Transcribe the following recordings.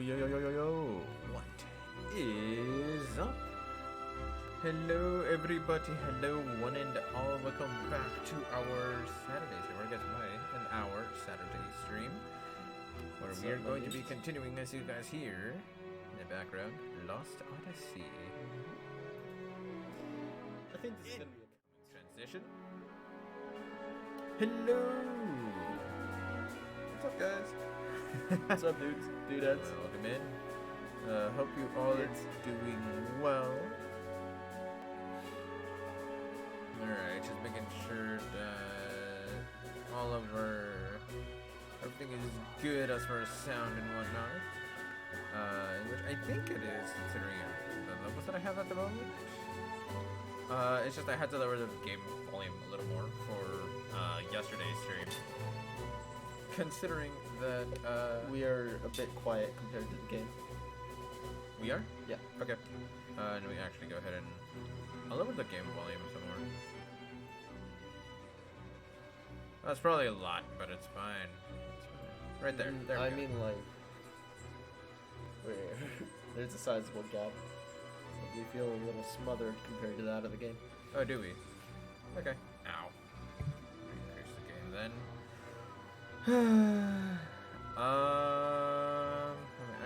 Yo, what is up? Hello everybody, hello one and all, welcome back to our Saturday stream, or I guess an hour Saturday stream, where we are going to be continuing, as you guys hear in the background, Lost Odyssey. I think this is going to be a transition. Hello! What's up, guys? What's up, dudes? Dudettes. Welcome in. Hope you all are doing well. Alright, just making sure that all of everything is good as far as sound and whatnot. Which I think it is, considering the levels that I have at the moment. It's just I had to lower the game volume a little more for yesterday's stream. Considering that we are a bit quiet compared to the game. We are? Yeah. Okay. And we actually go ahead and I'll lower the game volume some more. That's probably a lot, but it's fine. It's fine. Right there. There we go. mean, like, there's a sizable gap. We feel a little smothered compared to that of the game. Oh, do we? Okay. Ow. Increase the game then. I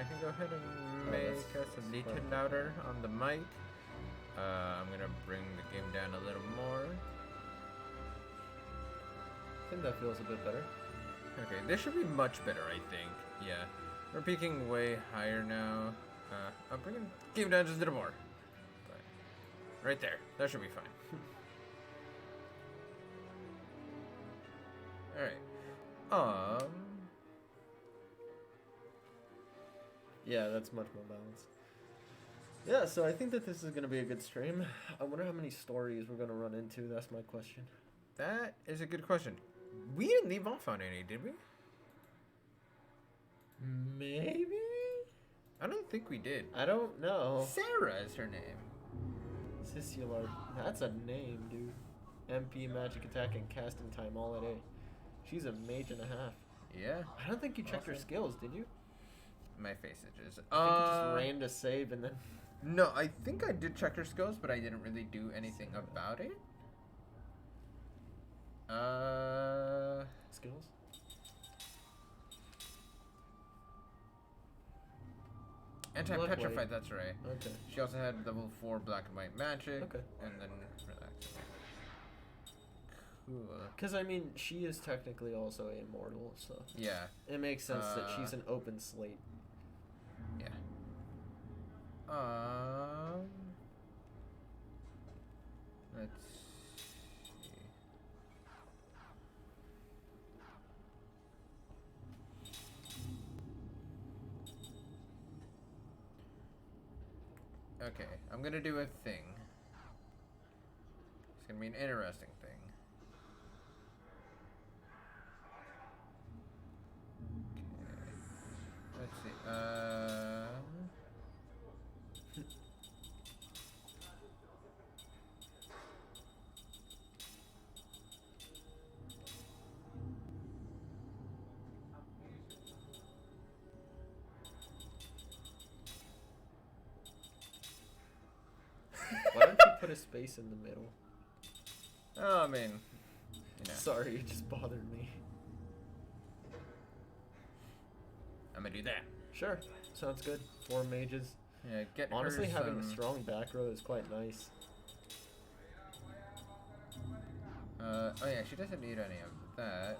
can go ahead and make us a little louder on the mic. I'm gonna bring the game down a little more. I think that feels a bit better. Okay, this should be much better, I think. Yeah. We're peaking way higher now. I'm bringing the game down just a little more. But right there. That should be fine. Alright. Yeah, that's much more balanced. Yeah, so I think that this is going to be a good stream. I wonder how many stories we're going to run into. That's my question. That is a good question. We didn't leave off on any, did we? Maybe? I don't think we did. I don't know. Sarah is her name. Sissular. That's a name, dude. MP, magic attack, and casting time all at A. She's a mage and a half. Yeah. I don't think you checked her skills, did you? My face itches. I think you just ran to save and then... No, I think I did check her skills, but I didn't really do anything about it. Skills? Anti-petrified, that's right. Okay. She also had level 4 black and white magic. Okay. And then relax. Cool. Because, I mean, she is technically also immortal, so... Yeah. It makes sense that she's an open slate. Yeah. Let's see. Okay, I'm gonna do a thing. It's gonna be an interesting thing. Okay. Let's see. Why don't you put a space in the middle? Oh, I mean, you know. Sorry, it just bothered me. I'm gonna do that. Sure, sounds good. 4 mages. Yeah, get Honestly, her having a some... strong back row is quite nice. Oh yeah, she doesn't need any of that,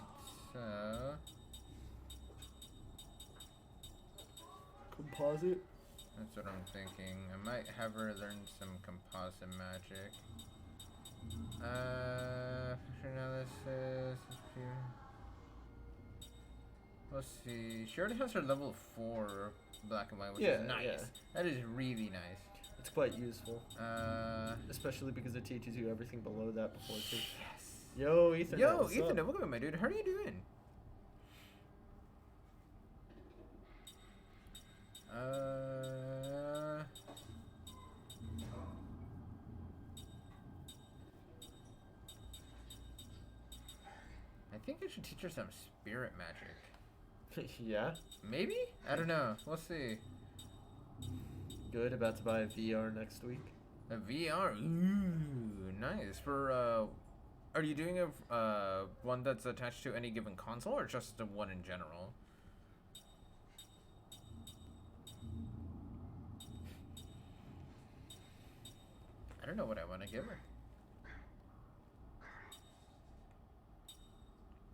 so... Composite? That's what I'm thinking. I might have her learn some composite magic. Analysis. Let's see. She already has her level 4 black and white, which is nice. Yeah. That is really nice. It's quite useful. Especially because it teaches you everything below that before too. Yes. Yo, Ethan. Yo, Ethan, welcome in, my dude. How are you doing? I think I should teach her some spirit magic. Yeah? Maybe? I don't know. We'll see. Good. About to buy a VR next week. A VR? Ooh, nice. For, are you doing a, one that's attached to any given console, or just the one in general? I don't know what I want to give her.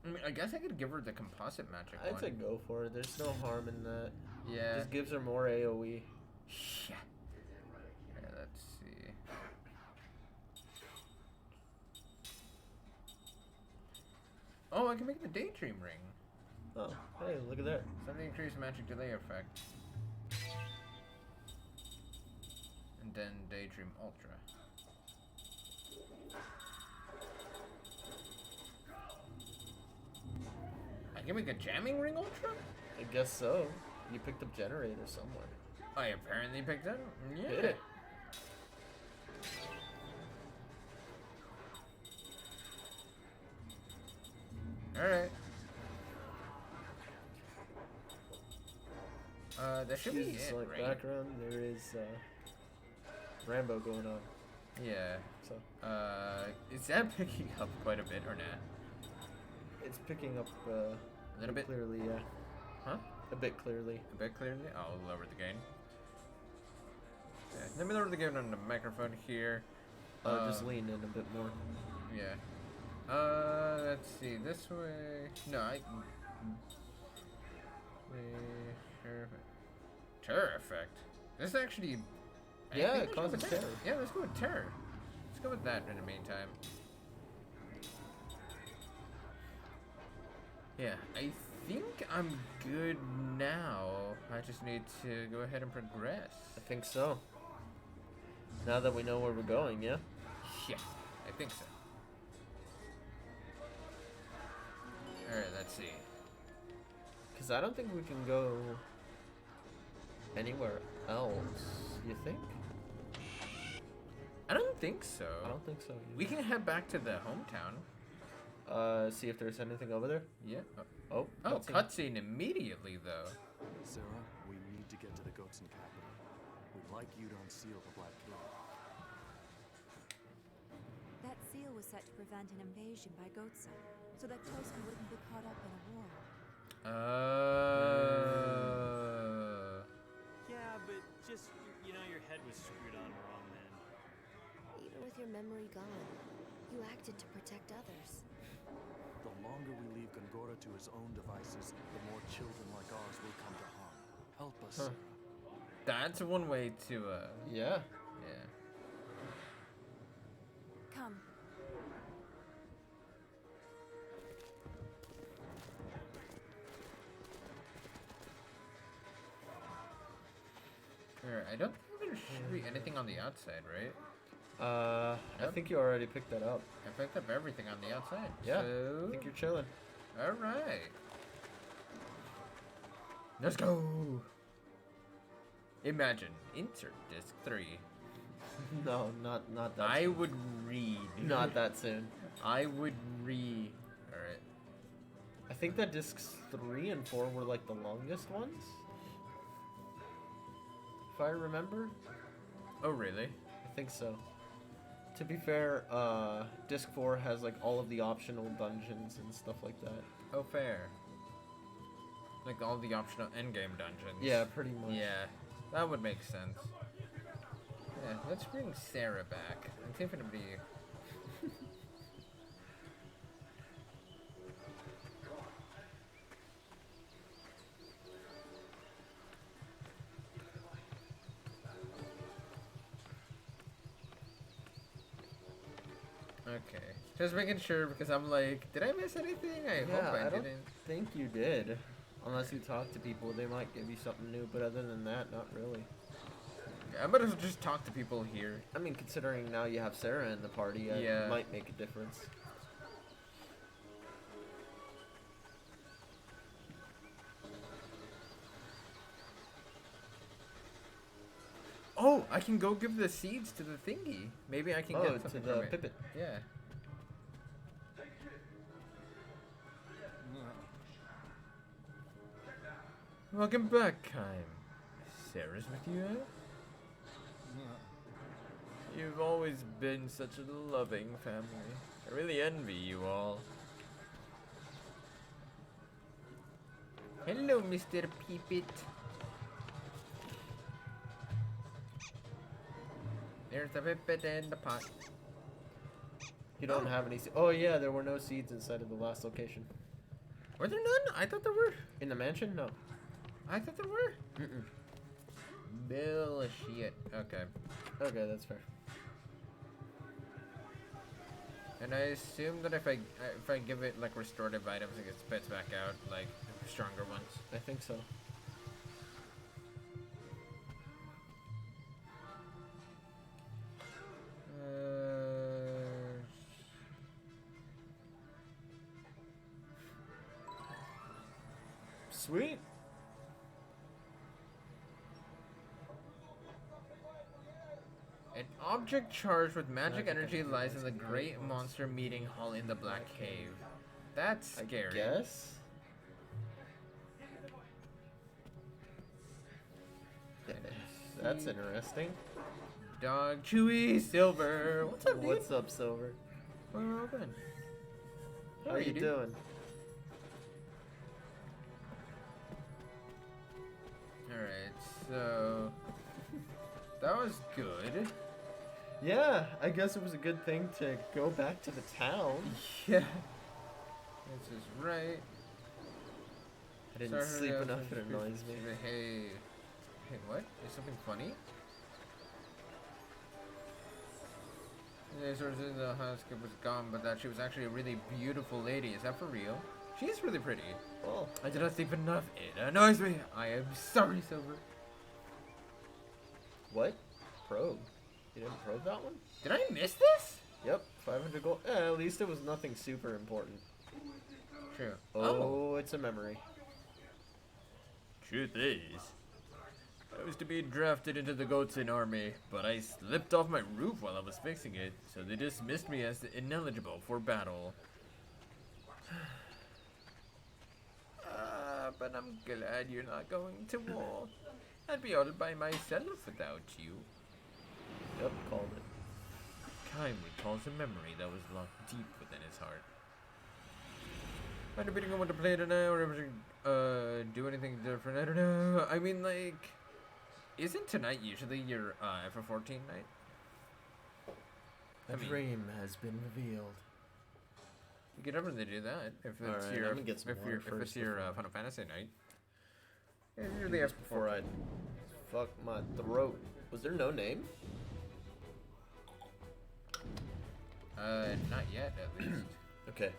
I mean, I guess I could give her the composite magic one. I'd say go for it. There's no harm in that. Yeah. Just gives her more AoE. Yeah. Yeah, let's see. Oh, I can make the Daydream ring. Oh, hey, look at that. Something increased magic delay effect. And then Daydream Ultra. I can make a jamming ring Ultra? I guess so. You picked up generator somewhere. I apparently picked up. Yeah. Hit it. Alright. That should be Excuse it, like right? background. There is Rambo going on. Yeah. So Is that picking up quite a bit or not? it's picking up A little bit? clearly. Yeah. Huh? A bit clearly. A bit clearly? I'll lower the gain. Yeah. Let me lower the gain on the microphone here. Just lean in a bit more. Yeah. Let's see. This way. No, Terror effect. This is actually. I Yeah, think it let's go causes with that. terror. Yeah, let's go with terror. Let's go with that in the meantime. Yeah, I think I'm good now. I just need to go ahead and progress. I think so. Now that we know where we're going, yeah? Yeah, I think so. Alright, let's see. Because I don't think we can go anywhere else. You think? I don't think so. I don't think so. Either. We can head back to the hometown. See if there's anything over there. Yeah. Oh, Oh, cutscene. cutscene immediately, though. Sarah, we need to get to the Goatson capital. We'd like you to unseal the Black Cave. That seal was set to prevent an invasion by Goatson, so that Toska wouldn't be caught up in a war. Yeah, but just, you know, your head was screwed on wrong then. Even with your memory gone, you acted to protect others. The longer we leave Gongora to his own devices, the more children like ours will come to harm. Help us, Huh. Sarah. That's one way to, Yeah. yeah. Come. Alright, I don't think there should be anything on the outside, right? I Yep. think you already picked that up. I picked up everything on the outside. Yeah. So... I think you're chilling. Alright. Let's go! Imagine, insert disc 3. No, not that. I soon. would read. Not that soon. I would read. Alright. I think that discs 3 and 4 were like the longest ones. If I remember. Oh, really? I think so. To be fair, disc 4 has like all of the optional dungeons and stuff like that. Oh, fair. Like all the optional endgame dungeons. Yeah, pretty much. Yeah, that would make sense. Yeah, let's bring Sarah back. I think it'll be... Okay. Just making sure because I'm like, did I miss anything? I hope I don't didn't. think you did. Unless you talk to people, they might give you something new, but other than that, not really. Yeah, I might as well just talk to people here. I mean, considering now you have Sarah in the party, Yeah. it might make a difference. Oh, I can go give the seeds to the thingy. Maybe I can Oh, get to something the from it. pipit. Yeah. Welcome back, Kime. Sarah's with you, eh? You've always been such a loving family. I really envy you all. Hello, Mr. Peepit. There's the pipit in the pot. You don't have any. Oh yeah, there were no seeds inside of the last location. Were there none? I thought there were. In the mansion? No. I thought there were. Bullshit. Okay. Okay, that's fair. And I assume that if I give it like restorative items, it spits back out like stronger ones. I think so. Sweet. An object charged with magic energy lies in the great monster meeting hall in the Black Cave. That's scary. I guess. That's interesting. Dog Chewy Silver. What's up, dude? What's up, Silver? We're open. How are you dude? doing? Alright, so that was good. Yeah, I guess it was a good thing to go back to the town. Yeah. This is right. I didn't sleep enough, it annoys me. Hey, what? Is something funny? The source in the housekeeper was gone, but that she was actually a really beautiful lady. Is that for real? She's really pretty. Oh. I did not sleep enough. It annoys me. I am sorry, Silver. What? Probe. You didn't probe that one? Did I miss this? Yep, 500 gold. At least it was nothing super important. True. Oh, it's a memory. Truth is, I was to be drafted into the Goatsin army, but I slipped off my roof while I was fixing it, so they dismissed me as ineligible for battle. But I'm glad you're not going to war. I'd be all by myself without you. Yep, called it. Kindly calls a memory that was locked deep within his heart. I'm debating on what to play tonight, or if do anything different. I don't know. I mean, like, isn't tonight usually your FF14 night? A dream has been revealed. You could definitely do that if it's Alright, your I'm gonna get some water if it's first your before- Final Fantasy night. Yeah, Do usually this F14. before I fuck my throat. Was there no name? Not yet, at least. Okay.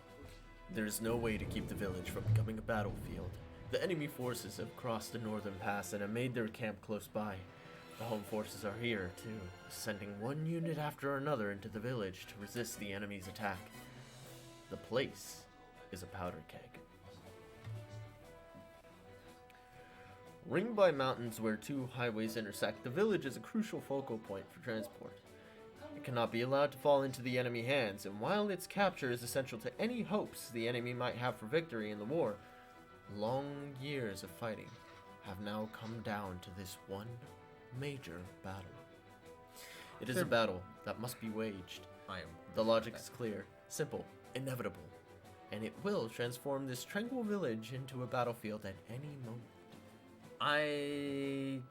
There's no way to keep the village from becoming a battlefield. The enemy forces have crossed the northern pass and have made their camp close by. The home forces are here, too, sending one unit after another into the village to resist the enemy's attack. The place is a powder keg. Ringed by mountains where two highways intersect, the village is a crucial focal point for transport. It cannot be allowed to fall into the enemy hands, and while its capture is essential to any hopes the enemy might have for victory in the war, long years of fighting have now come down to this one major battle. It is a battle that must be waged. The logic is clear, simple, inevitable, and it will transform this tranquil village into a battlefield at any moment. I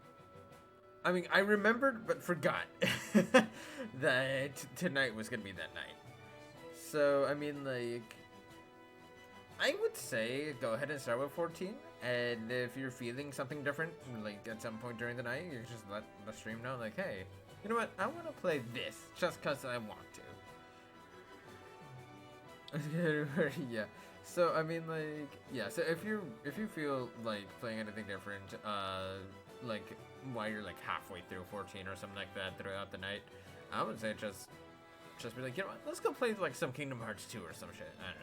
mean, I remembered but forgot that tonight was gonna be that night. So, I mean, like, I would say go ahead and start with 14, and if you're feeling something different, like at some point during the night, you just let the stream know, like, hey, you know what, I want to play this just because I want to. Yeah. So I mean, like, yeah. So if you feel like playing anything different, like while you're like halfway through 14 or something like that throughout the night, I would say just be like, you know what, let's go play like some Kingdom Hearts 2 or some shit. I don't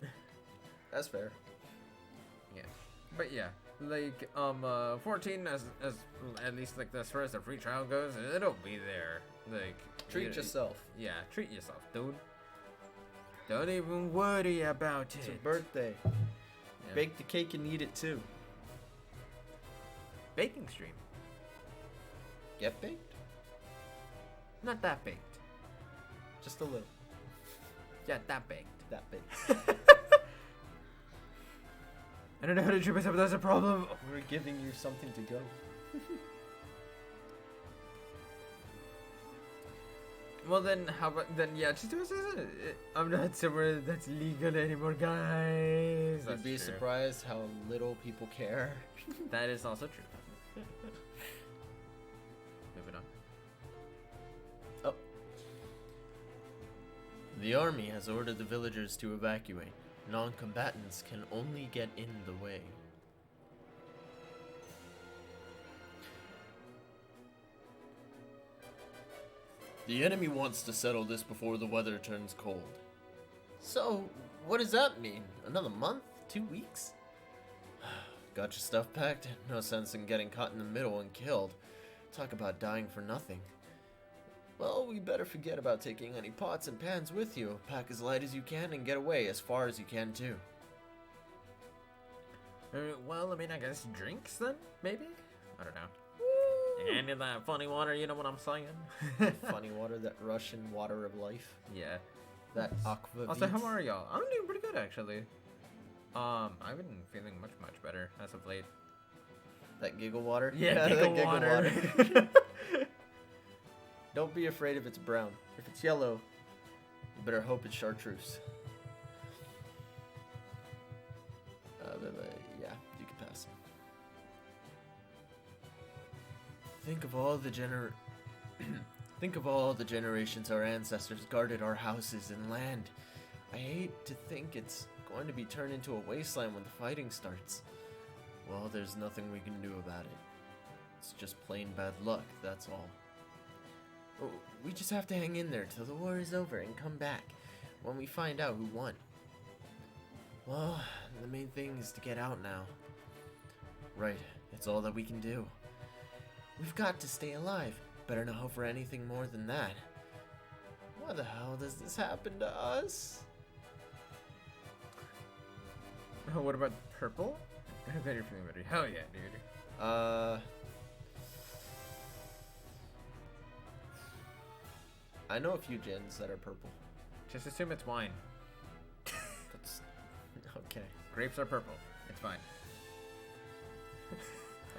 know. That's fair. Yeah. But yeah, like 14 as at least like as far as the free trial goes, it'll be there. Like Treat yourself. Yeah, treat yourself, dude. Don't even worry about it. It's your birthday. Yeah. Bake the cake and eat it too. Baking stream. Get baked? Not that baked. Just a little. Yeah, that baked. That baked. I don't know how to treat myself, but that's a problem. We're giving you something to go. Well then, how about then? Yeah, just do it. I'm not somewhere that's legal anymore, guys. You'd be surprised how little people care. That is also true. Moving on. Oh. The army has ordered the villagers to evacuate. Non-combatants can only get in the way. The enemy wants to settle this before the weather turns cold. So, what does that mean? Another month? 2 weeks? Got your stuff packed? No sense in getting caught in the middle and killed. Talk about dying for nothing. Well, we better forget about taking any pots and pans with you. Pack as light as you can and get away as far as you can too. Well, I mean, I guess drinks then, maybe? I don't know. Any of that funny water, you know what I'm saying? Funny water, that Russian water of life. Yeah. That aqua. Also, how are y'all? I'm doing pretty good, actually. I've been feeling much better as of late. That giggle water? Yeah, that giggle water. Don't be afraid if it's brown. If it's yellow, you better hope it's chartreuse. Yeah, you can pass. Think of all the generations our ancestors guarded our houses and land. I hate to think it's going to be turned into a wasteland when the fighting starts. Well, there's nothing we can do about it. It's just plain bad luck, that's all. We just have to hang in there till the war is over and come back when we find out who won. Well, the main thing is to get out now. Right, it's all that we can do. We've got to stay alive. Better not hope for anything more than that. Why the hell does this happen to us? What about purple? I bet you're feeling better. Hell yeah, dude. I know a few gins that are purple. Just assume it's wine. That's okay. Grapes are purple. It's fine.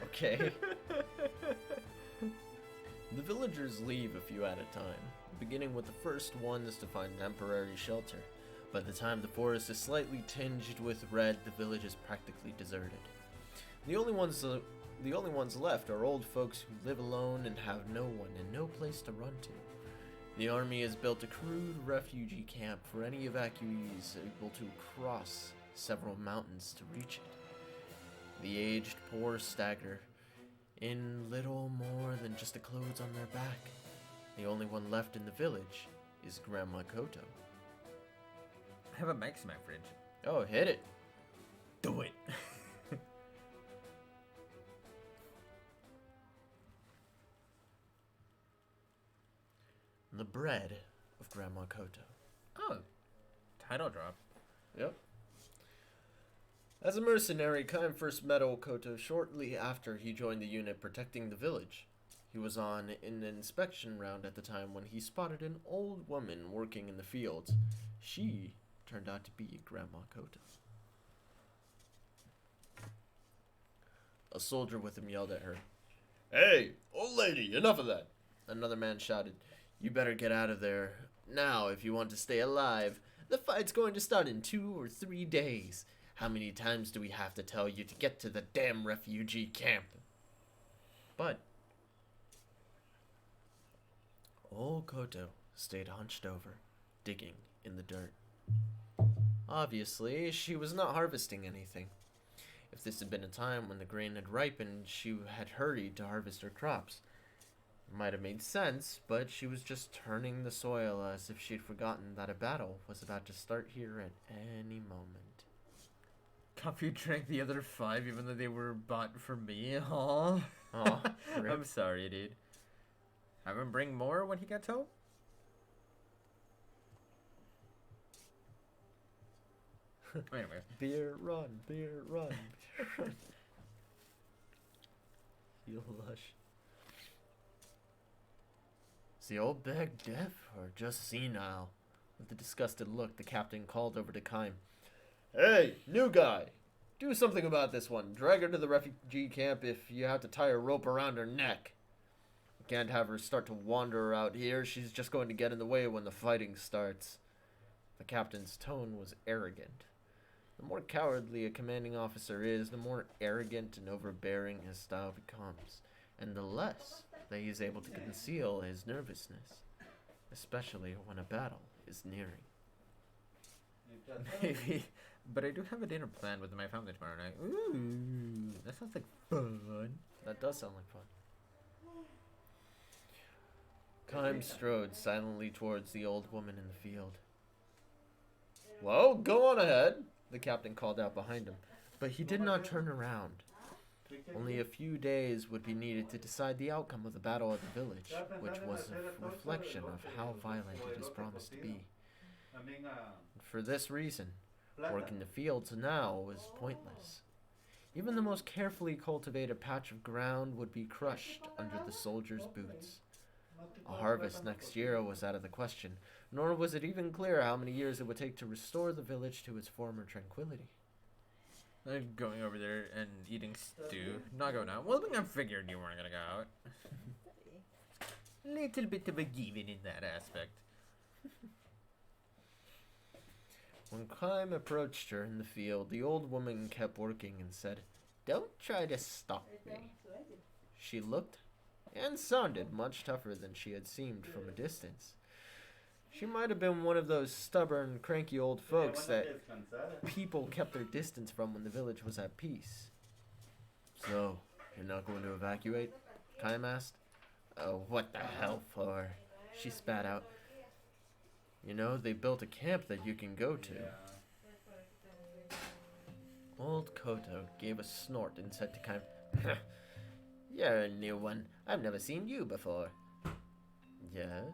Okay. The villagers leave a few at a time, beginning with the first ones to find temporary shelter. By the time the forest is slightly tinged with red, the village is practically deserted. The only ones left are old folks who live alone and have no one and no place to run to. The army has built a crude refugee camp for any evacuees able to cross several mountains to reach it. The aged poor stagger in little more than just the clothes on their back. The only one left in the village is Grandma Koto. I have a Mike's in my fridge. Oh, hit it. Do it. The bread of Grandma Koto. Oh, title drop. Yep. As a mercenary, Kaim first met old Koto shortly after he joined the unit protecting the village. He was on an inspection round at the time when he spotted an old woman working in the fields. She turned out to be Grandma Koto. A soldier with him yelled at her. "Hey, old lady, enough of that!" Another man shouted, "You better get out of there now if you want to stay alive. The fight's going to start in 2 or 3 days. How many times do we have to tell you to get to the damn refugee camp?" But old Koto stayed hunched over, digging in the dirt. Obviously, she was not harvesting anything. If this had been a time when the grain had ripened, she had hurried to harvest her crops. It might have made sense, but she was just turning the soil as if she'd forgotten that a battle was about to start here at any moment. Coffee drank the other 5 even though they were bought for me. Aw. Aw, rip. I'm sorry, dude. Have him bring more when he gets home? Anyway. Beer run, beer run, beer run. You lush. the old bag deaf or just senile? With a disgusted look, the captain called over to Kime. Hey, new guy! Do something about this one. Drag her to the refugee camp if you have to tie a rope around her neck. You can't have her start to wander out here. She's just going to get in the way when the fighting starts. The captain's tone was arrogant. The more cowardly a commanding officer is, the more arrogant and overbearing his style becomes, and the less that he is able to conceal his nervousness, especially when a battle is nearing. Maybe. But I do have a dinner planned with my family tomorrow night. Ooh, that sounds like fun. That does sound like fun. Kime strode silently towards the old woman in the field. Well, go on ahead, the captain called out behind him, but he did not turn around. Only a few days would be needed to decide the outcome of the battle at the village, which was a reflection of how violent it is promised to be. For this reason, work in the fields now was pointless. Even the most carefully cultivated patch of ground would be crushed under the soldiers' boots. A harvest next year was out of the question, nor was it even clear how many years it would take to restore the village to its former tranquility. I'm going over there and eating stew. Not going out. Well, I figured you weren't gonna go out. Little bit of a given in that aspect. When Kime approached her in the field, the old woman kept working and said, "Don't try to stop me." She looked and sounded much tougher than she had seemed from a distance. She might have been one of those stubborn, cranky old folks that people kept their distance from when the village was at peace. "So, you're not going to evacuate?" Kime asked. "Oh, what the hell for?" she spat out. "You know, they built a camp that you can go to." Old Koto gave a snort and said to Kime, "You're a new one. I've never seen you before." "Yes?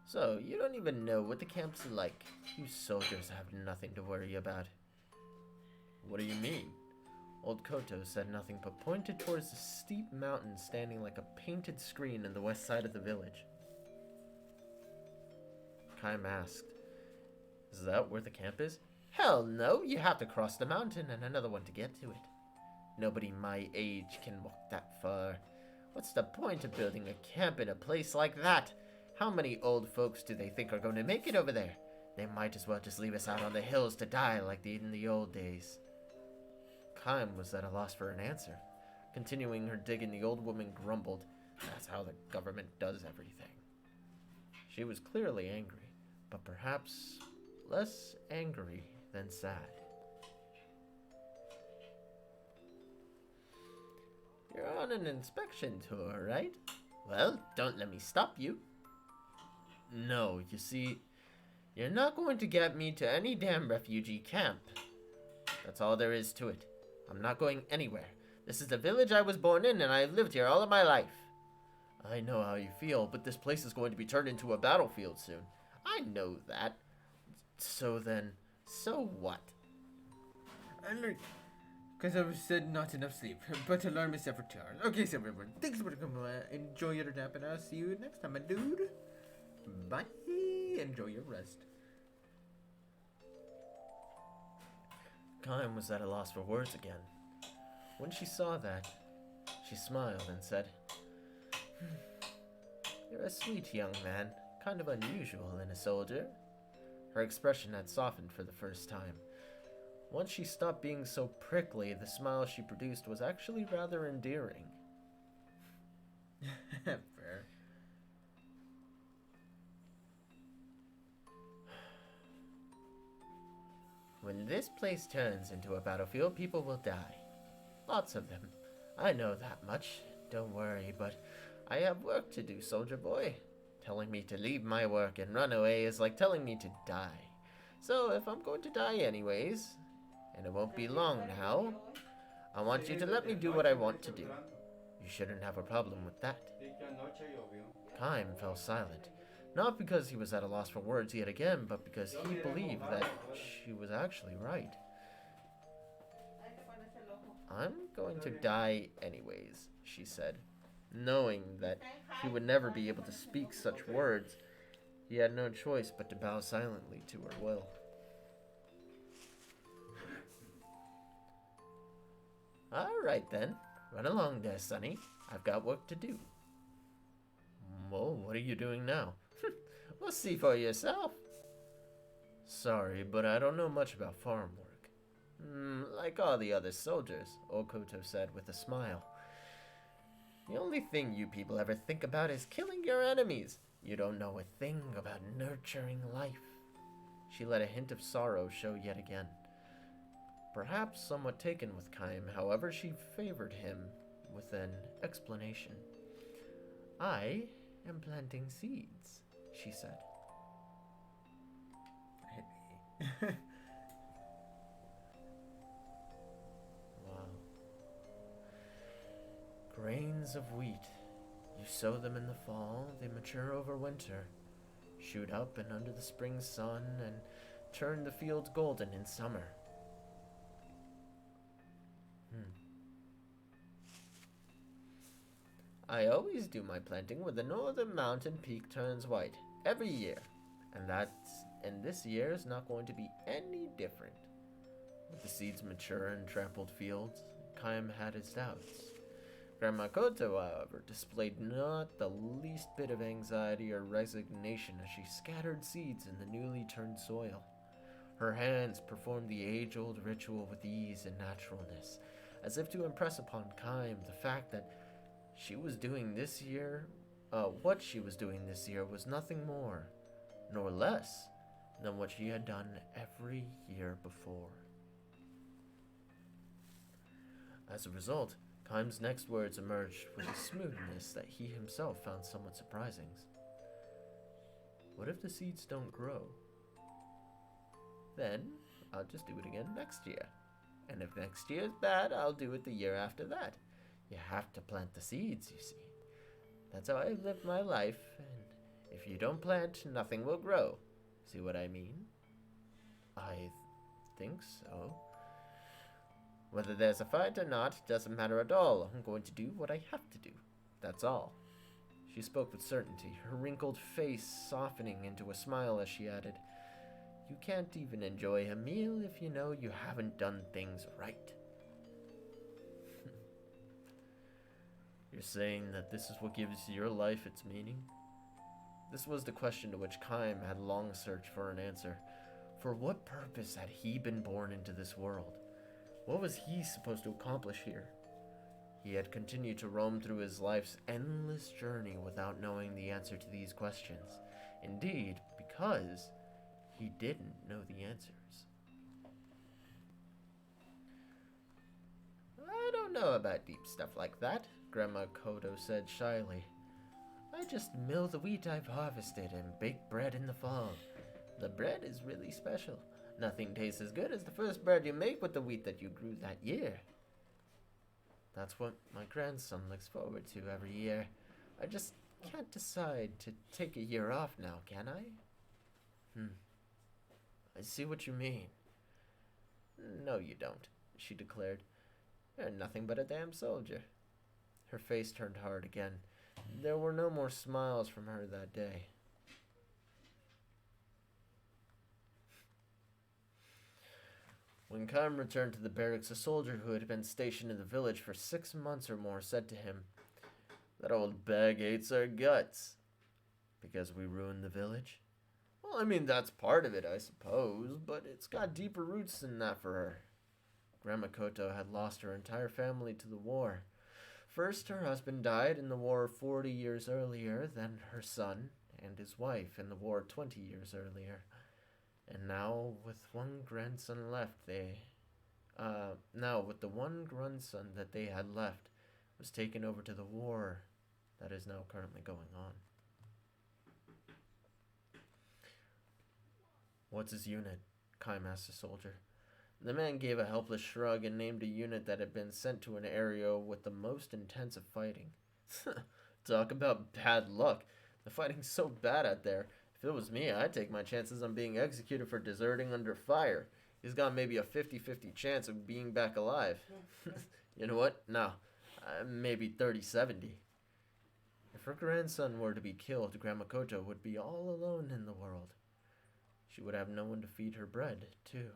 So, you don't even know what the camp's like. You soldiers have nothing to worry about." "What do you mean?" Old Koto said nothing but pointed towards a steep mountain standing like a painted screen in the west side of the village. Kime asked, "Is that where the camp is?" "Hell no, you have to cross the mountain and another one to get to it. Nobody my age can walk that far. What's the point of building a camp in a place like that? How many old folks do they think are going to make it over there? They might as well just leave us out on the hills to die like they did in the old days." Kime was at a loss for an answer. Continuing her digging, the old woman grumbled, "That's how the government does everything." She was clearly angry, but perhaps less angry than sad. "You're on an inspection tour, right? Well, don't let me stop you." "No, you see, you're not going to get me to any damn refugee camp. That's all there is to it. I'm not going anywhere. This is the village I was born in, and I've lived here all of my life." "I know how you feel, but this place is going to be turned into a battlefield soon." "I know that. So then, so what?" Because I said not enough sleep, but alarm is set for 2 hours. Okay, so everyone, thanks for coming. Enjoy your nap, and I'll see you next time, my dude. Bye. Enjoy your rest. Kime was at a loss for words again. When she saw that, she smiled and said, "You're a sweet young man, kind of unusual in a soldier." Her expression had softened for the first time. Once she stopped being so prickly, the smile she produced was actually rather endearing. Fair. "When this place turns into a battlefield, people will die. Lots of them. I know that much. Don't worry, but I have work to do, soldier boy. Telling me to leave my work and run away is like telling me to die. So if I'm going to die anyways, and it won't be long now, I want you to let me do what I want to do. You shouldn't have a problem with that." Kime fell silent, not because he was at a loss for words yet again, but because he believed that she was actually right. "I'm going to die anyways," she said. Knowing that he would never be able to speak such words, he had no choice but to bow silently to her will. Alright then, run along there, Sonny. I've got work to do. Well, what are you doing now? Well, see for yourself. Sorry, but I don't know much about farm work. Like all the other soldiers, Okoto said with a smile. The only thing you people ever think about is killing your enemies. You don't know a thing about nurturing life. She let a hint of sorrow show yet again. Perhaps somewhat taken with Kaim, however, she favored him with an explanation. I am planting seeds, she said. Wow. Grains of wheat. You sow them in the fall, they mature over winter, shoot up and under the spring sun, and turn the fields golden in summer. I always do my planting when the northern mountain peak turns white, every year, and this year is not going to be any different. With the seeds mature in trampled fields, Kaim had his doubts. Grandma Koto, however, displayed not the least bit of anxiety or resignation as she scattered seeds in the newly turned soil. Her hands performed the age-old ritual with ease and naturalness, as if to impress upon Kaim the fact that what she was doing this year was nothing more, nor less, than what she had done every year before. As a result, Kaim's next words emerged with a smoothness that he himself found somewhat surprising. What if the seeds don't grow? Then, I'll just do it again next year. And if next year is bad, I'll do it the year after that. You have to plant the seeds, you see. That's how I've lived my life, and if you don't plant, nothing will grow. See what I mean? I think so. Whether there's a fight or not, doesn't matter at all. I'm going to do what I have to do. That's all. She spoke with certainty, her wrinkled face softening into a smile as she added, You can't even enjoy a meal if you know you haven't done things right. You're saying that this is what gives your life its meaning? This was the question to which Kaim had long searched for an answer. For what purpose had he been born into this world? What was he supposed to accomplish here? He had continued to roam through his life's endless journey without knowing the answer to these questions. Indeed, because he didn't know the answers. I don't know about deep stuff like that, Grandma Koto said shyly. I just mill the wheat I've harvested and bake bread in the fall. The bread is really special. Nothing tastes as good as the first bread you make with the wheat that you grew that year. That's what my grandson looks forward to every year. I just can't decide to take a year off now, can I? I see what you mean. No, you don't, she declared. You're nothing but a damn soldier. Her face turned hard again. There were no more smiles from her that day. When Kaim returned to the barracks, a soldier who had been stationed in the village for 6 months or more said to him, That old bag hates our guts. Because we ruined the village? Well, I mean, that's part of it, I suppose, but it's got deeper roots than that for her. Grandma Koto had lost her entire family to the war. First, her husband died in the war 40 years earlier, then her son and his wife in the war 20 years earlier. And now, with one grandson left, the one grandson that they had left was taken over to the war that is now currently going on. What's his unit? Kaim asked the soldier. The man gave a helpless shrug and named a unit that had been sent to an area with the most intensive fighting. Talk about bad luck. The fighting's so bad out there. If it was me, I'd take my chances on being executed for deserting under fire. He's got maybe a 50-50 chance of being back alive. You know what? No. Maybe 30-70. If her grandson were to be killed, Grandma Koto would be all alone in the world. She would have no one to feed her bread, too.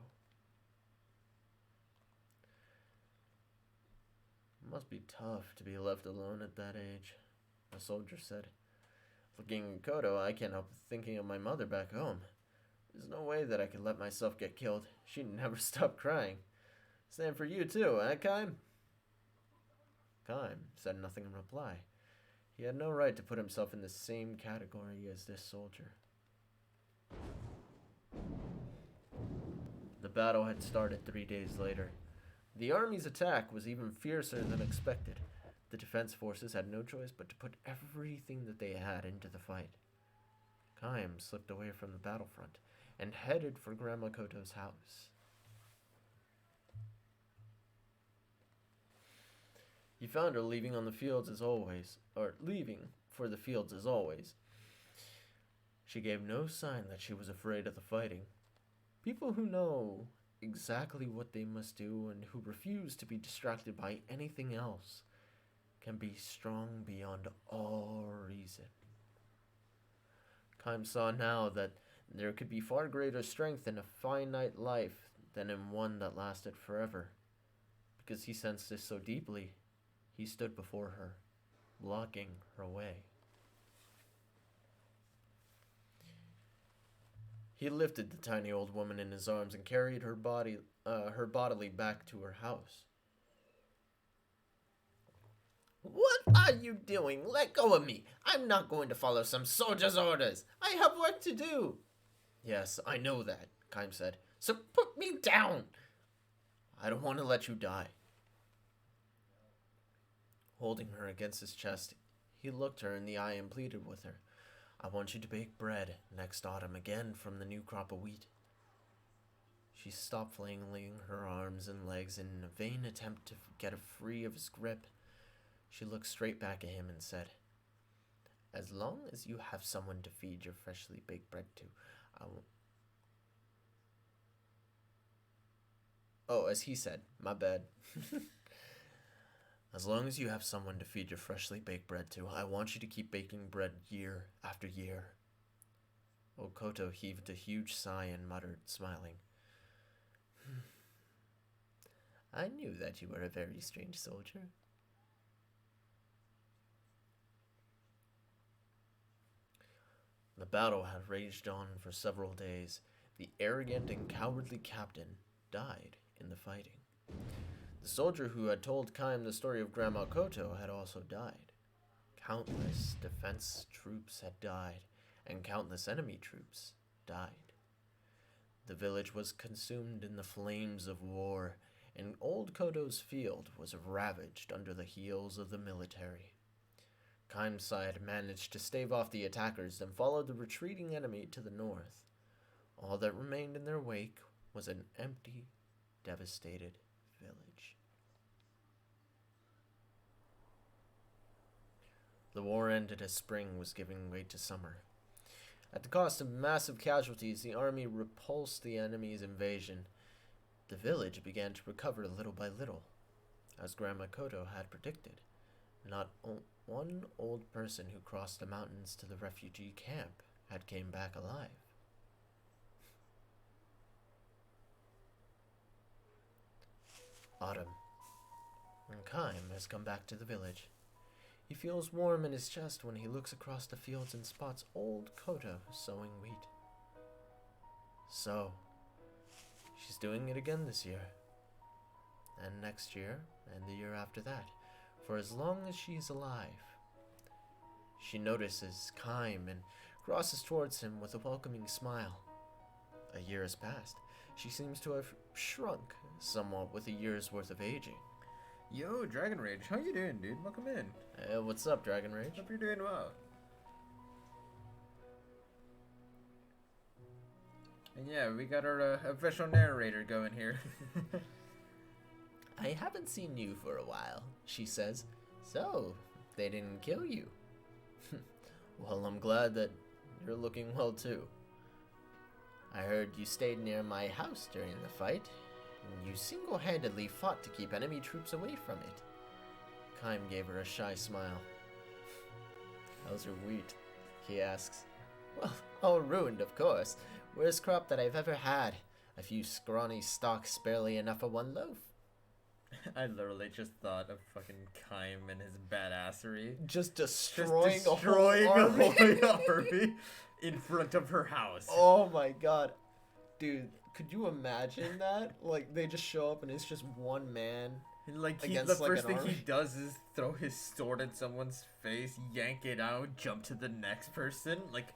It must be tough to be left alone at that age, a soldier said. Looking at Koto, I can't help thinking of my mother back home. There's no way that I could let myself get killed. She'd never stop crying. Same for you too, eh, Kaim? Kaim said nothing in reply. He had no right to put himself in the same category as this soldier. The battle had started 3 days later. The army's attack was even fiercer than expected. The defense forces had no choice but to put everything that they had into the fight. Kaim slipped away from the battlefront and headed for Grandma Koto's house. He found her leaving for the fields as always. She gave no sign that she was afraid of the fighting. People who know exactly what they must do and who refuse to be distracted by anything else can be strong beyond all reason. Kaim saw now that there could be far greater strength in a finite life than in one that lasted forever. Because he sensed this so deeply, he stood before her, blocking her way. He lifted the tiny old woman in his arms and carried her bodily back to her house. What are you doing? Let go of me. I'm not going to follow some soldier's orders. I have work to do. Yes, I know that, Kaim said. So put me down. I don't want to let you die. Holding her against his chest, he looked her in the eye and pleaded with her. I want you to bake bread next autumn again from the new crop of wheat. She stopped flailing her arms and legs in a vain attempt to get free of his grip. She looked straight back at him and said, As long as you have someone to feed your freshly baked bread to, I won't... Oh, as he said, my bad. As long as you have someone to feed your freshly baked bread to, I want you to keep baking bread year after year. Koto heaved a huge sigh and muttered, smiling, I knew that you were a very strange soldier. The battle had raged on for several days. The arrogant and cowardly captain died in the fighting. The soldier who had told Kaim the story of Grandma Koto had also died. Countless defense troops had died, and countless enemy troops died. The village was consumed in the flames of war, and old Koto's field was ravaged under the heels of the military. Kaim's side managed to stave off the attackers and followed the retreating enemy to the north. All that remained in their wake was an empty, devastated village. The war ended as spring was giving way to summer. At the cost of massive casualties, the army repulsed the enemy's invasion. The village began to recover little by little, as Grandma Koto had predicted. Not one old person who crossed the mountains to the refugee camp had came back alive. Autumn. And Kaim has come back to the village. He feels warm in his chest when he looks across the fields and spots old Koto sowing wheat. So, she's doing it again this year, and next year, and the year after that, for as long as she's alive. She notices Kaim and crosses towards him with a welcoming smile. A year has passed. She seems to have shrunk somewhat with a year's worth of aging. Yo, Dragon Rage, how you doing, dude? Welcome in. Hey, what's up, Dragon Rage? Hope you're doing well. And yeah, we got our official narrator going here. I haven't seen you for a while, she says. So, they didn't kill you. Well, I'm glad that you're looking well too. I heard you stayed near my house during the fight. You single-handedly fought to keep enemy troops away from it. Kaim gave her a shy smile. How's your wheat? He asks. Well, all ruined, of course. Worst crop that I've ever had. A few scrawny stalks, barely enough for one loaf. I literally just thought of fucking Kaim and his badassery. Just destroying a whole army in front of her house. Oh my god. Dude, could you imagine that? Like, they just show up and it's just one man. And like, the against, like, first an thing he army? does is throw his sword at someone's face, yank it out, jump to the next person. Like,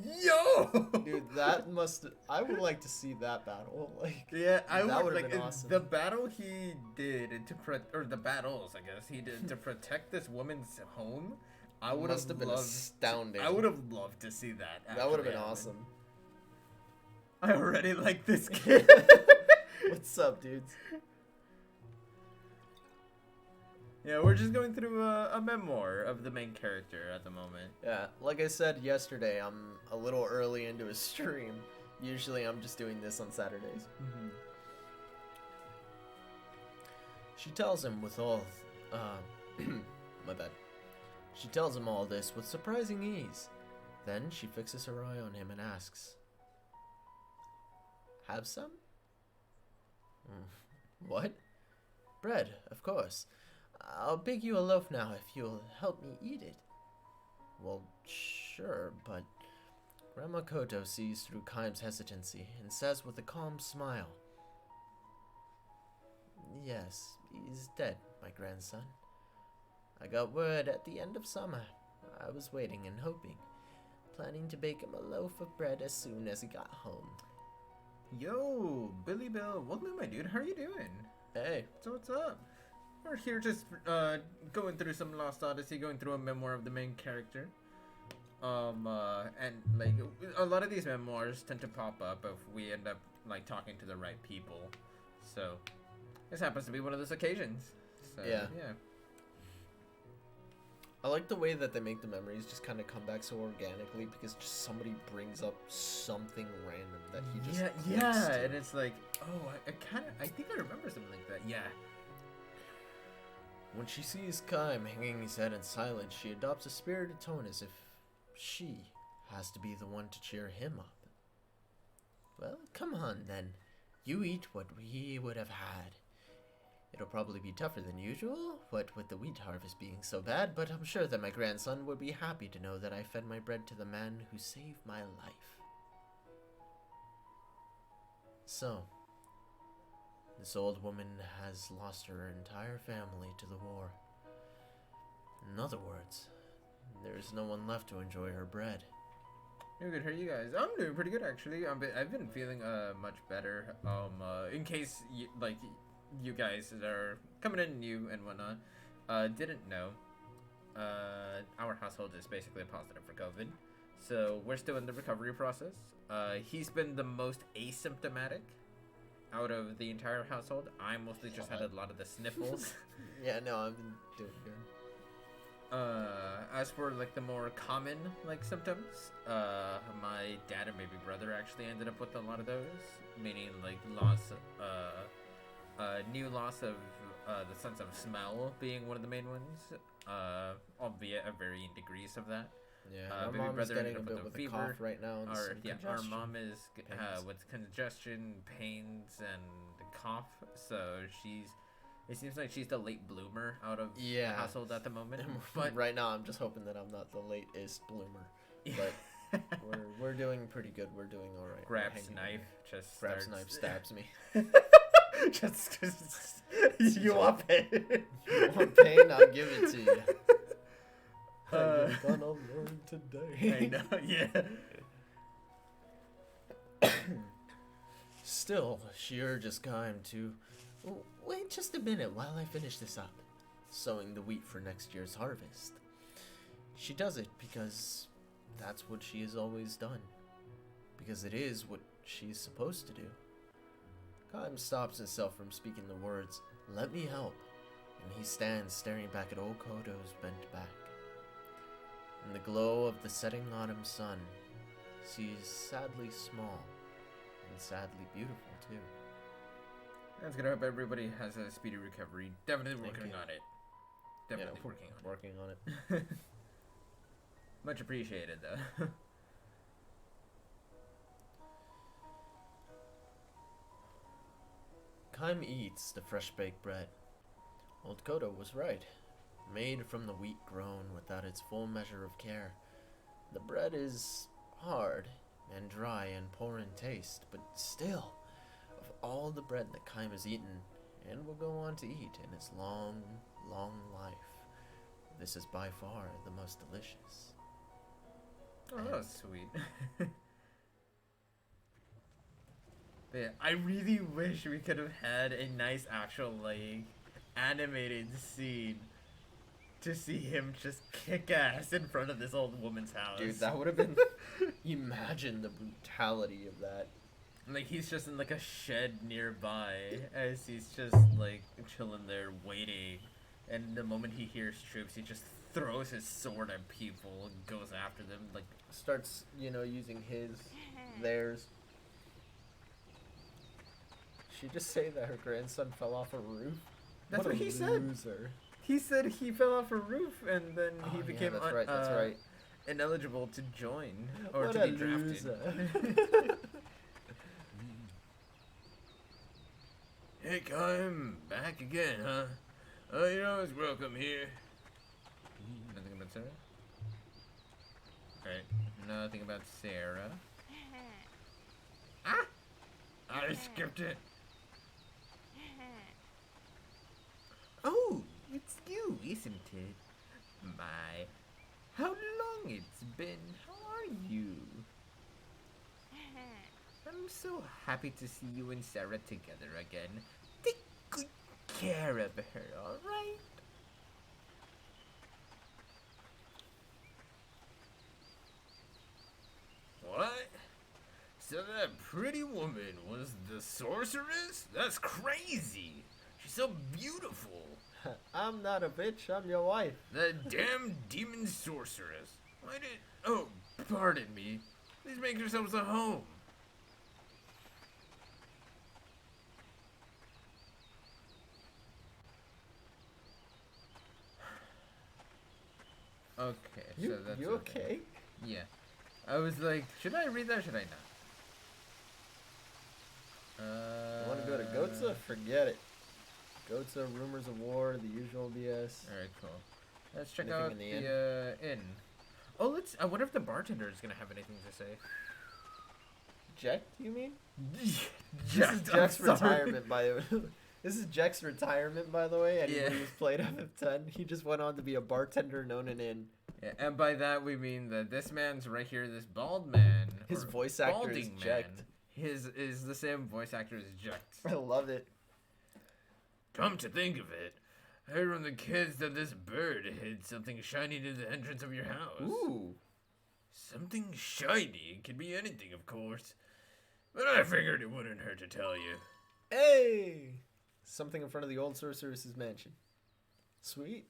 yo! Dude, that must... I would like to see that battle. Like, Yeah, I that would would've like been awesome. the battle he did or the battles, I guess he did to protect this woman's home. I would must have been loved. astounding. I would have loved to see that. That would have actually been happen. awesome. I already like this kid. What's up, dudes? Yeah, we're just going through a memoir of the main character at the moment. Yeah, like I said yesterday, I'm a little early into a stream. Usually I'm just doing this on Saturdays. She tells him with all... my bad. She tells him all this with surprising ease. Then she fixes her eye on him and asks... Have some? What? Bread, of course. I'll bake you a loaf now if you'll help me eat it. Well, sure, but... Grandma Koto sees through Kaim's hesitancy and says with a calm smile, Yes, he's dead, my grandson. I got word at the end of summer. I was waiting and hoping, planning to bake him a loaf of bread as soon as he got home. Yo, Billy Bill, welcome, my dude. How are you doing? Hey. So what's up? We're here just going through some Lost Odyssey, going through a memoir of the main character. And like a lot of these memoirs tend to pop up if we end up like talking to the right people. So this happens to be one of those occasions. So, Yeah. Yeah. I like the way that they make the memories just kind of come back so organically because just somebody brings up something random that he just clicks to. And it's like, oh, I think I remember something like that. Yeah. When she sees Kaim hanging his head in silence, she adopts a spirited tone as if she has to be the one to cheer him up. Well, come on then. You eat what we would have had. It'll probably be tougher than usual, what with the wheat harvest being so bad, but I'm sure that my grandson would be happy to know that I fed my bread to the man who saved my life. So, this old woman has lost her entire family to the war. In other words, there is no one left to enjoy her bread. Doing good. How are you guys? I'm doing pretty good actually. I've been feeling much better. In case you guys that are coming in new and whatnot, didn't know, our household is basically positive for COVID, so we're still in the recovery process. He's been the most asymptomatic out of the entire household. I mostly just had a lot of the sniffles. Yeah, no, I've been doing good. As for like the more common like symptoms, my dad and maybe brother actually ended up with a lot of those, meaning like new loss of the sense of smell being one of the main ones, albeit of varying degrees of that. Yeah, baby my mom's brother getting ended a up bit with with a a cough fever. right now. And some Our congestion. mom is Pains. with congestion, pains, and cough. So it seems like she's the late bloomer out of the household at the moment. But right now, I'm just hoping that I'm not the latest bloomer. But we're doing pretty good. We're doing all right. grabs knife, just Grabs starts- knife, stabs me. just because you want pain. You want pain? I'll give it to you. You're gonna learn today. I know, yeah. Still, she urges Kaim to wait just a minute while I finish this up, sowing the wheat for next year's harvest. She does it because that's what she has always done, because it is what she's supposed to do. Kaim stops himself from speaking the words, "Let me help," and he stands staring back at old Koto's bent back. In the glow of the setting autumn sun, she's sadly small and sadly beautiful too. That's gonna hope everybody has a speedy recovery. Definitely Thank working you. on it. Definitely working on it. Working on it. Much appreciated, though. Kime eats the fresh baked bread. Old Kodo was right. Made from the wheat grown without its full measure of care. The bread is hard and dry and poor in taste, but still, of all the bread that Kime has eaten and will go on to eat in its long, long life, this is by far the most delicious. Oh, that was sweet. But yeah, I really wish we could have had a nice actual, like, animated scene to see him just kick ass in front of this old woman's house. Dude, that would have been... Imagine the brutality of that. Like, he's just in, like, a shed nearby as he's just, like, chilling there waiting. And the moment he hears troops, he just throws his sword at people and goes after them. Like, Starts, using theirs. She just say that her grandson fell off a roof? That's what he said. Loser. He said he fell off a roof and then he became that's right. ineligible to join or What to a be drafted. loser. Hey, I'm back again, huh? Oh, you're always welcome here. Nothing about Sarah? Alright, nothing about Sarah. Ah! I skipped it. Oh, it's you, isn't it? My, how long it's been. How are you? I'm so happy to see you and Sarah together again. Take good care of her, alright? What? So that pretty woman was the sorceress? That's crazy! She's so beautiful! I'm not a bitch, I'm your wife. That damn demon sorceress. Why did... Oh, pardon me. Please make yourselves a home. Okay, so that's You okay? Yeah. I was like, should I read that or should I not? You want to go to Gotza? Forget it. Gotza, rumors of war, the usual BS. Alright, cool. Let's check Anything out in the the inn. Oh, let's... I wonder if the bartender is going to have anything to say. Jack, you mean? Jack, This is Jack's retirement, by the way. This is Jack's retirement, by the way. And when he was played FF10, he just went on to be a bartender known in inn. Yeah, and by that we mean that this man's right here, this bald man. His voice actor is Jack. His is the same voice actor as Jack. I love it. Come to think of it, I heard from the kids that this bird hid something shiny to the entrance of your house. Ooh. Something shiny? It could be anything, of course. But I figured it wouldn't hurt to tell you. Hey! Something in front of the old sorceress's mansion. Sweet.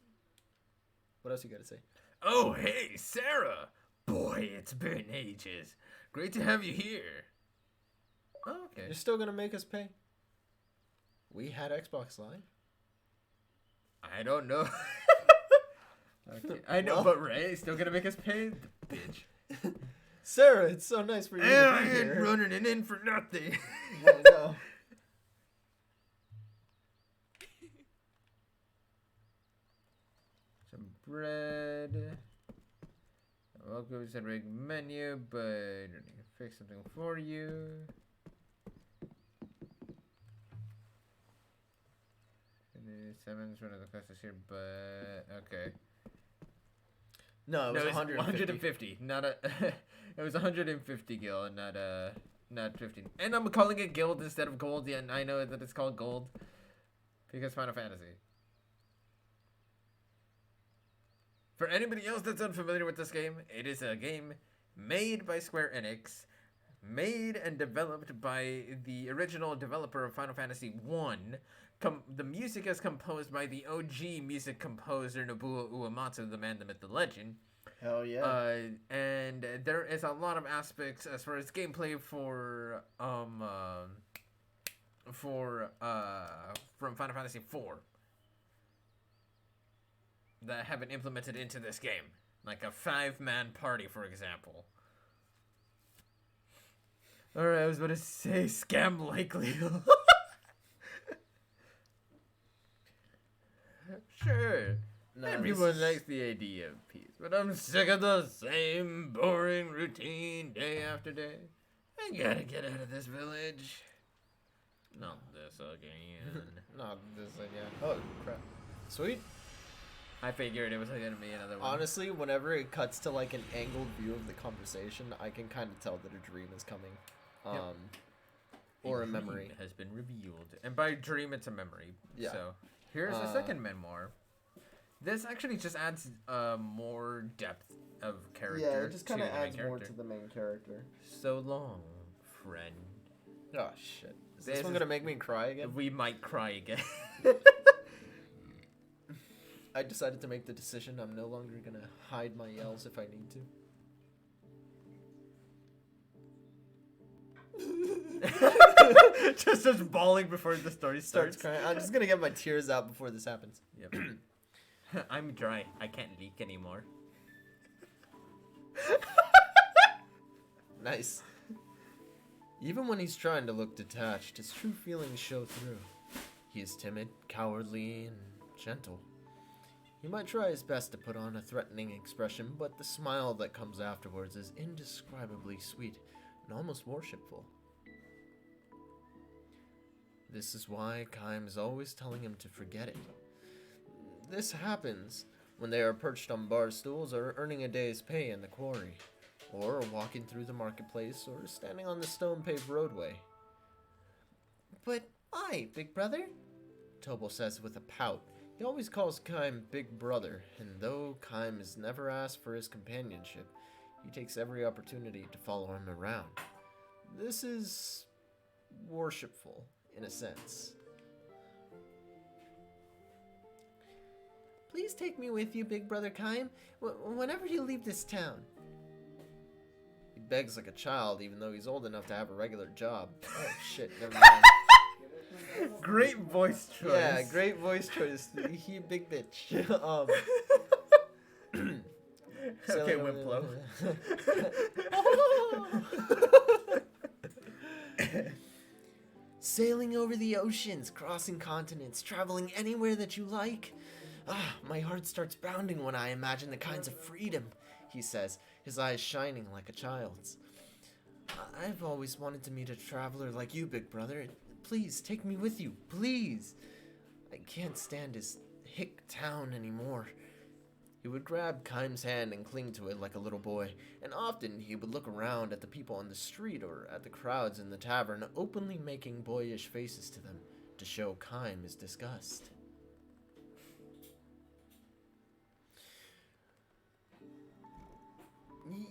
What else you gotta say? Oh, hey, Sarah! Boy, it's been ages. Great to have you here. Oh, okay. You're still gonna make us pay? We had Xbox Live. I don't know. Okay. I know, Well. but Ray still gonna make us pay? The bitch. Sarah, it's so nice for you And to I be ain't here. running it in for nothing. I know. Some bread. Welcome to the rig menu, but I need to fix something for you. Seven's one of the classes here, but okay. No, it was 150. 150. Not a. It was 150 gil, and not 15. And I'm calling it guild instead of gold. Yeah, and I know that it's called gold because Final Fantasy. For anybody else that's unfamiliar with this game, it is a game made by Square Enix, made and developed by the original developer of Final Fantasy 1. The music is composed by the OG music composer Nobuo Uematsu, the man, the myth, the legend. Hell yeah. And there is a lot of aspects as far as gameplay from Final Fantasy 4 that have been implemented into this game. Like a 5-man party, for example. Alright, I was about to say scam likely. Sure. No, Everyone likes the idea of peace, but I'm sick of the same boring routine day after day. I gotta get out of this village. Not this again. Not this again. Oh, crap. Sweet. I figured it was gonna be another one. Honestly, whenever it cuts to like an angled view of the conversation, I can kind of tell that a dream is coming. Or a memory dream has been revealed. And by dream, it's a memory. Yeah. So here's the second memoir. This actually just adds more depth of character. Yeah, it just kind of to the main adds more character. to the main character. So long, friend. Oh, shit. Is this one gonna make me cry again? We might cry again. I decided to make the decision I'm no longer gonna hide my yells if I need to. Just bawling before the story starts. Crying. I'm just gonna get my tears out before this happens. Yep. I'm dry. I can't leak anymore. Nice. Even when he's trying to look detached, his true feelings show through. He is timid, cowardly, and gentle. He might try his best to put on a threatening expression, but the smile that comes afterwards is indescribably sweet and almost worshipful. This is why Kaim is always telling him to forget it. This happens when they are perched on bar stools or earning a day's pay in the quarry, or walking through the marketplace or standing on the stone-paved roadway. But why, big brother? Tobal says with a pout. He always calls Kaim big brother, and though Kaim has never asked for his companionship, he takes every opportunity to follow him around. This is worshipful, in a sense. Please take me with you, big brother Kaim, whenever you leave this town. He begs like a child, even though he's old enough to have a regular job. Oh shit, never mind. Great voice choice. Yeah, great voice choice. He a big bitch. Okay, Wimplo. Sailing over the oceans, crossing continents, traveling anywhere that you like. My heart starts bounding when I imagine the kinds of freedom, he says, his eyes shining like a child's. I've always wanted to meet a traveler like you, big brother. Please, take me with you, please. I can't stand his hick town anymore. He would grab Kaim's hand and cling to it like a little boy, and often he would look around at the people on the street or at the crowds in the tavern, openly making boyish faces to them to show Kaim his disgust.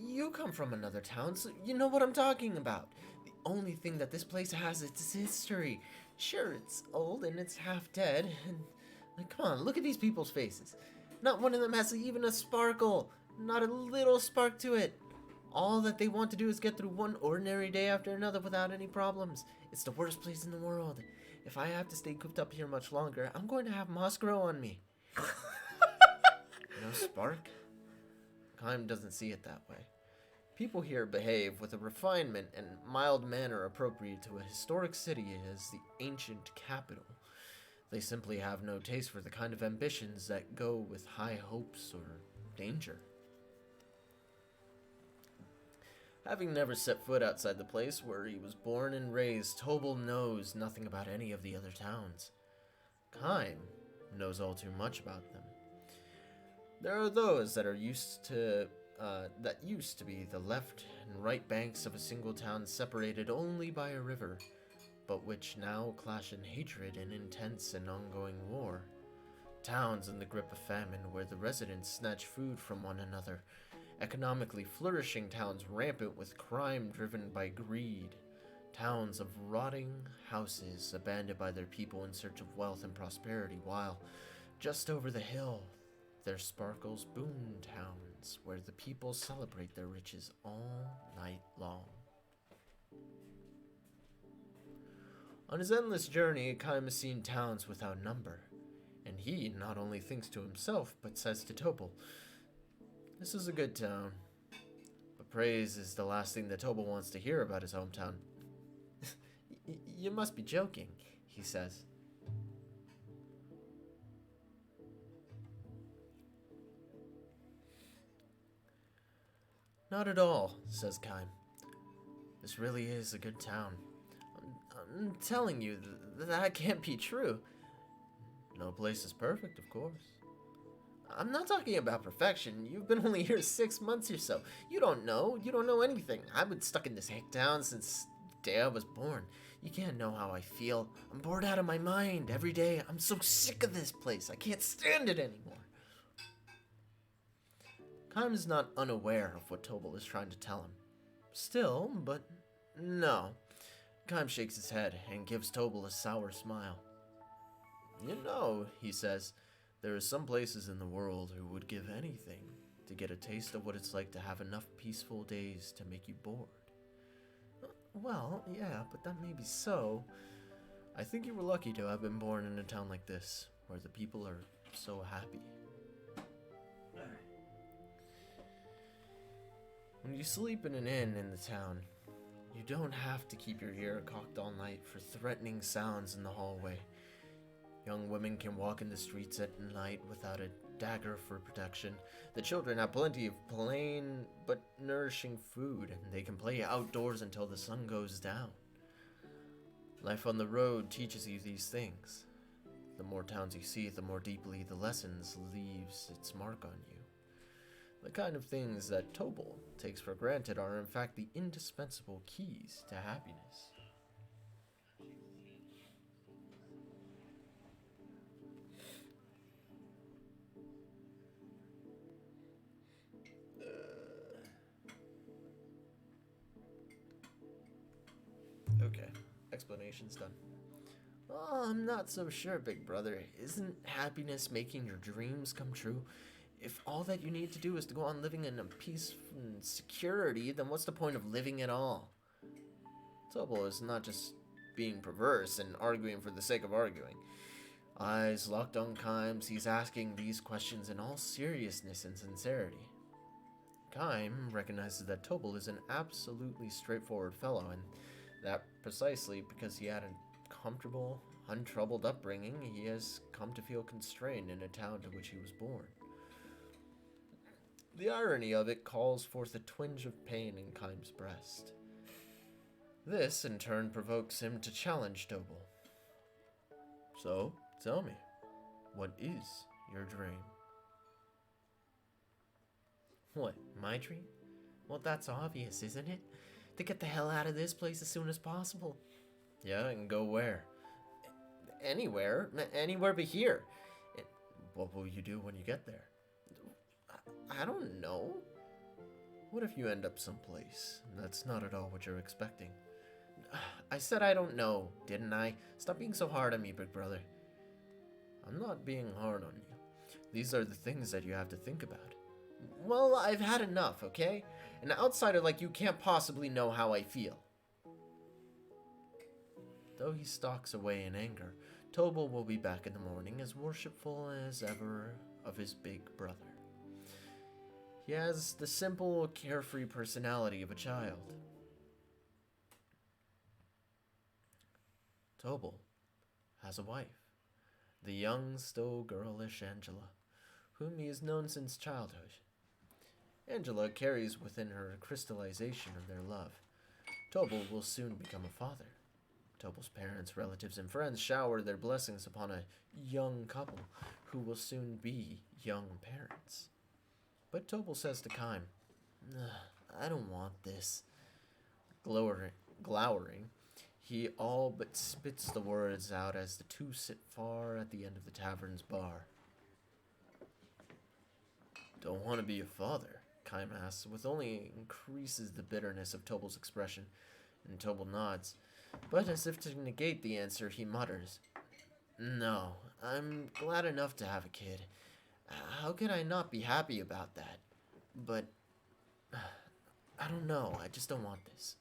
You come from another town, so you know what I'm talking about. The only thing that this place has is its history. Sure, it's old and it's half dead, and come on, look at these people's faces. Not one of them has even a sparkle, not a little spark to it. All that they want to do is get through one ordinary day after another without any problems. It's the worst place in the world. If I have to stay cooped up here much longer, I'm going to have moss grow on me. No spark? Kaim doesn't see it that way. People here behave with a refinement and mild manner appropriate to a historic city as the ancient capital. They simply have no taste for the kind of ambitions that go with high hopes or danger. Having never set foot outside the place where he was born and raised, Tobal knows nothing about any of the other towns. Kaim knows all too much about them. There are those that used to be the left and right banks of a single town separated only by a river, but which now clash in hatred and intense and ongoing war. Towns in the grip of famine where the residents snatch food from one another. Economically flourishing towns rampant with crime driven by greed. Towns of rotting houses abandoned by their people in search of wealth and prosperity, while just over the hill there sparkles boon towns where the people celebrate their riches all night long. On his endless journey, Kaim has seen towns without number, and he not only thinks to himself, but says to Topol, This is a good town. But praise is the last thing that Tobal wants to hear about his hometown. You must be joking, he says. Not at all, says Kime. This really is a good town. I'm telling you, that can't be true. No place is perfect, of course. I'm not talking about perfection. You've been only here 6 months or so. You don't know. You don't know anything. I've been stuck in this hick town since the day I was born. You can't know how I feel. I'm bored out of my mind every day. I'm so sick of this place. I can't stand it anymore. Kime is not unaware of what Tobal is trying to tell him. Still, but no. Kime shakes his head and gives Tobal a sour smile. You know, he says, there are some places in the world who would give anything to get a taste of what it's like to have enough peaceful days to make you bored. Well, yeah, but that may be so. I think you were lucky to have been born in a town like this, where the people are so happy. When you sleep in an inn in the town, you don't have to keep your ear cocked all night for threatening sounds in the hallway. Young women can walk in the streets at night without a dagger for protection. The children have plenty of plain but nourishing food, and they can play outdoors until the sun goes down. Life on the road teaches you these things. The more towns you see, the more deeply the lessons leaves its mark on you. The kind of things that Tobal takes for granted are in fact the indispensable keys to happiness. Okay, explanation's done. Oh, I'm not so sure, big brother. Isn't happiness making your dreams come true? If all that you need to do is to go on living in a peace and security, then what's the point of living at all? Tobal is not just being perverse and arguing for the sake of arguing. Eyes locked on Kime's, he's asking these questions in all seriousness and sincerity. Kime recognizes that Tobal is an absolutely straightforward fellow, and that precisely because he had a comfortable, untroubled upbringing, he has come to feel constrained in a town to which he was born. The irony of it calls forth a twinge of pain in Kime's breast. This, in turn, provokes him to challenge Tobal. So, tell me, what is your dream? What, my dream? Well, that's obvious, isn't it? To get the hell out of this place as soon as possible. Yeah, and go where? Anywhere but here. What will you do when you get there? I don't know. What if you end up someplace that's not at all what you're expecting? I said I don't know, didn't I? Stop being so hard on me, big brother. I'm not being hard on you. These are the things that you have to think about. Well, I've had enough, okay? An outsider like you can't possibly know how I feel. Though he stalks away in anger, Tobal will be back in the morning as worshipful as ever of his big brother. He has the simple, carefree personality of a child. Tobal has a wife, the young, still girlish Angela, whom he has known since childhood. Angela carries within her a crystallization of their love. Tobal will soon become a father. Tobal's parents, relatives, and friends shower their blessings upon a young couple who will soon be young parents. But Tobal says to Kime, I don't want this. Glowering, he all but spits the words out as the two sit far at the end of the tavern's bar. Don't want to be a father? Kime asks, with only increases the bitterness of Tobal's expression, and Tobal nods. But as if to negate the answer, he mutters, No, I'm glad enough to have a kid. How can I not be happy about that? But, I don't know, I just don't want this.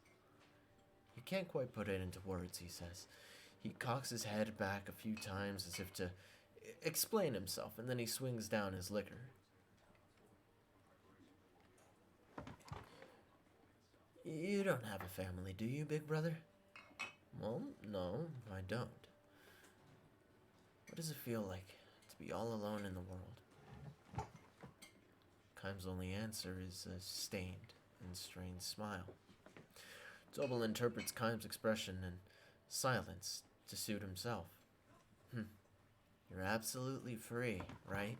He can't quite put it into words, he says. He cocks his head back a few times as if to explain himself, and then he swings down his liquor. You don't have a family, do you, big brother? Well, no, I don't. What does it feel like to be all alone in the world? Kime's only answer is a stained and strained smile. Tobal interprets Kime's expression in silence to suit himself. You're absolutely free, right?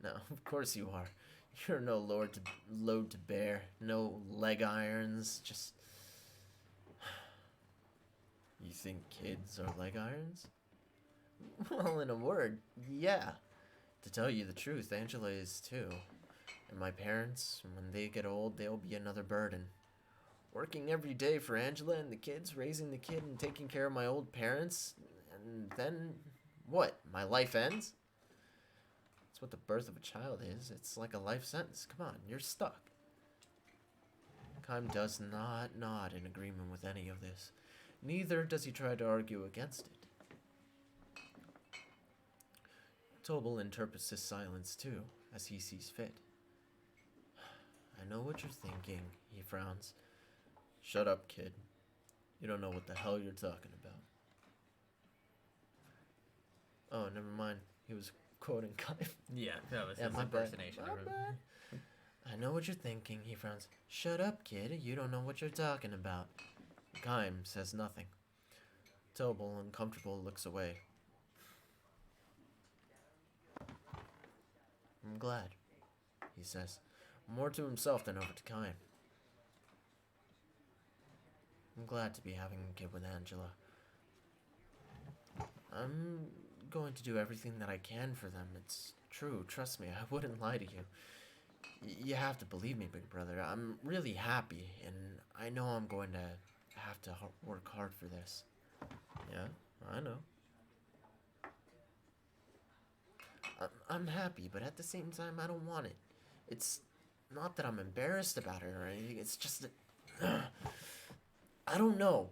No, of course you are. You're no load to bear, no leg irons, just... You think kids are leg irons? Well, in a word, yeah. To tell you the truth, Angela is too. And my parents, when they get old, they'll be another burden. Working every day for Angela and the kids, raising the kid and taking care of my old parents, and then, what, my life ends? That's what the birth of a child is. It's like a life sentence. Come on, you're stuck. Kime does not nod in agreement with any of this. Neither does he try to argue against it. Tobal interprets his silence too, as he sees fit. I know what you're thinking, he frowns. Shut up, kid. You don't know what the hell you're talking about. Oh, never mind. He was quoting Kime. Yeah, that was Yeah, his my bad. impersonation. My bad. I know what you're thinking, he frowns. Shut up, kid. You don't know what you're talking about. Kime says nothing. Tobal, uncomfortable, looks away. I'm glad, he says, more to himself than over to Kime. I'm glad to be having a kid with Angela. I'm going to do everything that I can for them. It's true, trust me, I wouldn't lie to you. You have to believe me, big brother. I'm really happy, and I know I'm going to have to work hard for this. Yeah, I know. I'm happy, but at the same time, I don't want it. It's not that I'm embarrassed about it or anything, it's just that... I don't know.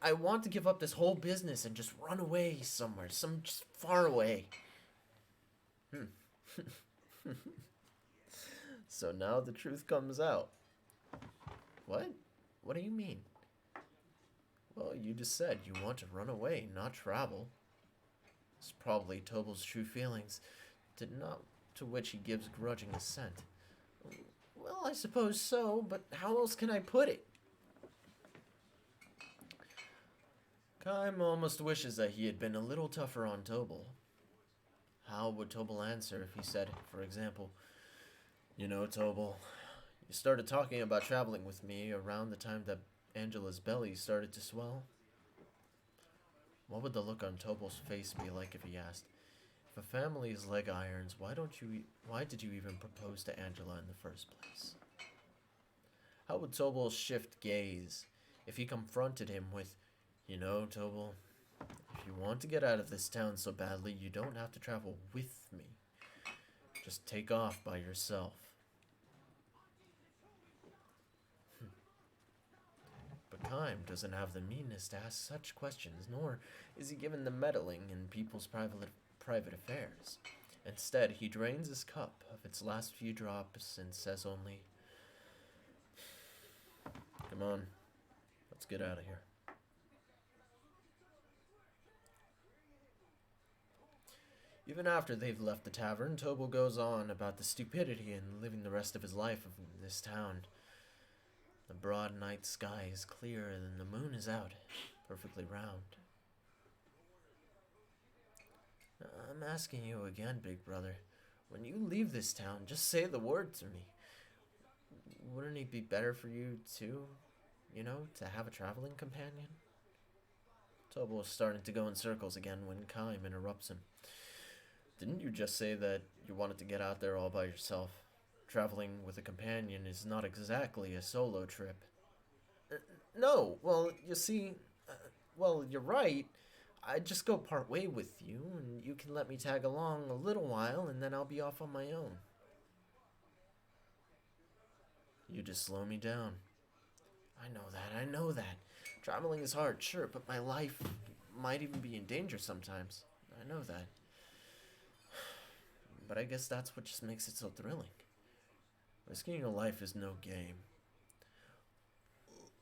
I want to give up this whole business and just run away somewhere, just far away. So now the truth comes out. What? What do you mean? Well, you just said you want to run away, not travel. It's probably Tobal's true feelings, to which he gives grudging assent. Well, I suppose so, but how else can I put it? Kime almost wishes that he had been a little tougher on Tobal. How would Tobal answer if he said, for example, you know, Tobal, you started talking about traveling with me around the time that Angela's belly started to swell? What would the look on Tobal's face be like if he asked, if a family is leg irons, why did you even propose to Angela in the first place? How would Tobal shift gaze if he confronted him with, you know, Tobal, if you want to get out of this town so badly, you don't have to travel with me. Just take off by yourself. But Kime doesn't have the meanness to ask such questions, nor is he given the meddling in people's private affairs. Instead, he drains his cup of its last few drops and says only, come on, let's get out of here. Even after they've left the tavern, Tobal goes on about the stupidity in living the rest of his life in this town. The broad night sky is clear and the moon is out, perfectly round. I'm asking you again, big brother, when you leave this town, just say the word to me. Wouldn't it be better for you too, you know, to have a traveling companion? Tobal is starting to go in circles again when Kime interrupts him. Didn't you just say that you wanted to get out there all by yourself? Traveling with a companion is not exactly a solo trip. No, well, you see, well, you're right. I'd just go part way with you, and you can let me tag along a little while, and then I'll be off on my own. You just slow me down. I know that. Traveling is hard, sure, but my life might even be in danger sometimes. I know that. But I guess that's what just makes it so thrilling. Risking your life is no game.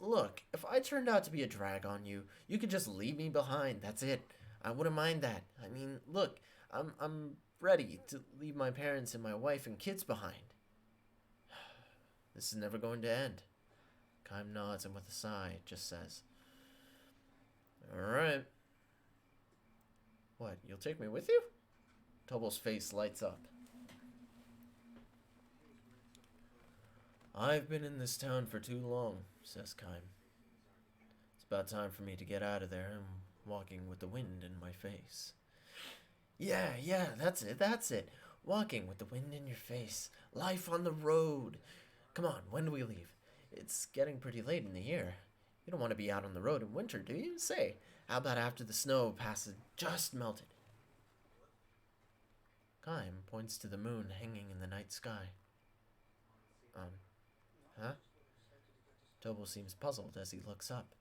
Look, if I turned out to be a drag on you, you could just leave me behind. That's it. I wouldn't mind that. I mean, look, I'm ready to leave my parents and my wife and kids behind. This is never going to end. Kaim nods and with a sigh just says, "Alright." What, you'll take me with you? Tobal's face lights up. "I've been in this town for too long," says Kaim. "It's about time for me to get out of there. I'm walking with the wind in my face." Yeah, that's it. Walking with the wind in your face. Life on the road. Come on, when do we leave? It's getting pretty late in the year. You don't want to be out on the road in winter, do you? Say, how about after the snow passes just melted? Kaim points to the moon hanging in the night sky. Huh? Tobal seems puzzled as he looks up.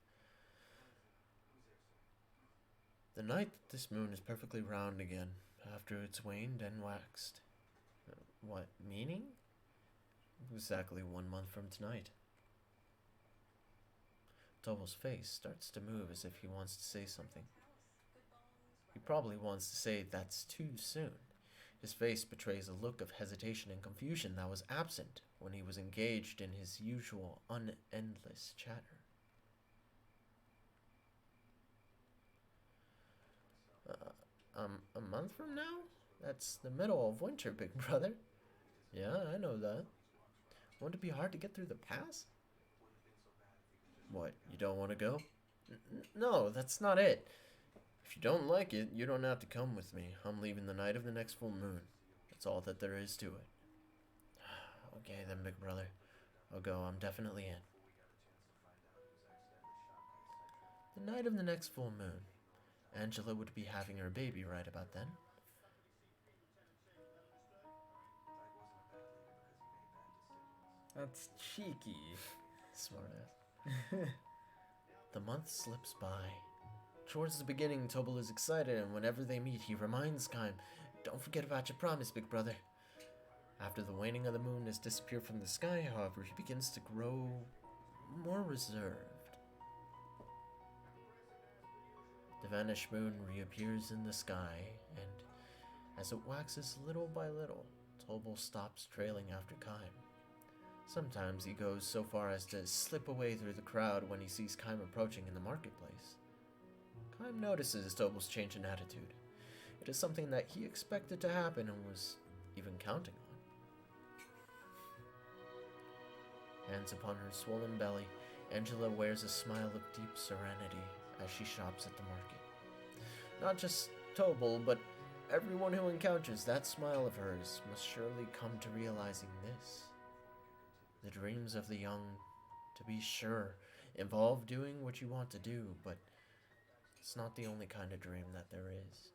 "The night that this moon is perfectly round again, after it's waned and waxed." What, meaning? Exactly 1 month from tonight. Tobal's face starts to move as if he wants to say something. He probably wants to say that's too soon. His face betrays a look of hesitation and confusion that was absent when he was engaged in his usual unendless chatter. A month from now? That's the middle of winter, big brother. Yeah, I know that. Won't it be hard to get through the pass? What, you don't want to go? No, that's not it. If you don't like it, you don't have to come with me. I'm leaving the night of the next full moon. That's all that there is to it. Okay then, big brother. I'll go. I'm definitely in. The night of the next full moon. Angela would be having her baby right about then. That's cheeky. Smartass. The month slips by. Towards the beginning, Tobal is excited, and whenever they meet, he reminds Kaim, "Don't forget about your promise, big brother." After the waning of the moon has disappeared from the sky, however, he begins to grow more reserved. The vanished moon reappears in the sky, and as it waxes little by little, Tobal stops trailing after Kaim. Sometimes he goes so far as to slip away through the crowd when he sees Kaim approaching in the marketplace. Kaim notices Tobal's change in attitude. It is something that he expected to happen and was even counting on. Hands upon her swollen belly, Angela wears a smile of deep serenity as she shops at the market. Not just Tobal, but everyone who encounters that smile of hers must surely come to realizing this. The dreams of the young, to be sure, involve doing what you want to do, but it's not the only kind of dream that there is.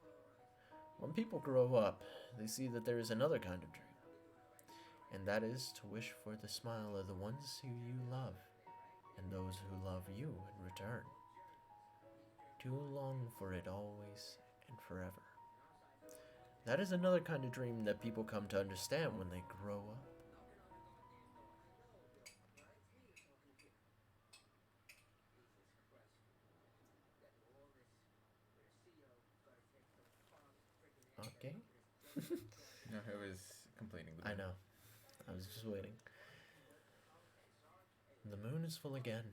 When people grow up, they see that there is another kind of dream, and that is to wish for the smile of the ones who you love, and those who love you in return. To long for it always and forever. That is another kind of dream that people come to understand when they grow up. Okay. No, I was completing the I know. I was just waiting. The moon is full again.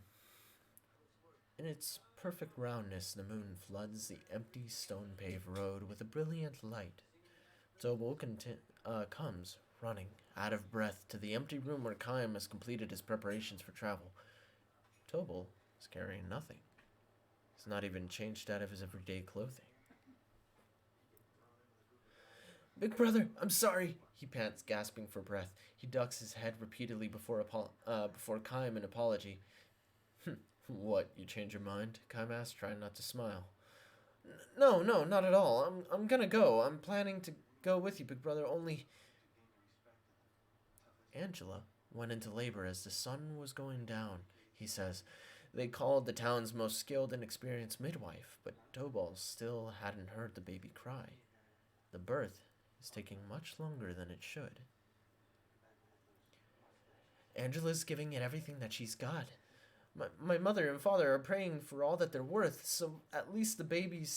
In its perfect roundness, the moon floods the empty stone-paved road with a brilliant light. Tobal comes, running, out of breath, to the empty room where Kaim has completed his preparations for travel. Tobal is carrying nothing. He's not even changed out of his everyday clothing. "Big brother, I'm sorry," he pants, gasping for breath. He ducks his head repeatedly before Kaim in apology. "What, you change your mind?" Kaim asks, trying not to smile. No, not at all. I'm gonna go. I'm planning to go with you, big brother, only..." Angela went into labor as the sun was going down, he says. They called the town's most skilled and experienced midwife, but Tobal still hadn't heard the baby cry. The birth is taking much longer than it should. "Angela's giving it everything that she's got. My mother and father are praying for all that they're worth, so at least the baby's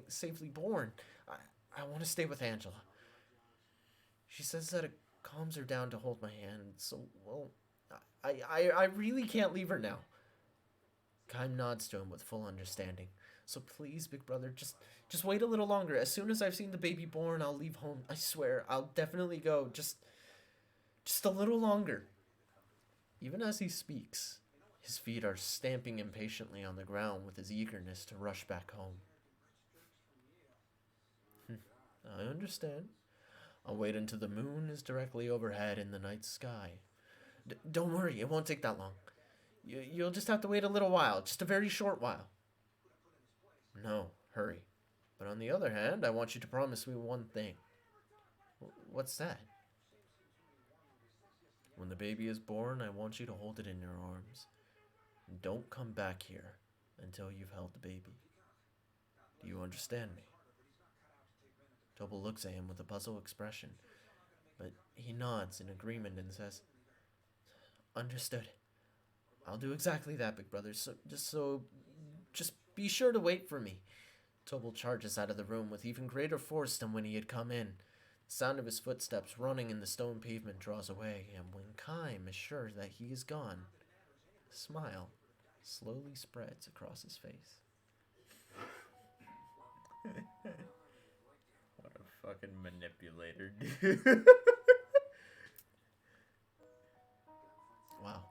safely born. I want to stay with Angela. She says that it calms her down to hold my hand, so, well, I really can't leave her now. Kaim nods to him with full understanding. So please, big brother, just wait a little longer. As soon as I've seen the baby born, I'll leave home. I swear, I'll definitely go. Just a little longer. Even as he speaks, his feet are stamping impatiently on the ground with his eagerness to rush back home. I understand. I'll wait until the moon is directly overhead in the night sky. Don't worry, it won't take that long. You'll just have to wait a little while, just a very short while. No, hurry. But on the other hand, I want you to promise me one thing. What's that? When the baby is born, I want you to hold it in your arms. And don't come back here until you've held the baby. Do you understand me? Tobal looks at him with a puzzled expression, but he nods in agreement and says, Understood. I'll do exactly that, big brother. Just be sure to wait for me. Tobal charges out of the room with even greater force than when he had come in. The sound of his footsteps running in the stone pavement draws away, and when Kaim is sure that he is gone, a smile slowly spreads across his face. What a fucking manipulator, dude. Wow.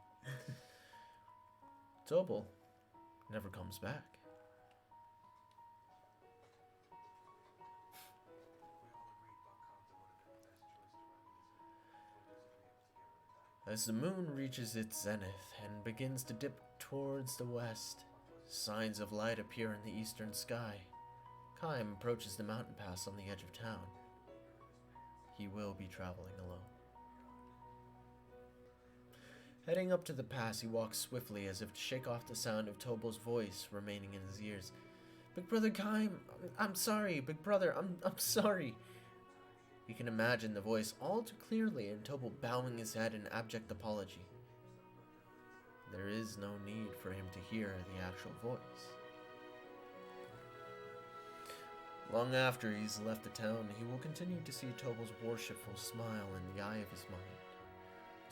Tobal never comes back. As the moon reaches its zenith and begins to dip towards the west, signs of light appear in the eastern sky. Kaim approaches the mountain pass on the edge of town. He will be traveling alone. Heading up to the pass, he walks swiftly as if to shake off the sound of Tobal's voice remaining in his ears. Big brother Kaim, I'm sorry, big brother, I'm sorry. You can imagine the voice all too clearly and Tobal bowing his head in abject apology. There is no need for him to hear the actual voice. Long after he's left the town, he will continue to see Tobal's worshipful smile in the eye of his mind.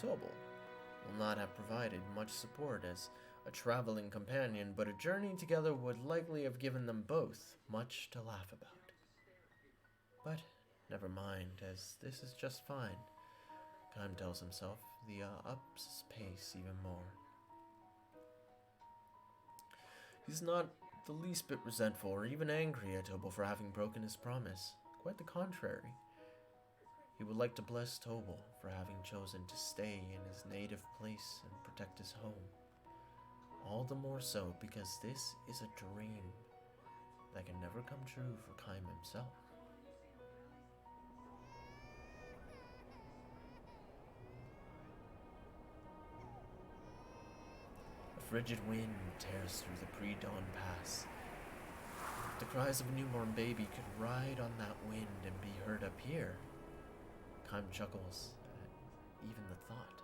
Tobal will not have provided much support as a traveling companion, but a journey together would likely have given them both much to laugh about. But never mind, as this is just fine. Kaim tells himself, the ups pace even more. He's not the least bit resentful or even angry at Tobal for having broken his promise. Quite the contrary. He would like to bless Tobal for having chosen to stay in his native place and protect his home. All the more so because this is a dream that can never come true for Kaim himself. A frigid wind tears through the pre-dawn pass. If the cries of a newborn baby could ride on that wind and be heard up here, Kaim chuckles at even the thought.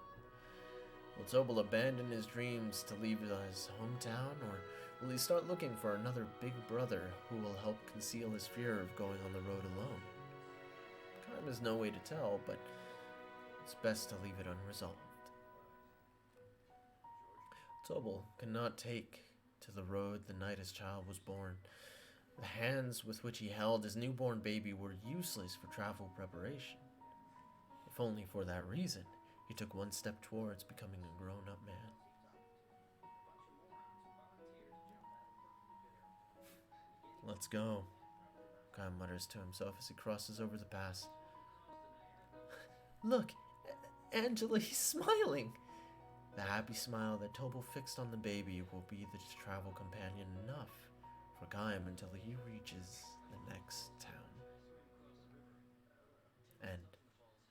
Will Tobal abandon his dreams to leave his hometown, or will he start looking for another big brother who will help conceal his fear of going on the road alone? Kaim has no way to tell, but it's best to leave it unresolved. Tobal cannot take to the road the night his child was born. The hands with which he held his newborn baby were useless for travel preparation. If only for that reason, he took one step towards becoming a grown-up man. Let's go, Kaim mutters to himself as he crosses over the pass. Look, Angela, he's smiling. The happy smile that Tobal fixed on the baby will be the travel companion enough for Kaim until he reaches the next town. End.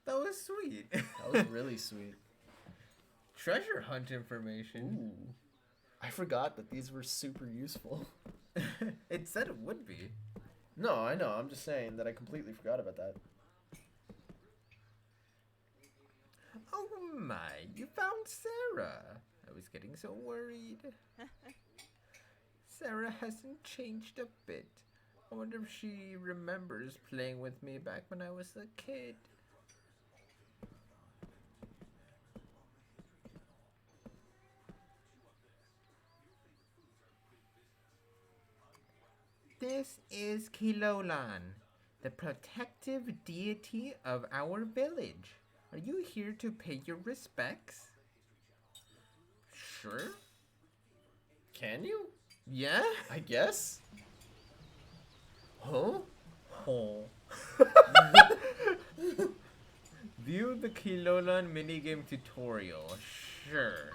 That was sweet. That was really sweet. Treasure hunt information. Ooh. I forgot that these were super useful. It said it would be. No, I know. I'm just saying that I completely forgot about that. Oh my, you found Sarah. I was was getting so worried. Sarah hasn't changed a bit. I wonder if she remembers playing with me back when I was a kid. This is Kilolan, the protective deity of our village. Are you here to pay your respects? Sure. Can you? Yeah? I guess. Huh? Oh. View the Kilolan minigame tutorial. Sure.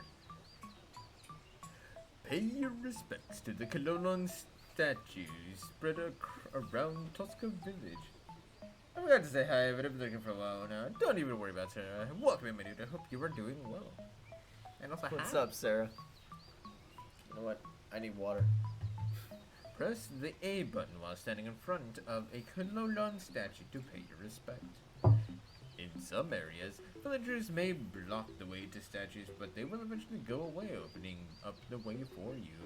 Pay your respects to the Kilolan statues spread around Tosca Village. I forgot to say hi, but I've been looking for a while now. Don't even worry about Sarah. Welcome in, my dude. I hope you are doing well. And also, What's hi. up, Sarah? You know what? I need water. Press the A button while standing in front of a Kilolan statue to pay your respect. In some areas, villagers may block the way to statues, but they will eventually go away, opening up the way for you.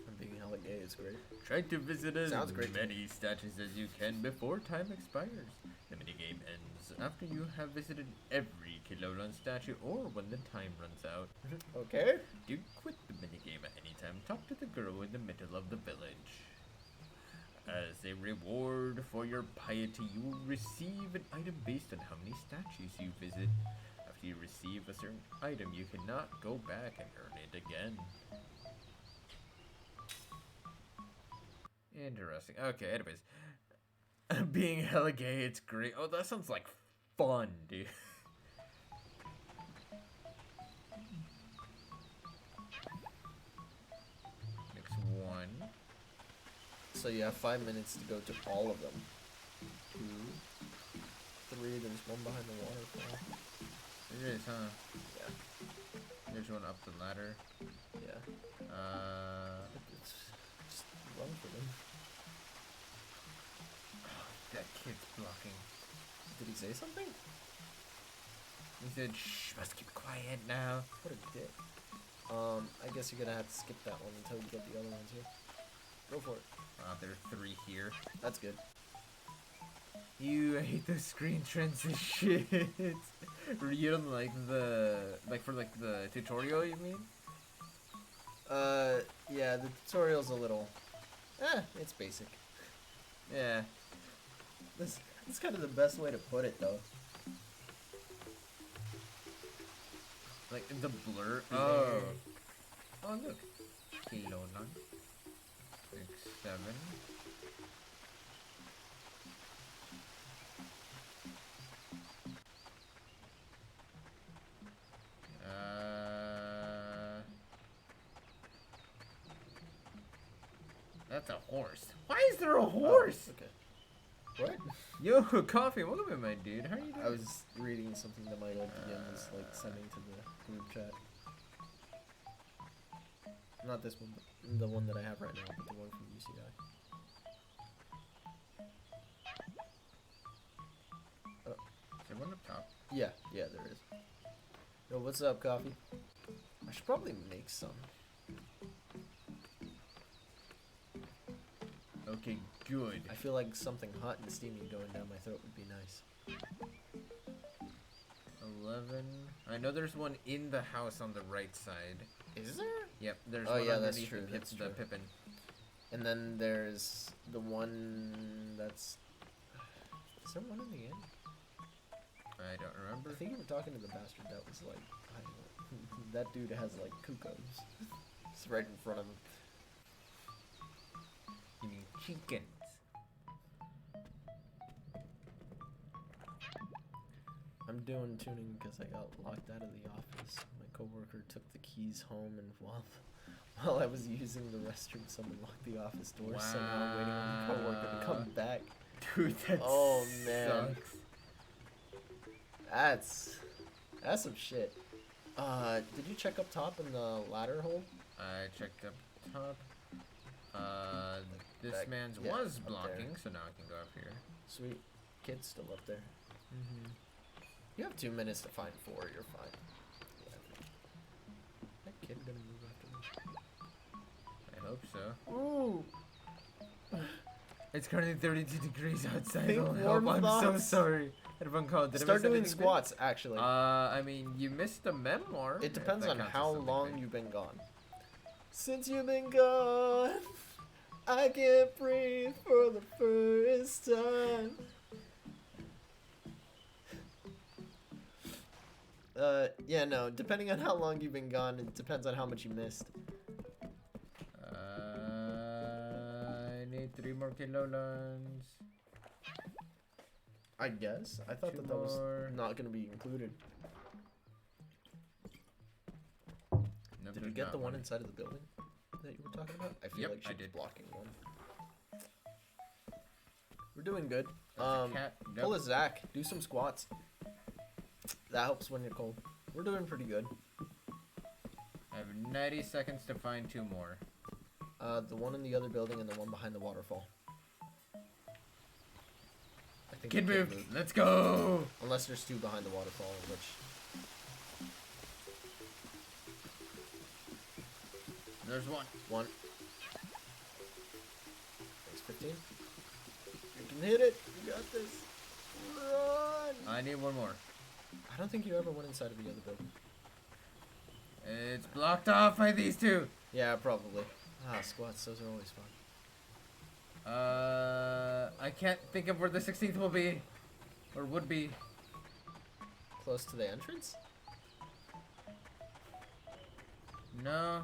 I'm being hella gay, it's great. Try to visit as Sounds great. many statues as you can before time expires. The minigame ends after you have visited every Kilolan statue or when the time runs out. Okay. Do quit the minigame at any time. Talk to the girl in the middle of the village. As a reward for your piety, you will receive an item based on how many statues you visit. After you receive a certain item, you cannot go back and earn it again. Interesting. Okay, anyways. Being hella gay, it's great. Oh, that sounds like fun, dude. Next one. So you have 5 minutes to go to all of them. 2, 3, there's one behind the waterfall. There is, huh? Yeah. There's one up the ladder. Yeah. It's just run for them. That kid's blocking. Did he say something? He said, shh, must keep quiet now. What a dick. I guess you're gonna have to skip that one until you get the other ones here. Go for it. There are 3 here. That's good. You hate the screen transitions. You don't like for the tutorial, you mean? Yeah, the tutorial's a little... it's basic. Yeah. That's kind of the best way to put it, though. Like the blur. Oh. Oh look. Kilolan. 6, 7. That's a horse. Why is there a horse? Oh, okay. What? Yo, coffee, welcome in, my dude. How are you doing? I was reading something that my old DM was like sending to the group chat. Not this one, but the one that I have right now, but the one from UCI. Is there one up top? Yeah, there is. Yo, what's up, coffee? I should probably make some. Okay, good. I feel like something hot and steamy going down my throat would be nice. 11. I know there's one in the house on the right side. Is there? Yep, there's Oh, one yeah, that's underneath true, the, that's the true. Pippin. And then there's the one that's... Is there one in the end? I don't remember. I think you were talking to the bastard that was like... I don't know. That dude has like cuckoos. It's right in front of him. You mean chickens? I'm doing tuning because I got locked out of the office. My coworker took the keys home, and while I was using the restroom, someone locked the office door. So now I'm waiting on the coworker to come back. Dude, that Oh man, sucks. that's some shit. Did you check up top in the ladder hole? I checked up top. This Back- man's yeah, was up blocking, there. so now I can go up here. Sweet, kid's still up there. Mm-hmm. You have 2 minutes to find 4. You're fine. Yeah. It's currently 32 degrees outside. Think Oh, warm help. I'm so thoughts. sorry. Everyone called. Did I Start miss doing anything big? squats, actually. I mean, you missed the memoir. It if depends that on counts as how something long big. you've been gone. Since you've been gone, I can't breathe for the first time. Yeah, no, depending on how long you've been gone, it depends on how much you missed. I need 3 more kilolons. I guess. I thought 2 that was more. not going to be included. Nope, Did you there's get not the one inside of the building that you were talking about? I feel Yep, like I she's did. blocking one. We're doing good. That's a cat. Pull Nope. a Zach. Do some squats. That helps when you're cold. We're doing pretty good. I have 90 seconds to find 2 more. The one in the other building and the one behind the waterfall. I think Kid we can move. Let's go. Unless there's 2 behind the waterfall, which... There's 1. One. Thanks, 15. You can hit it. You got this. Run! I need 1 more. I don't think you ever went inside of the other building. It's blocked off by these 2. Yeah, probably. Ah, squats. Those are always fun. I can't think of where the 16th will be. Or would be. Close to the entrance? No.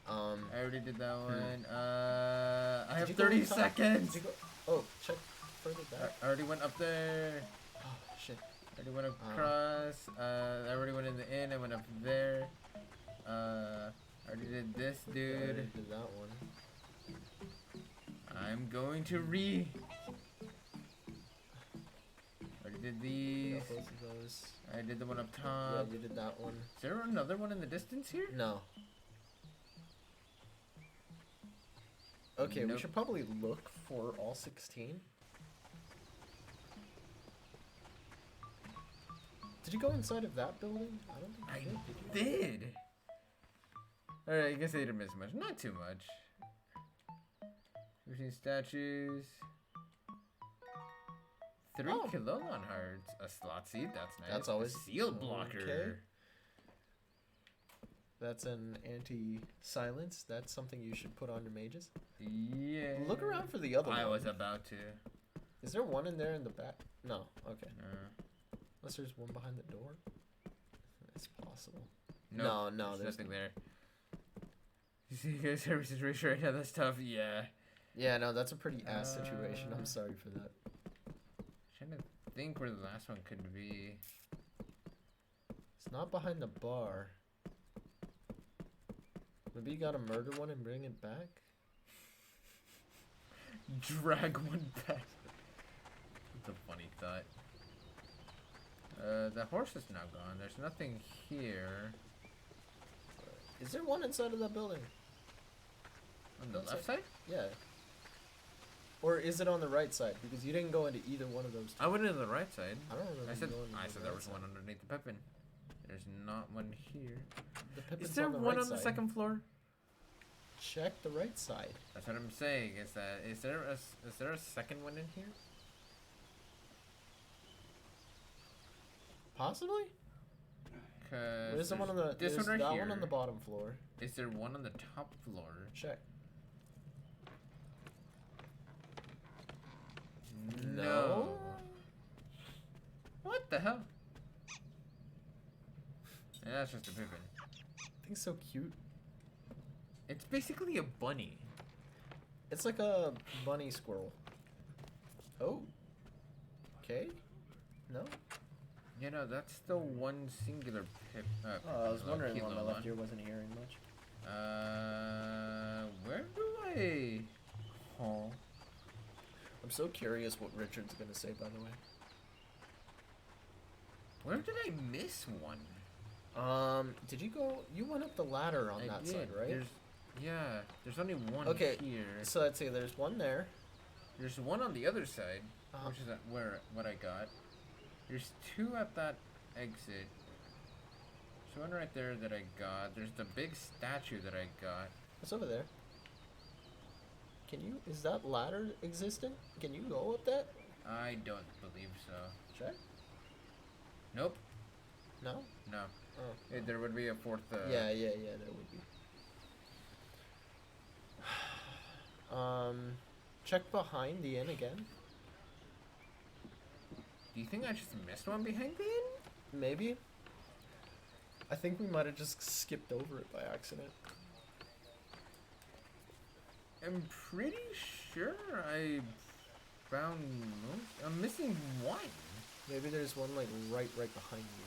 Um... I already did that one. I Did have you go 30 on top? seconds. Did you go... Oh, check further back. I already went up there. Oh, shit. I already went across. I already went in the inn. I went up there. I already did this, I dude. already did that one. I'm going to already did these. Got both of those. I did the one up Yeah, top. you did that one. Is there another one in the distance here? No. Okay, we Nope. should probably look for all 16. Did you go inside of that building? I don't think you did you? Did. Alright, I guess I didn't miss much. Not too much. 15 statues. 3 Oh. kilolon hearts. A slot seed, that's nice. That's A always- seal blocker. okay. That's an anti-silence. That's something you should put on your mages. Yeah. Look around for the other one. I was about to. Is there one in there in the back? No. Okay. Uh, Unless there's one behind the door. It's possible. no, no, there's there's nothing there. You see, you guys' services ratio right now. That's tough. Yeah. Yeah, no, that's a pretty ass situation. I'm sorry for that. Trying to think where the last one could be. It's not behind the bar. Maybe you gotta murder one and bring it back? Drag one back. That's a funny thought. The horse is now gone. There's nothing here. Is there one inside of that building? On the Looks left like- side? Yeah. Or is it on the right side? Because you didn't go into either one of those two. I went in the right side. I don't remember. I said going I into said the there right was side. one underneath the Pippin. There's not one here. The Pippin's Is there on the one right on the side. second floor? Check the right side. That's what I'm saying. Is there a second one in here? Possibly? Cause There's the one on the. this There's one right that here. one on the bottom floor. Is there one on the top floor? Check. No. What the hell? Yeah, that's just a Pippin. Thing's so cute. It's basically a bunny. It's like a bunny squirrel. Oh. Okay. No. You know, that's the one singular pip. Oh, I was wondering why my Kilolon. left ear wasn't hearing much. Where do I? Oh. I'm so curious what Richard's gonna say, by the way. Where did I miss one? Did you go? You went up the ladder on I that did. side, right? There's only one Okay, here. So let's see. There's one there. There's one on the other side, Uh-huh. which is what I got. There's 2 at that exit. There's one right there that I got. There's the big statue that I got. It's over there. Can you? Is that ladder existent? Can you go up that? I don't believe so. Check. Nope. No. No. Oh. There would be a fourth. Yeah, there would be. Check behind the inn again. Do you think I just missed one behind the inn? Maybe. I think we might have just skipped over it by accident. I'm pretty sure I found most. I'm missing one. Maybe there's one like right behind you.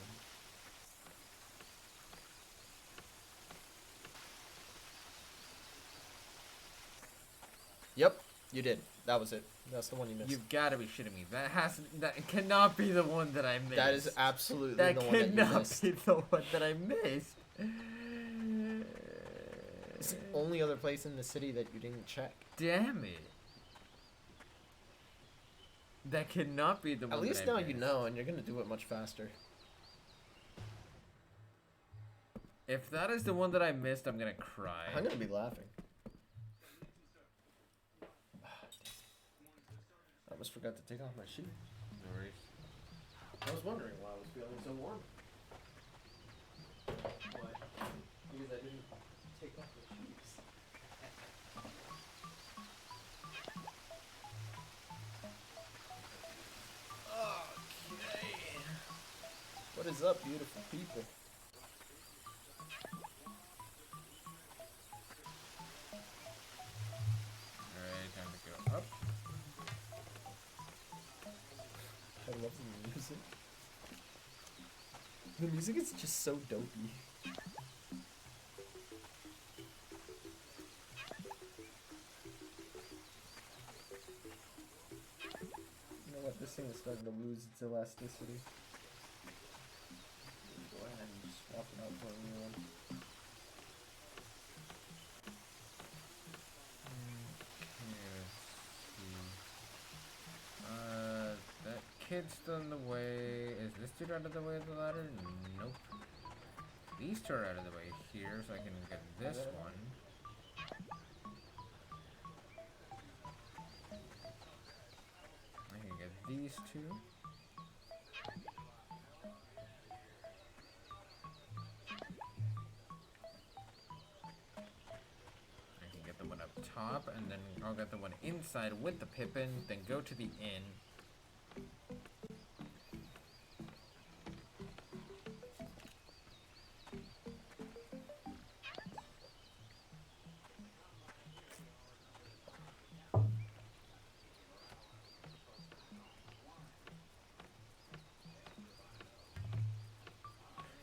Yep, you did. That was it. That's the one you missed. You've got to be shitting me. That cannot be the one that I missed. That is absolutely that the one that you cannot missed. be the one that I missed. It's the only other place in the city that you didn't check. Damn it. That cannot be the one. At least that I now you missed. know, and you're gonna do it much faster. If that is the one that I missed, I'm gonna cry. I'm gonna be laughing. I almost forgot to take off my shoe. No worries. I was wondering why I was feeling so warm. Why? Because I didn't take off my shoes. Okay. What is up, beautiful people? Alright, time to go up. I love the music. The music is just so dopey. You know what? This thing is starting to lose its elasticity. Go ahead and just swap it out for a new one. That kid's still in the way. Is this dude out of the way of the ladder? Nope. These two are out of the way here, so I can get this one. I can get these two. I can get the one up top, and then I'll get the one inside with the Pippin, then go to the inn.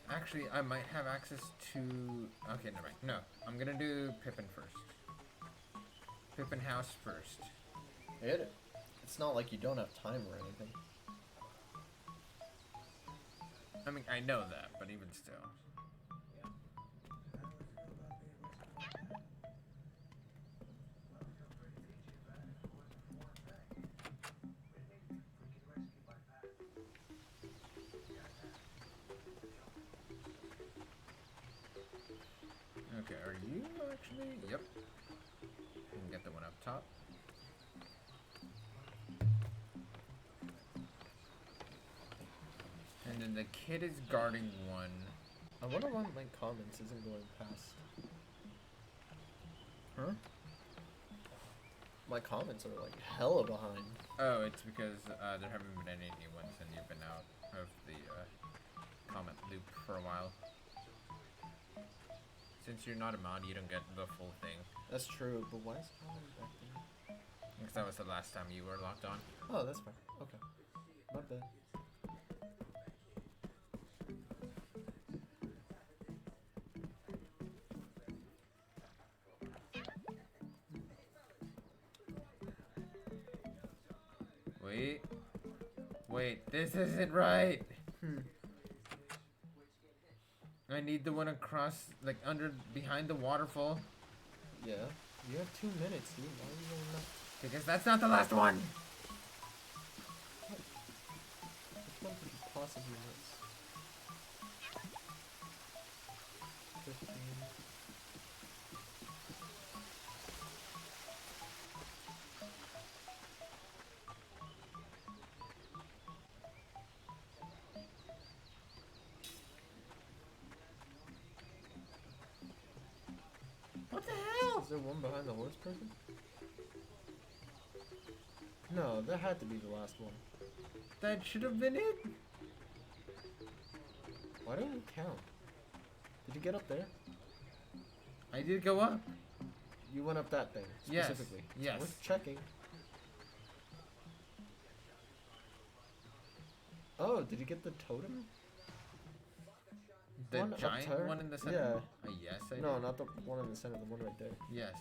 Actually, I might have access to... Okay, never mind. No, I'm gonna do Pippin first. Pippin house first. Hit it. It's not like you don't have time or anything. I mean, I know that, but even still. Okay, are you actually? Yep. I can get the one up top. And then the kid is guarding one. I wonder why my comments isn't going past. Huh? My comments are like hella behind. Oh, it's because there haven't been any new ones and you've been out of the comment loop for a while. Since you're not a mod, you don't get the full thing. That's true, but why is comment back there? Because that was the last time you were locked on. Oh, that's fine. Okay. My bad. Wait, this isn't right. I need the one across, like behind the waterfall. Yeah. You have 2 minutes, dude. Why are you going that? Because that's not the last one. Which one could you possibly miss? 15. there one behind the horse person? No, that had to be the last one. That should have been it. Why don't we count? Did you get up there? I did go up. You went up that thing, Yes, specifically. yes. Worth checking. Oh, did you get the totem? The One up giant there? one in the center? Yeah. Yes, I No, did. not the one in the center, the one right there. Yes.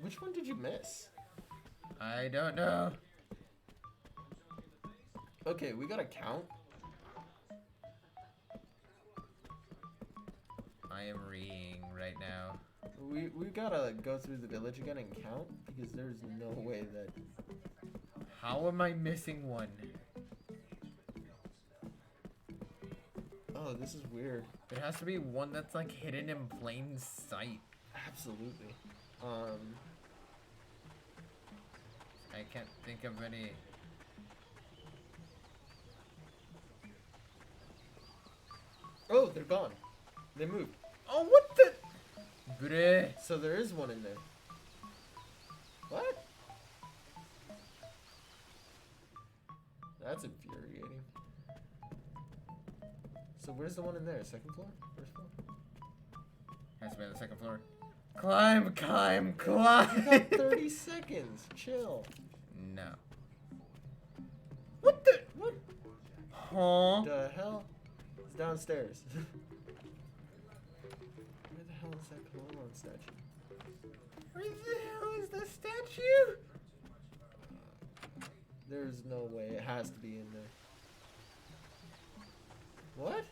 Which one did you miss? I don't know. Okay, we gotta count. I am reading right now. We gotta go through the village again and count because there's no way that. How am I missing one? Oh, this is weird. There has to be one that's like hidden in plain sight. Absolutely. I can't think of any. Oh, they're gone. They moved. Oh, what the? Bruh. So there is one in there. What? That's infuriating. So where's the one in there? Second floor? First floor? Has to be on the second floor. Climb, climb, You climb. got 30 seconds. Chill. No. What the? What Huh? the hell? It's downstairs. Where the hell is that Colon statue? Where the hell is the statue? There's no way. It has to be in there. What?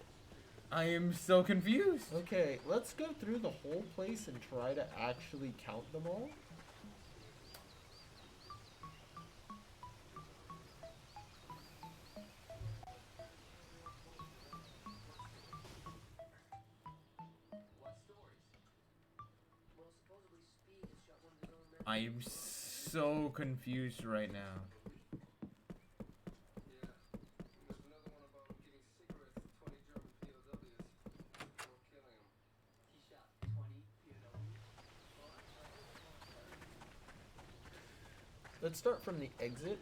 I am so confused. Okay, let's go through the whole place and try to actually count them all. I am so confused right now. Let's start from the exit.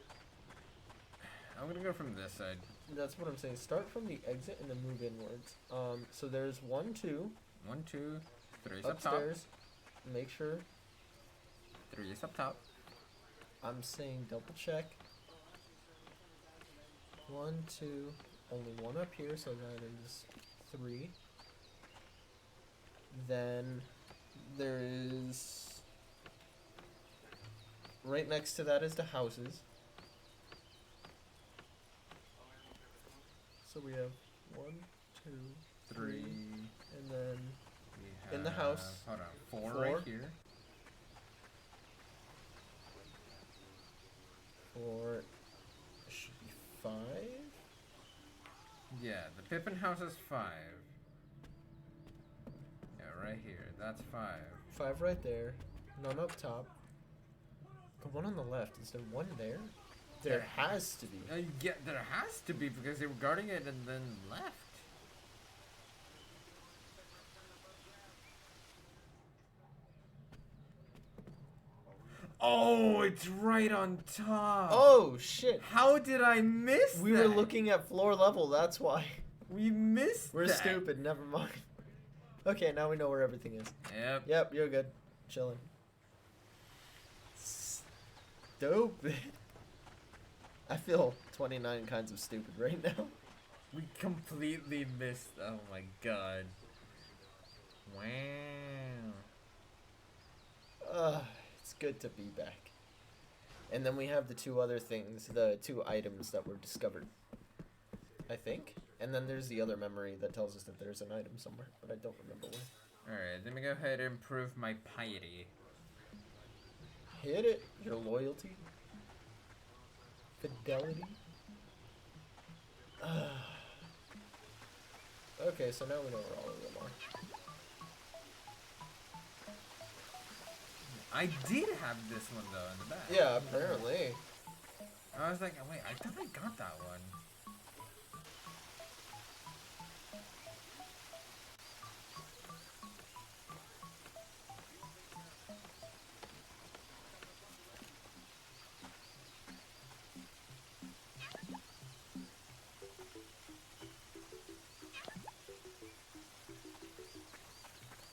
I'm gonna go from this side. That's what I'm saying. Start from the exit and then move inwards. So there's 1, 2 1, 2, 3 is up top. upstairs. Make sure. 3 is up top. I'm saying double check. 1, 2. Only one up here, so that is 3. Then there is right next to that is the houses. So we have 1, 2, 3. and then We in the have- house, Hold on. 4 4. right here. 4 should be 5. Yeah, the Pippin house is 5. Yeah, right here. That's 5. 5 right there. None up top. The one on the left. Is there one there? There has to be. Yeah, there has to be because they were guarding it and then left. Oh, it's right on top. Oh shit! How did I miss We that? were looking at floor level. That's why. We missed We're that. stupid. Never mind. Okay, now we know where everything is. Yep. Yep, you're good. Chilling. Stupid. I feel 29 kinds of stupid right now. We completely missed. Oh my god. Wow. It's good to be back. And then we have the 2 other things, the 2 items that were discovered. I think. And then there's the other memory that tells us that there's an item somewhere, but I don't remember where. Alright, let me go ahead and improve my piety. Hit it. Your loyalty. Fidelity. Okay, so now we know where all of them are. I did have this one though in the back. Yeah, apparently. I was like, oh, wait, I thought I got that one.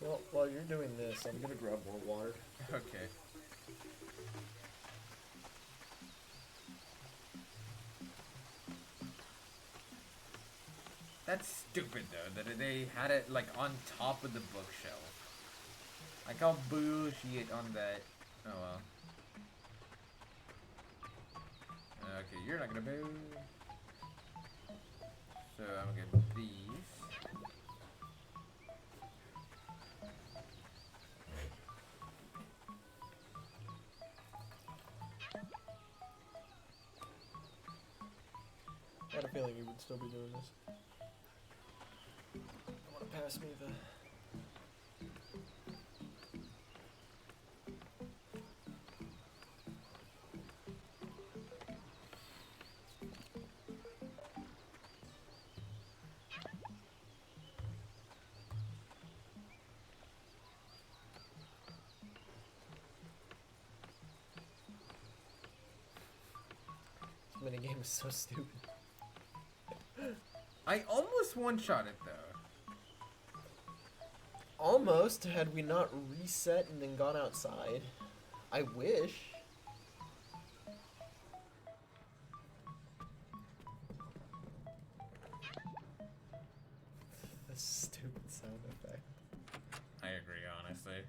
Well, while you're doing this, I'm gonna grab more water. Okay. That's stupid though, that they had it like on top of the bookshelf. Like how bullshit on that. Oh well. Okay, you're not gonna move. So I'm gonna get these. I had a feeling you would still be doing this. You wanna pass me the... This minigame is so stupid. I almost one-shot it though. Almost, had we not reset and then gone outside. I wish. The stupid sound effect. I agree, honestly.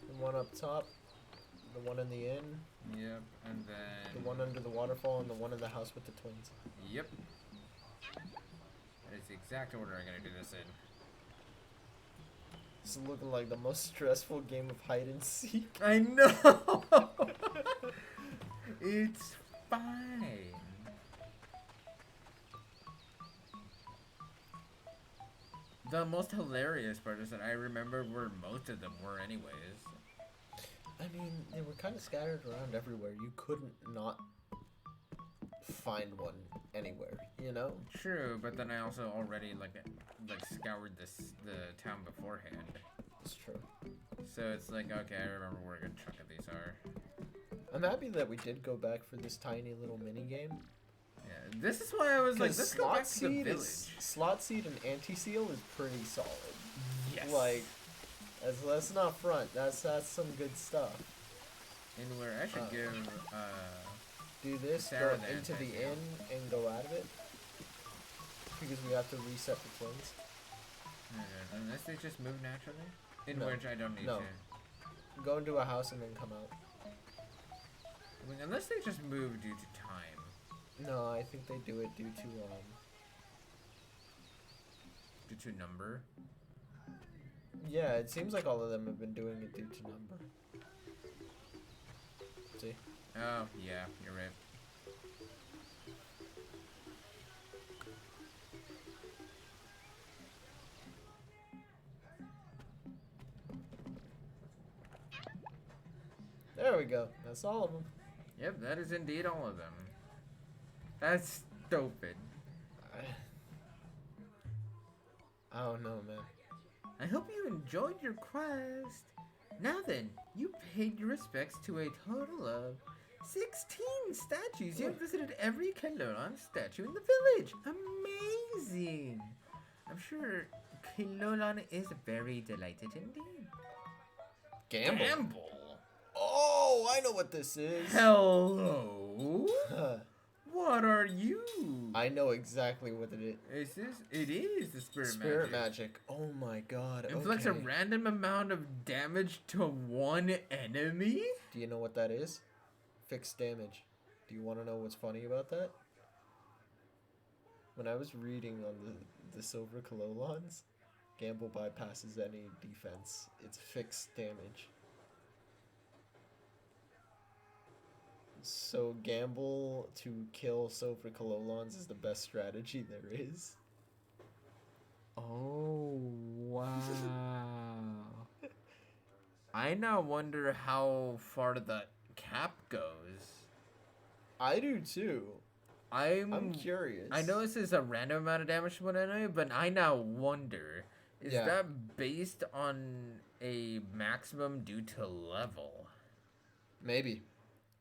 The one up top, the one in the inn, Yep, and then... the one under the waterfall, and the one in the house with the twins. Yep. That is the exact order I'm gonna do this in. This is looking like the most stressful game of hide and seek. I know! It's fine. The most hilarious part is that I remember where most of them were anyways. I mean, they were kind of scattered around everywhere. You couldn't not find one anywhere, you know? True, but then I also already like scoured the town beforehand. It's true. So it's like, okay, I remember where a good chunk of these are. I'm happy that we did go back for this tiny little mini game. Yeah, this is why I was like, let's go back to the village. Slot Seed and Anti-Seal is pretty solid. Yes. Like, let's not front. That's some good stuff. And where I should give Do this, Sarah go the into the Anti-Seal. inn and go out of it. Because we have to reset the twins. Unless they just move naturally. In No. which I don't need No. to. Go into a house and then come out. I mean, unless they just move due to time. No, I think they do it due Due to number. yeah, it seems like all of them have been doing it due to number. See? Oh, yeah, you're right. There we go. That's all of them. Yep, that is indeed all of them. That's stupid. I don't know, man. I hope you enjoyed your quest. Now then, you paid your respects to a total of 16 statues. You have visited every Kelolan statue in the village. Amazing. I'm sure Kelolan is very delighted indeed. Gamble. Oh, I know what this is. Hello? What are you? I know exactly what it is. Is this? It is the Spirit magic. Oh my god. Inflicts Okay. a random amount of damage to one enemy? Do you know what that is? Fixed damage. Do you want to know what's funny about that? When I was reading on the Silver Cololons, Gamble bypasses any defense. It's fixed damage. So Gamble to kill Silver Cololons is the best strategy there is. Oh, wow. I now wonder how far the cap goes. I do too. I'm curious. I know this is a random amount of damage to one enemy, but I now wonder, is Yeah. that based on a maximum due to level? Maybe.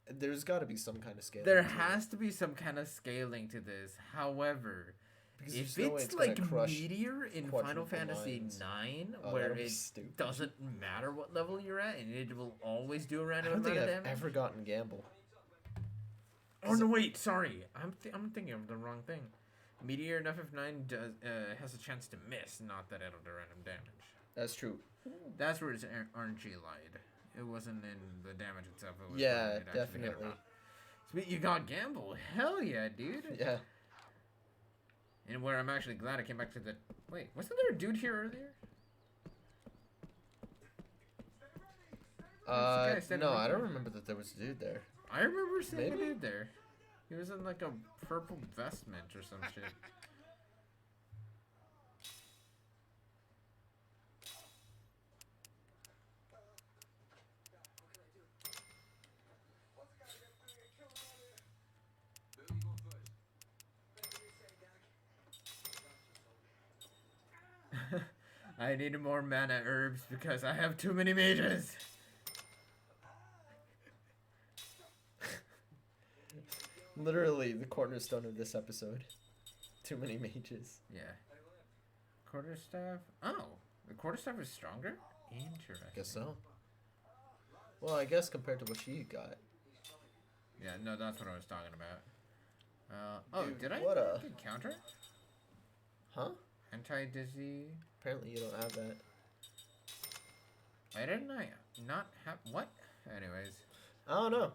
There's got to be some kind of scale. There has to be some kind of scaling to this. However, Because if there's no way it's gonna like crush Meteor in Final quadruple Fantasy lines. IX, Oh, where that'll be it stupid. doesn't matter what level you're at, and it will always do a I random don't think amount I've of damage. ever gotten Gamble. Oh no, wait, sorry. I'm thinking of the wrong thing. Meteor in FF9 does has a chance to miss, not that it'll do random damage. That's true. That's where its RNG lied. It wasn't in the damage itself. It was Yeah, whether it actually hit or definitely. not. Sweet, you got Gamble. Hell yeah, dude. Yeah. And where I'm actually glad I came back to the... Wait, wasn't there a dude here earlier? guy standing No, right I don't there. remember that there was a dude there. I remember seeing Maybe? a dude there. He was in like a purple vestment or some shit. I need more mana herbs because I have too many mages. Literally the cornerstone of this episode. Too many mages. Yeah. Quarterstaff? Oh, the quarterstaff is stronger? Interesting. Guess so. Well, I guess compared to what she got. Yeah, no, that's what I was talking about. Oh, Dude, did I what a- get counter? Huh? Anti-dizzy? Apparently you don't have that. Why didn't I not have... What? Anyways. I don't know.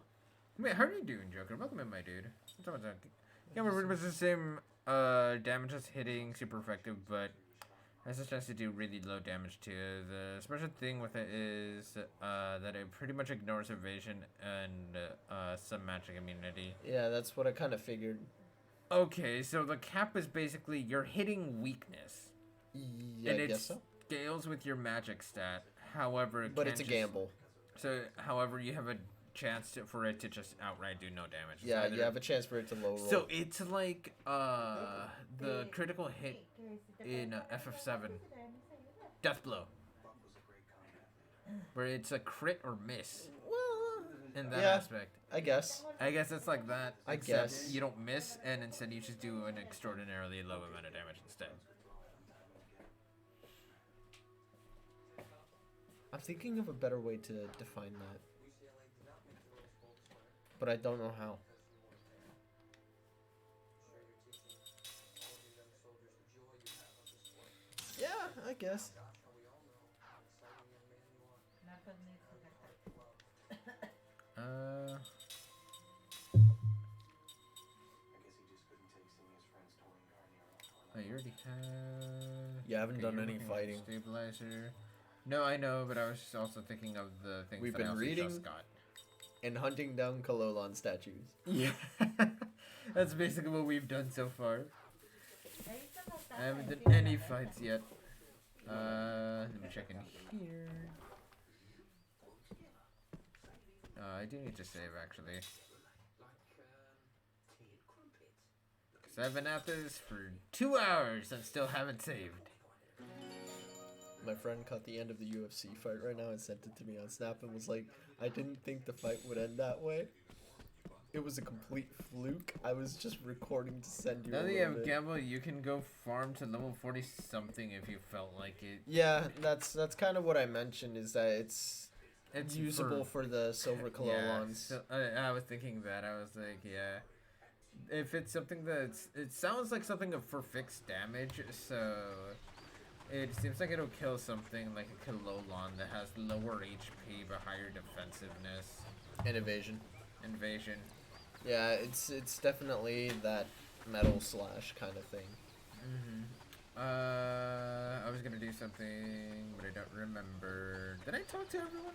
Wait, how are you doing, Joker? Welcome in, my dude. What's up? Yeah, we're pretty much the same damage as hitting, super effective, but has a chance to do really low damage too. The special thing with it is that it pretty much ignores evasion and some magic immunity. Yeah, that's what I kind of figured. Okay, so the cap is basically your hitting weakness. Yeah, and I it guess so. scales with your magic stat. However, it But can't it's a just- gamble. So, however, you have a chance for it to just outright do no damage. It's Yeah, either- you have a chance for it to low roll. So it's like the critical hit in FF7, Death Blow, where it's a crit or miss well, in that yeah, aspect. I guess. I guess it's like that. I except guess. you don't miss, and instead you just do an extraordinarily low amount of damage instead. I'm thinking of a better way to define that. But I don't know how. Yeah, I guess. Oh, you already have. You haven't done you're any looking at fighting. Stabilizer. No, I know, but I was just also thinking of the things We've that been I also reading- just got. And hunting down Kalolon statues. Yeah, that's basically what we've done so far. I haven't done any fights yet. Let me check in here. I do need to save actually. Cause I've been after this for 2 hours and still haven't saved. My friend caught the end of the UFC fight right now and sent it to me on Snap and was like, I didn't think the fight would end that way. It was a complete fluke. I was just recording to send you Now a that you little have bit. Gamble, you can go farm to level 40 something if you felt like it. Yeah, that's kind of what I mentioned, is that it's It's usable for the silver Yeah, Kalolons. so, I was thinking that. I was like, yeah. If it's something that's... It sounds like something for fixed damage, so... It seems like it'll kill something like a Kalolon that has lower HP but higher defensiveness. And evasion. Invasion. Yeah, it's definitely that metal slash kind of thing. I was gonna do something, but I don't remember. Did I talk to everyone?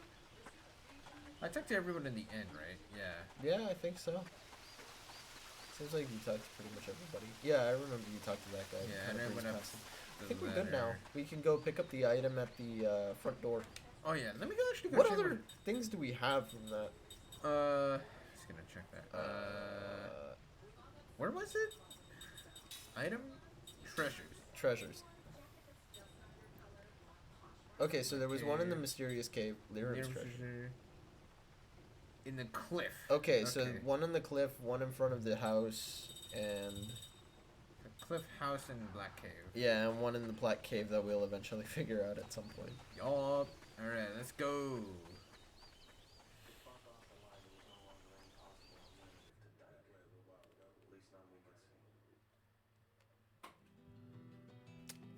I talked to everyone in the end, right? Yeah. Yeah, I think so. Seems like you talked to pretty much everybody. Yeah, I remember you talked to that guy. Yeah, Kinda and I breezed went up past him. the I think we're good now. ladder. We can go pick up the item at the front door. Oh yeah, let me go actually go What check other things do we have from that? just gonna check that. Where was it? Item? Treasures. Treasures. Okay, so there was one in the Okay. mysterious cave, Lyram's treasure. In the cliff. Okay, so one on the cliff, one in front of the house, and... The cliff house and Black Cave. Yeah, and one in the Black Cave that we'll eventually figure out at some point. Yup. Alright, let's go.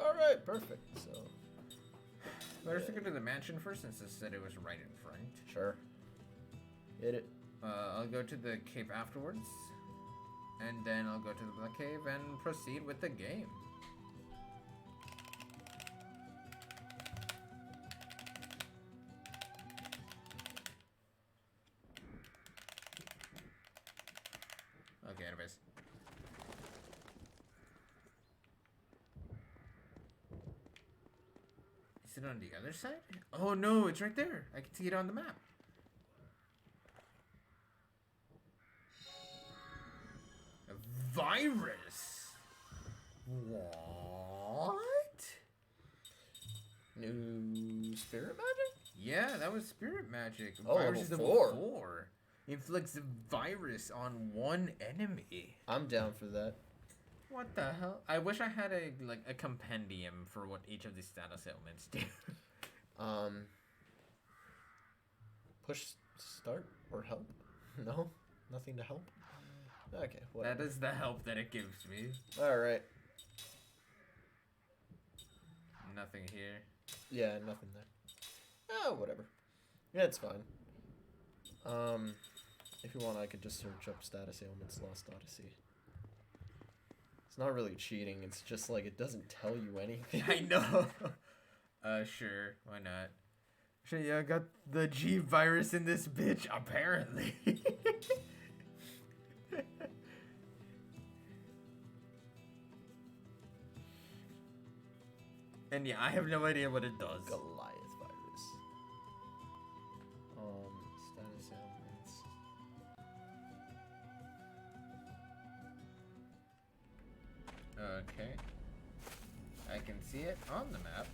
Alright, perfect, so... Better to go to the mansion first since it said it was right in front. Sure. Hit it. I'll go to the cave afterwards. And then I'll go to the Black Cave and proceed with the game. Okay, anyways. Is it on the other side? Oh no, it's right there. I can see it on the map. A virus? What? New spirit magic? Yeah, that was spirit magic. Oh, Virus is level level 4. 4. Inflicts a virus on one enemy. I'm down for that. What the hell? I wish I had a compendium for what each of these status ailments do. Push start or help? No? Nothing to help? Okay, whatever. That is the help that it gives me. Alright. Nothing here. Yeah, nothing there. Oh, whatever. Yeah, it's fine. If you want, I could just search up status ailments Lost Odyssey. It's not really cheating, it's just like it doesn't tell you anything. I know. Sure, why not? Sure, yeah, I got the G virus in this bitch, apparently. And yeah, I have no idea what it does. Goliath virus. Status ailments. Okay. I can see it on the map.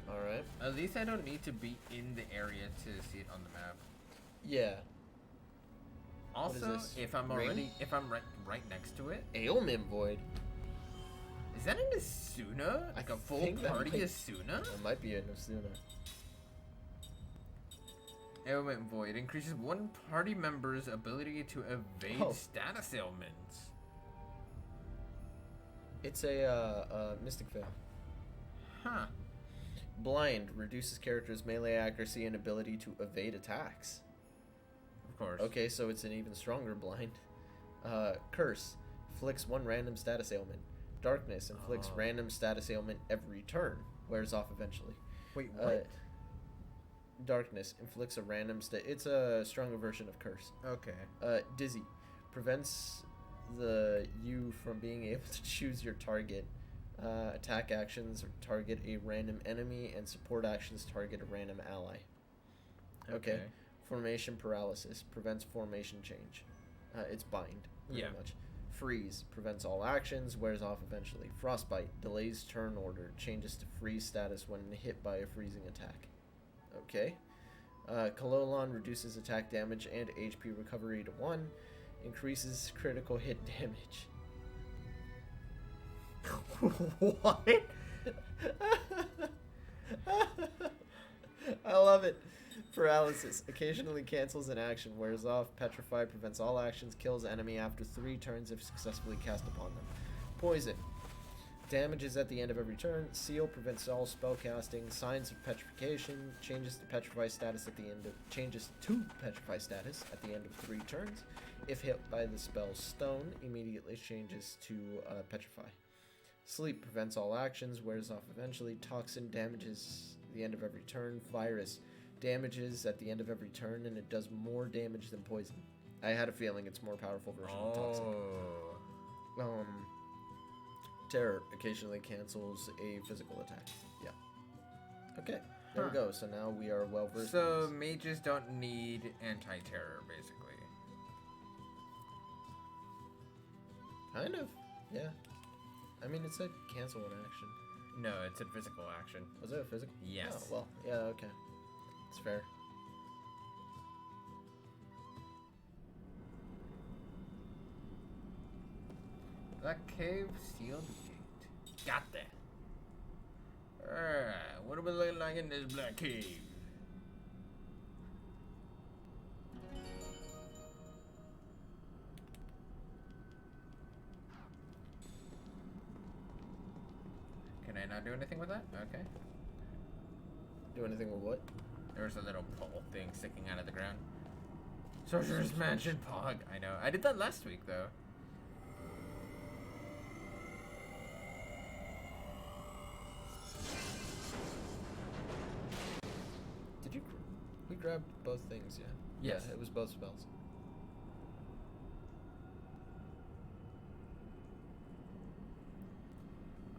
Alright. At least I don't need to be in the area to see it on the map. Yeah. Also, this? if I'm Ring? right next to it, Ailment Void. is that an Asuna? Like a full think that party might- Asuna? It might be a Nosuna. Ailment Void increases one party member's ability to evade Oh. status ailments. It's a Mystic Veil. Huh. Blind reduces characters' melee accuracy and ability to evade attacks. Of course. Okay, so it's an even stronger blind. Curse inflicts one random status ailment. Darkness inflicts Oh. random status ailment every turn. Wears off eventually. Wait, what? Darkness inflicts a random it's a stronger version of Curse. Okay. Dizzy prevents you from being able to choose your target. Attack actions target a random enemy, and support actions target a random ally. Okay. Formation paralysis prevents formation change. It's bind, pretty Yeah. much. Freeze prevents all actions, wears off eventually. Frostbite delays turn order, changes to freeze status when hit by a freezing attack. Okay. Kalolon reduces attack damage and HP recovery to 1, increases critical hit damage. What? I love it. Paralysis occasionally cancels an action, wears off. Petrify prevents all actions, kills enemy after 3 turns if successfully cast upon them. Poison damages at the end of every turn. Seal prevents all spell casting. Signs of petrification changes to petrify status at the end of the end of 3 turns. If hit by the spell Stone, immediately changes to petrify. Sleep prevents all actions, wears off eventually. Toxin damages the end of every turn. Virus damages at the end of every turn, and it does more damage than poison. I had a feeling it's more powerful version of Toxin. Oh. Terror occasionally cancels a physical attack. Yeah. Okay, there we Huh. go. So now we are well versed. So in this. mages don't need anti-terror, basically. Kind of, yeah. I mean, it said cancel an action. No, it's a physical action. Was it a physical? Yes. Oh, well, yeah, okay. It's fair. Black cave, sealed gate. Got that. Alright, what are we looking like in this black cave? Can I not do anything with that? Okay. Do anything with what? There was a little pole thing sticking out of the ground. Sorcerer's Mansion Pog. I know. I did that last week though. Did you? We grabbed both things, yeah. Yes. Yeah, it was both spells.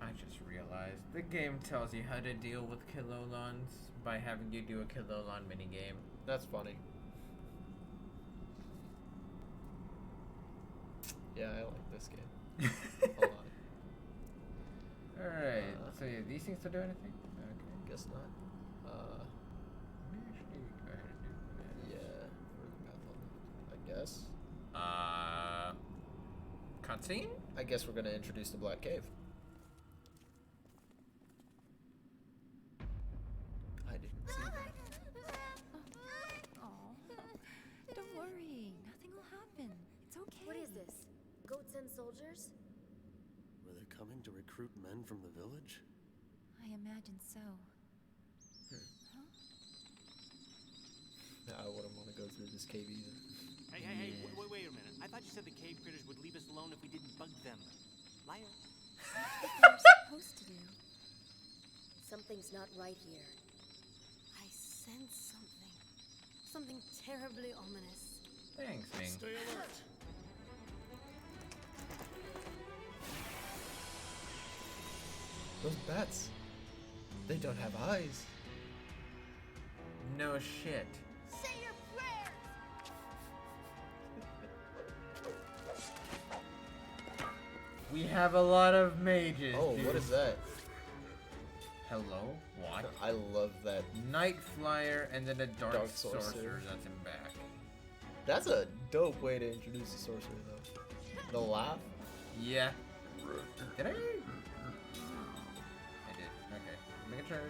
I just realized the game tells you how to deal with Kilolons by having you do a Kilolon minigame. That's funny. Yeah, I like this game. Hold on. Alright, so yeah, these things to do anything? Okay. Guess not. Let me actually go ahead and do this. Yeah. Where's the map on? I guess. Cutscene? I guess we're gonna introduce the Black Cave. I didn't see that. Oh, don't worry. Nothing will happen. It's okay. What is this? Goats and soldiers? Were they coming to recruit men from the village? I imagine so. I wouldn't want to go through this cave either. Hey, wait a minute. I thought you said the cave critters would leave us alone if we didn't bug them. Liar. What they're supposed to do. Something's not right here. I sense something. Something terribly ominous. Thanks, Ming. Stay alert. Those bats. They don't have eyes. No shit. Say your prayers! We have a lot of mages. Oh, dude. what is that? Hello? What? I love that. Night Flyer and then a Dark, Dark Sorcerer Sorcerer. that's in back. That's a dope way to introduce the sorcerer, though. The laugh. Yeah. Did I? I did. Okay. Making sure.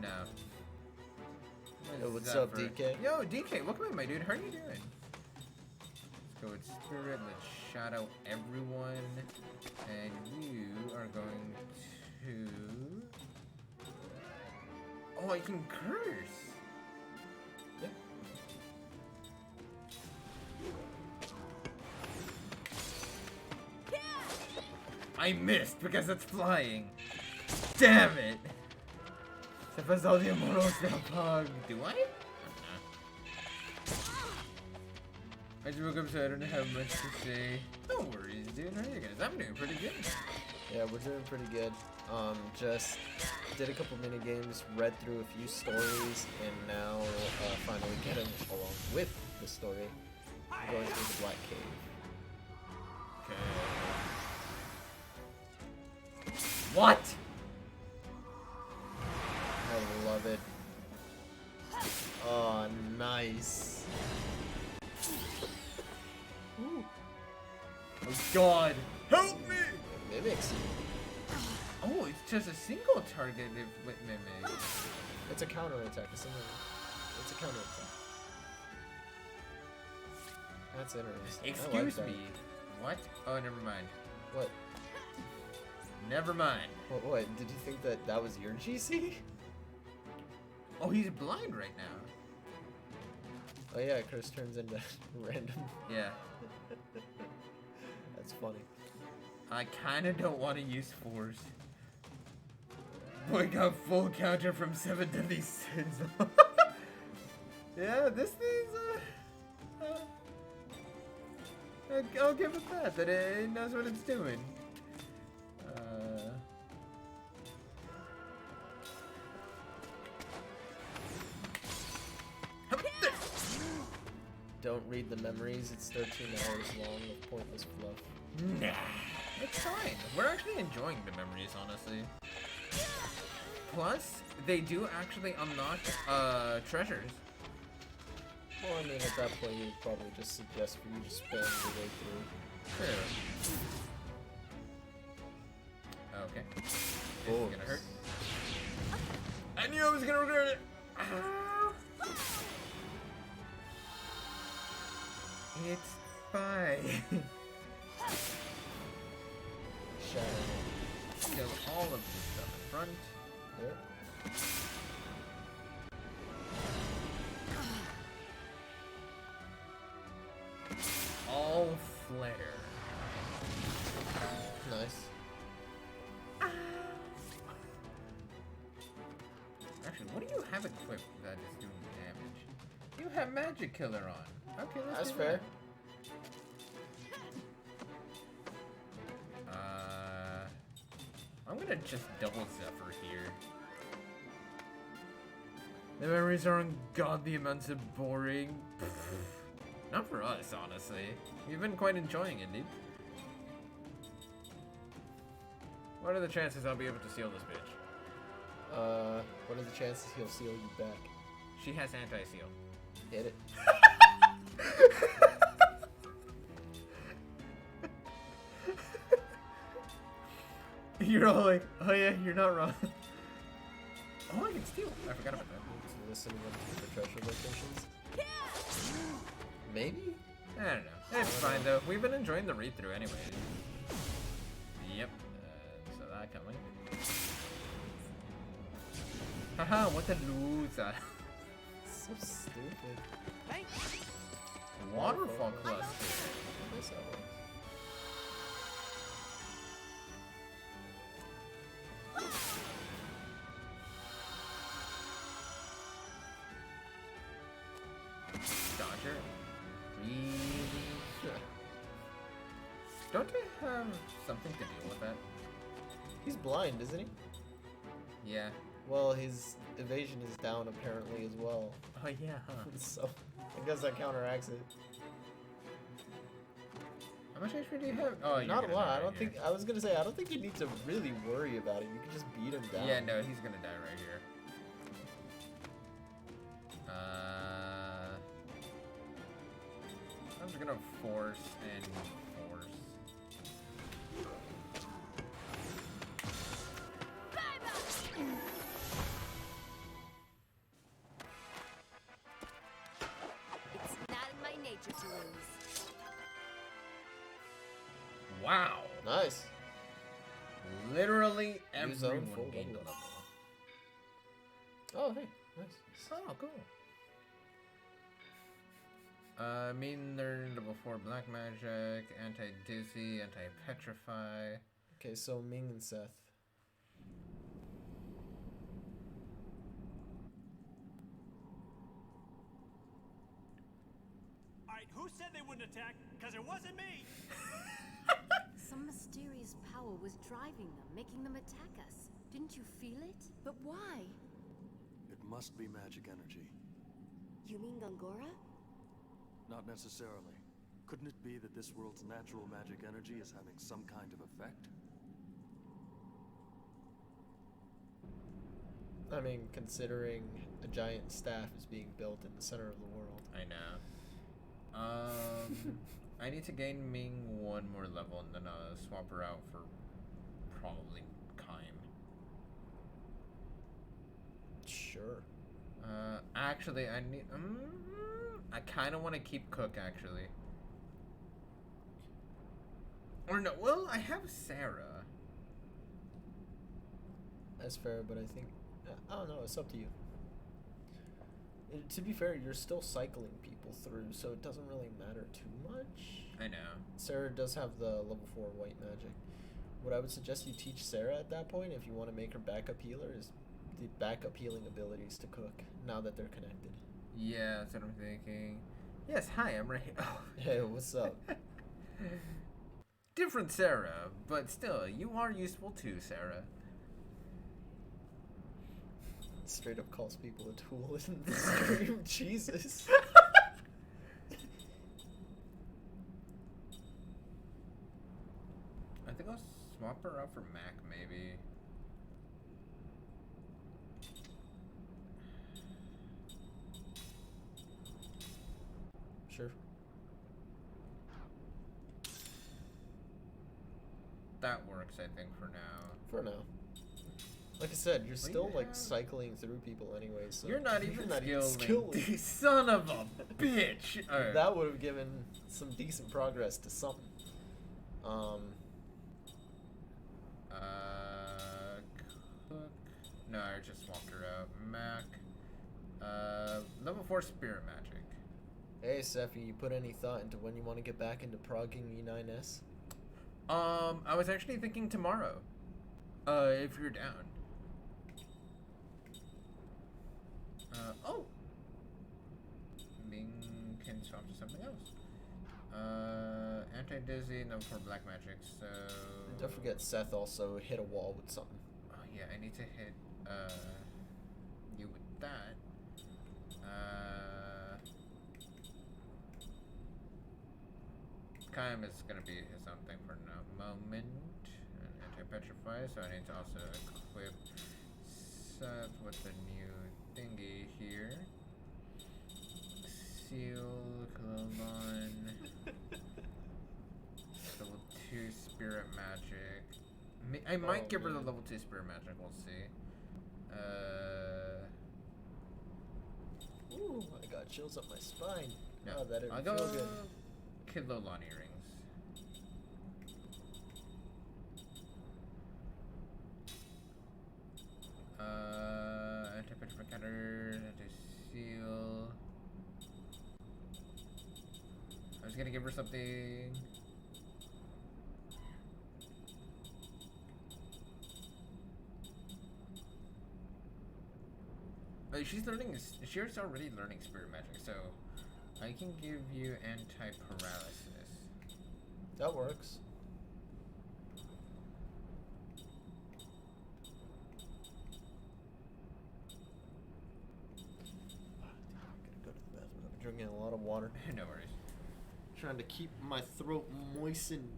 No. Yo, what's up, Zephyr? DK? Yo, DK, welcome in, my dude. How are you doing? Let's go with Spirit. Let's shadow everyone. And you are going to... Oh, I can curse! Yeah. I missed because it's flying. Damn it! Se pasó de amorosa, Pug. Do I? I just woke up so I don't have much to say. No worries, dude. How are you guys? I'm doing pretty good. Yeah, we're doing pretty good. Just did a couple mini games, read through a few stories, and now finally getting along with the story, going through the Black Cave. Okay. What? I love it. Oh, nice. Ooh. Oh God! Help me! Mimics. Oh, it's just a single targeted with mimic. It's a counterattack. It's a counterattack. That's interesting. I like Excuse that. me. What? Oh, never mind. What? Never mind. What? Did you think that that was your GC? Oh, he's blind right now. Oh yeah, Chris turns into random. Yeah. That's funny. I kinda don't want to use force. Boy got full counter from 7 deadly sins. Yeah, this thing's I'll give it that it knows what it's doing. don't read the memories. It's 13 hours long of pointless fluff. Nah, it's fine. We're actually enjoying the memories, honestly. Plus, they do actually unlock treasures. Well, I mean, at that point, you'd probably just suggest for you to spam your way through. Sure. Okay. This is gonna hurt. I knew I was gonna regret it. It's fine. Shadow. Kill all of this stuff in front. Yep. All flare. Nice. Actually, what do you have equipped that is doing damage? You have Magic Killer on. Okay, That's do fair. that. I'm gonna just double Zephyr here. The memories are ungodly amounts of boring. Not for us, honestly. We've been quite enjoying it, dude. What are the chances I'll be able to seal this bitch? What are the chances he'll seal you back? She has anti-seal. Hit it. You're all like, oh yeah, you're not wrong. Oh, I can steal. I forgot about that. Listening to the treasure locations. Maybe? I don't know. It's fine though. We've been enjoying the read-through anyway. Yep. So that coming. Haha, what a loser. So stupid. Waterfall cluster. I miss that one. Dodger. Really? Don't they have something to deal with that? He's blind, isn't he? Yeah. Well, his evasion is down apparently as well. Oh yeah, huh? So I guess that counteracts it. How much HP do you have? Oh, you're Not a gonna lot. die I right don't here. think. I was gonna say I don't think you need to really worry about it. You can just beat him down. Yeah, no, he's gonna die right here. I'm just gonna force and force. It's not in my nature to lose. Wow! Nice. Literally Use zone everyone full gained a level. level. Oh, hey, nice. Oh, cool. Mean learned before Black Magic, Anti-Dizzy, Anti-Petrify. Okay, so Ming and Seth. Alright, who said they wouldn't attack? Because it wasn't me! Some mysterious power was driving them, making them attack us. Didn't you feel it? But why? It must be magic energy. You mean Gongora? Not necessarily. Couldn't it be that this world's natural magic energy is having some kind of effect? I mean, considering a giant staff is being built in the center of the world. I know. I need to gain Ming one more level and then swap her out for probably Kaim. Sure. Actually, I need. I kind of want to keep Cook actually. Or no, well, I have Sarah. That's fair, but I think I don't know. It's up to you. To be fair, you're still cycling people through, so it doesn't really matter too much. I know. Sarah does have the level 4 white magic. What I would suggest you teach Sarah at that point, if you want to make her backup healer, is the backup healing abilities to Cook, now that they're connected. Yeah, that's what I'm thinking. Yes, hi, I'm right here. Oh. Hey, what's up? Different Sarah, but still, you are useful too, Sarah. Straight up calls people a tool in the stream. Jesus. go swap her out for Mac, maybe? Sure. That works, I think, for now. For now. Like I said, you're still like have- cycling through people anyway, so You're not even skilling. skilling. Son of a bitch! Alright. That would have given some decent progress to something. Cook. No, I just swapped her out. Mac. Level 4 Spirit Magic. Hey, Sephi, you put any thought into when you want to get back into progging E9S? I was actually thinking tomorrow. If you're down. Oh! Ming can swap to something else. Anti-Dizzy, no for Black Magic, so... Don't forget Seth also hit a wall with something. Oh yeah, I need to hit, you with that. Kaim is gonna be his own thing for the moment. Anti-Petrify, so I need to also equip Seth with the new thingy here. Seal, Cologne. Level 2 Spirit Magic. I might give her the man. level 2 Spirit Magic, we'll see. Ooh, I got chills up my spine. Yeah. Oh, that I'll didn't go feel good. Kidlolon earrings. Anti-petrify counter, anti-seal. I was gonna give her something. She's learning. She's already learning spirit magic, so I can give you anti-paralysis. That works. I'm gonna go to the bathroom. I've been drinking a lot of water. No worries. Trying to keep my throat moistened.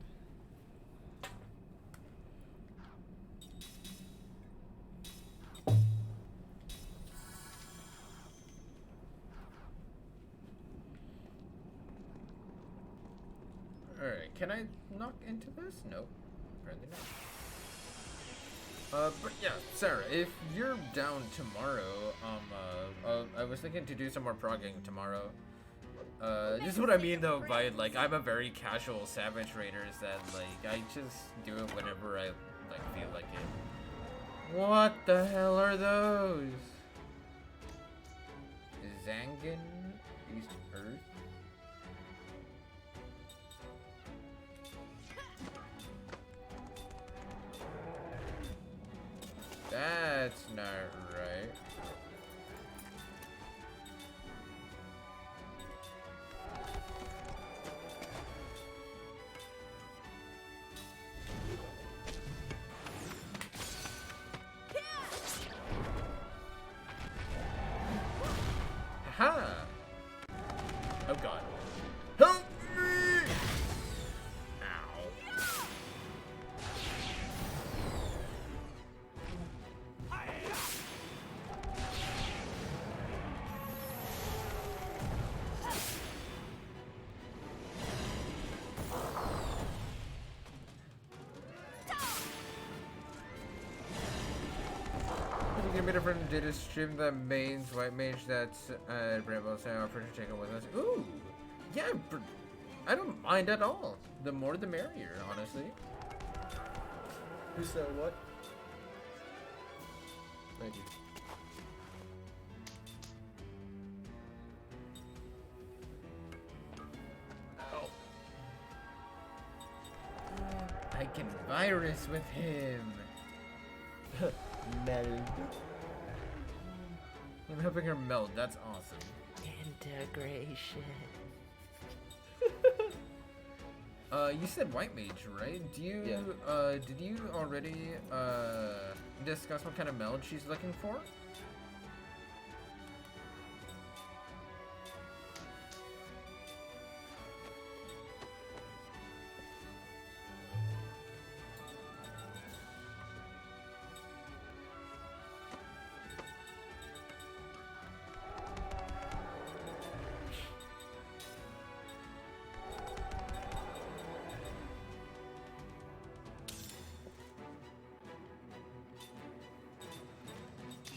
Alright, can I knock into this? Nope. Apparently not. But yeah, Sarah, if you're down tomorrow, I was thinking to do some more progging tomorrow. This is what I mean though by, like, I'm a very casual Savage Raider, is that, like, I just do it whenever I, like, feel like it. What the hell are those? Zangan? East Earth? That's not right. Aha! Oh god. Help me! Ow. Give me a different data stream that mains white mage that's Bramble so I offer to take it with us. Ooh! Yeah, I don't mind at all. The more the merrier, honestly. Who said what? Thank you. I can virus with him. Meld. I'm helping her meld. That's awesome. Integration. You said white mage, right? Do you Yeah. Did you already discuss what kind of meld she's looking for?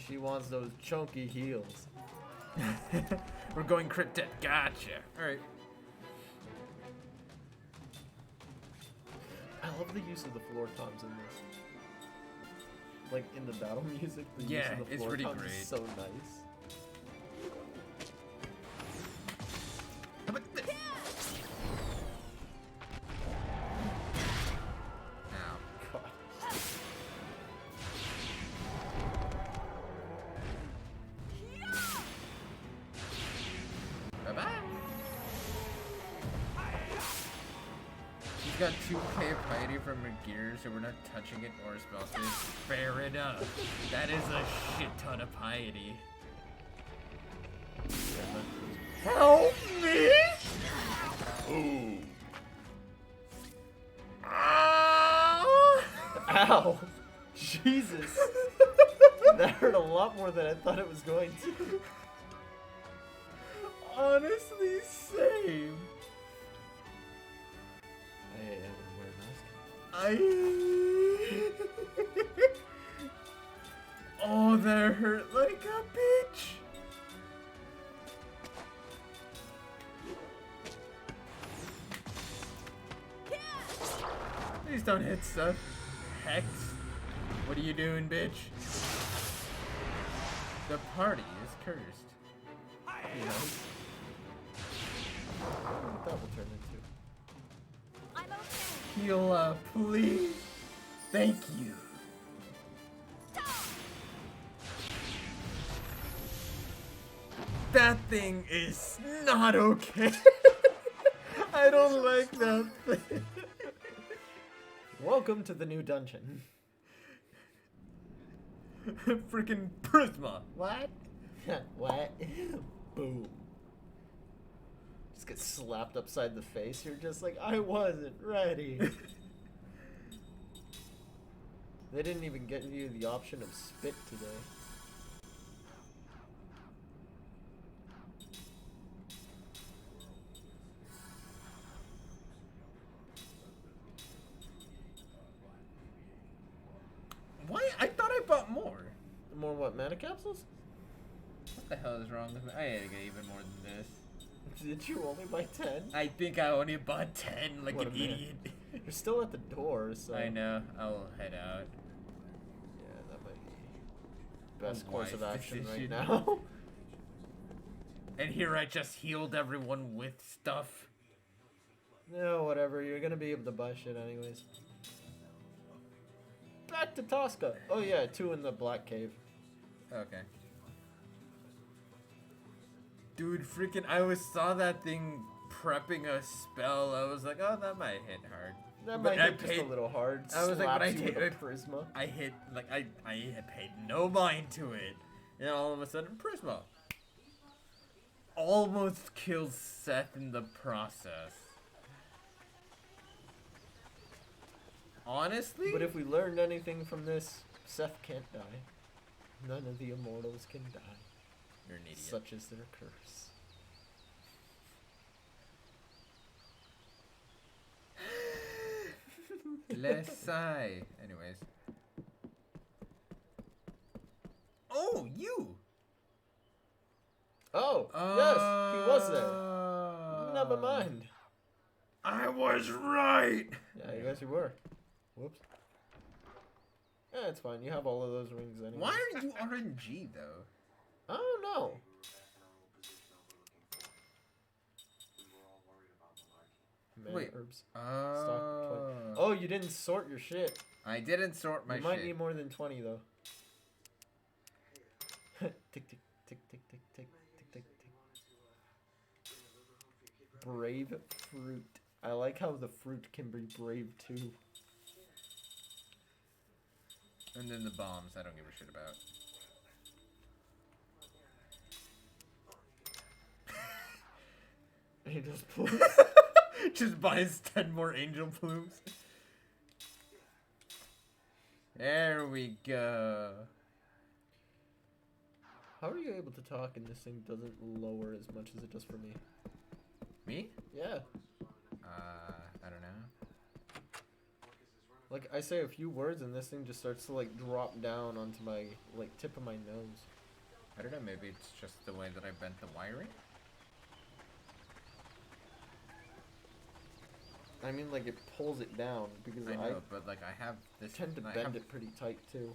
She wants those chunky heels. We're going cryptid. Gotcha. Alright. I love the use of the floor toms in this. Like in the battle music, the Yeah, use of the it's floor pretty toms great. is so nice. How about this? Ow. God. Bye-bye. She's got 2k of piety from her gear, so we're not touching it or spell save. Fair enough. That is a shit ton of piety. Help me! Ooh. Ah! Ow! Jesus! That hurt a lot more than I thought it was going to. Honestly, same. Hey, I wear a mask. Oh, that hurt like a bitch. Please don't hit stuff. Hex. What are you doing, bitch? The party is cursed. You know? What that will turn into. I'm okay. Heal up, please. Thank you. That thing is not okay. I don't like that thing. Welcome to the new dungeon. Freaking Prisma. What? What? Boom. Just get slapped upside the face. You're just like, I wasn't ready. They didn't even give you the option of spit today. Why? I thought I bought more. More what, mana capsules? What the hell is wrong with me? I had to get even more than this. Did you only buy 10? I think I only bought 10 like What an a man. idiot. You're still at the door, so... I know. I'll head out. Yeah, that might be best A course of wise action right decision. now. And here I just healed everyone with stuff. No, whatever. You're gonna be able to buy shit anyways. Back to Tosca. Oh yeah, 2 in the Black Cave. Okay. Dude, freaking, saw that thing prepping a spell. I was like, oh, that might hit hard. That But might I hit just a paid- little hard. I was like, but I Slaps you with did- a Prisma. I hit, like, I had paid no mind to it. And all of a sudden, Prisma. Almost kills Seth in the process. Honestly? But if we learned anything from this, Seth can't die. None of the immortals can die. You're an idiot. Such is their curse. Let's sigh. Anyways. Oh, you! Oh, yes, he was there. Never mind. I was right! Yeah, I guess you were. Whoops. Yeah, it's fine. You have all of those rings anyway. Why are you RNG, though? I don't know. Mana Wait. herbs. Oh. Oh, you didn't sort your shit. I didn't sort my You might shit. need more than 20 though. Tick tick tick tick tick tick tick tick tick. Brave fruit. I like how the fruit can be brave too. And then the bombs, I don't give a shit about. Angels plumes. Just buys 10 more angel plumes. There we go. How are you able to talk and this thing doesn't lower as much as it does for me? Me? Yeah. I don't know. Like, I say a few words and this thing just starts to, like, drop down onto my, like, tip of my nose. I don't know, maybe it's just the way that I bent the wiring? I mean, like, it pulls it down because I know, but like I have this. tend to I bend have- it pretty tight, too.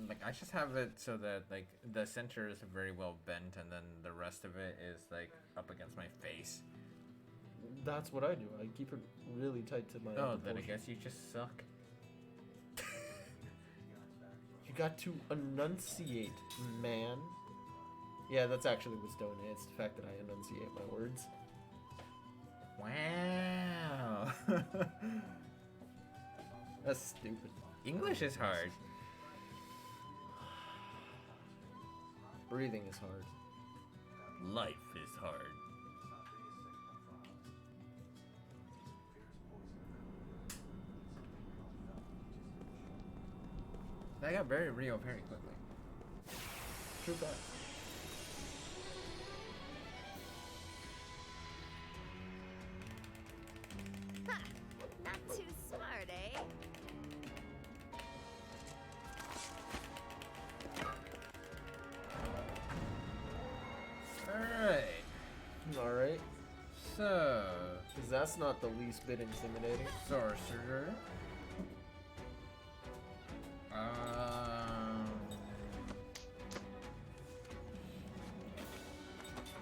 Like I just have it so that like the center is very well bent, and then the rest of it is like up against my face. That's what I do. I keep it really tight to my Oh, upper then I portion. guess you just suck. You got to enunciate, man. Yeah, that's actually what's doing it. It's the fact that I enunciate my words. Wow. That's stupid. English is hard. Breathing is hard. Life is hard. That got very real very quickly. True fact. Ha! Not too smart, eh? Alright. Alright. So, Because that's not the least bit intimidating. sorcerer.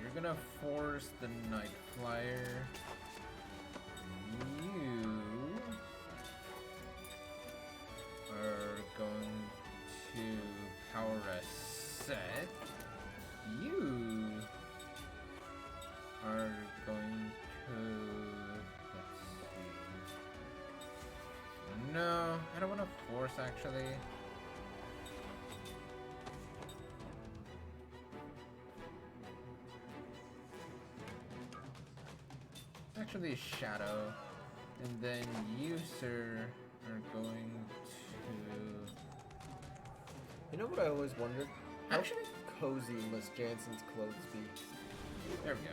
You're gonna force the Night Flyer. You are going to power reset. You are going to, let's see. No, I don't want to force actually. Actually, a shadow, and then you, sir, are going to. You know what I always wondered? How Actually, cozy must Jansen's clothes be? there we go.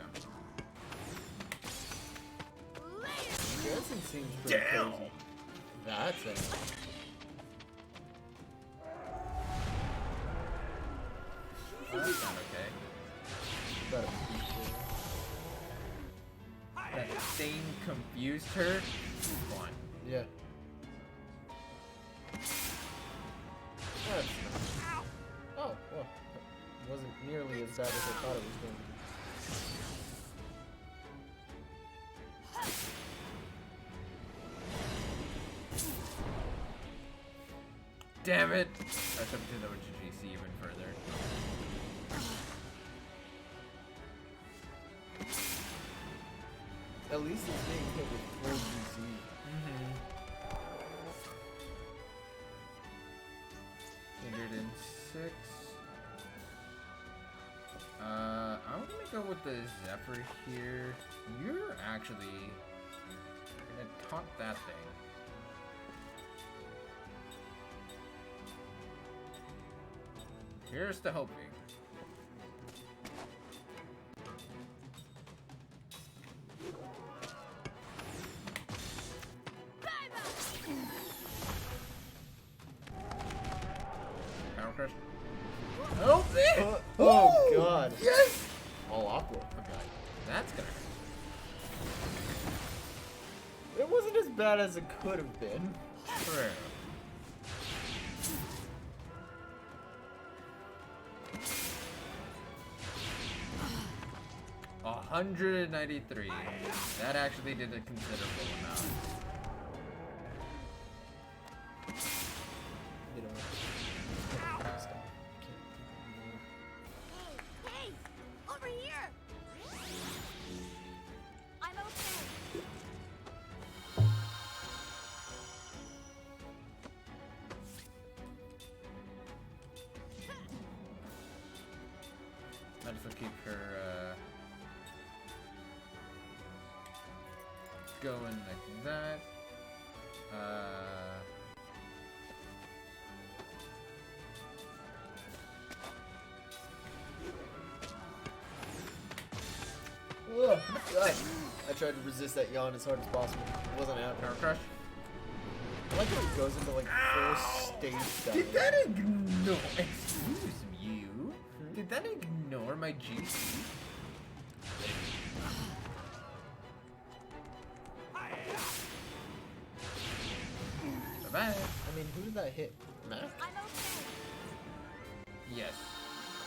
Jansen seems pretty Damn! cozy. That's it. Oh, that's not okay. Better be sure. That thing confused her. One. Yeah. That's nice. Oh, well. It wasn't nearly as bad as I thought it was going to be. Damn it! I should have done that with GC even further. At least it's being hit with full GC. Mm-hmm. 106. I'm gonna go with the Zephyr here. You're actually gonna taunt that thing. Here's to hoping. Power crush. Help me! Oh, God. Yes! All aqua. Okay, that's gonna hurt. It wasn't as bad as it could have been. True. $193. That actually did a considerable amount. You know. Stop. Hey! Over here! I'm okay. Might as well keep her going like that. Ugh, God. I tried to resist that yawn as hard as possible. It wasn't happening. Power crush. I like how it goes into like full stage down. Did that ignore? Excuse you. Did that ignore my GC? Bye-bye. I mean, who did that hit? Mac? I'm okay. Yes.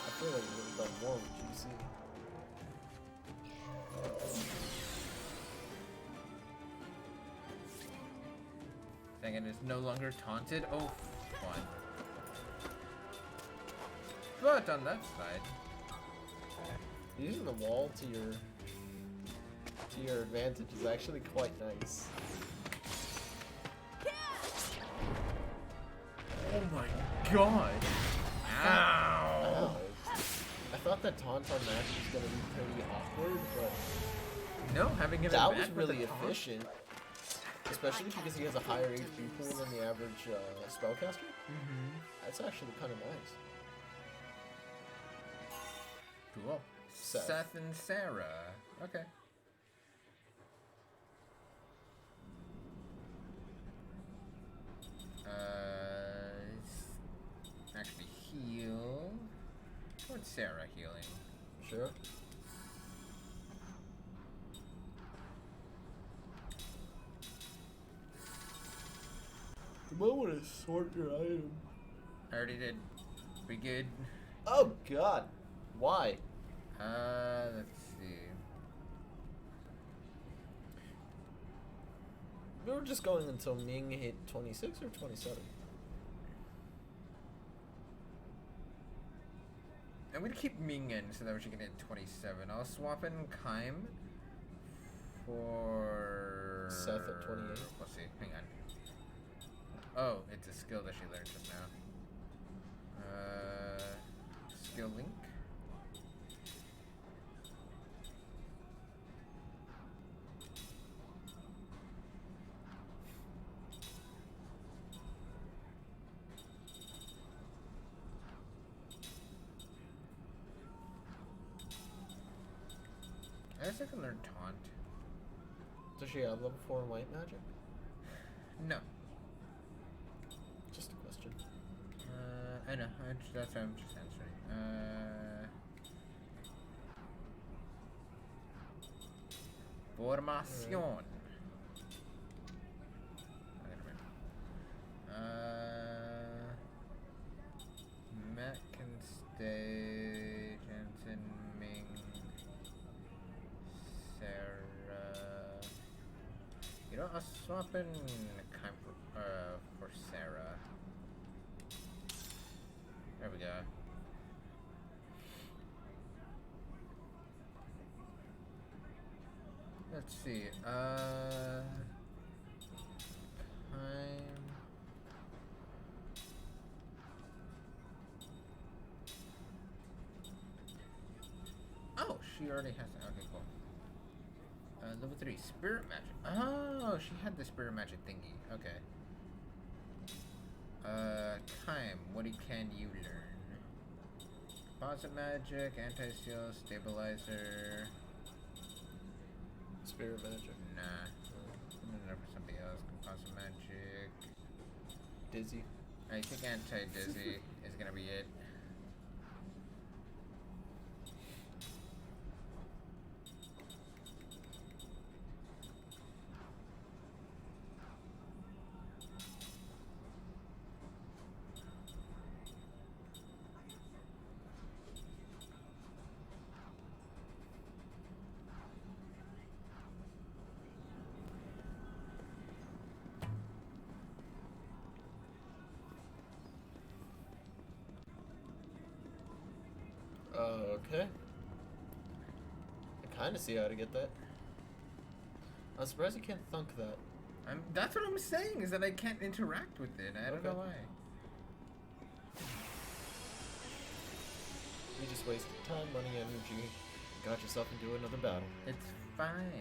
I feel like it would have done more with GC. Second is no longer taunted. Oh, fun. But on that side, Using the wall to your advantage is actually quite nice. oh my god! Ow! Ow. I thought that taunt on Mac was gonna be pretty awkward, but No, having him that back was with really the taunt. efficient. Especially because he has a higher HP pool than the average spellcaster. That's actually kind of nice. Cool. Seth. Seth and Sarah. Okay. Actually heal. What's Sarah healing? Sure. You might want to sort your item. I already did. We good? Oh god. Why? Let's see. We were just going until Ming hit 26 or 27. I'm gonna keep Ming in so that she can hit 27. I'll swap in Kaim for Seth at 28. Let's see. Hang on. Oh, it's a skill that she learned just now. Skill link. I guess I can learn taunt. Does she have level 4 in white magic? No. Just a question. I know. That's why I'm just answering. Formación. Matt can stay. Jensen, Ming, Sarah. You know, I'll swap in Kaim for Sarah. There we go. Let's see. Oh, she already has that. Okay, cool. Level 3, Spirit Magic. Oh, she had the Spirit Magic thingy. Okay. Time, what can you learn? Composite Magic, Anti-Seal, Stabilizer. Spirit magic. Nah. I'm gonna look for something else. Composite Magic. Dizzy. I think Anti-Dizzy is gonna be it. Okay. I kind of see how to get that. I'm surprised you can't thunk that. That's what I'm saying, is that I can't interact with it. I don't know Okay. why. You just wasted time, money, energy. Got yourself into another battle. It's fine.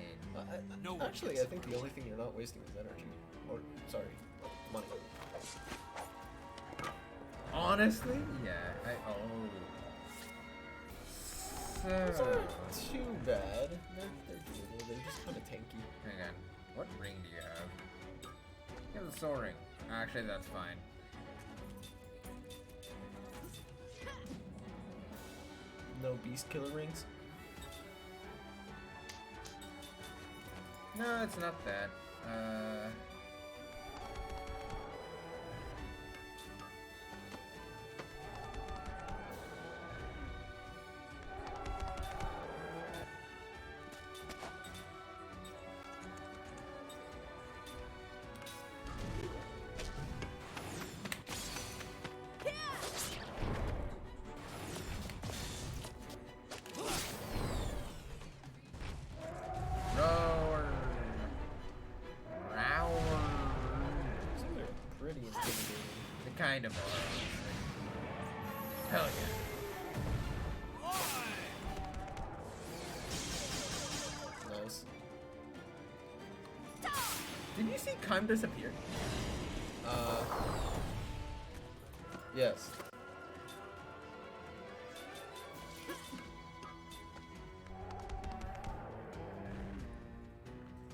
No, Actually, I think the only thing you're not wasting is energy. Or, sorry, money. Honestly? Yeah. Those So... aren't too bad. They're doable. They're just kind of tanky. Hang on. What ring do you have? You have the soul ring. Actually, that's fine. No beast killer rings? No, it's not that. Pretty intimidating. They kind of are. Hell yeah. Nice. Did you see Kime disappear? Yes.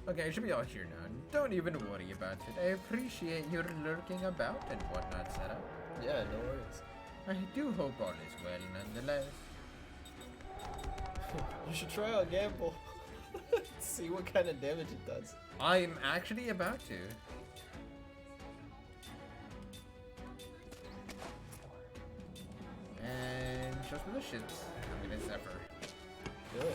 Okay, I should be all here now. Don't even worry about it. I appreciate your lurking about and whatnot, Sarah. Yeah, no worries. I do hope all is well nonetheless. You should try out Gamble. See what kind of damage it does. I'm actually about to. And just for the shits, I'm gonna Zephyr. Good.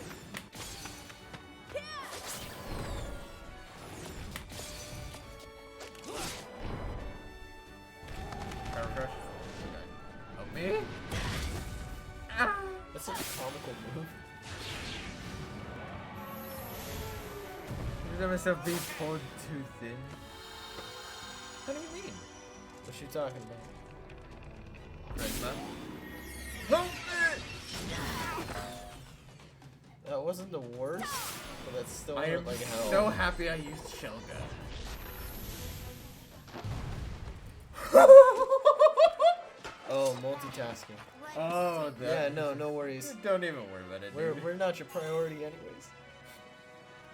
Power Crush. Okay. Help me. Ah! That's such a comical move. Let myself be pulled too thin. What do you mean? What's she talking about? Charisma. Help me! That wasn't the worst, but that's still I am hurt like hell. so happy I used Shelga. Oh, multitasking. Oh, Yeah, no worries. Don't even worry about it. Dude. We're not your priority anyways.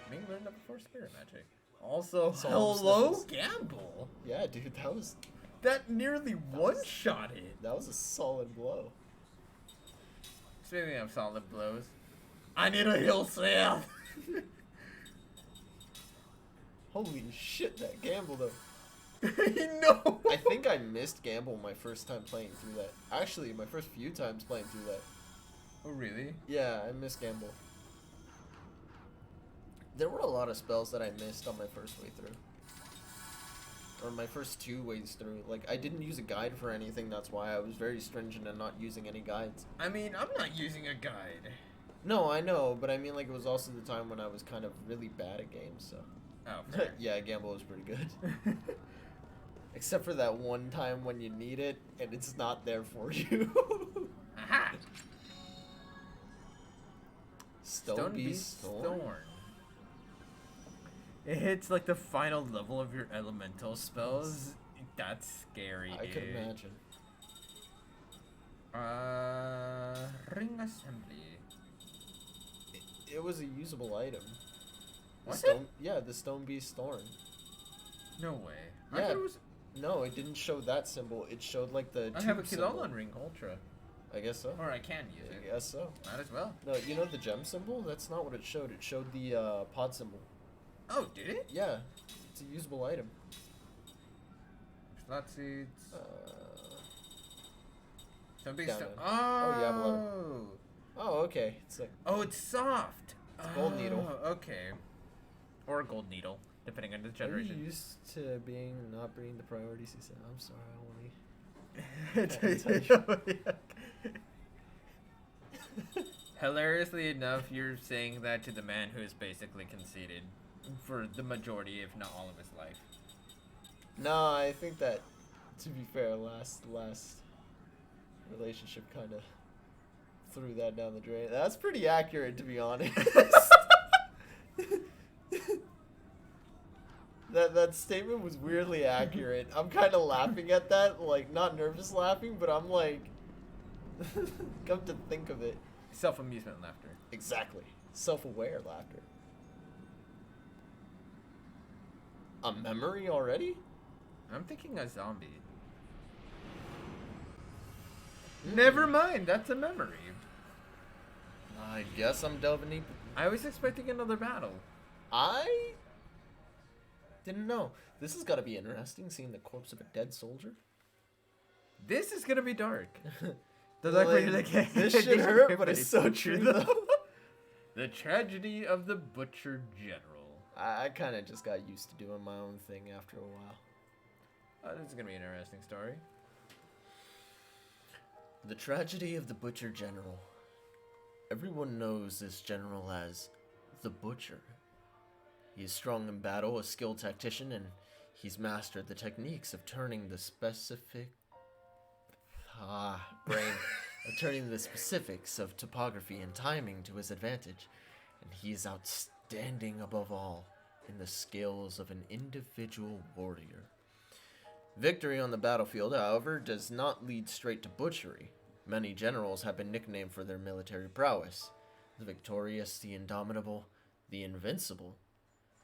I mean, we're number 4 spirit magic. Also, Solves hello, sniffles. Gamble. Yeah, dude, That nearly one-shot it. that was a solid blow. Speaking of solid blows, I need a heal sale. Holy shit, that Gamble though. No. I think I missed Gamble my first time playing through that. Actually, my first few times playing through that. Oh, really? Yeah, I missed Gamble. There were a lot of spells that I missed on my first way through. Or my first 2 ways through. Like, I didn't use a guide for anything, that's why I was very stringent in not using any guides. I mean, I'm not using a guide. No, I know, but I mean, like, it was also the time when I was kind of really bad at games, so. Oh, fair. Yeah, Gamble was pretty good. Except for that one time when you need it, and it's not there for you. Aha! Stone Beast Storm. It hits like the final level of your elemental spells. That's scary, I dude. could imagine. Ring assembly. It was a usable item. Was Yeah, the Stone Beast Thorn. No way. I Yeah. thought it was. No, it didn't show that symbol. It showed like the I have a tube symbol. Kilolon ring ultra, I guess so. or I can use I it. guess so. Might as well. No, you know the gem symbol? That's not what it showed. It showed the pod symbol. Oh, did it? Yeah, it's a usable item. Slot seeds. Some big down stuff. in- Oh. you have 11. Oh, okay. It's like Oh, it's soft. It's gold needle. Okay. Or a gold needle, depending on the are you generation. used to not being the priorities. He said, "I'm sorry, Hilariously enough, you're saying that to the man who is basically conceded for the majority, if not all of his life. No, I think that, to be fair, last relationship kind of threw that down the drain. That's pretty accurate, to be honest. That statement was weirdly accurate. I'm kind of laughing at that, like, not nervous laughing, but I'm like, come to think of it. Self-amusement laughter. Exactly. Self-aware laughter. A memory already? I'm thinking a zombie. Never mind, that's a memory. I guess I'm delving deep. I was expecting another battle. I didn't know. This has got to be interesting, seeing the corpse of a dead soldier. This is gonna be dark. The Like, where you're like, this should hurt, but it's so true, though. The tragedy of the butcher general. I kind of just got used to doing my own thing after a while. This is gonna be an interesting story. The tragedy of the butcher general. Everyone knows this general as the Butcher. He is strong in battle, a skilled tactician, and he's mastered the techniques of turning the turning the specifics of topography and timing to his advantage, and he is outstanding above all in the skills of an individual warrior. Victory on the battlefield, however, does not lead straight to butchery. Many generals have been nicknamed for their military prowess. The victorious, the indomitable, the invincible.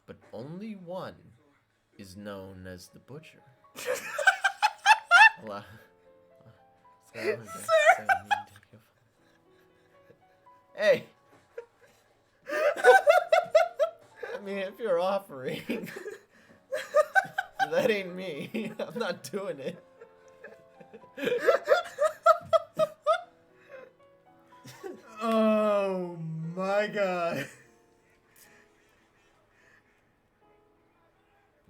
But only one is known as the Butcher. Hey! I mean, if you're offering... That ain't me. I'm not doing it. Oh my god.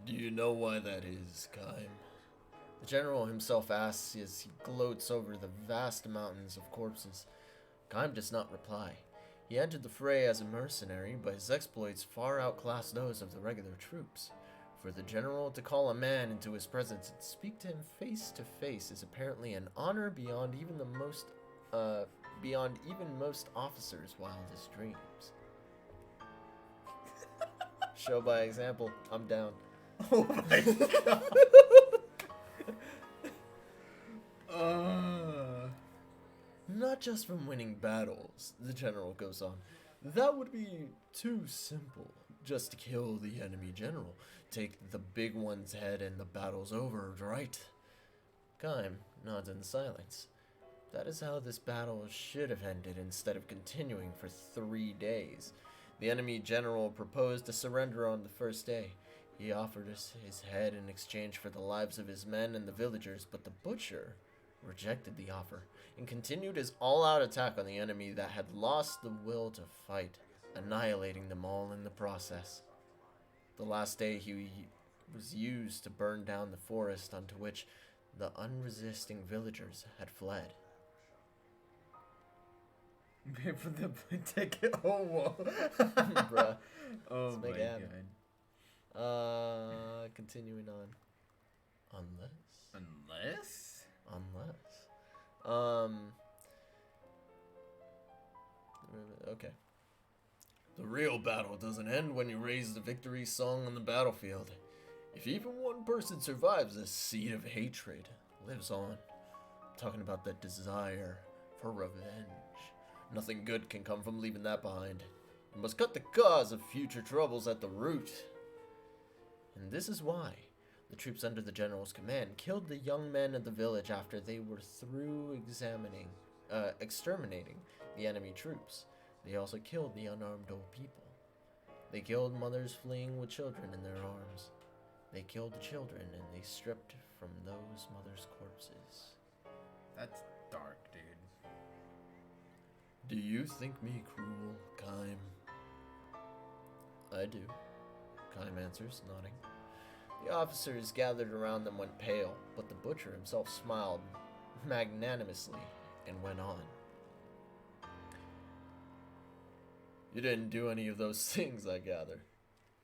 Do you know why that is, Kaim? The general himself asks as he gloats over the vast mountains of corpses. Kaim does not reply. He entered the fray as a mercenary, but his exploits far outclass those of the regular troops. For the general to call a man into his presence and speak to him face to face is apparently an honor beyond even most officers' wildest dreams. Show by example. I'm down. Oh my god. Not just from winning battles, the general goes on. That would be too simple. Just to kill the enemy general. Take the big one's head and the battle's over, right? Kaim nods in silence. That is how this battle should have ended instead of continuing for 3 days. The enemy general proposed to surrender on the first day. He offered us his head in exchange for the lives of his men and the villagers, but the butcher rejected the offer and continued his all-out attack on the enemy that had lost the will to fight, annihilating them all in the process. The last day he was used to burn down the forest onto which the unresisting villagers had fled. Pay for the ticket. Oh, whoa. Bruh. Oh my Let's make god. Continuing on. Unless? Okay. The real battle doesn't end when you raise the victory song on the battlefield. If even one person survives, the seed of hatred lives on. I'm talking about that desire for revenge. Nothing good can come from leaving that behind. You must cut the cause of future troubles at the root. And this is why the troops under the general's command killed the young men of the village after they were through exterminating the enemy troops. They also killed the unarmed old people. They killed mothers fleeing with children in their arms. They killed the children and they stripped from those mothers' corpses. That's dark, dude. Do you think me cruel, Kaim? I do, Kaim answers, nodding. The officers gathered around them went pale, but the butcher himself smiled magnanimously and went on. You didn't do any of those things, I gather.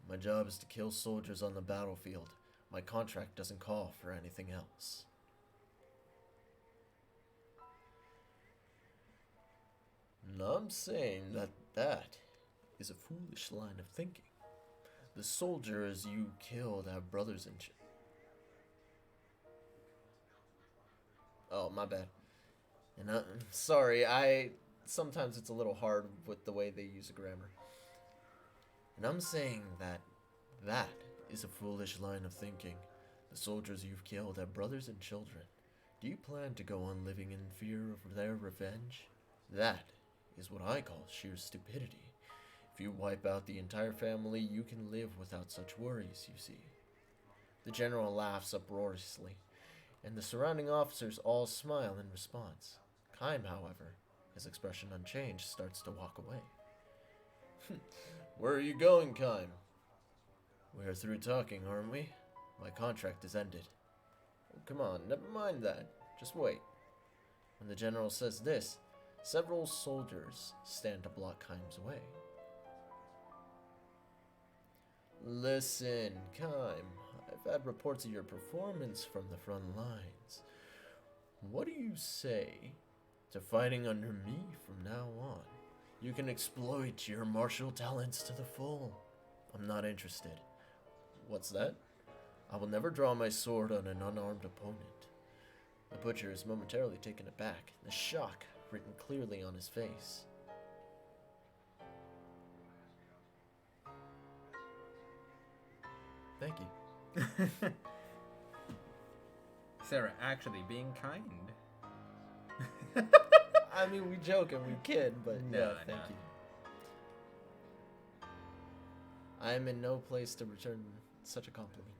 My job is to kill soldiers on the battlefield. My contract doesn't call for anything else. And I'm saying that is a foolish line of thinking. The soldiers you killed have brothers and Oh, my bad. And sorry, sometimes it's a little hard with the way they use grammar. And I'm saying that is a foolish line of thinking. The soldiers you've killed have brothers and children. Do you plan to go on living in fear of their revenge? That is what I call sheer stupidity. If you wipe out the entire family, you can live without such worries, you see. The general laughs uproariously, and the surrounding officers all smile in response. Kaim, however, his expression unchanged, starts to walk away. Where are you going, Kaim? We're through talking, aren't we? My contract is ended. Oh, come on, never mind that. Just wait. When the general says this, several soldiers stand to block Kaim's way. Listen, Kaim, I've had reports of your performance from the front lines. What do you say to fighting under me from now on? You can exploit your martial talents to the full. I'm not interested. What's that? I will never draw my sword on an unarmed opponent. The butcher is momentarily taken aback, the shock written clearly on his face. Thank you. Sarah actually being kind. I mean, we joke and we kid, but No, yeah, thank no. you. I am in no place to return such a compliment.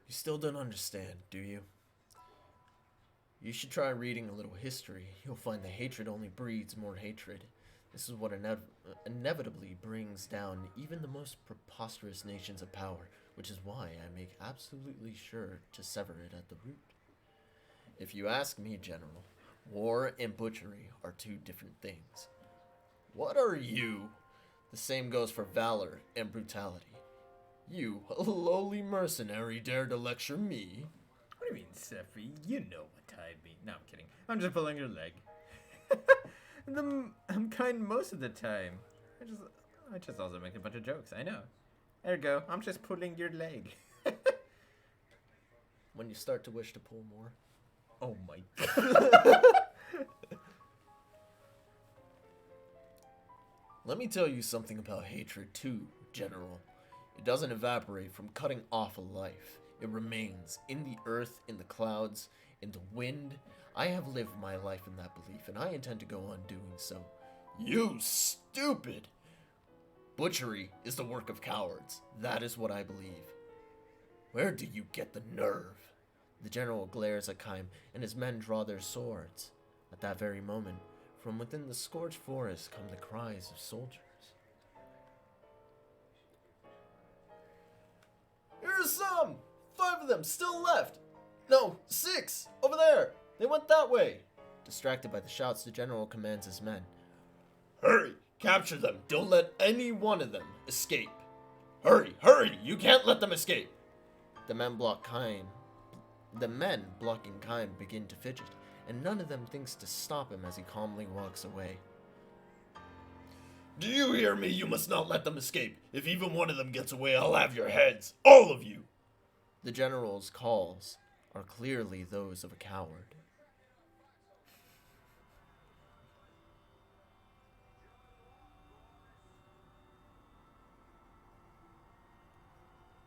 You still don't understand, do you? You should try reading a little history. You'll find that hatred only breeds more hatred. This is what inevitably brings down even the most preposterous nations of power, which is why I make absolutely sure to sever it at the root. If you ask me, General, war and butchery are two different things. What are you? The same goes for valor and brutality. You, a lowly mercenary, dare to lecture me? What do you mean, Sephi? You know what I mean. No, I'm kidding. I'm just pulling your leg. I'm kind most of the time. I just also make a bunch of jokes. I know. There you go. I'm just pulling your leg. When you start to wish to pull more. Oh my god. Let me tell you something about hatred too, General. It doesn't evaporate from cutting off a life. It remains in the earth, in the clouds, in the wind. I have lived my life in that belief, and I intend to go on doing so. You stupid! Butchery is the work of cowards. That is what I believe. Where do you get the nerve? The general glares at Kaim, and his men draw their swords. At that very moment, from within the scorched forest come the cries of soldiers. Here's some! 5 of them still left! No, 6! Over there! They went that way! Distracted by the shouts, the general commands his men. Hurry! Capture them! Don't let any one of them escape! Hurry! Hurry! You can't let them escape! The men blocking Kaim begin to fidget, and none of them thinks to stop him as he calmly walks away. Do you hear me? You must not let them escape. If even one of them gets away, I'll have your heads. All of you! The general's calls are clearly those of a coward.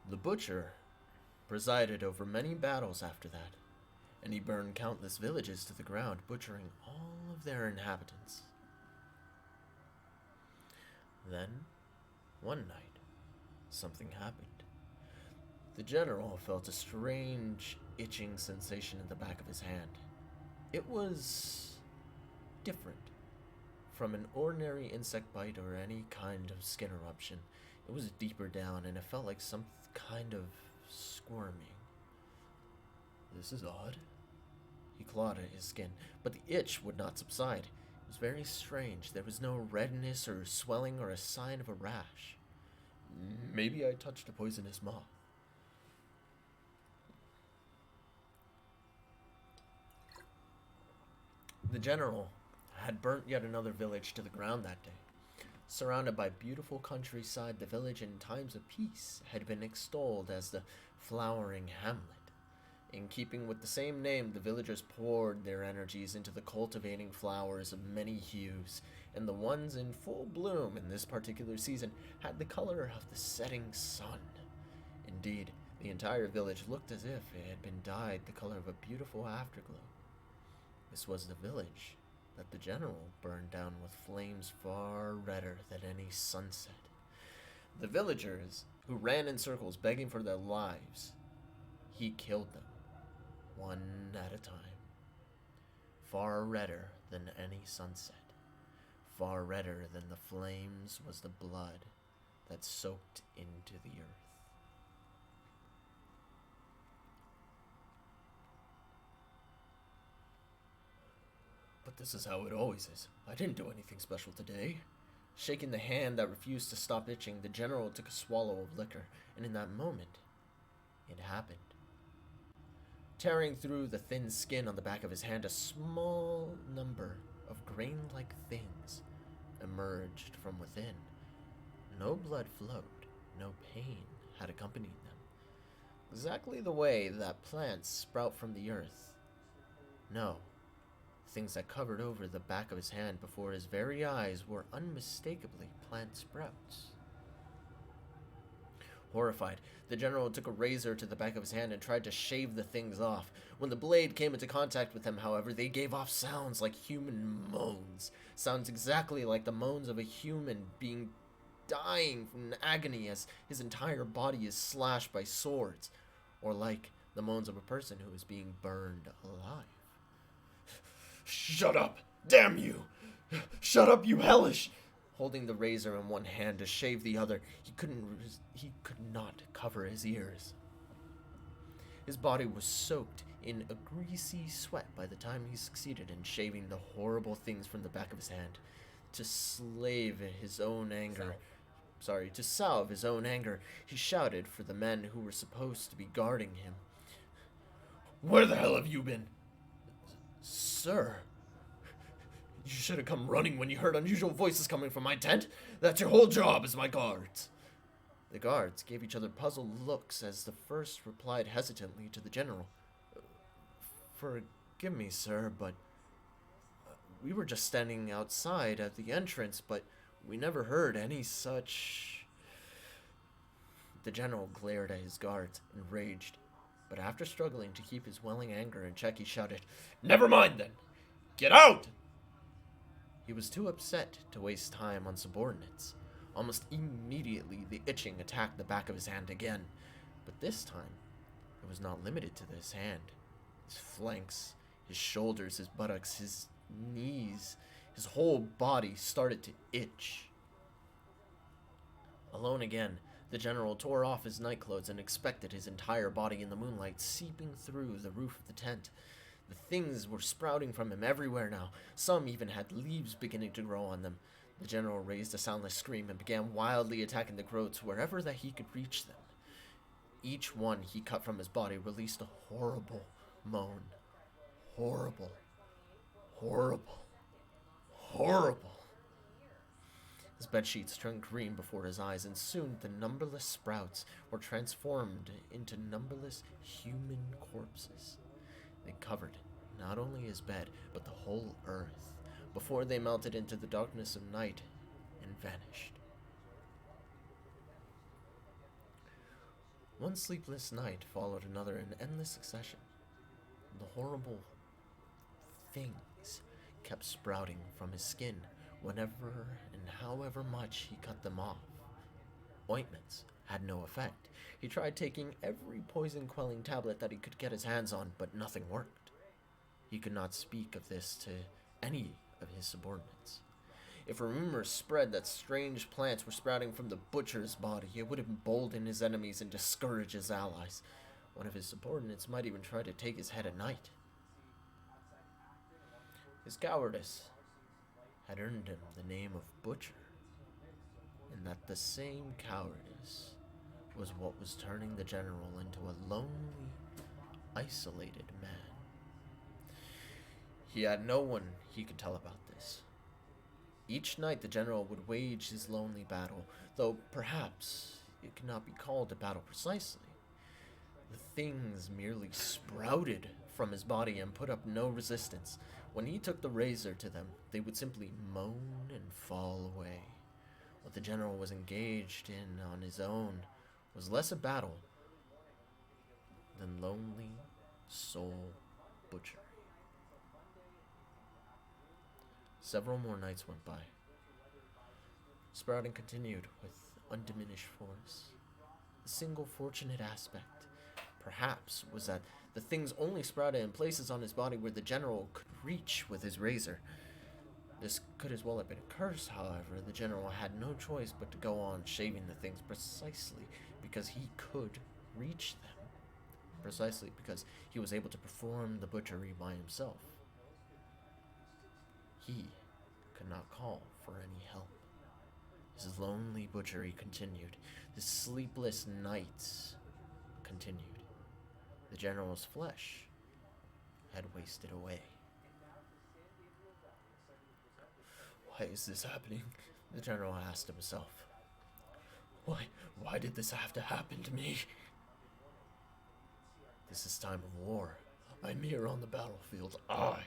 The butcher presided over many battles after that, and he burned countless villages to the ground, butchering all of their inhabitants. Then, one night, something happened. The general felt a strange, itching sensation in the back of his hand. It was different from an ordinary insect bite or any kind of skin eruption. It was deeper down, and it felt like some kind of squirming. This is odd. He clawed at his skin, but the itch would not subside. It was very strange. There was no redness or swelling or a sign of a rash. Maybe I touched a poisonous moth. The general had burnt yet another village to the ground that day. Surrounded by beautiful countryside, the village in times of peace had been extolled as the flowering hamlet. In keeping with the same name, the villagers poured their energies into the cultivating flowers of many hues and the ones in full bloom in this particular season had the color of the setting sun. Indeed, the entire village looked as if it had been dyed the color of a beautiful afterglow. This was the village that the general burned down with flames far redder than any sunset. The villagers, who ran in circles begging for their lives, he killed them, one at a time. Far redder than any sunset. Far redder than the flames was the blood that soaked into the earth. But this is how it always is. I didn't do anything special today. Shaking the hand that refused to stop itching, the general took a swallow of liquor, and in that moment, it happened. Tearing through the thin skin on the back of his hand, a small number of grain-like things emerged from within. No blood flowed, no pain had accompanied them. Exactly the way that plants sprout from the earth. No, things that covered over the back of his hand before his very eyes were unmistakably plant sprouts. Horrified, the general took a razor to the back of his hand and tried to shave the things off. When the blade came into contact with them, however, they gave off sounds like human moans. Sounds exactly like the moans of a human being dying from agony as his entire body is slashed by swords, or like the moans of a person who is being burned alive. Shut up! Damn you! Shut up, you hellish! Holding the razor in one hand to shave the other, he could not cover his ears. His body was soaked in a greasy sweat by the time he succeeded in shaving the horrible things from the back of his hand. To salve his own anger, he shouted for the men who were supposed to be guarding him. Where the hell have you been? Sir, you should have come running when you heard unusual voices coming from my tent. That's your whole job as my guards. The guards gave each other puzzled looks as the first replied hesitantly to the general. Forgive me, sir, but we were just standing outside at the entrance, but we never heard any such... The general glared at his guards, enraged. But after struggling to keep his welling anger in check, he shouted, Never mind then! Get out! He was too upset to waste time on subordinates. Almost immediately, the itching attacked the back of his hand again. But this time, it was not limited to his hand. His flanks, his shoulders, his buttocks, his knees, his whole body started to itch. Alone again, the general tore off his nightclothes and inspected his entire body in the moonlight seeping through the roof of the tent. The things were sprouting from him everywhere now. Some even had leaves beginning to grow on them. The general raised a soundless scream and began wildly attacking the growths wherever that he could reach them. Each one he cut from his body released a horrible moan. Horrible. Horrible. Horrible. His bedsheets turned green before his eyes, and soon the numberless sprouts were transformed into numberless human corpses. They covered not only his bed, but the whole earth, before they melted into the darkness of night and vanished. One sleepless night followed another in endless succession. The horrible things kept sprouting from his skin whenever and however much he cut them off. Ointments had no effect. He tried taking every poison-quelling tablet that he could get his hands on, but nothing worked. He could not speak of this to any of his subordinates. If a rumor spread that strange plants were sprouting from the butcher's body, it would embolden his enemies and discourage his allies. One of his subordinates might even try to take his head at night. His cowardice had earned him the name of Butcher, and that the same cowardice was what was turning the general into a lonely, isolated man. He had no one he could tell about this. Each night the general would wage his lonely battle, though perhaps it could not be called a battle precisely. The things merely sprouted from his body and put up no resistance. When he took the razor to them, they would simply moan and fall away. What the general was engaged in on his own was less a battle than lonely soul butchery. Several more nights went by. Sprouting continued with undiminished force. The single fortunate aspect, perhaps, was that the things only sprouted in places on his body where the general could reach with his razor. This could as well have been a curse, however. The general had no choice but to go on shaving the things precisely because he could reach them. Precisely because he was able to perform the butchery by himself. He could not call for any help. His lonely butchery continued. His sleepless nights continued. The general's flesh had wasted away. Why is this happening? The general asked himself. Why did this have to happen to me? This is time of war. I'm here on the battlefield. I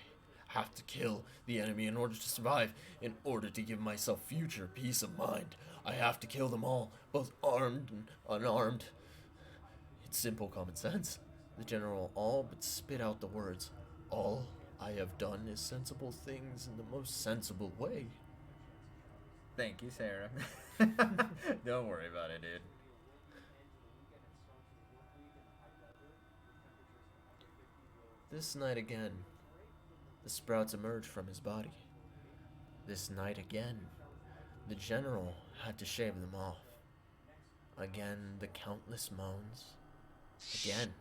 have to kill the enemy in order to survive, in order to give myself future peace of mind. I have to kill them all, both armed and unarmed. It's simple common sense. The general all but spit out the words, all I have done is sensible things in the most sensible way. Thank you, Sarah. Don't worry about it, dude. This night again, the sprouts emerged from his body. This night again, the general had to shave them off. Again, the countless moans. Again,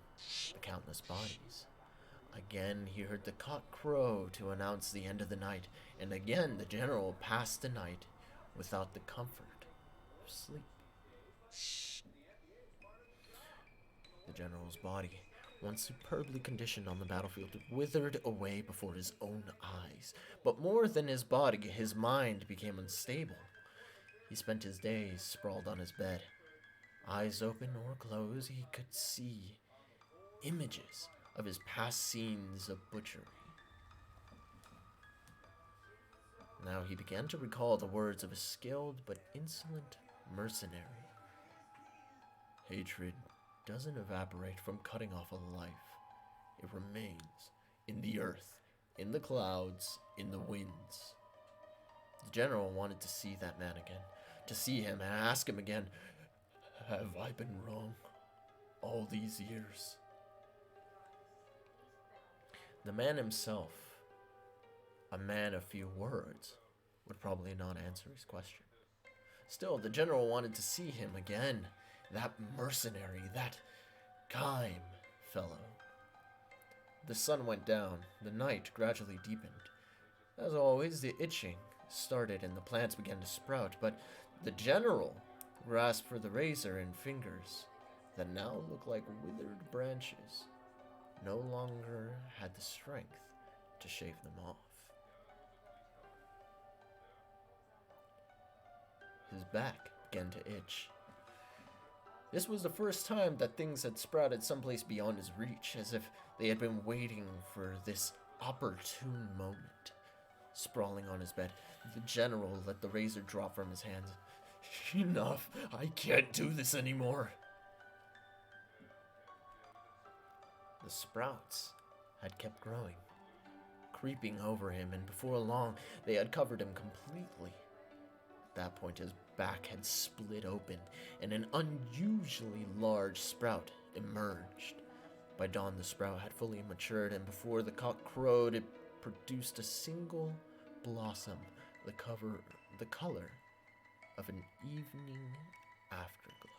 the countless bodies. Again, he heard the cock crow to announce the end of the night, and again the general passed the night without the comfort of sleep. The general's body, once superbly conditioned on the battlefield, withered away before his own eyes. But more than his body, his mind became unstable. He spent his days sprawled on his bed. Eyes open or closed, he could see images of his past scenes of butchery. Now he began to recall the words of a skilled but insolent mercenary. Hatred doesn't evaporate from cutting off a life. It remains in the earth, in the clouds, in the winds. The general wanted to see that man again, to see him and ask him again, have I been wrong all these years? The man himself, a man of few words, would probably not answer his question. Still, the general wanted to see him again, that mercenary, that Kime fellow. The sun went down, the night gradually deepened. As always, the itching started and the plants began to sprout, but the general grasped for the razor in fingers that now looked like withered branches, no longer had the strength to shave them off. His back began to itch. This was the first time that things had sprouted someplace beyond his reach, as if they had been waiting for this opportune moment. Sprawling on his bed, the general let the razor drop from his hands. Enough! I can't do this anymore! The sprouts had kept growing, creeping over him, and before long they had covered him completely. At that point, his back had split open, and an unusually large sprout emerged. By dawn, the sprout had fully matured, and before the cock crowed, it produced a single blossom, the color of an evening afterglow.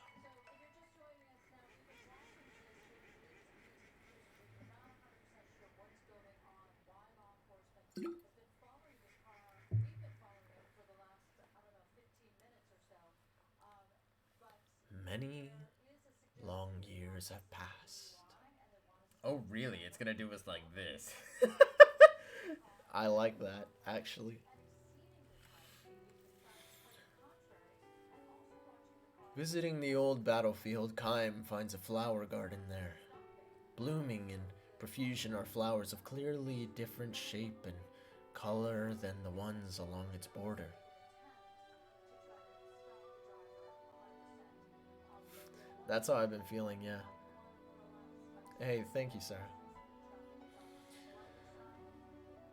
Many long years have passed. Oh, really? It's gonna do us like this. I like that, actually. Visiting the old battlefield, Kime finds a flower garden there, blooming in profusion are flowers of clearly different shape and color than the ones along its border. That's how I've been feeling, yeah. Hey, thank you, Sarah.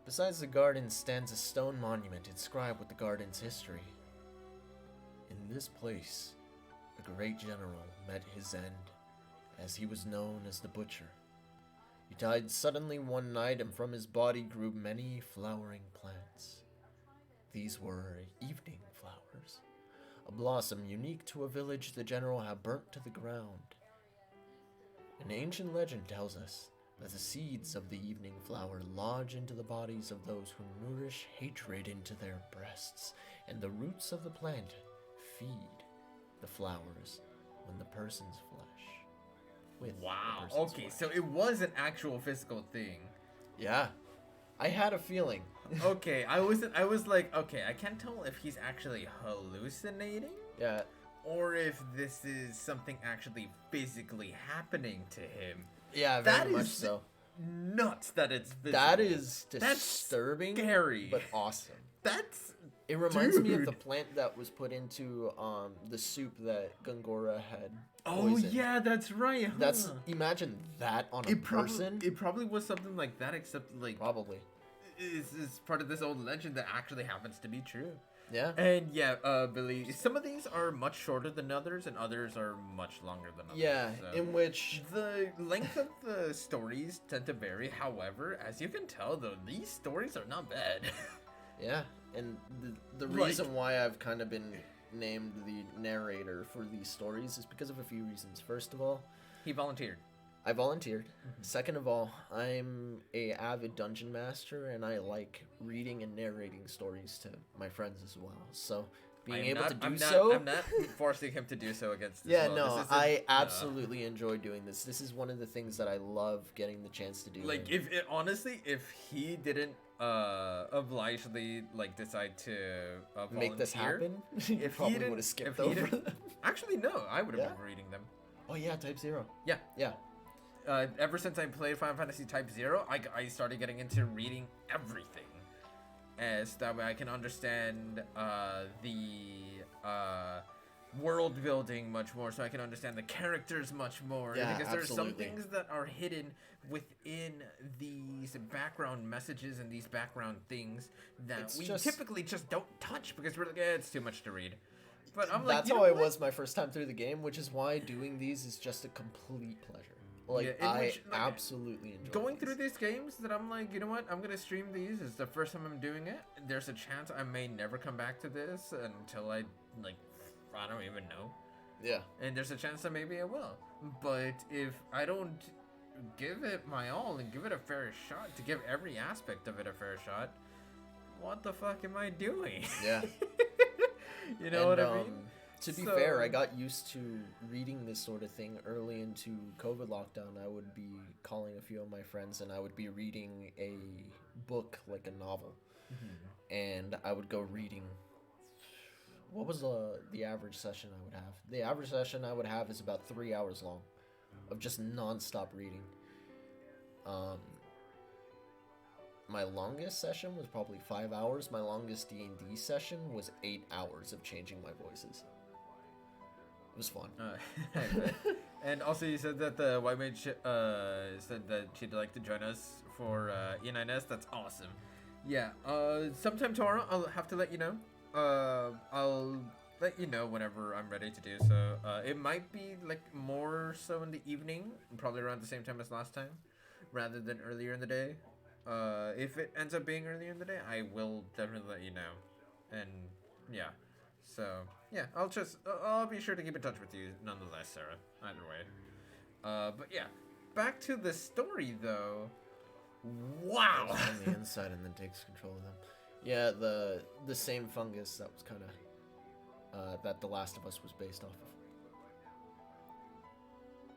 Besides the garden stands a stone monument inscribed with the garden's history. In this place, a great general met his end, as he was known as the Butcher. He died suddenly one night, and from his body grew many flowering plants. These were evening flowers, a blossom unique to a village the general had burnt to the ground. An ancient legend tells us that the seeds of the evening flower lodge into the bodies of those who nourish hatred into their breasts, and the roots of the plant feed the flowers when the person's flesh. With Wow. the person's Okay, flesh. so it was an actual physical thing. Yeah, I had a feeling. Okay, I was like, okay, I can't tell if he's actually hallucinating Yeah, or if this is something actually physically happening to him. yeah, That very much is so. Nuts that it's physical. That is That's disturbing, scary. but awesome. That's It reminds me of the Dude. plant that was put into the soup that Gungora had Oh poisoned. yeah, that's right. Huh? That's, imagine that on a person. It probably was something like that, except like Probably. is part of this old legend that actually happens to be true. Yeah. And yeah, Billy, some of these are much shorter than others, and others are much longer than others. Yeah, so. in which The length of the stories tend to vary. However, as you can tell, though, these stories are not bad. yeah, and the Like- reason why I've kind of been named the narrator for these stories is because of a few reasons. First of all, He volunteered. I volunteered. Second of all, I'm a avid dungeon master, and I like reading and narrating stories to my friends as well. So being able to do so, I'm not forcing him to do so against. yeah, well. no, This isn't- I absolutely enjoy doing this. This is one of the things that I love getting the chance to do. Like, and- honestly, if he didn't obligely like decide to make this volunteer, happen, you if he probably didn't- would have skipped if he over didn't- them. Actually, no, I would have Yeah? been reading them. Oh yeah, Type 0. Yeah. Yeah. Ever since I played Final Fantasy Type 0, I started getting into reading everything. As that way I can understand the world building much more, so I can understand the characters much more. Yeah, because there's some absolutely. things that are hidden within these background messages and these background things that It's we just- typically just don't touch because we're like, eh, it's too much to read. But I'm like, That's you how know I what? was my first time through the game, which is why doing these is just a complete pleasure. Like, Yeah, in I which, like, absolutely enjoy Going these. through these games that I'm like, you know what, I'm gonna stream these. It's the first time I'm doing it. There's a chance I may never come back to this until I don't even know. Yeah. And there's a chance that maybe I will. But if I don't give it my all and give it a fair shot, to give every aspect of it a fair shot, what the fuck am I doing? Yeah. You know what I mean? To be fair, I So- got used to reading this sort of thing early into COVID lockdown. I would be calling a few of my friends and I would be reading a book, like a novel. And I would go reading. What was the average session I would have? The average session I would have is about 3 hours long of just non-stop reading. My longest session was probably 5 hours. My longest D&D session was 8 hours of changing my voices. It was fun. And also, you said that the white mage said that she'd like to join us for E9S. That's awesome. Yeah. Sometime tomorrow, I'll have to let you know. I'll let you know whenever I'm ready to do so. It might be like more so in the evening, probably around the same time as last time, rather than earlier in the day. If it ends up being earlier in the day, I will definitely let you know. And yeah. So, yeah, I'll be sure to keep in touch with you nonetheless, Sarah. Either way. But yeah, back to the story though. Wow! On the inside and then takes control of them. Yeah, the same fungus that was kind of that The Last of Us was based off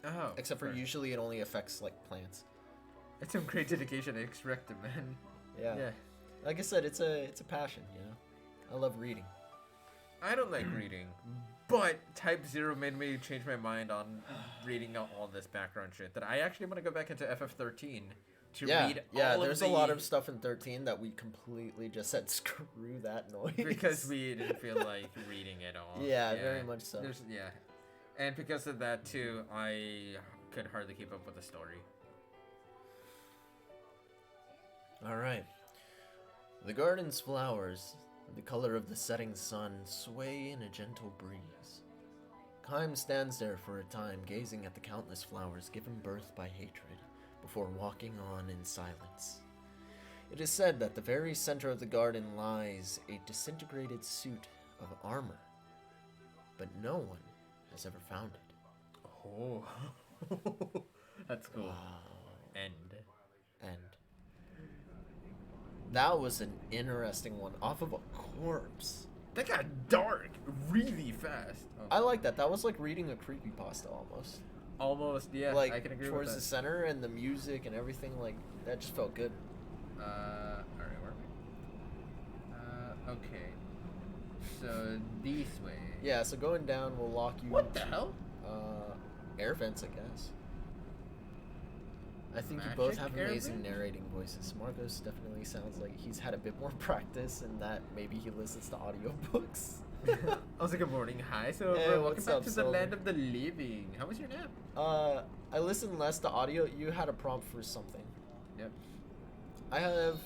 of. Oh. Except for fair. usually it only affects like plants. It's some great dedication to extract it, man. Yeah. Yeah. Like I said, it's a passion, you know. I love reading. I don't like reading, but Type 0 made me change my mind on reading all this background shit that I actually want to go back into FF13 to read all there's of a lot of stuff in 13 that we completely just said screw that noise. because we didn't feel like reading it all. Yeah, very much so. And because of that too, I could hardly keep up with the story. Alright. The garden's flowers, the color of the setting sun, sway in a gentle breeze. Kime stands there for a time, gazing at the countless flowers given birth by hatred, before walking on in silence. It is said that the very center of the garden lies a disintegrated suit of armor, but no one has ever found it. Oh, that's cool. Wow. End. That was an interesting one, off of a corpse. That got dark really fast. Oh. I like that. That was like reading a creepypasta almost. Almost, yeah. Like I can agree towards with the that. center and the music and everything, like that just felt good. Alright, where am I? Okay. So this way. Yeah, so going down will lock you. What the hell? Air vents, I guess. I think you both Magic have air amazing vents? narrating voices. Marcos definitely sounds like he's had a bit more practice and that maybe he listens to audiobooks. Also, good morning. Hi, so Hey, welcome what's back up, to the Silver? land of the living. How was your nap? I listened less to audio. You had a prompt for something. Yep. I have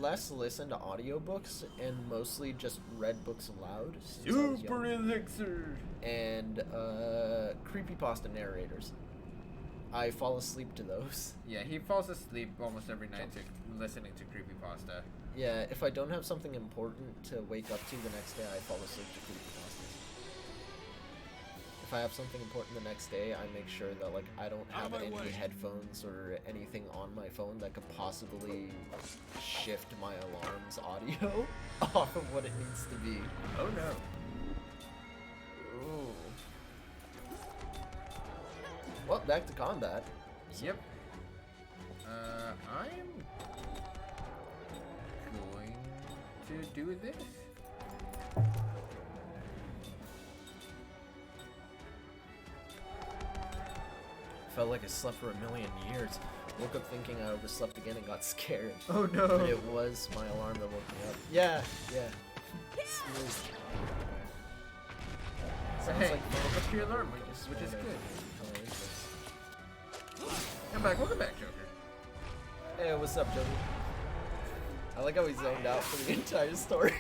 less listened to audiobooks and mostly just read books aloud. since I was Super young. elixir. And creepypasta narrators. I fall asleep to those. Yeah, he falls asleep almost every night to listening to creepypasta. Yeah, if I don't have something important to wake up to the next day, I fall asleep to creepypastas. If I have something important the next day, I make sure that like I don't have any headphones or anything on my phone that could possibly shift my alarm's audio off of what it needs to be. Oh no. Ooh. Well, back to combat. Yep. I'm going to do this. Felt like I slept for a million years. Woke up thinking I overslept again and got scared. Oh no. But it was my alarm that woke me up. Yeah. Smooth. Sounds Hey, like welcome up to your alarm, which is good. Come back, welcome back, Joker. Hey, what's up, Joey? I like how he zoned out for the entire story.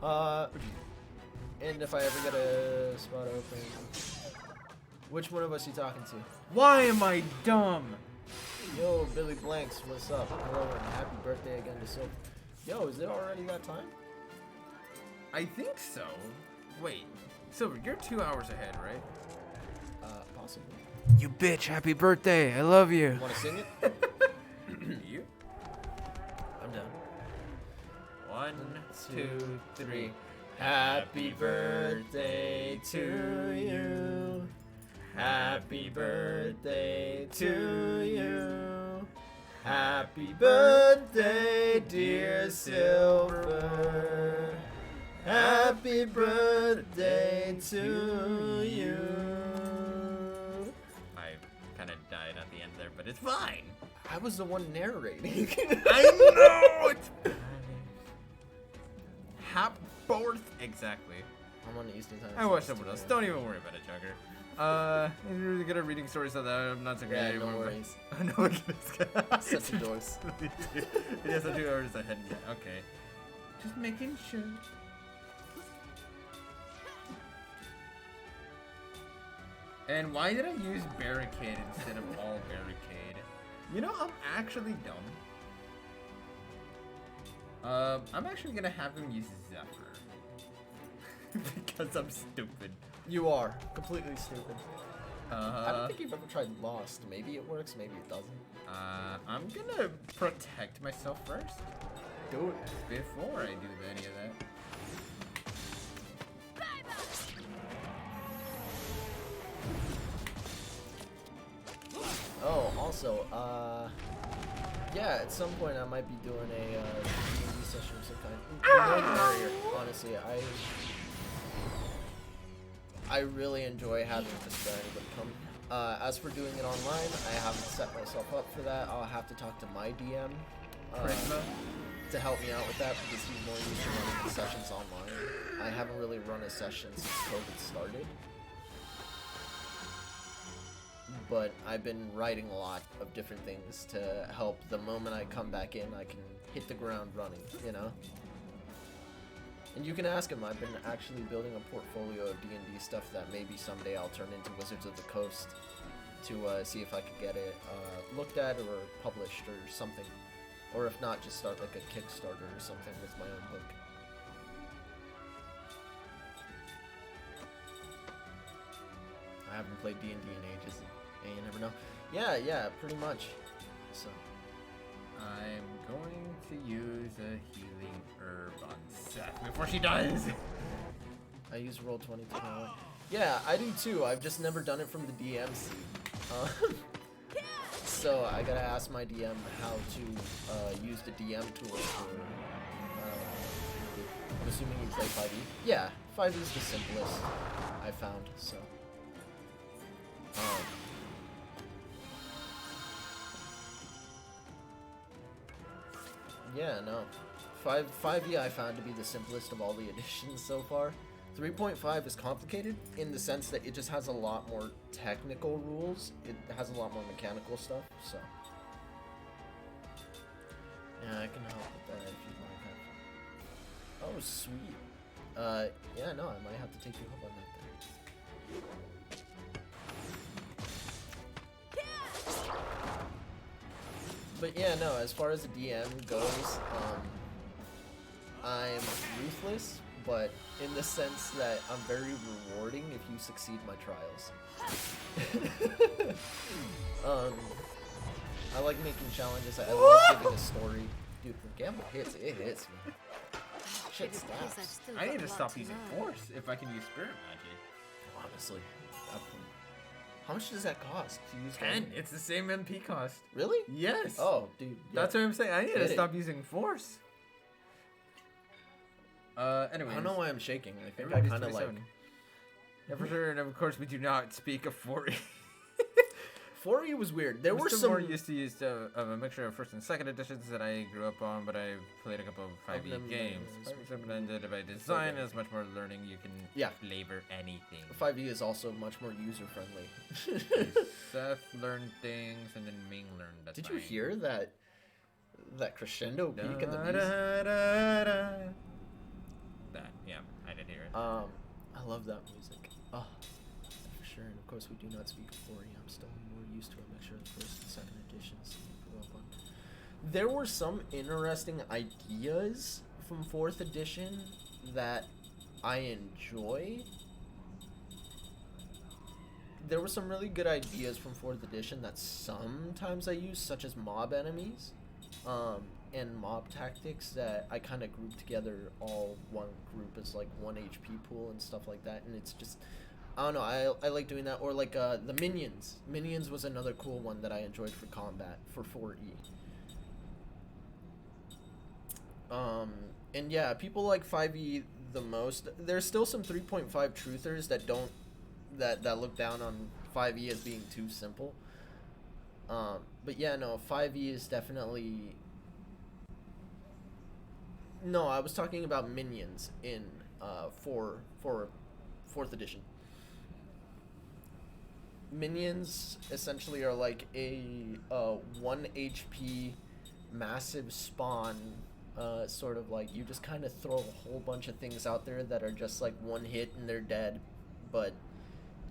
And if I ever get a spot open, which one of us you talking to? Why am I dumb? Yo, Billy Blanks, what's up? Hello and happy birthday again to Silver. Yo, is it already that time? I think so. Wait, Silver, you're 2 hours ahead, right? Possibly. You bitch, happy birthday, I love you. Want to sing it? You? I'm down. 1, 2, 3. Happy birthday to you. Happy birthday to you. Happy birthday, dear Silver. Happy birthday to you. I kind of died at the end there, but it's fine. I was the one narrating. I know it's Hap Borth. Exactly. I'm on Eastern time. I watched someone else. Don't even worry about it, Joker. He's really good at reading stories, so that I'm not so great Yeah, anymore. no but- worries. I know what this guy. Such a dose. Yes, I 2 hours ahead. Yeah, okay. Just making sure. And why did I use barricade instead of all barricade? You know, I'm actually dumb. I'm actually gonna have him use Zephyr. Because I'm stupid. You are completely stupid. I don't Uh, think you've ever tried Lost. Maybe it works, maybe it doesn't. I'm gonna protect myself first. Do it. Before I do any of that. Oh, also, Yeah, at some point I might be doing a D&D session of some kind. The more the merrier, honestly. I really enjoy having just anybody come. As for doing it online, I haven't set myself up for that. I'll have to talk to my DM to help me out with that because he's more used to running the sessions online. I haven't really run a session since COVID started. But I've been writing a lot of different things to help the moment I come back in, I can hit the ground running, you know? And you can ask him, I've been actually building a portfolio of D&D stuff that maybe someday I'll turn into Wizards of the Coast to see if I could get it looked at or published or something. Or if not, just start like a Kickstarter or something with my own book. I haven't played D&D in ages, and you never know. Yeah, pretty much. So I'm going to use a healing herb on Seth before she dies. I use Roll20 to my way. Yeah, I do too. I've just never done it from the DM seat. So I gotta ask my DM how to use the DM tool for. I'm assuming you play 5e. Yeah, 5e is the simplest I found. So. Yeah, no. 5e I found to be the simplest of all the editions so far. 3.5 is complicated in the sense that it just has a lot more technical rules. It has a lot more mechanical stuff, so. Yeah, I can help with that if you'd like. Oh, sweet. Yeah, no, I might have to take you up on that then. But yeah, no, as far as the DM goes, I'm ruthless, but in the sense that I'm very rewarding if you succeed my trials. I like making challenges. I love giving a story. Dude, when Gamble hits, it hits, man. Shit stops. I need to stop using Force if I can use Spirit Magic. Honestly. How much does that cost to use 10. It's the same MP cost. Really? Yes. Oh, dude. Yeah. That's what I'm saying. I need to Hit it. stop using Force. Anyways. I don't know why I'm shaking. I think I kind of like. Yeah, for sure. And of course, we do not speak of 4E. 4E was weird. There were still some more used to use of a mixture of first and second editions that I grew up on, but I played a couple of 5e them, games. yeah, 5e ended by design is much more learning. You can flavor anything. 5e is also much more user friendly. Seth learned things, and then Ming learned. That's Did you hear that crescendo peak in the music? That, yeah, I did hear it. I love that music. Oh, for sure. And of course, we do not speak of 4E. I'm still more used to a mixture of first and second editions. There were some interesting ideas from 4th edition that I enjoy. There were some really good ideas from 4th edition that sometimes I use, such as mob enemies. And mob tactics that I kind of group together all one group as like 1 HP pool and stuff like that, and it's just, I don't know, I like doing that. Or like the minions. Minions was another cool one that I enjoyed for combat for 4E. And yeah, people like 5E the most. There's still some 3.5 truthers that don't that look down on 5E as being too simple. But yeah, no, 5E is definitely. No, I was talking about minions in for 4th edition. Minions essentially are like a 1 HP massive spawn, sort of like you just kind of throw a whole bunch of things out there that are just like one hit and they're dead, but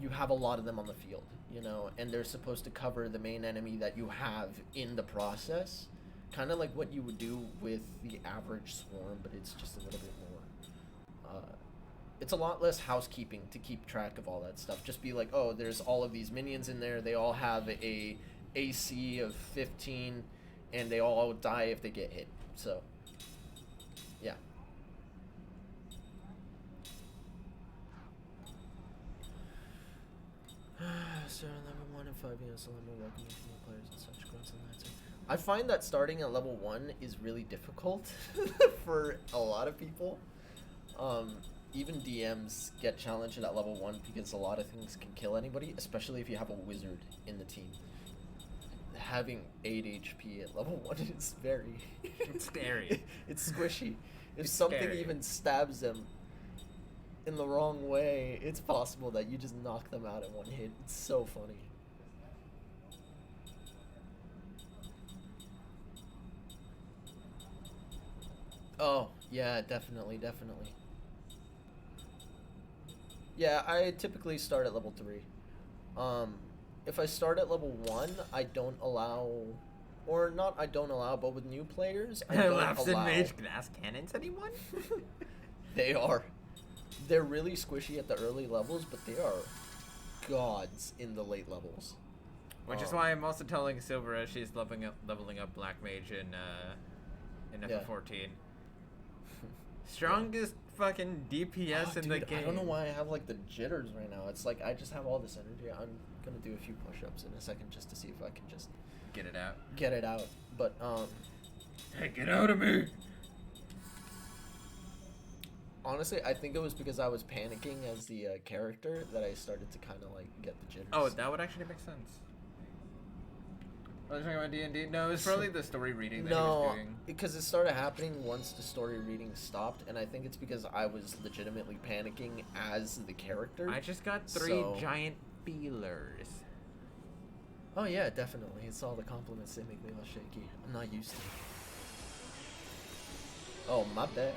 you have a lot of them on the field, you know, and they're supposed to cover the main enemy that you have in the process. Kind of like what you would do with the average swarm, but it's just a little bit more. It's a lot less housekeeping to keep track of all that stuff. Just be like, oh, there's all of these minions in there. They all have a AC of 15, and they all die if they get hit. So, yeah. So level 1 and 5 units, a lot more welcoming to new players and such grunts and that. I find that starting at level 1 is really difficult for a lot of people. Even DMs get challenged at level 1 because a lot of things can kill anybody, especially if you have a wizard in the team. Having 8 HP at level 1 is very... It's scary. It's squishy. If It's something scary. even stabs them in the wrong way, it's possible that you just knock them out in one hit. It's so funny. Oh, yeah, definitely. Yeah, I typically start at level 3. If I start at level 1, I don't allow... Or not I don't allow, but with new players, I don't Lapsed allow... mage glass cannons, anyone? They are. They're really squishy at the early levels, but they are gods in the late levels. Which is why I'm also telling Silver as she's leveling up Black Mage in Yeah. FF14. Strongest fucking DPS in the Dude, game. I don't know why I have like the jitters right now. It's like I just have all this energy. I'm gonna do a few push-ups in a second just to see if I can just Get it out. get it out. But Take it out of me! honestly, I think it was because I was panicking as the character that I started to kind of like get the jitters. Oh, that would actually make sense. I was talking about D&D? No, it's probably the story reading that he was No, doing. because it started happening once the story reading stopped, and I think it's because I was legitimately panicking as the character. I just got 3 So- giant feelers. Oh yeah, definitely. It's all the compliments that make me all shaky. I'm not used to it. Oh, my bad.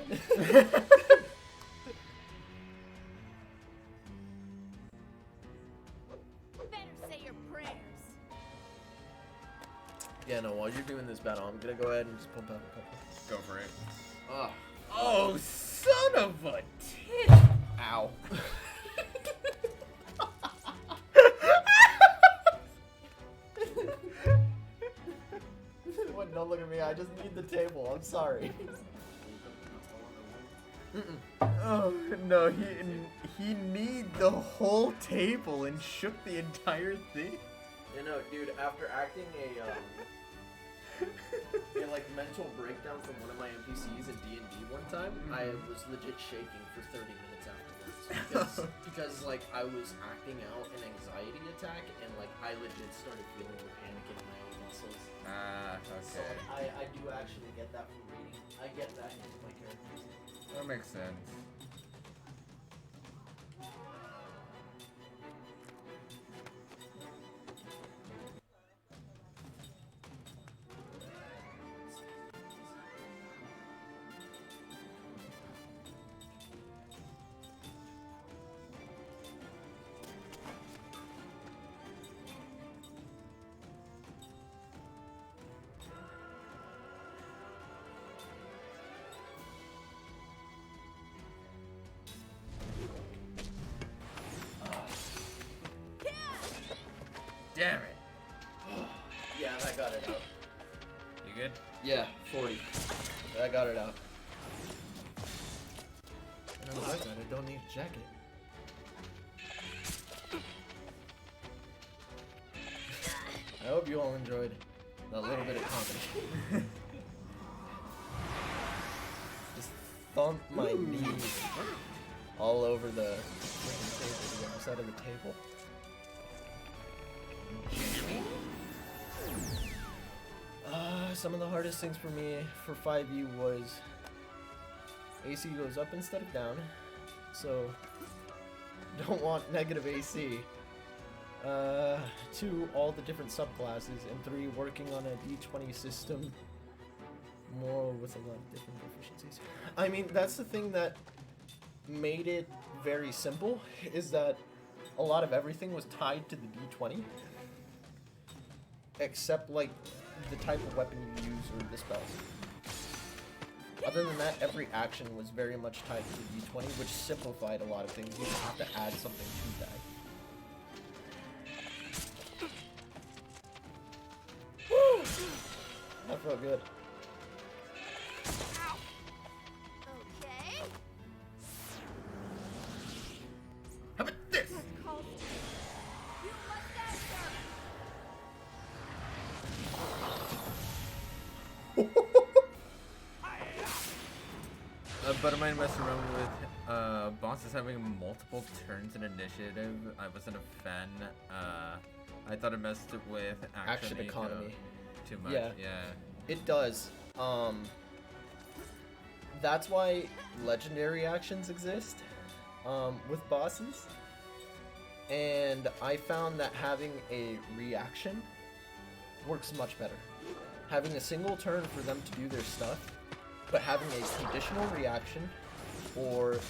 Better say your prayers. Yeah, no, while you're doing this battle, I'm gonna go ahead and just pump out a couple. Go for it. Ah. Oh, son of a tit! Ow. What? Don't look at me. I just need the table. I'm sorry. Oh, no, he need the whole table and shook the entire thing. You know, dude, after acting a like mental breakdown from one of my NPCs in D&D one time, I was legit shaking for 30 minutes afterwards because like I was acting out an anxiety attack and like I legit started feeling the panic in my own muscles. Ah, So okay. like, I do actually get that from reading. I get that in my characters. That makes sense. Damn it. Yeah, I got it out. You good? Yeah, 40. I got it out. And I'm like that. I don't need a jacket. I hope you all enjoyed that little bit of comedy. Just thump my knees all over the other side of the table. Some of the hardest things for me for 5e was AC goes up instead of down, so don't want negative AC. 2, all the different subclasses, and 3, working on a D20 system more with a lot of different proficiencies. I mean, that's the thing that made it very simple, is that a lot of everything was tied to the D20, except like the type of weapon you use or the spells. Other than that, every action was very much tied to the D20, which simplified a lot of things. You didn't have to add something to that. Woo! That felt good. Okay. How about this? That calls to you. You must answer. buddy of mine messed around with bosses having multiple turns in initiative. I wasn't a fan. I thought it messed with Action economy. Too much. Yeah. Yeah. It does. That's why legendary actions exist with bosses. And I found that having a reaction works much better. Having a single turn for them to do their stuff, but having a conditional reaction or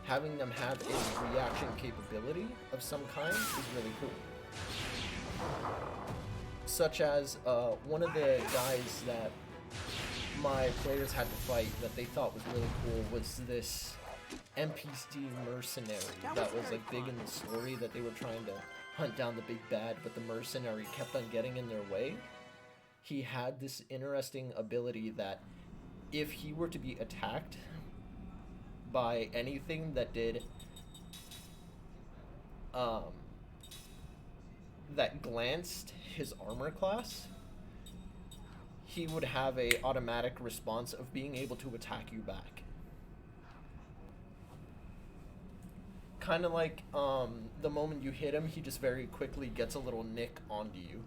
having them have a reaction capability of some kind is really cool. Such as one of the guys that my players had to fight that they thought was really cool was this NPC mercenary that was like big in the story, that they were trying to hunt down the big bad, but the mercenary kept on getting in their way. He had this interesting ability that if he were to be attacked by anything that did that glanced his armor class, he would have a automatic response of being able to attack you back. Kind of like the moment you hit him, he just very quickly gets a little nick onto you.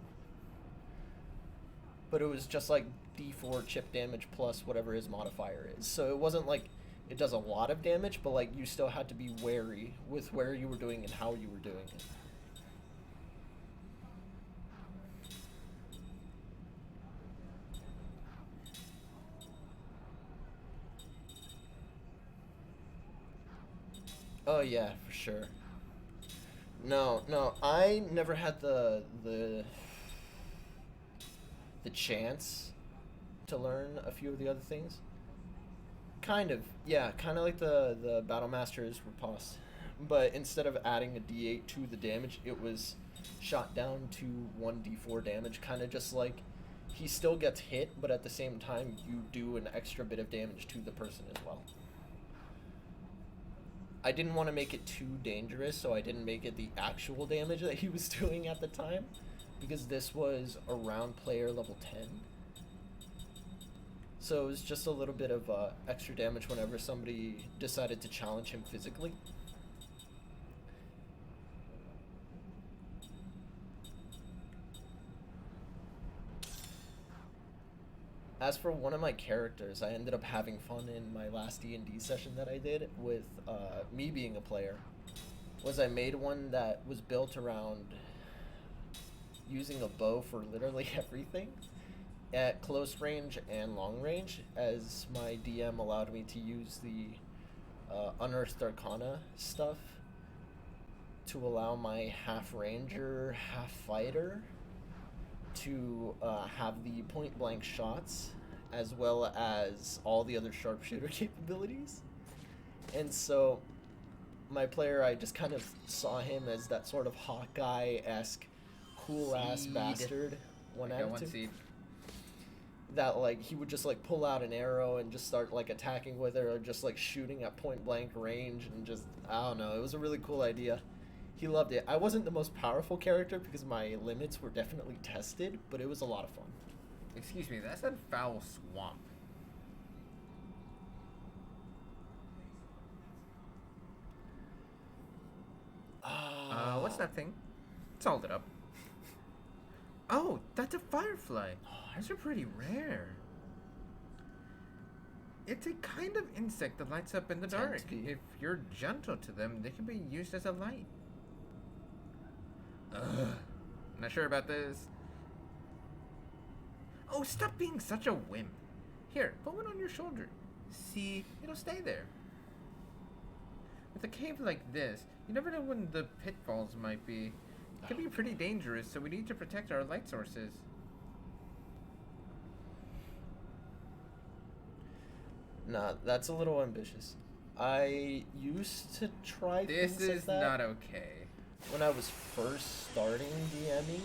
But it was just like D4 chip damage plus whatever his modifier is. So it wasn't like it does a lot of damage, but like you still had to be wary with where you were doing and how you were doing it. Oh yeah, for sure. No, I never had the chance to learn a few of the other things. Kind of, yeah, kind of like the Battle Master's riposte. But instead of adding a D8 to the damage, it was shot down to 1d4 damage, kind of just like he still gets hit, but at the same time you do an extra bit of damage to the person as well. I didn't want to make it too dangerous, so I didn't make it the actual damage that he was doing at the time, because this was around player level 10. So it was just a little bit of extra damage whenever somebody decided to challenge him physically. As for one of my characters, I ended up having fun in my last D&D session that I did with me being a player. Was I made one that was built around using a bow for literally everything at close range and long range, as my DM allowed me to use the Unearthed Arcana stuff to allow my half ranger, half fighter to have the point blank shots as well as all the other sharpshooter capabilities. And so my player, I just kind of saw him as that sort of Hawkeye-esque cool ass bastard. One attitude. That like he would just like pull out an arrow and just start like attacking with it, or just like shooting at point blank range, and just, I don't know, it was a really cool idea. He loved it. I wasn't the most powerful character because my limits were definitely tested, but it was a lot of fun. Excuse me, that's that foul swamp. What's that thing? Salt it up. Oh, that's a firefly. Those are pretty rare. It's a kind of insect that lights up in the dark. If you're gentle to them, they can be used as a light. Not sure about this. Oh, stop being such a wimp. Here, put one on your shoulder. See, it'll stay there. With a cave like this, you never know when the pitfalls might be. It can be pretty dangerous, so we need to protect our light sources. Nah, that's a little ambitious. I used to try things like that. This is not okay. When I was first starting DMing,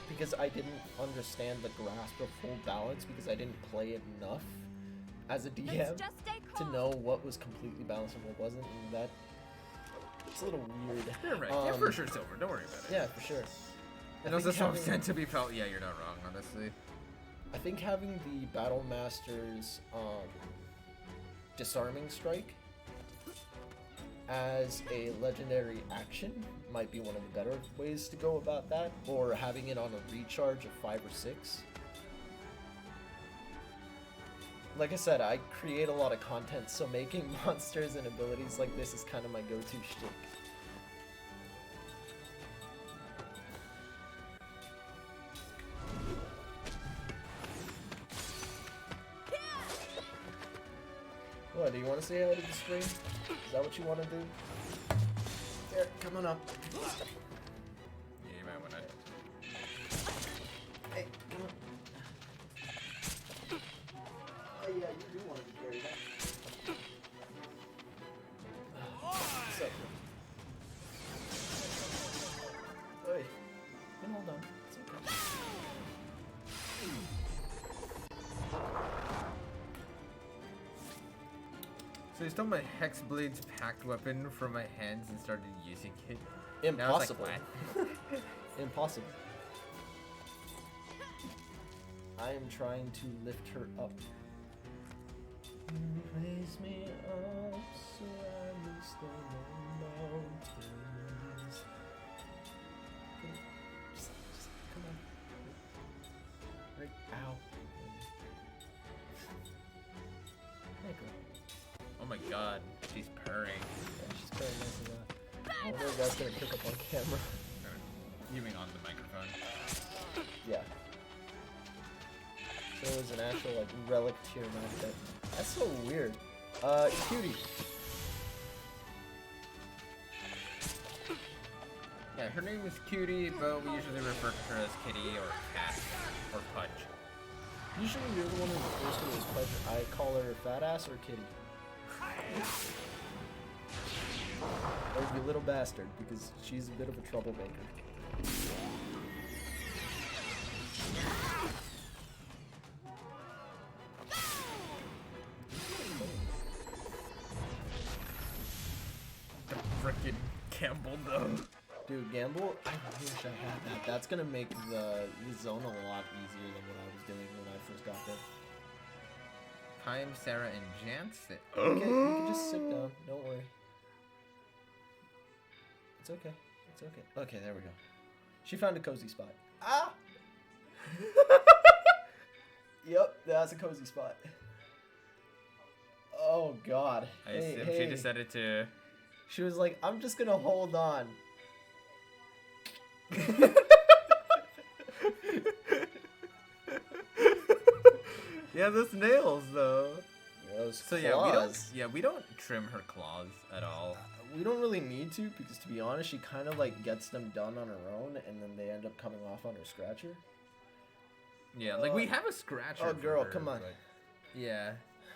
because I didn't understand the grasp of full balance, because I didn't play it enough as a DM to know what was completely balanced and what wasn't, and that it's a little weird. You're right. You're for sure silver. Don't worry about it. Yeah, for sure. And also some extent to be felt. Yeah, you're not wrong, honestly. I think having the Battle Master's Disarming Strike as a legendary action might be one of the better ways to go about that, or having it on a recharge of 5 or 6. Like I said, I create a lot of content, so making monsters and abilities like this is kind of my go-to shtick. What, do you want to say hi to the stream? Is that what you want to do? Here, come on up. Yeah, you might want to. Hey, come on. Oh yeah, you do want to be carried up. What's up? Hey, you can hold on. It's okay. So you stole my Hex Blade's packed weapon from my hands and started using it. Impossible. And I was like, what? Impossible. I am trying to lift her up. Raise me up so I may stand on mountains. Okay, just come on. Right, ow. Hey, girl. Oh my god, she's purring. Yeah, she's very nice as that. I wonder if that's gonna pick up on camera. You mean on the microphone? Yeah. So it was an actual like relic tier map. That's so weird. Cutie. Yeah, her name is Cutie, but we usually refer to her as Kitty or Cat or Pudge. Usually you're the one who refers to her as Pudge. I call her fat ass or kitty. Or you little bastard, because she's a bit of a troublemaker. The frickin' Campbell though. Dude, Gamble, I wish I had that. That's gonna make the zone a lot easier than what I was doing when I first got there. Time, Sarah, and Jansen. Okay, you can just sit down. Don't worry. It's okay. It's okay. Okay, there we go. She found a cozy spot. Ah! Yep, that's a cozy spot. Oh, God. I assume she decided to... She was like, I'm just gonna hold on. Yeah, those nails though. Those So claws. we don't trim her claws at all. We don't really need to, because to be honest, she kind of like gets them done on her own, and then they end up coming off on her scratcher. Yeah, like we have a scratcher. Oh, for girl, her, come on. but yeah,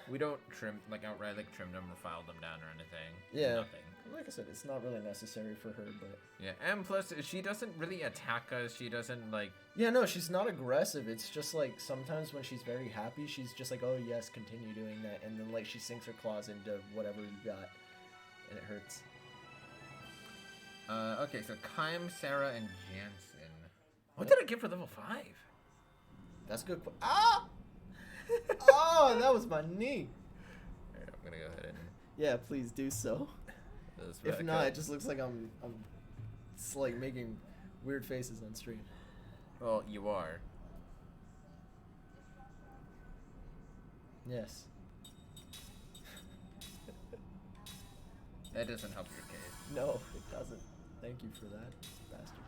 we don't trim like outright like trim them or file them down or anything. Yeah. Nothing. Like I said, it's not really necessary for her, but... Yeah, and plus she doesn't really attack us. She doesn't like... Yeah, no, she's not aggressive. It's just like sometimes when she's very happy, she's just like, oh yes, continue doing that. And then like she sinks her claws into whatever you got. And it hurts. Okay, so Kym, Sarah, and Jansen. What did I get for level 5? That's a good ah! Oh, that was my knee. Alright, I'm gonna go ahead and... Yeah, please do so. If not, it just looks like I'm just like making weird faces on stream. Well, you are. Yes. That doesn't help your case. No, it doesn't. Thank you for that, bastard.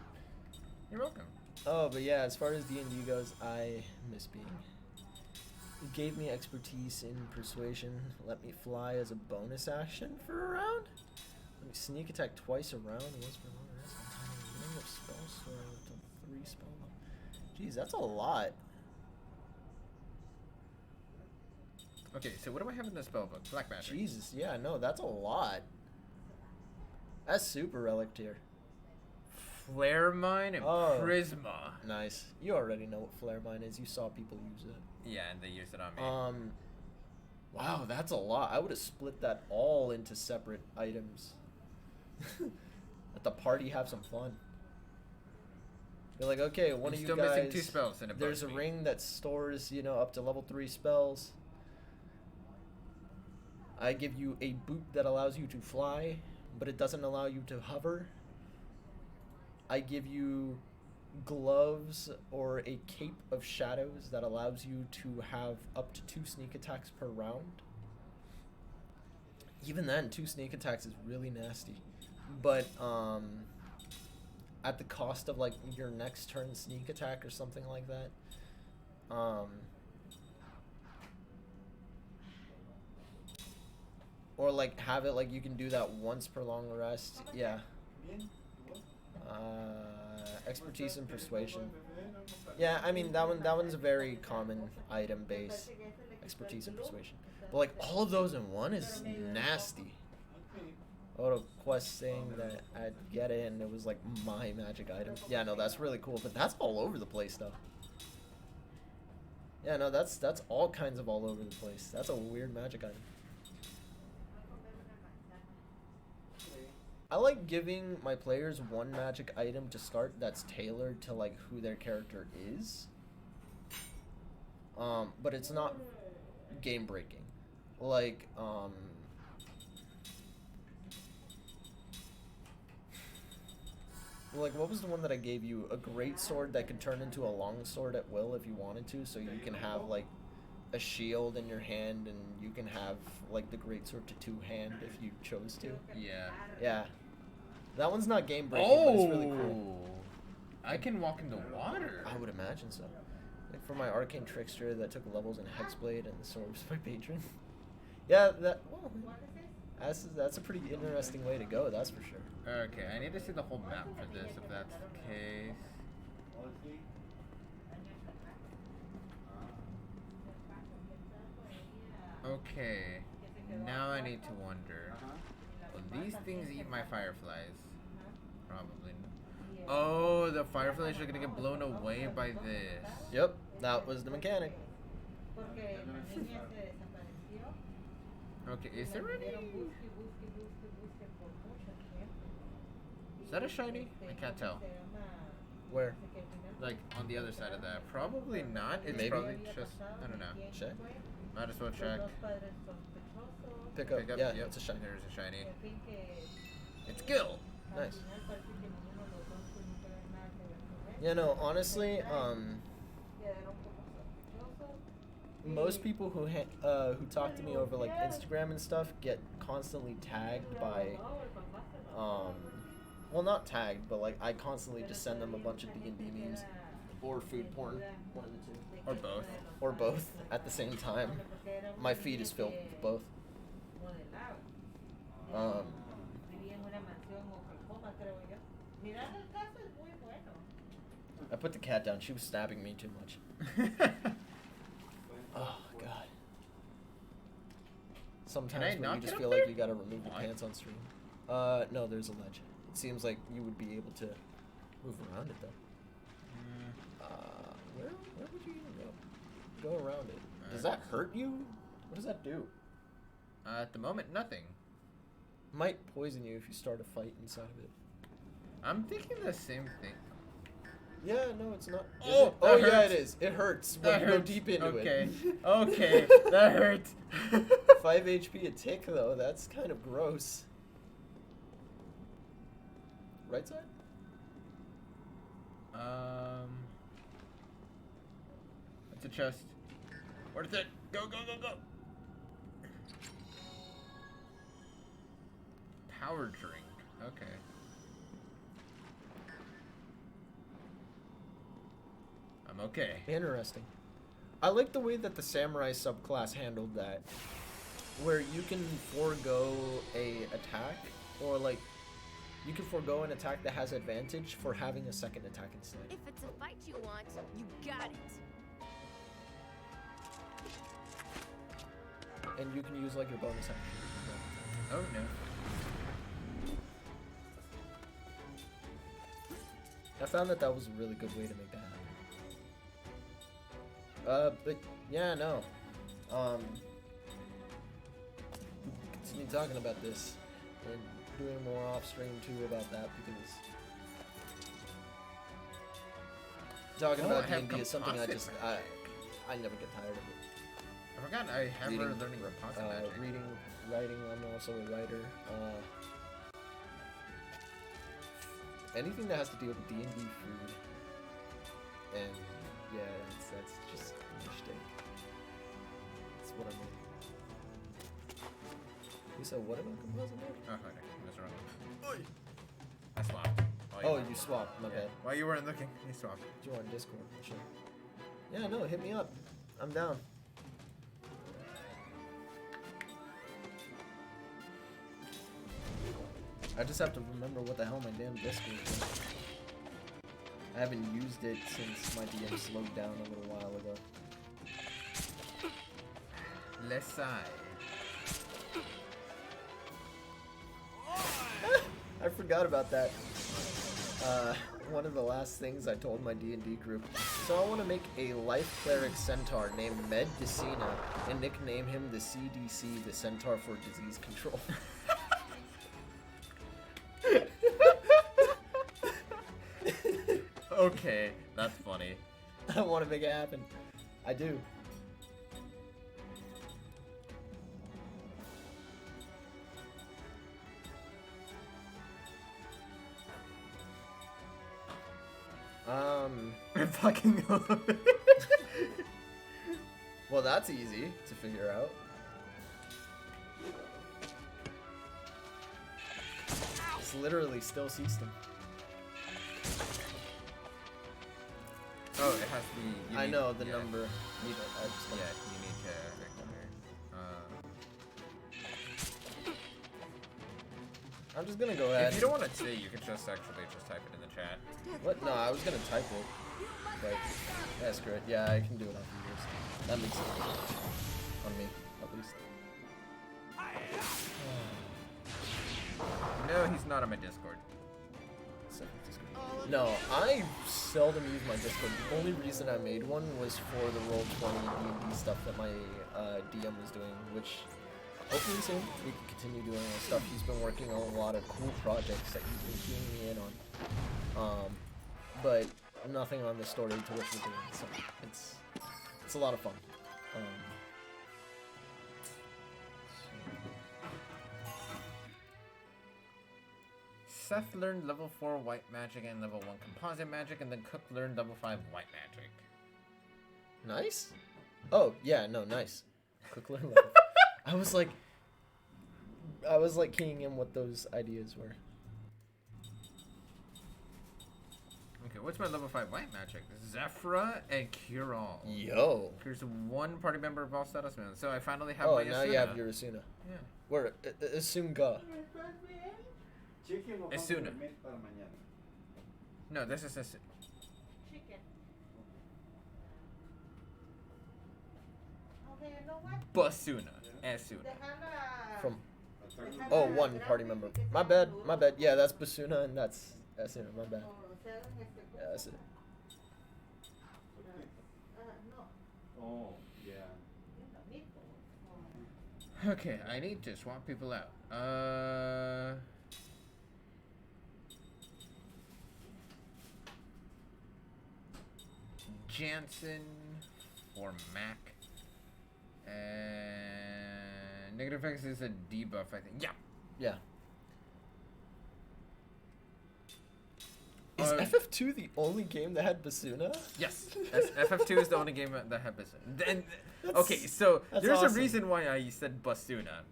You're welcome. Oh, but yeah, as far as D&D goes, I miss being. It gave me expertise in persuasion, let me fly as a bonus action for a round. Let me sneak attack twice a round, once per long rest, and time ring of spell story up to 3 spell level. Jeez, that's a lot. Okay, so what do I have in the spell book? Black magic. Jesus, yeah, no, that's a lot. That's super relic tier. Flare mine and Prisma. Nice. You already know what flare mine is. You saw people use it. Yeah, and they use it on me. Wow, that's a lot. I would have split that all into separate items. Let the party have some fun. You're like, okay, one of you still guys. missing 2 spells and it there's a bugs me. ring that stores, you know, up to level 3 spells. I give you a boot that allows you to fly, but it doesn't allow you to hover. I give you gloves or a cape of shadows that allows you to have up to 2 sneak attacks per round. Even then, 2 sneak attacks is really nasty. But at the cost of like your next turn sneak attack or something like that. Or like have it like you can do that once per long rest. Yeah. Expertise and persuasion. Yeah, I mean that one's a very common item base. Expertise and persuasion. But like all of those in one is nasty. Auto quest thing that I'd get it and it was like my magic item. Yeah, no, that's really cool, but that's all over the place though. Yeah, no, that's all kinds of all over the place. That's a weird magic item. I like giving my players one magic item to start that's tailored to like who their character is. But it's not game breaking. Like, like what was the one that I gave you? A great sword that could turn into a long sword at will if you wanted to, so you can have like a shield in your hand and you can have like the great sword to 2-hand if you chose to. Yeah. Yeah. That one's not game breaking, but it's really cool. I can walk in the water. I would imagine so. Like for my arcane trickster that took levels in Hexblade and the sword was my patron. Yeah, that's a pretty interesting way to go, that's for sure. Okay, I need to see the whole map for this, if that's the case. Okay, now I need to wonder. Will these things eat my fireflies? Probably not. Oh, the fireflies are gonna get blown away by this. Yep, that was the mechanic. Okay, is there any... Is that a shiny? I can't tell. Where? Like, on the other side of that. Probably not. It's Maybe. probably just... I don't know. Check. Might as well check. Pick up. Pick up. Yeah, Yep. it's a shiny. There's a shiny. It's Gil! Nice. Yeah, no, honestly, most people who talk to me over like Instagram and stuff get constantly tagged by, well, not tagged, but like I constantly just send them a bunch of D&D memes or food porn, one of the two, Or both. or both at the same time. My feed is filled with both. I put the cat down. She was stabbing me too much. Oh god. Sometimes when not you just get feel up like there? you gotta remove your Why? pants on stream. No, there's a ledge. It seems like you would be able to move around it though. Where would you even go? Go around it. Does that hurt you? What does that do? At the moment, nothing. Might poison you if you start a fight inside of it. I'm thinking the same thing. Yeah, no, it's not. Is Oh, it? Oh that yeah, hurts. it is. It hurts That when you go hurts. deep into Okay. it. Okay, that hurts. 5 HP a tick though. That's kind of gross. Right side? It's a chest. Where's it? Go, go, go, go. Power drink. Okay. I'm okay. Interesting. I like the way that the samurai subclass handled that, where you can forego a attack, or like you can forego an attack that has advantage for having a second attack instead. If it's a fight you want, you got it. And you can use like your bonus action. Oh no. I found that was a really good way to make that happen. But yeah, no. Continue talking about this and doing more off stream too about that, because talking Oh, about I have D&D is something I composite just I never get tired of it. I forgot I have her learning Rapunzel magic. Reading, writing, I'm also a writer. Anything that has to deal with D&D food. And yeah, that's just interesting. That's what I mean. You said what about composing mode? Oh, okay. That's wrong. I swapped. Oh, you swapped, my bad. While you weren't looking, you swapped. Join Discord, sure. Yeah, no, hit me up. I'm down. I just have to remember what the hell my damn Discord is. I haven't used it since my DM slowed down a little while ago. Left side. I forgot about that. One of the last things I told my D&D group. So I want to make a life cleric centaur named Medicina and nickname him the CDC, the Centaur for Disease Control. Okay, that's funny. I want to make it happen. I do. I fucking Well, that's easy to figure out. It's literally still system. Oh, it has to be. I know the number. I just don't. Yeah, you need to. I'm just gonna go ahead. If you don't want to say, you can just actually just type it in the chat. What? No, I was gonna type it. But that's great. Yeah, I can do it on yours. That makes sense. On me, at least. No, he's not on my Discord. No, I seldom use my Discord. The only reason I made one was for the Roll20 D&D stuff that my DM was doing, which hopefully soon we can continue doing all stuff. He's been working on a lot of cool projects that he's been keying me in on. But nothing on the story to which we're doing, so it's a lot of fun. Seth learned level 4 white magic and level 1 composite magic, and then Cook learned level 5 white magic. Nice? Oh, yeah, no, nice. Quick learn level. I was like keying in what those ideas were. Okay, what's my level 5 white magic? Zephyra and Cure-All. Yo. Here's one party member of all status men. So I finally have Oh, my now Asuna. you have your Asuna. Yeah. Where? Asunga. Asuna. No, this is Asuna. Chicken. Okay, you know what? Basuna. Asuna. Déjala. From. Oh, one party member. My bad. My bad. Yeah, that's Basuna and that's Asuna. My bad. Yeah, that's it. No. Oh, yeah. Okay, I need to swap people out. Jansen for Mac. And negative effects is a debuff, I think. Yeah. Yeah. Is Uh, FF2 the only game that had Basuna? Yes. FF2 is the only game that had Basuna. And okay, so there's awesome. a reason why I said Basuna.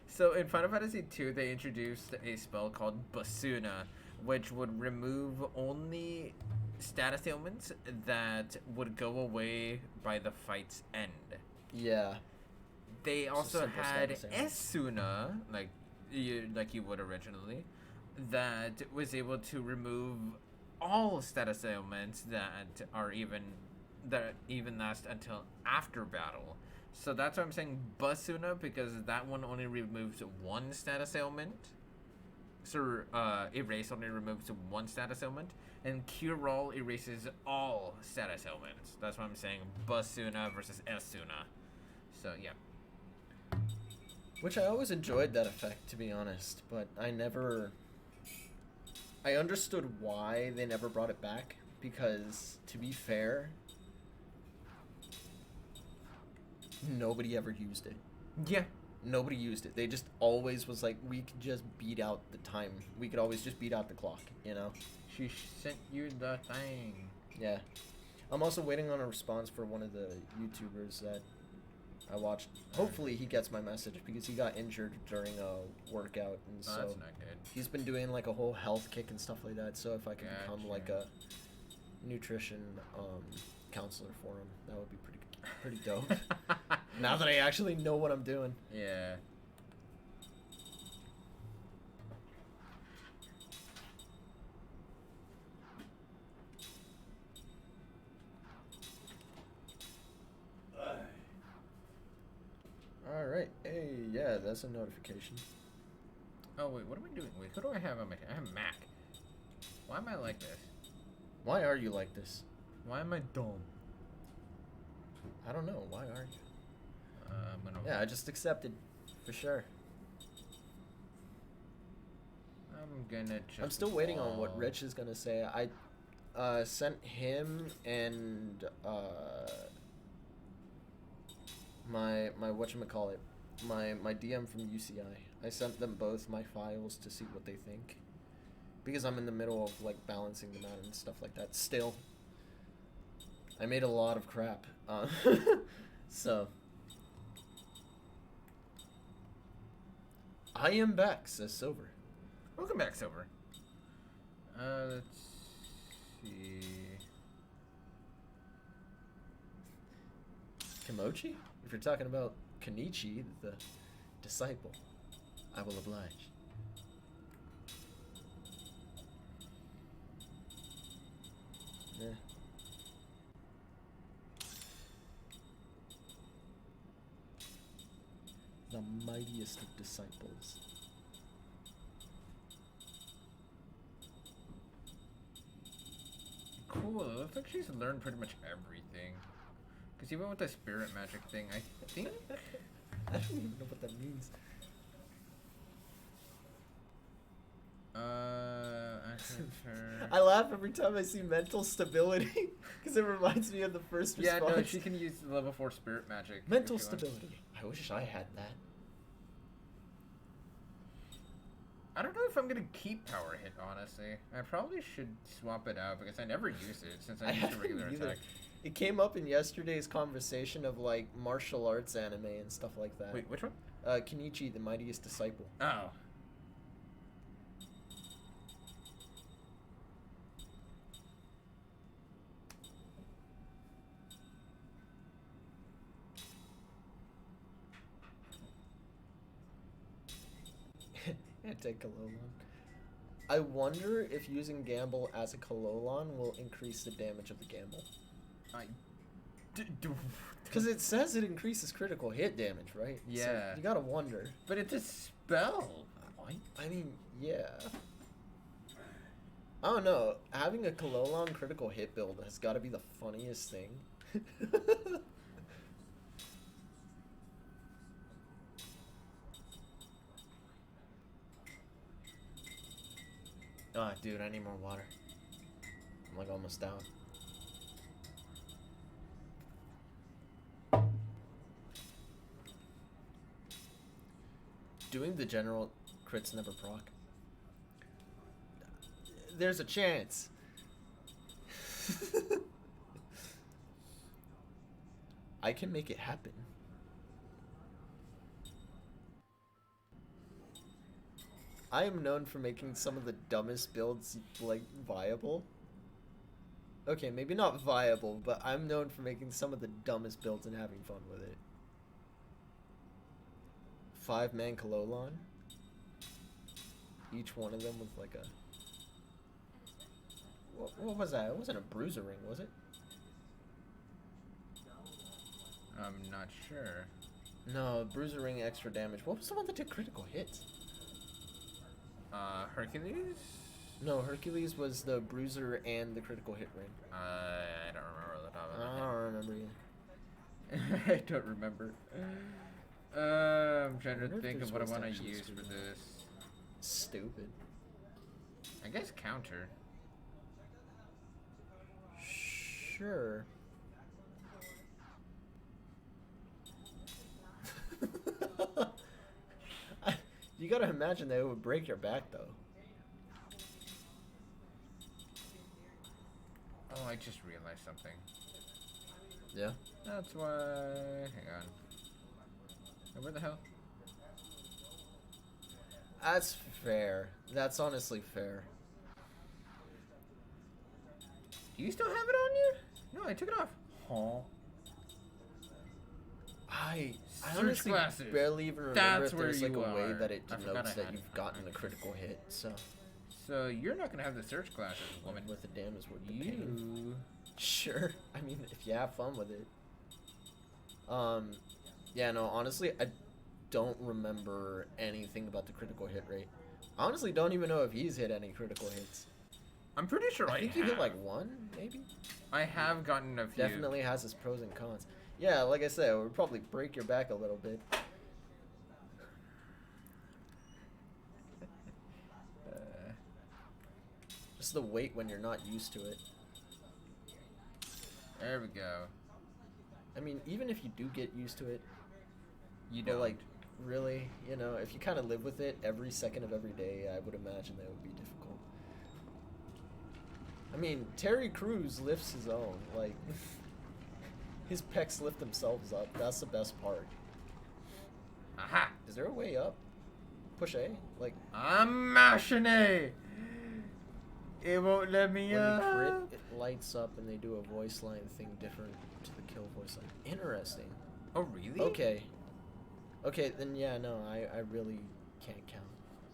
So in Final Fantasy II, they introduced a spell called Basuna, which would remove only status ailments that would go away by the fight's end. Yeah. They also simple had status ailment. Esuna, like you would originally, that was able to remove all status ailments that even last until after battle. So that's why I'm saying Basuna, because that one only removes one status ailment. So Erase only removes one status ailment, and Cure-All erases all status ailments. That's why I'm saying Basuna versus Esuna. So yeah. Which I always enjoyed that effect, to be honest, but I understood why they never brought it back, because, to be fair, nobody ever used it. Yeah. Nobody used it. They just always was like, we could just beat out the time. We could always just beat out the clock, you know? She sent you the thing. Yeah. I'm also waiting on a response for one of the YouTubers that I watched. Hopefully he gets my message because he got injured during a workout, and so That's not good. he's been doing like a whole health kick and stuff like that. So if I could become like a nutrition counselor for him, that would be pretty dope. Now that I actually know what I'm doing. Yeah. Alright, hey, yeah, that's a notification. Oh wait, what am I doing? Wait, who do I have on my? I have Mac. Why am I like this? Why are you like this? Why am I dumb? I don't know, why are you? I'm gonna. Yeah, I just accepted, for sure. I'm gonna just. I'm still waiting on what Rich is gonna say. I sent him and my whatchamacallit, my DM from UCI. I sent them both my files to see what they think, because I'm in the middle of like balancing them out and stuff like that. Still, I made a lot of crap, so I am back, says Silver. Welcome back, Silver. Let's see. Kimochi? If you're talking about Kenichi, the disciple, I will oblige. Yeah. The mightiest of disciples. Cool. It looks like she's learned pretty much everything. Because even with the spirit magic thing, I think. I don't even know what that means. Actually, sure. I laugh every time I see mental stability because it reminds me of the first Yeah, response. no, she can use level 4 spirit magic. if Mental she wants. stability. I wish I had that. I don't know if I'm gonna keep power hit, honestly. I probably should swap it out because I never use it since I use the haven't regular either. attack. It came up in yesterday's conversation of like martial arts anime and stuff like that. Wait, which one? Kenichi, the mightiest disciple. Oh. Anti-Kalolon. I wonder if using Gamble as a Kalolon will increase the damage of the Gamble. Because it says it increases critical hit damage, right? Yeah. So you gotta wonder. But it's a spell. I mean, yeah. I don't know. Having a Kalolon critical hit build has gotta be the funniest thing. Ah, dude, I need more water. I'm like almost down. Doing the general crits never proc. There's a chance. I can make it happen. I am known for making some of the dumbest builds, like, viable. Okay, maybe not viable, but I'm known for making some of the dumbest builds and having fun with it. 5-man Kalolon. Each one of them with, like, a... What was that? It wasn't a bruiser ring, was it? I'm not sure. No, bruiser ring extra damage. What was the one that did critical hits? Hercules? No, Hercules was the bruiser and the critical hit ring. I don't remember the top of I don't remember either. I don't remember. I'm trying to wonder if think there's of what I ways to want to actually use screw for that. this. Stupid. I guess counter. Sure. You gotta imagine that it would break your back, though. Oh, I just realized something. Yeah? That's why... Hang on. Oh, where the hell? That's fair. That's honestly fair. Do you still have it on you? No, I took it off. Huh? I Search honestly glasses. barely even remember That's if there's where like a you way are. that it I forgot denotes I that had you've it. gotten a critical hit, so... So you're not gonna have the search glasses, woman. With the damn is worth the pain. You... Sure. I mean, if you have fun with it. Yeah, no, honestly, I don't remember anything about the critical hit rate. I honestly don't even know if he's hit any critical hits. I'm pretty sure I think you hit like one, maybe? I have gotten a few. Definitely has its pros and cons. Yeah, like I said, it would probably break your back a little bit. Just the weight when you're not used to it. There we go. I mean, even if you do get used to it, You but don't. like, really, you know, if you kind of live with it every second of every day, I would imagine that would be difficult. I mean, Terry Crews lifts his own. Like, his pecs lift themselves up. That's the best part. Aha! Is there a way up? Push A? Like, I'm mashing A! It won't let me when you crit, up. it lights up and they do a voice line thing different to the kill voice line. Interesting. Oh, really? Okay. Okay, then yeah, no, I really can't count.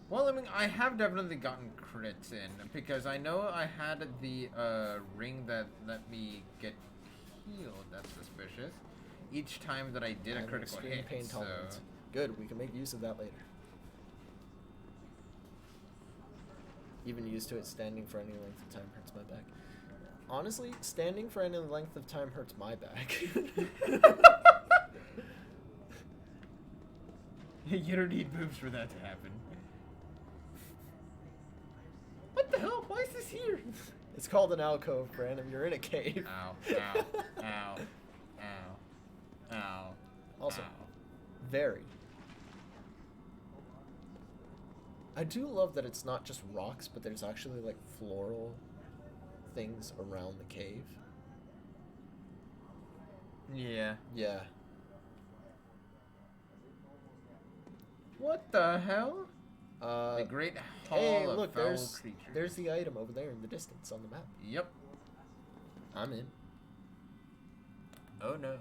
Well, I mean, I have definitely gotten crits in, because I know I had the ring that let me get healed. That's suspicious. Each time that I did a And critical extreme hit, pain so... tolerance. Good, we can make use of that later. Even used to it, standing for any length of time hurts my back. Honestly, standing for any length of time hurts my back. You don't need boobs for that to happen. What the hell? Why is this here? It's called an alcove, Brandon. You're in a cave. Ow, ow, ow, ow, ow. Also, ow. very. I do love that it's not just rocks, but there's actually like floral things around the cave. Yeah. Yeah. What the hell? The great hall hey, of look, foul there's creatures. there's the item over there in the distance on the map. Yep. I'm in. Oh no.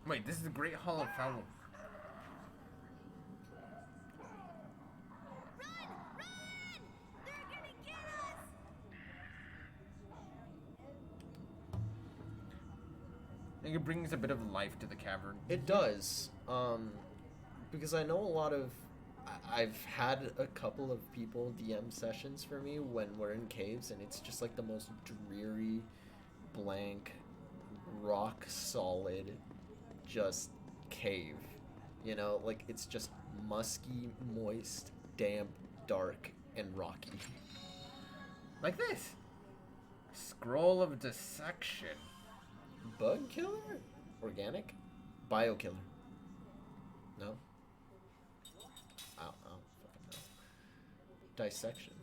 Wait, this is the great hall of foul. I think it brings a bit of life to the cavern. It does, because I know a lot of. I've had a couple of people DM sessions for me when we're in caves, and it's just like the most dreary, blank, rock solid, just cave. You know, like it's just musky, moist, damp, dark, and rocky. Like this. Scroll of dissection. Bug killer? Organic? Bio killer? No? I don't fucking know. Dissection.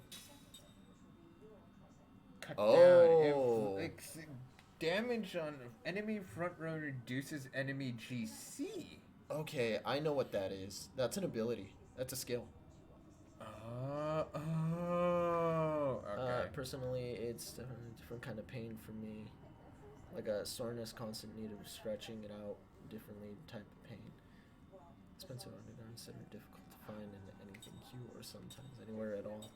Cut Oh. down. Damage on enemy front row reduces enemy GC. Okay, I know what that is. That's an ability. That's a skill. Okay. Personally, it's a different kind of pain for me. Like a soreness, constant need of stretching it out, differently type of pain. Expensive undergrounds that are difficult to find in anything queue or sometimes anywhere at all.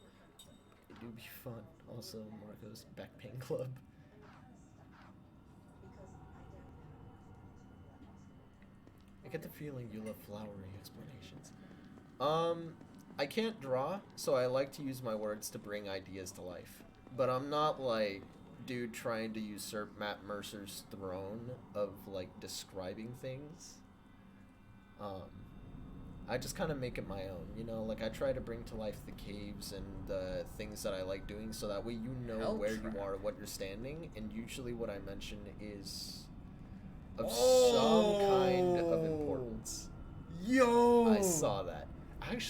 They do be fun. Also, Marco's Back Pain Club. I get the feeling you love flowery explanations. I can't draw, so I like to use my words to bring ideas to life. But I'm not like dude trying to usurp Matt Mercer's throne of like describing things. I just kind of make it my own, you know, like I try to bring to life the caves and the things that I like doing so that way you know where you are, what you're standing, and usually what I mention is of some kind of importance. Yo! I saw that.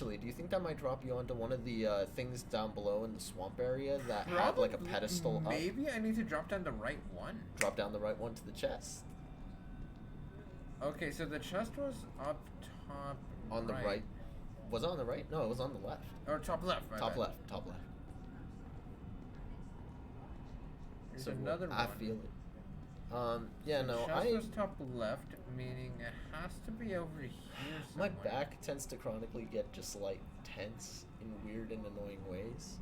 Actually, do you think that might drop you onto one of the things down below in the swamp area that have like a pedestal up? Maybe I need to drop down the right one. Drop down the right one to the chest. Okay, so the chest was up top. On the right. Was it on the right? No, it was on the left. Or top left. Top left. Top left. There's So another one. I feel it. Yeah, no, Chest was top left, meaning it has to be over here my somewhere. back tends to chronically get just like tense in weird and annoying ways.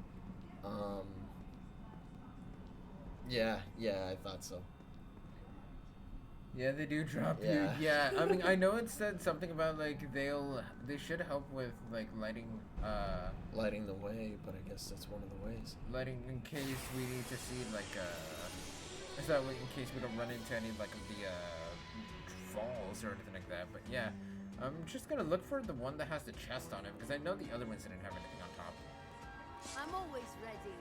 Yeah, I thought so. Yeah, they do drop Yeah. you. Yeah, I mean, I know it said something about like they should help with like lighting Lighting the way, but I guess that's one of the ways. lighting in case we need to see like is that way in case we don't run into any like of the falls or anything like that. But yeah, I'm just gonna look for the one that has the chest on it because I know the other ones didn't have anything on top. I'm always ready.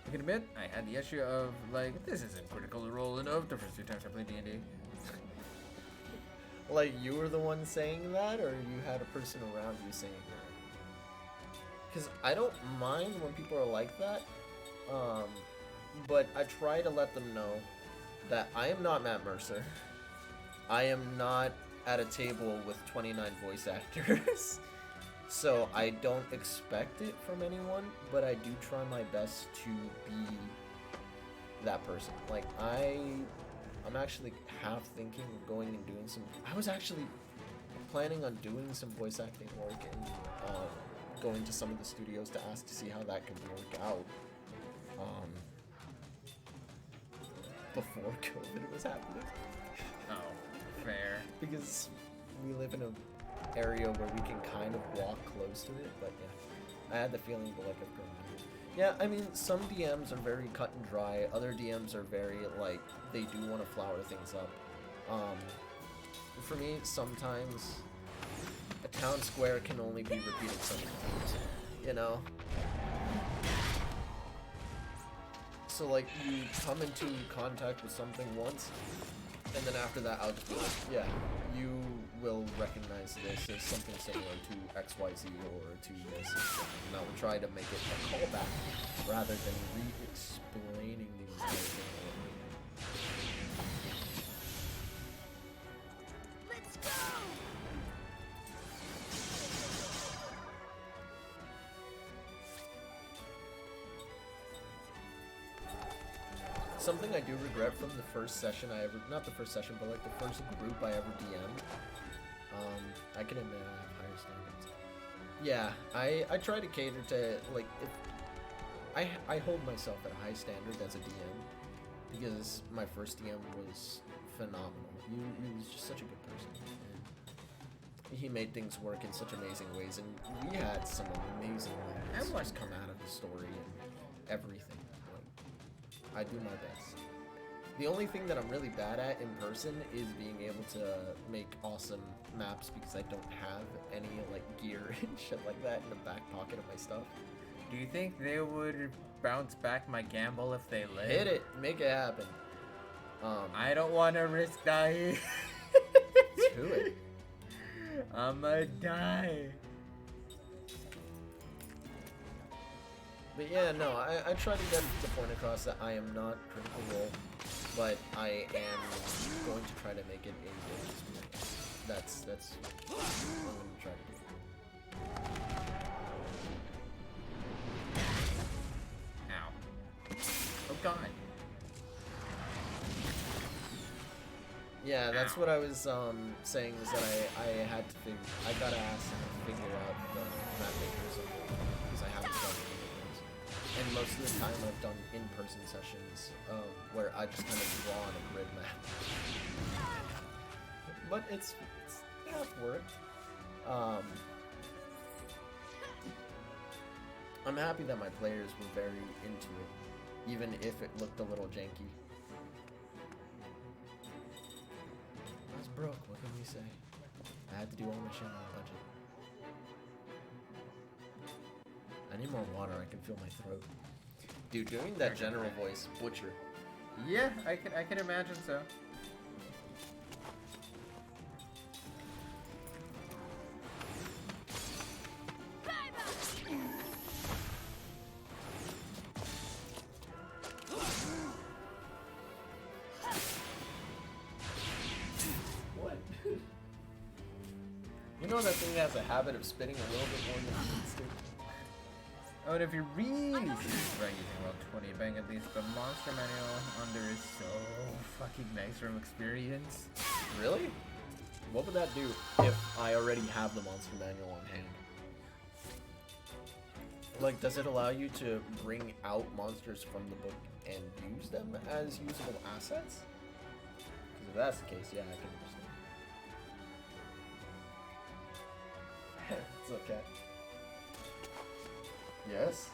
I can admit, I had the issue of like this isn't Critical Role enough the first 2 times I played D&D. Like, you were the one saying that, or you had a person around you saying that? Because I don't mind when people are like that, but I try to let them know that I am not Matt Mercer. I am not at a table with 29 voice actors. So I don't expect it from anyone, but I do try my best to be that person. Like, I'm actually half thinking of going and doing some... I was actually planning on doing some voice acting work and going to some of the studios to ask to see how that could work out. Before COVID was happening. Oh, fair. Because we live in a area where we can kind of walk close to it, but yeah, I had the feeling the like of going. Yeah, I mean, some DMs are very cut and dry. Other DMs are very like they do want to flower things up. For me, sometimes a town square can only be repeated so many times, you know. So like you come into contact with something once, and then after that, I'll just be like, yeah, you will recognize this as something similar to XYZ or to this, and I will try to make it a callback rather than re-explaining the entire thing. Let's go! Something I do regret from the first session I ever, not the first session, but like the first group I ever DM'd, I can admit I have higher standards. Yeah, I try to cater to, like, if I hold myself at a high standard as a DM, because my first DM was phenomenal. He was just such a good person, and he made things work in such amazing ways, and we had some amazing moments just come out of the story and everything. I do my best. The only thing that I'm really bad at in person is being able to make awesome maps because I don't have any like gear and shit like that in the back pocket of my stuff. Do you think they would bounce back my gamble if they live? Hit it, make it happen. I don't want to risk dying. Do it. I'ma die. But yeah, no, I try to get the point across that I am not Critical Role, but I am going to try to make it a good experience. That's what I'm going to try to do. Ow. Oh god. Yeah, that's what I was saying, is that I had to I gotta ask to figure out the map makers because I haven't done it. And most of the time I've done in-person sessions where I just kind of draw on a grid map. But it's half work. I'm happy that my players were very into it, even if it looked a little janky. I was broke, what can we say? I had to do all my shit on a budget. I need more water. I can feel my throat. Dude, doing that general voice, Butcher. Yeah, I can imagine so. What? You know that thing has a habit of spitting a little bit more than it needs to. Oh, and if you're really serious about using World 20 Bang, at least the monster manual under is so fucking nice from experience. Really? What would that do if I already have the monster manual on hand? Like, does it allow you to bring out monsters from the book and use them as usable assets? Because if that's the case, yeah, I can understand. It's okay. Yes?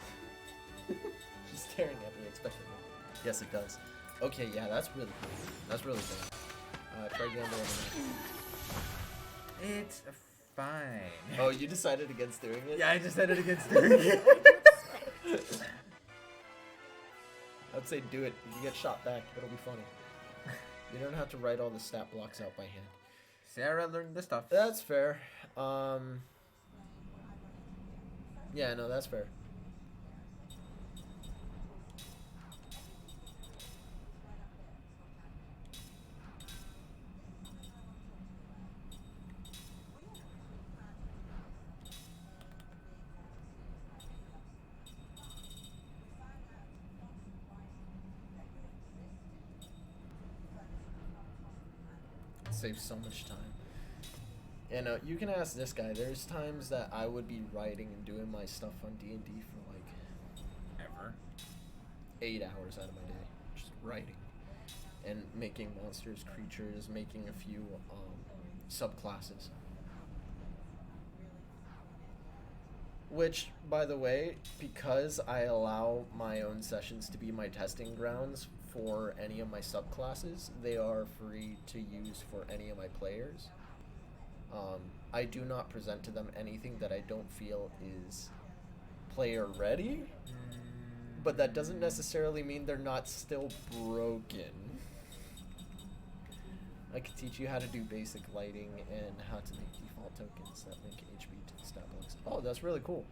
She's staring at me expectantly. Yes, it does. Okay, yeah, that's really cool. That's really cool. Try again. It's fine. Oh, you decided against doing it? Yeah, I decided against doing it. I'd say do it. You get shot back. It'll be funny. You don't have to write all the stat blocks out by hand. Sarah learned the stuff. That's fair. Yeah, no, that's fair. Saves so much time. And you can ask this guy. There's times that I would be writing and doing my stuff on D&D for like Ever. 8 hours out of my day, just writing and making monsters, creatures, making a few subclasses. Which, by the way, because I allow my own sessions to be my testing grounds for any of my subclasses, they are free to use for any of my players. I do not present to them anything that I don't feel is player ready, but that doesn't necessarily mean they're not still broken. I could teach you how to do basic lighting and how to make default tokens that link HB to the stat blocks. Oh, that's really cool.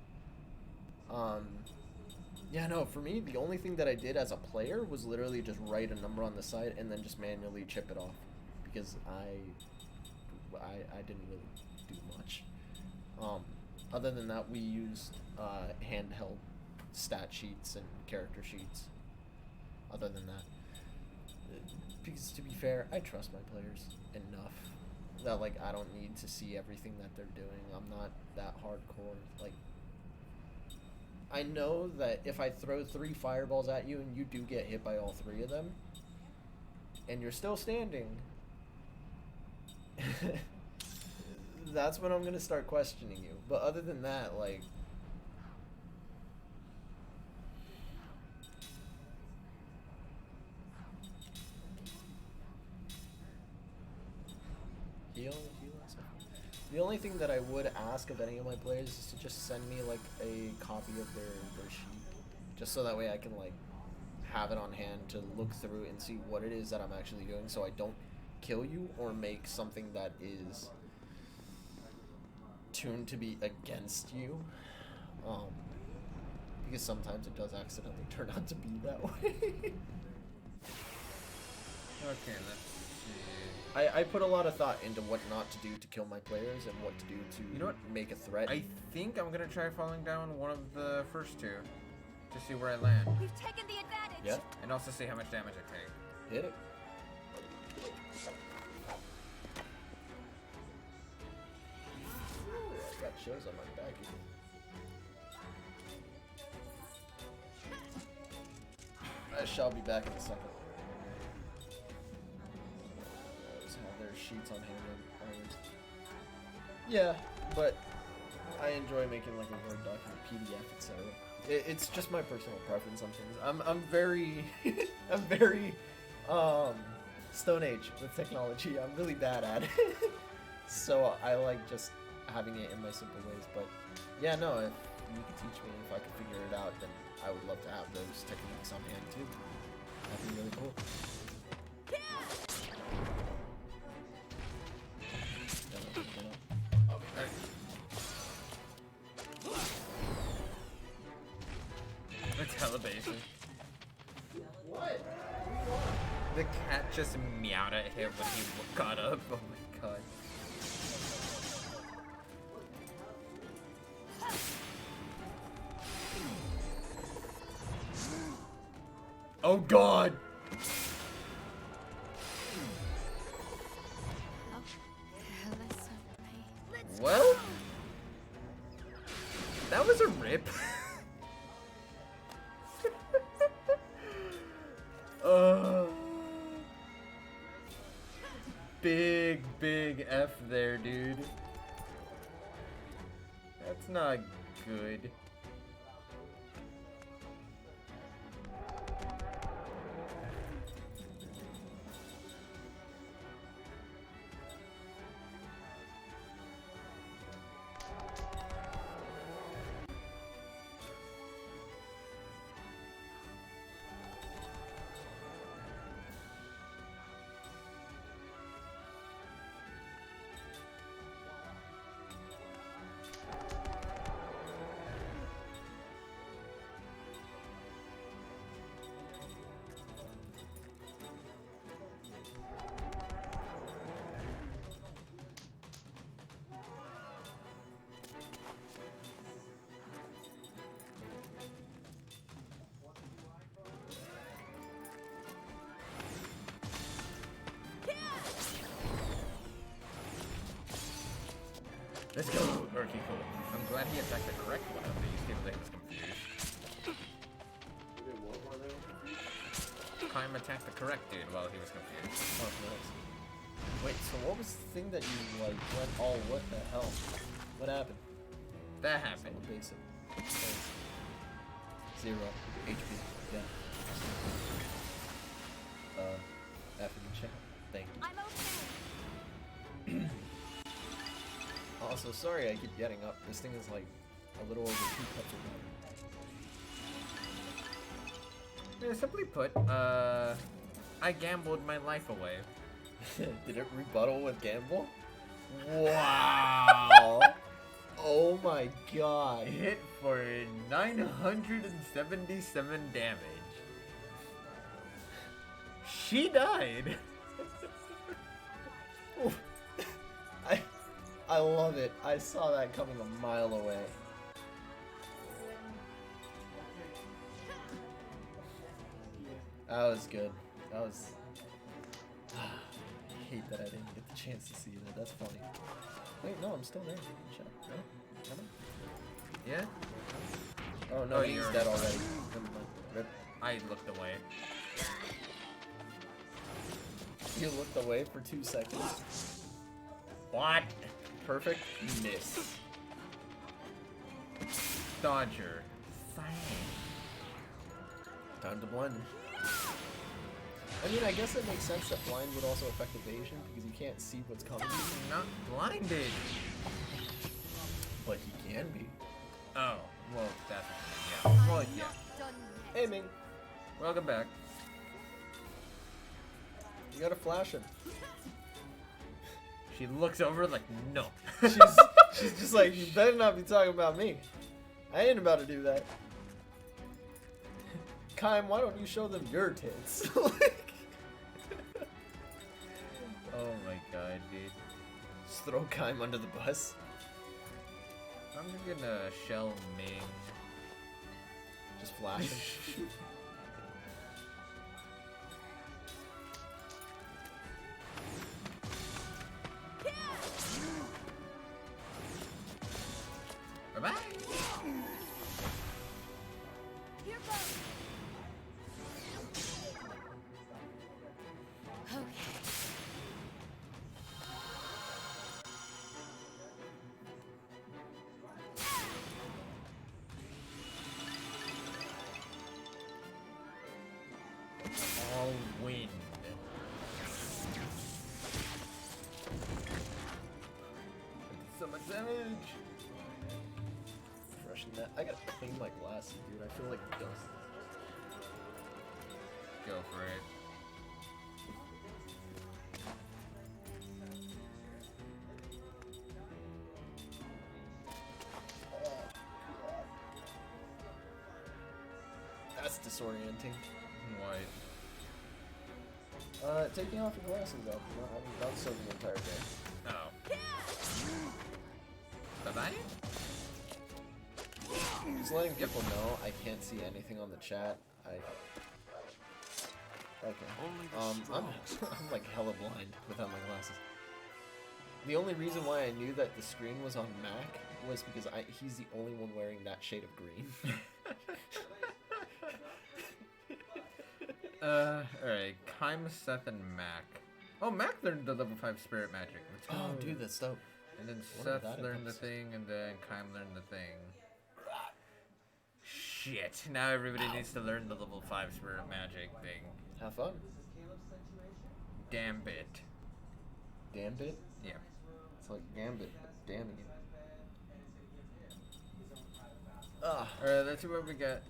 Yeah, no, for me, the only thing that I did as a player was literally just write a number on the side and then just manually chip it off, because I didn't really do much. Other than that, we used handheld stat sheets and character sheets. Other than that, because to be fair, I trust my players enough that like I don't need to see everything that they're doing. I'm not that hardcore. Like, I know that if I throw 3 fireballs at you and you do get hit by all 3 of them, and you're still standing, that's when I'm gonna start questioning you. But other than that, like, heal myself. The only thing that I would ask of any of my players is to just send me like a copy of their sheet, just so that way I can like have it on hand to look through and see what it is that I'm actually doing, so I don't kill you or make something that is tuned to be against you, because sometimes it does accidentally turn out to be that way. Okay, let's see. I put a lot of thought into what not to do to kill my players and what to do to You know what? make a threat. I think I'm gonna try falling down one of the first 2 to see where I land, We've taken the advantage. Yeah, and also see how much damage I take. hit it. Ooh, I got chills on my back again. I shall be back in a second. Those have their sheets on hand always. Yeah, but I enjoy making like a Word document, PDF, etc. It's just my personal preference on things. I'm very I'm very Stone Age with technology. I'm really bad at it. So I like just having it in my simple ways. But yeah, no, if you could teach me, if I could figure it out, then I would love to have those techniques on hand too. That'd be really cool. It's hella basic. What? The cat just meowed at him when he got up. Oh my god. Oh god! Well, that was a rip. Big F there, dude. That's not good. Let's go! Okay, cool. I'm glad he attacked the correct one of these. People think was confused. Kaim attacked the correct dude while he was confused. Oh, nice. Wait, so what was the thing that you, like, went all what the hell? What happened? That happened. So basic. 0 HP. Yeah. F in the chat. Thank you. I'm okay. Also, sorry I keep getting up. This thing is like a little over 2 cups of water. Yeah, simply put, I gambled my life away. Did it rebuttal with gamble? Wow! Oh my god. Hit for 977 damage. She died. I love it. I saw that coming a mile away. That was good. That was... I hate that I didn't get the chance to see that. That's funny. Wait, no, I'm still there. Check. No? Am I? Yeah? Oh no, Oh, he's you're- dead already. Never mind. Rip. I looked away. You looked away for 2 seconds. What? Perfect miss. Dodger. Fine. Time to blend. I mean, I guess it makes sense that blind would also affect evasion because you can't see what's coming. He's not blinded. But he can be. Oh, well, that's yeah. Well, yeah. Done yet. Hey, Ming, Welcome back. you gotta flash him. She looks over like, no. She's just like, you better not be talking about me. I ain't about to do that. Kaim, why don't you show them your tits? Like, Oh my god, dude. just throw Kaim under the bus. I'm just gonna shell Ming. Just flash him. Bye-bye. Here goes. Okay. All wind. So much damage. gosh, I gotta clean my glasses, dude. I feel like dust. Go for it. That's disorienting. What? Taking off your glasses though. I haven't done so the entire day. Oh. Bye-bye? Just letting people know I can't see anything on the chat. Okay. I'm like hella blind without my glasses. The only reason why I knew that the screen was on Mac was because he's the only one wearing that shade of green. Alright. Kym, Seth, and Mac. Oh, Mac learned the level 5 spirit magic. Let's go. Oh, dude, that's dope. And then What if Seth that learned the encompasses? thing, and then Kym learned the thing. Shit. Now everybody needs to learn the level 5 spirit magic thing. Have fun. Damn bit. Damned it? Yeah. It's like Gambit, but damning it. Ugh. Alright, let's see what we got.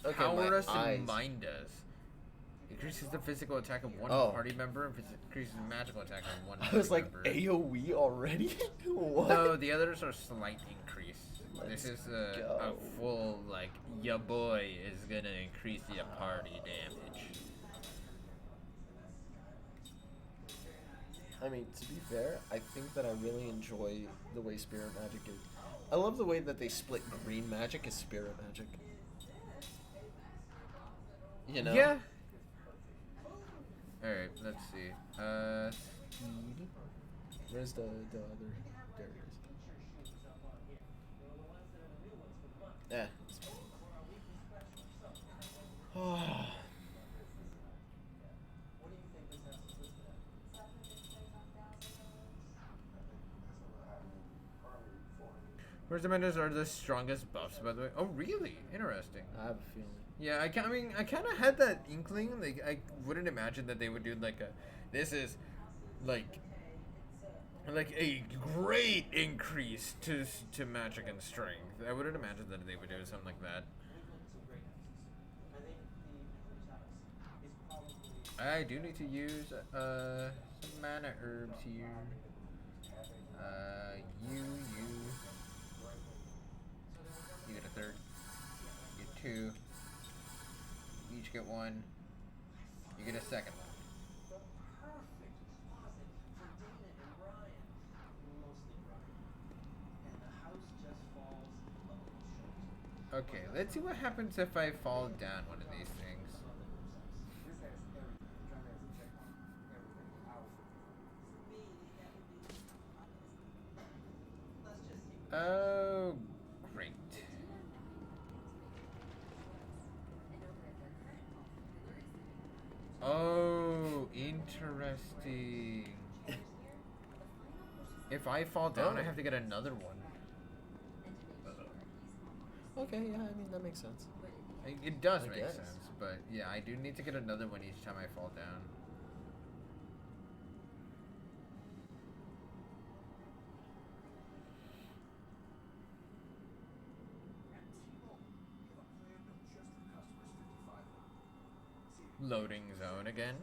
Okay, Power my us eyes. and mind us. Increases the physical attack of one Oh. party member and increases magical attack of one I was party like, member. AoE already? What? No, the others are slight increase. This is a go. full, like, ya boy is gonna increase your party damage. I mean, to be fair, I think that I really enjoy the way spirit magic is. I love the way that they split green magic as spirit magic. You know? Yeah. Alright, let's see. Speed. Where's the other? There it is. Yeah. Where's the Mendes are the strongest buffs, by the way. Oh, really? Interesting. I have a feeling. Yeah, I kind of had that inkling. Like, I wouldn't imagine that they would do like a. This is, like a great increase to magic and strength. I wouldn't imagine that they would do something like that. I do need to use some mana herbs here. You get a third. You get two. You each get one. You get a second one. Okay, let's see what happens if I fall down one of these things. Oh, great. Oh, interesting. If I fall down, I have to get another one. Okay, yeah, I mean, that makes sense. It does I make guess. sense, but yeah, I do need to get another one each time I fall down. Loading zone again.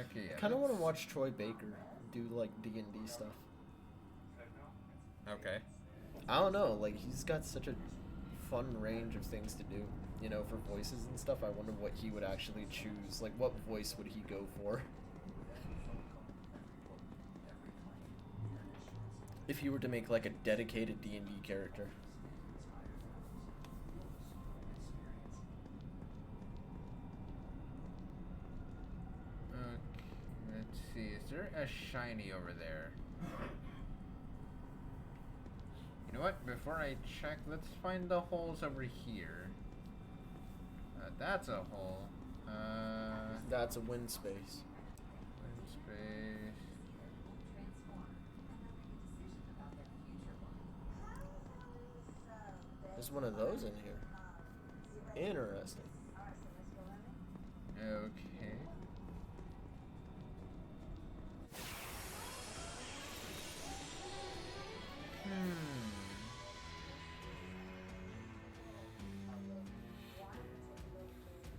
Okay, yeah. I kind of want to watch Troy Baker do like D&D stuff. Okay. I don't know, like he's got such a fun range of things to do, you know, for voices and stuff. I wonder what he would actually choose. Like, what voice would he go for? If he were to make like a dedicated D&D character. Okay, let's see. Is there a shiny over there? You know what? Before I check, let's find the holes over here. That's a hole. That's a wind space. Wind space. There's one of those in here. Interesting. Okay.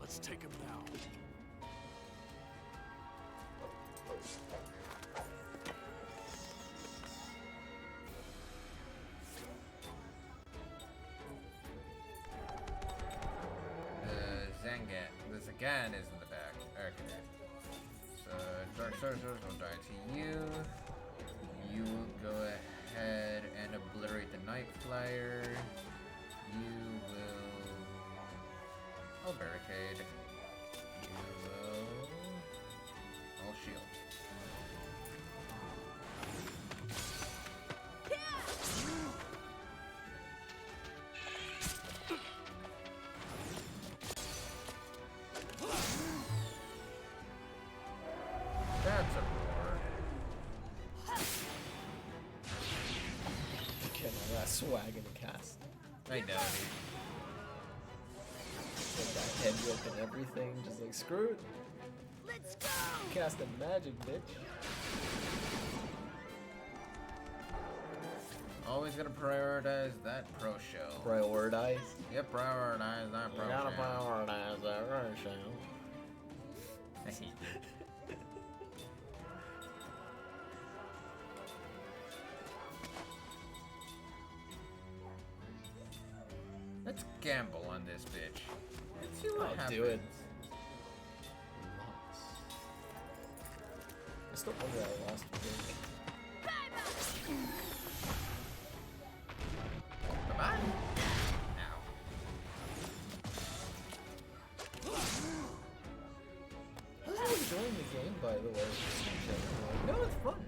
Let's take him now. The Zagan is in the back. Okay. So Dark Sorcerers will die to you. You will go ahead and obliterate the Night Flyer. You will... I'll barricade. You will... I'll shield. That's a roar. Okay, now that swag in the cast. I know, dude. With that head whip and everything, just like screw it. Let's go! Casting magic, bitch. Always gotta prioritize that pro show. Prioritize. Yep, prioritize that pro You gotta show. prioritize that right show. I hate you. Let's gamble on this bitch. Let's see what I'll happens. do it. I still wonder how I lost a big. Bye-bye. Ow. I'm enjoying the game, by the way. No, it's fun.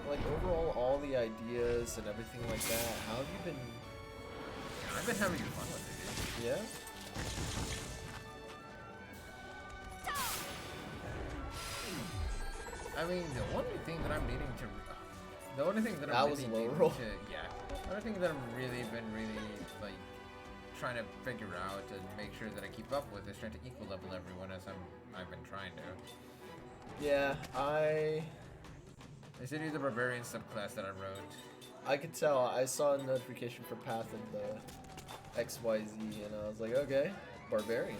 Like overall, all the ideas and everything like that. How have you been? I've been having fun with it, dude. Yeah. I mean, the only thing that I'm needing to... The only thing that That I'm was really low needing roll. to... Yeah. The only thing that I'm really, like, trying to figure out and make sure that I keep up with is trying to equal level everyone as I've been trying to. Yeah, I Is it the Barbarian subclass that I wrote? could tell. I saw a notification for Path of the XYZ, and I was like, okay, barbarian.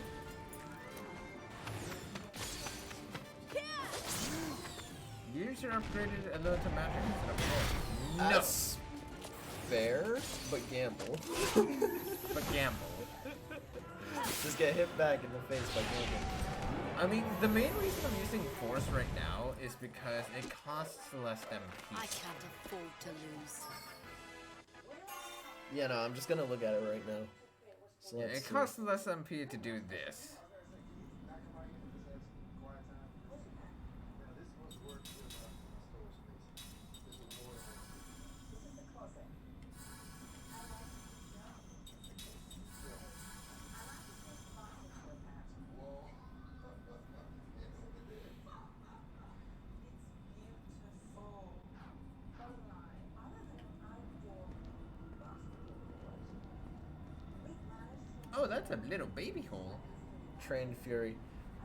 Use your upgraded ability to magic instead of force. No! That's fair, but gamble. But gamble. Just get hit back in the face by gambling. I mean, the main reason I'm using force right now is because it costs less I MP. can't afford to lose. Yeah, no, I'm just gonna look at it right now. So Yeah, let's it see. costs less MP to do this. Oh, that's a little baby hole. Trained Fury.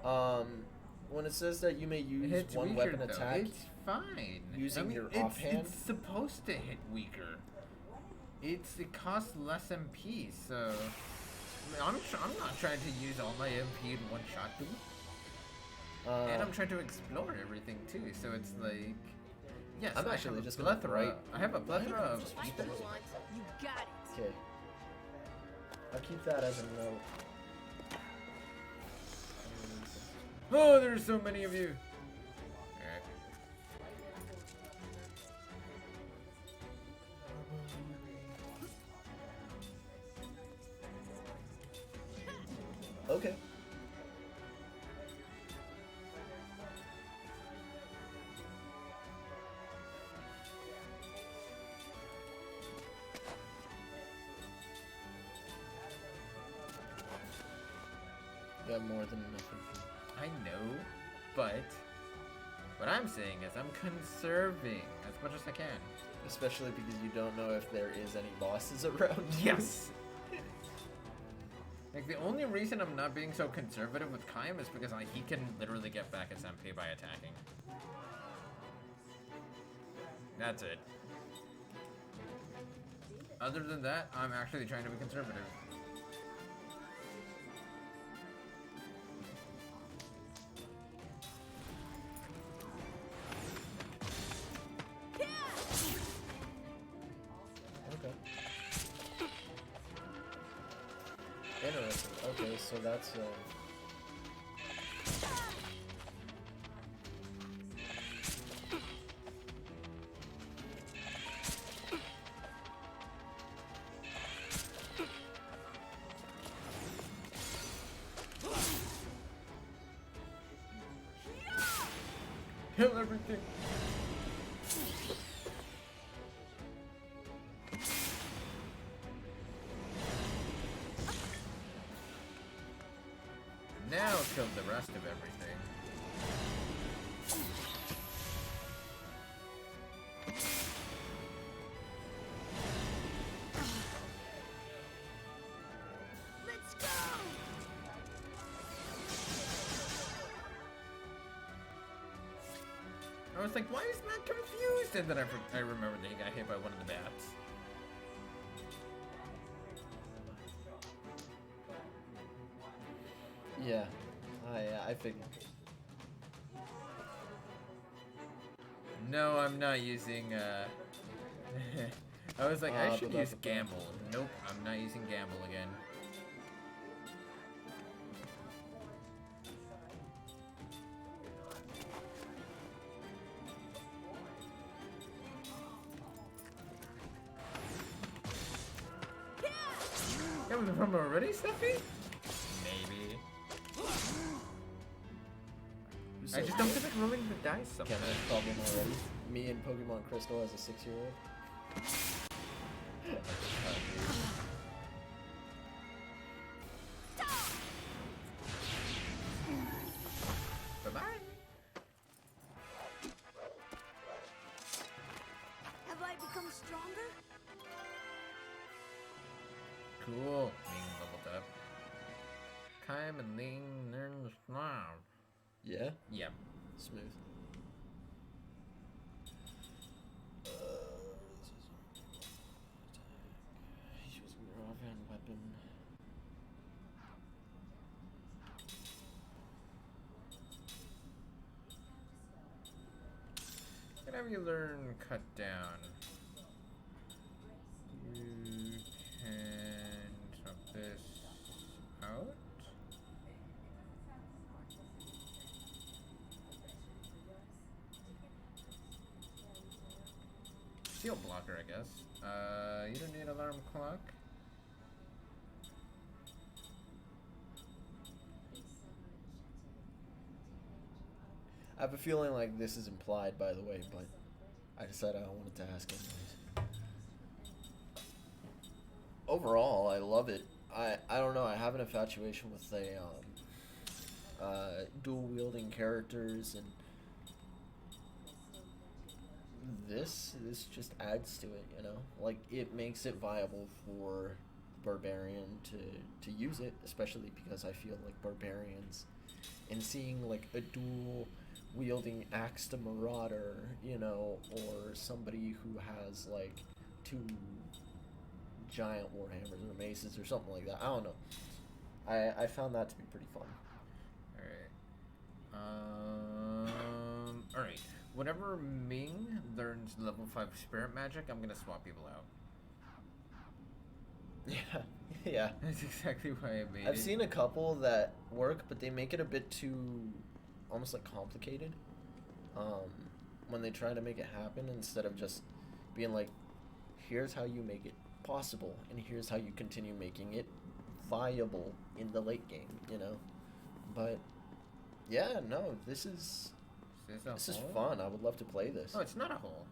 When it says that you may use It's one weaker, weapon though. attack, It's fine. using your it's, offhand? It's supposed to hit weaker. It costs less MP, so I'm not trying to use all my MP in one shot, dude. And I'm trying to explore everything too. So it's like, yes, I'm I actually have a just gonna plethora. write- I have a plethora of. What you want, you got it. okay. I'll keep that as a note. Oh, there's so many of you. Alright. Okay. Got more than enough. I know, but what I'm saying is I'm conserving as much as I can. Especially because you don't know if there is any bosses around. Yes. Like, the only reason I'm not being so conservative with Kaim is because like, he can literally get back his MP by attacking. That's it. Other than that, I'm actually trying to be conservative. Okay. Interesting. Okay, so that's Kill everything. Now kill the rest of everything. Let's go! I was like, why is Matt confused? And then I remembered that he got hit by one of the bats. yeah. I figured. No, I'm not using, I was like, I but should that's use the point. Gamble. Nope, I'm not using Gamble again. Yeah, was it from already, Steffi? Maybe. I just don't feel like rolling the dice Can't sometimes. have a problem already. Me and Pokemon Crystal as a 6-year-old. Bye-bye. Have I become stronger? Cool. Ling leveled up. Kaim and Ling learn the snob. Yeah? Yep. Smooth. Using your offhand weapon. Can have you learn cut down. You can drop this out. Shield blocker, I guess. You don't need alarm clock. I have a feeling like this is implied, by the way, but I decided I wanted to ask anyways. Overall, I love it. I don't know. I have an infatuation with the dual wielding characters, and this just adds to it. You know, like it makes it viable for Barbarian to use it, especially because I feel like Barbarians, and seeing like a dual wielding axe to Marauder, you know, or somebody who has like 2 giant warhammers or maces or something like that. I don't know. I found that to be pretty fun. Alright. Whenever Ming learns level 5 spirit magic, I'm gonna swap people out. Yeah, yeah. That's exactly why I made it. I've seen a couple that work, but they make it a bit too, almost like complicated. When they try to make it happen, instead of just being like, here's how you make it possible, and here's how you continue making it viable in the late game, you know? But, yeah, no, this is fun. I would love to play this. Oh, it's not a hole.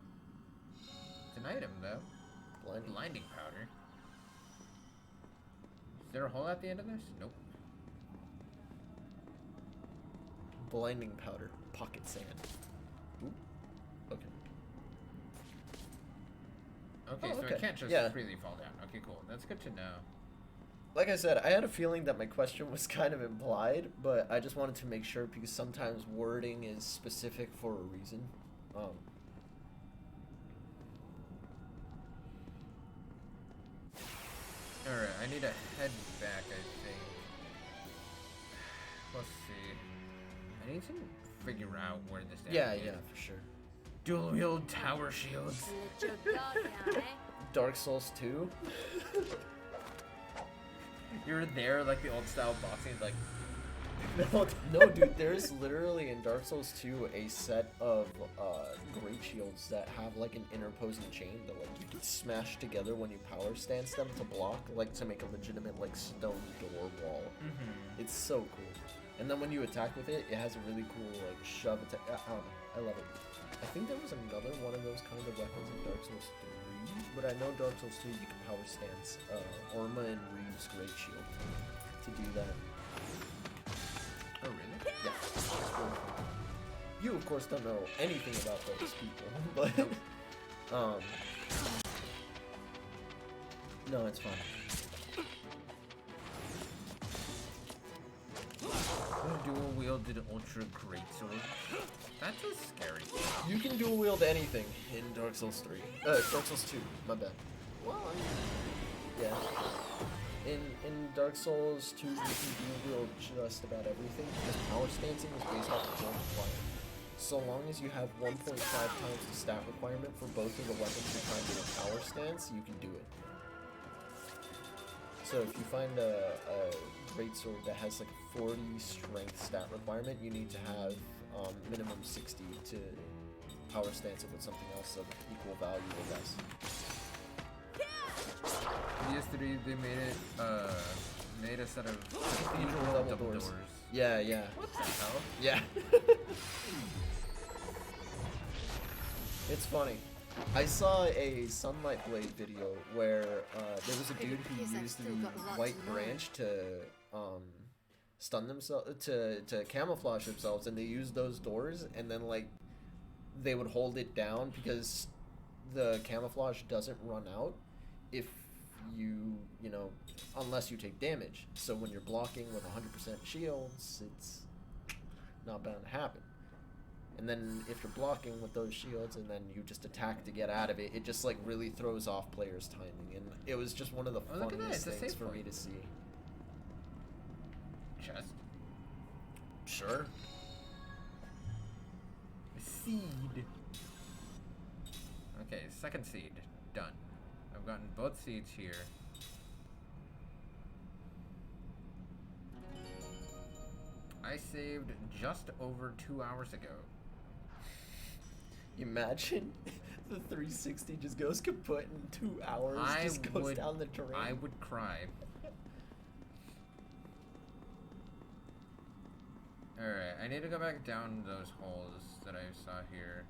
It's an item, though. Blinding powder. Is there a hole at the end of this? Nope. Blinding powder, pocket sand. Ooh. Okay. Okay, Oh, so okay. it can't just Yeah. freely fall down. Okay, cool. That's good to know. Like I said, I had a feeling that my question was kind of implied, but I just wanted to make sure because sometimes wording is specific for a reason. Alright, I need to head back, I think. Let's see. I need to figure out where this Yeah, is. yeah, for sure. Dual wield tower shields. Let your guard down, eh? Dark Souls 2? You're there like the old style boxing, like No, dude, there's literally in Dark Souls 2 a set of great shields that have like an interposing chain that like you can smash together when you power stance them to block, like to make a legitimate like stone door wall. It's so cool. And then when you attack with it, it has a really cool like shove attack. I love it. I think there was another one of those kind of weapons in Dark Souls 3, but I know Dark Souls 2 you can power stance Orma and Reeve's great shield to do that. oh really? Yeah. It's really cool. You of course don't know anything about those people, but no, it's fine. Dual wielded ultra greatsword. That's a scary thing. You can dual wield anything in Dark Souls 3. Dark Souls 2, my bad. Well, Yeah. In Dark Souls 2, you can dual wield just about everything because power stancing is based off of jump requirement. So long as you have 1.5 times the stat requirement for both of the weapons you're trying to do a power stance, you can do it. So if you find a greatsword that has like a 40 strength stat requirement, you need to have minimum 60 to power stance it with something else of equal value or less. PS3 they made a set of Cathedral double doors. Yeah, yeah. What the hell? Yeah. It's funny. I saw a Sunlight Blade video where there was a dude who used the white branch to stun themselves, to camouflage themselves, and they used those doors, and then like they would hold it down because the camouflage doesn't run out if you know, unless you take damage. So when you're blocking with 100% shields, it's not bound to happen. And then if you're blocking with those shields and then you just attack to get out of it, it just like really throws off players' timing. And it was just one of the look at that, funniest it's a things save for point. me to see. Chest. Sure. Seed. Okay, second seed. Done. I've gotten both seeds here. I saved just over 2 hours ago. Imagine the 360 just goes kaput in 2 hours, just goes down the terrain. I would cry. Alright, I need to go back down those holes that I saw here.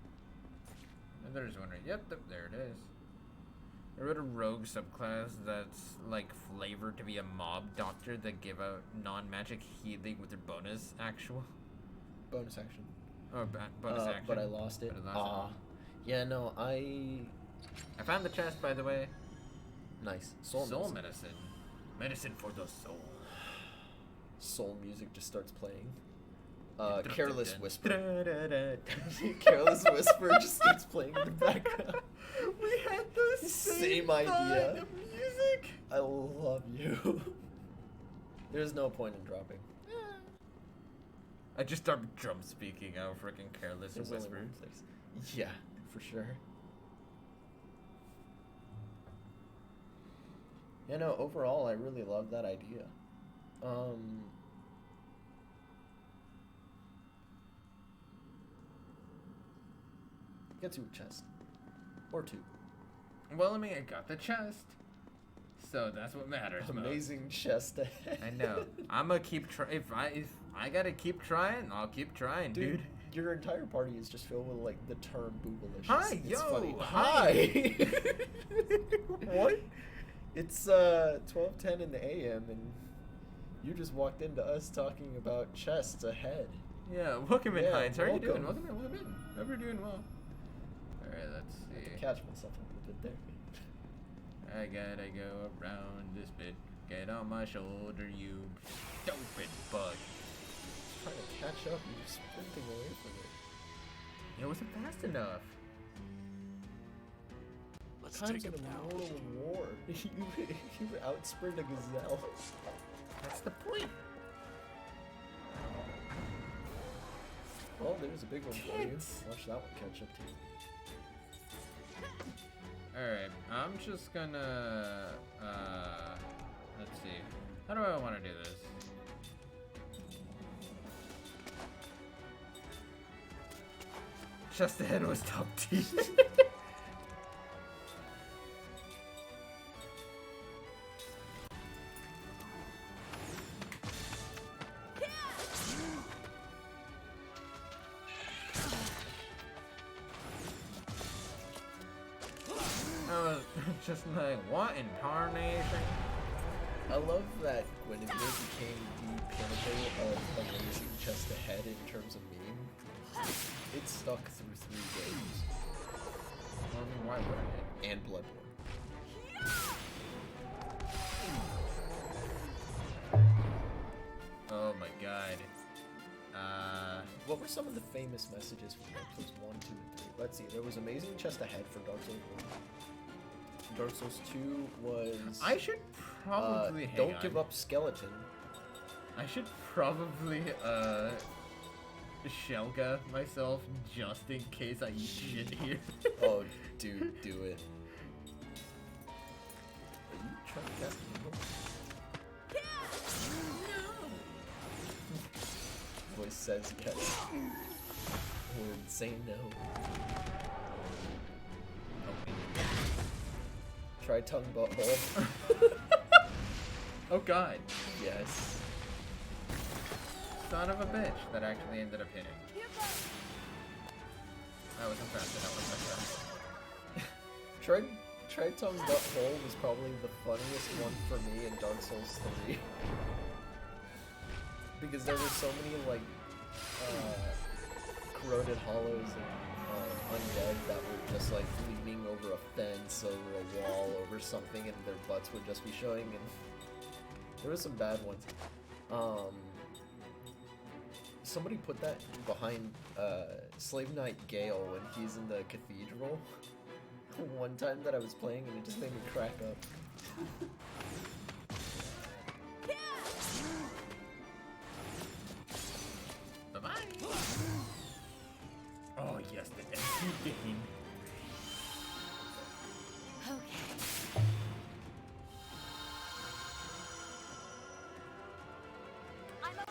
And there's one right. Yep, there it is. I wrote a rogue subclass that's like flavored to be a mob doctor that give out non-magic healing with their bonus actual. Bonus action. Oh, bonus action. But I lost it. But I lost Yeah, no, I found the chest, by the way. Nice. Soul medicine. Medicine for the soul. Soul music just starts playing. Careless Whisper. Careless Whisper just starts playing in the background. We had the same idea. The music. I love you. There's no point in dropping. I just started drum speaking out freaking Careless There's only Whisper. one place. Yeah, for sure. Yeah, no, overall, I really love that idea. Get to a chest. Or two. Well, I mean, I got the chest. So that's what matters. Amazing chest ahead. I know. I'm gonna keep trying. If I gotta keep trying, I'll keep trying, dude. Your entire party is just filled with like the term boobalicious. Hi, It's yo, funny. hi. What? It's 12:10 in the AM, and you just walked into us talking about chests ahead. Yeah, welcome in, Yeah, Heinz. How are you welcome. doing? Welcome in. Hope you're doing well. Alright, let's I see. had to catch myself a little bit there. I gotta go around this bit. Get on my shoulder, you stupid bug. Trying to catch up, you're sprinting away from it. It wasn't fast enough. Let's Times take in him a now. mortal war, you outsprint a gazelle. That's the point. Well, there's a big one for you. Tits. Watch that one catch up to you. Alright, I'm just gonna, let's see. How do I want to do this? Just the head was top T. I was just like, what in tarnation? I love that Guinevere became the pinnacle of amazing just ahead in terms of meme. It stuck through 3 games. I mean, why wouldn't it? And Bloodborne. Oh my god. What were some of the famous messages from Dark Souls 1, 2, and 3? Let's see. There was amazing chest ahead for Dark Souls 1. Dark Souls 2 was... I should probably hang don't on. give up skeleton. I should probably Shelga myself just in case I eat shit here. Oh, dude, do it. Are you trying to cast a move? Voice says yes. Word say no. Try tongue butthole. Oh god. Yes. Son of a bitch. That actually ended up hitting. That wasn't fast enough with my Try tongue butthole was probably the funniest one for me in Dark Souls 3. Because there were so many like corroded hollows and undead that were just like leaning over a fence, over a wall, over something, and their butts would just be showing. And there were some bad ones. Somebody put that behind Slave Knight Gale when he's in the cathedral. One time that I was playing and it just made me crack up. Bye-bye. Oh yes, the empty game. Okay. I'm okay.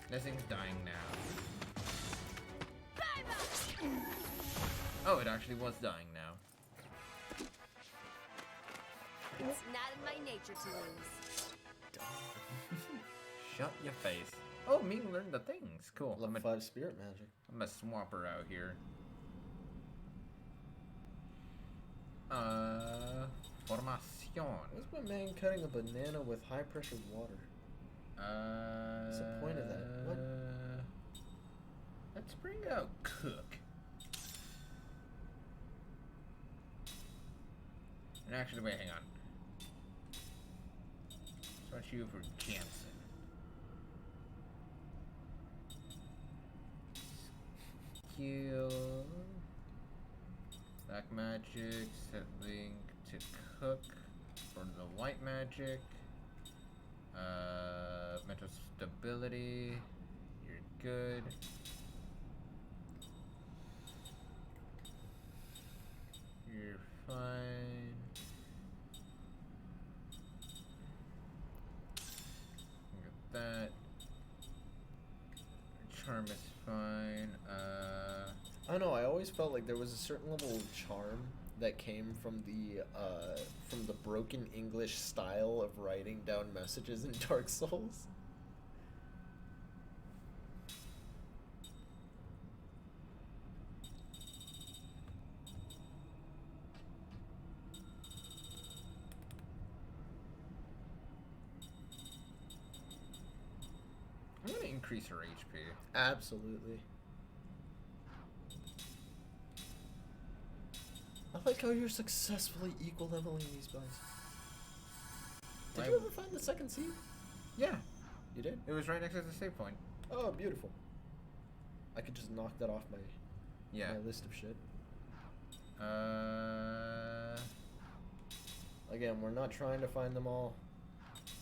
This thing's dying now. Oh, it actually was dying now. It's not in my nature to lose. Shut your face. Oh, me learn the things. Cool. Level 5 spirit magic. I'm a swamper out here. Formación. What's my man cutting a banana with high pressured water? What's the point of that? What? Let's bring out Cook. And actually, wait, hang on. Switch you for Jansen. Skill. Black magic. Set link to Cook for the white magic. Mental stability. You're good. You're fine. Look at that. Charm is fine. I don't know, I always felt like there was a certain level of charm that came from the broken English style of writing down messages in Dark Souls. increase her HP. Absolutely. I like how you're successfully equal leveling these guys. Did Why- you ever find the second seed? Yeah, You did? it was right next to the save point. Oh, beautiful. I could just knock that off my Yeah. my list of shit. Again, we're not trying to find them all,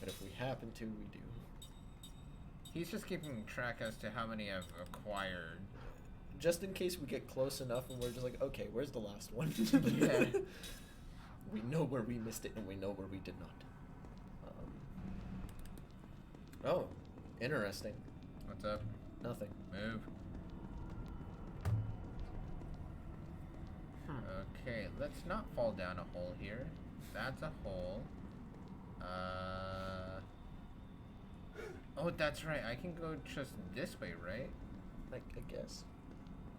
but if we happen to, we do. He's just keeping track as to how many I've acquired. Just in case we get close enough and we're just like, okay, where's the last one? Yeah. We know where we missed it and we know where we did not. Oh, interesting. What's up? Nothing. Move. Okay, let's not fall down a hole here. That's a hole. Oh, that's right. I can go just this way, right? I guess.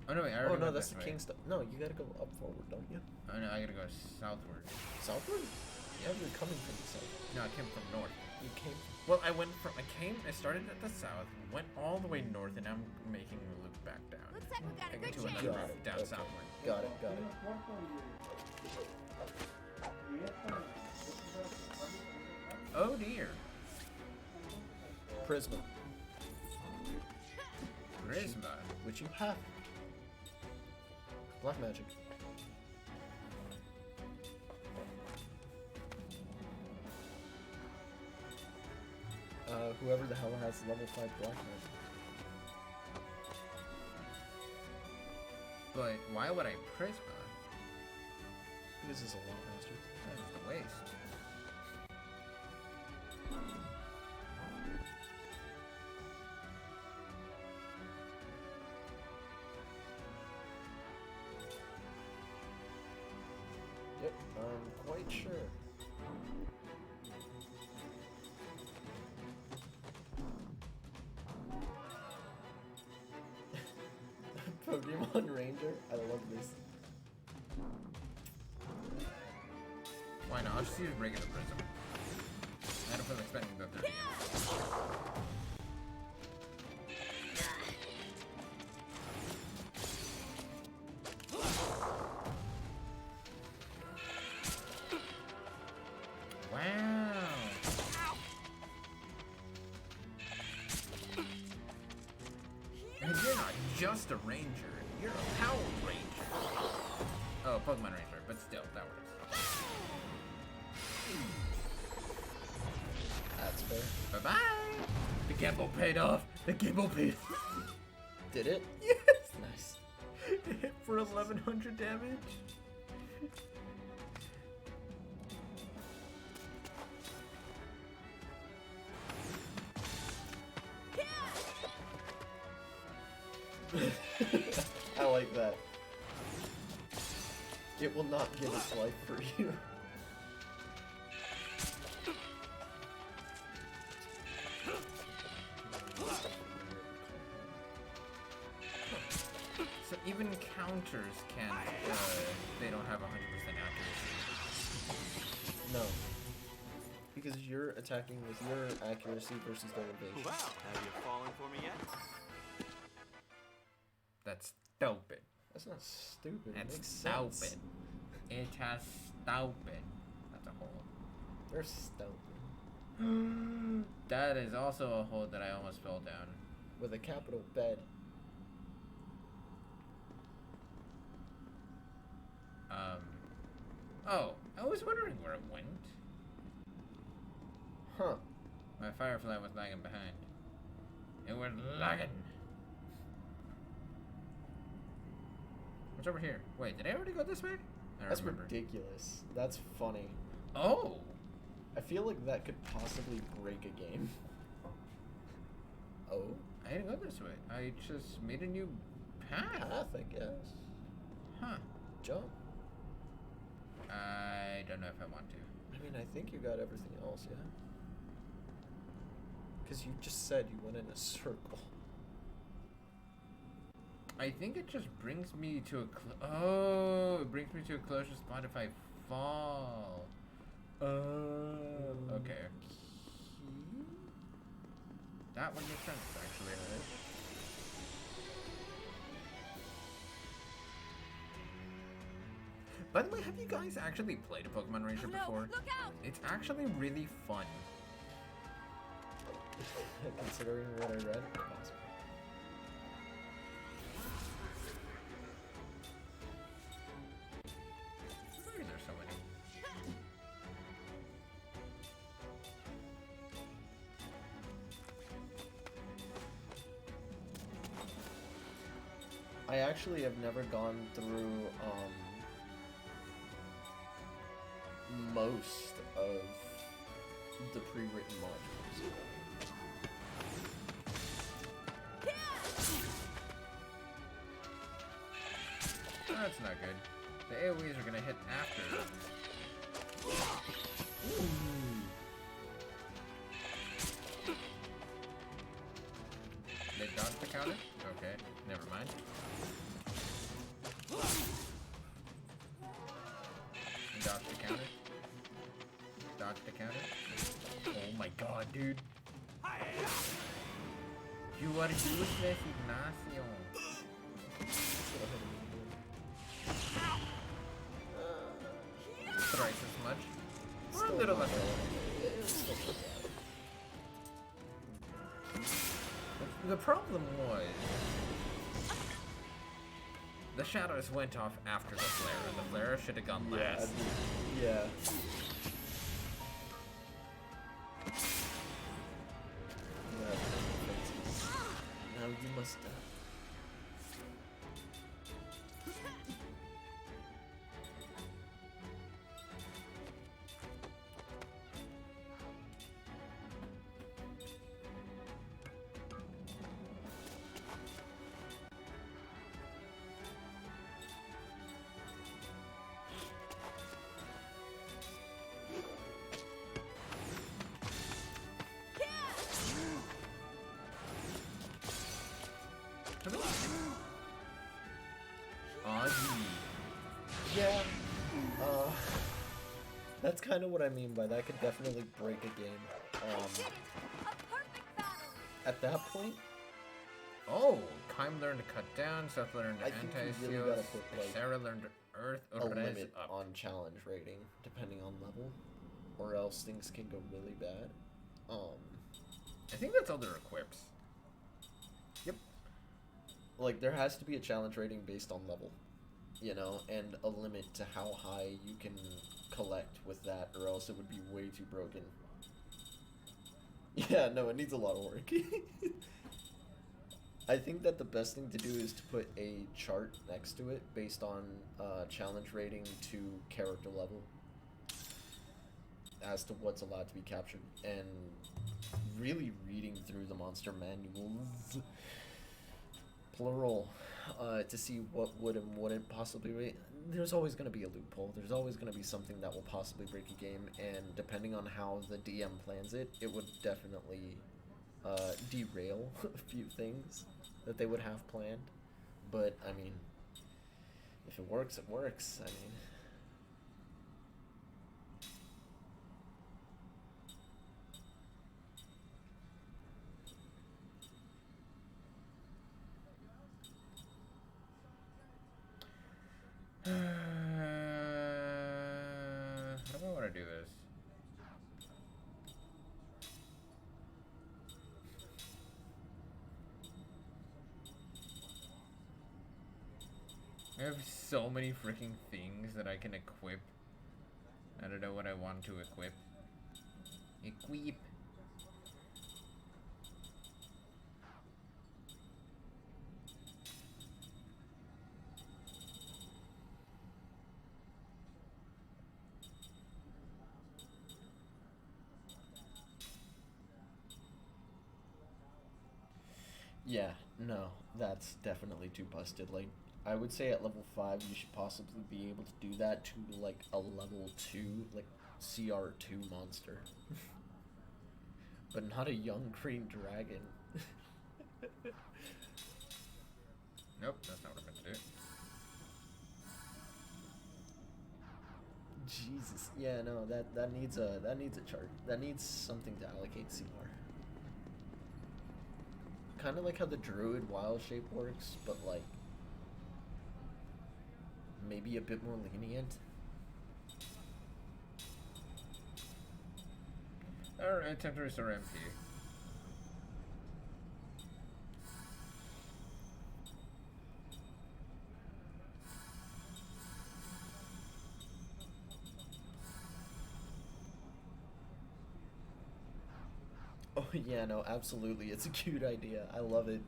Oh no, wait. I Oh already no, went that's this the way. king stuff. No, you gotta go up forward, don't you? Oh no, I gotta go southward. Southward? Yeah, you're coming from the south. No, I came from north. You came. Well, I started at the south, went all the way north, and I'm making a loop back down. Looks like we got a I good to chance. another Got route it. down Okay. southward. Got it. Got it. Oh dear. Prisma, Charisma. which you have. Black magic. Whoever the hell has level 5 black magic. But why would I Prisma? Because it's a lot master. That's just a waste. Yep, I'm quite sure. Pokemon Ranger? I love this. Why not? I'll just use regular Prism. I don't feel like spending the 30. Wow. And you're not just a ranger, you're a Power Ranger. Oh, Pokemon Ranger, but still, that works. That's fair. Bye-bye! The gamble paid off! The gamble paid off! Did it? Yes! Nice. It hit for 1100 damage. I like that. It will not give its life for you. So even counters can't, they don't have 100% accuracy. No. Because you're attacking with your accuracy versus their evasion. Wow, have you fallen for me yet? That's stupid. That's not stupid. It That's makes sense. stupid. It has stupid. That's a hole. They're stupid. That is also a hole that I almost fell down. With a capital bed. Oh, I was wondering where it went. Huh. My Firefly was lagging behind. It was lagging. What's over here? Wait, did I already go this way? I don't That's remember. ridiculous. That's funny. Oh! I feel like that could possibly break a game. Oh? I didn't go this way. I just made a new path. Path, I guess. Huh. Jump. I don't know if I want to. I mean, I think you got everything else, yeah? Because you just said you went in a circle. I think it just brings me to a oh, it brings me to a closer spot if I fall. Okay. That would make sense, actually. By the way, have you guys actually played a Pokemon Ranger before? Look out! It's actually really fun. Considering what I read, possible. Why are there so many? I actually have never gone through most of the pre-written modules. That's not good. The AoEs are gonna hit after. They dodged the counter? Okay, never mind. Dodge the counter. Dodge the counter. Oh my god, dude. You are useless, Ignacio. Thrice as much. Or a little less. The problem was the shadows went off after the flare, and the flare should have gone last. Yeah. Now you must die. Yeah, that's kind of what I mean by that could definitely break a game. At that point, Oh, Kaim learned to cut down, Seth learned I think you really anti-seals, gotta put, like, Sarah learned earth, a Ores limit up. on challenge rating, depending on level, or else things can go really bad. I think that's all their equips. Yep. Like, there has to be a challenge rating based on level, you know, and a limit to how high you can collect with that, or else it would be way too broken. Yeah, no, it needs a lot of work. I think that the best thing to do is to put a chart next to it based on challenge rating to character level as to what's allowed to be captured, and really reading through the monster manuals, plural, to see what would and wouldn't possibly rate. There's always going to be a loophole. There's always going to be something that will possibly break a game, and depending on how the DM plans it, it would definitely derail a few things that they would have planned. But, I mean, if it works, it works. I mean... How do I want to do this? I have so many freaking things that I can equip. I don't know what I want to equip. Equip. Yeah, no, that's definitely too busted. Like, I would say at level 5 you should possibly be able to do that to, like, a level 2, like, CR2 monster. But not a young green dragon. Nope, that's not what I meant to do. Jesus, yeah, no, that needs a chart. That needs something to allocate CR. kind of like how the druid wild shape works, but like maybe a bit more lenient. Alright, time to restore MP. Oh yeah, no, absolutely. It's a cute idea. I love it.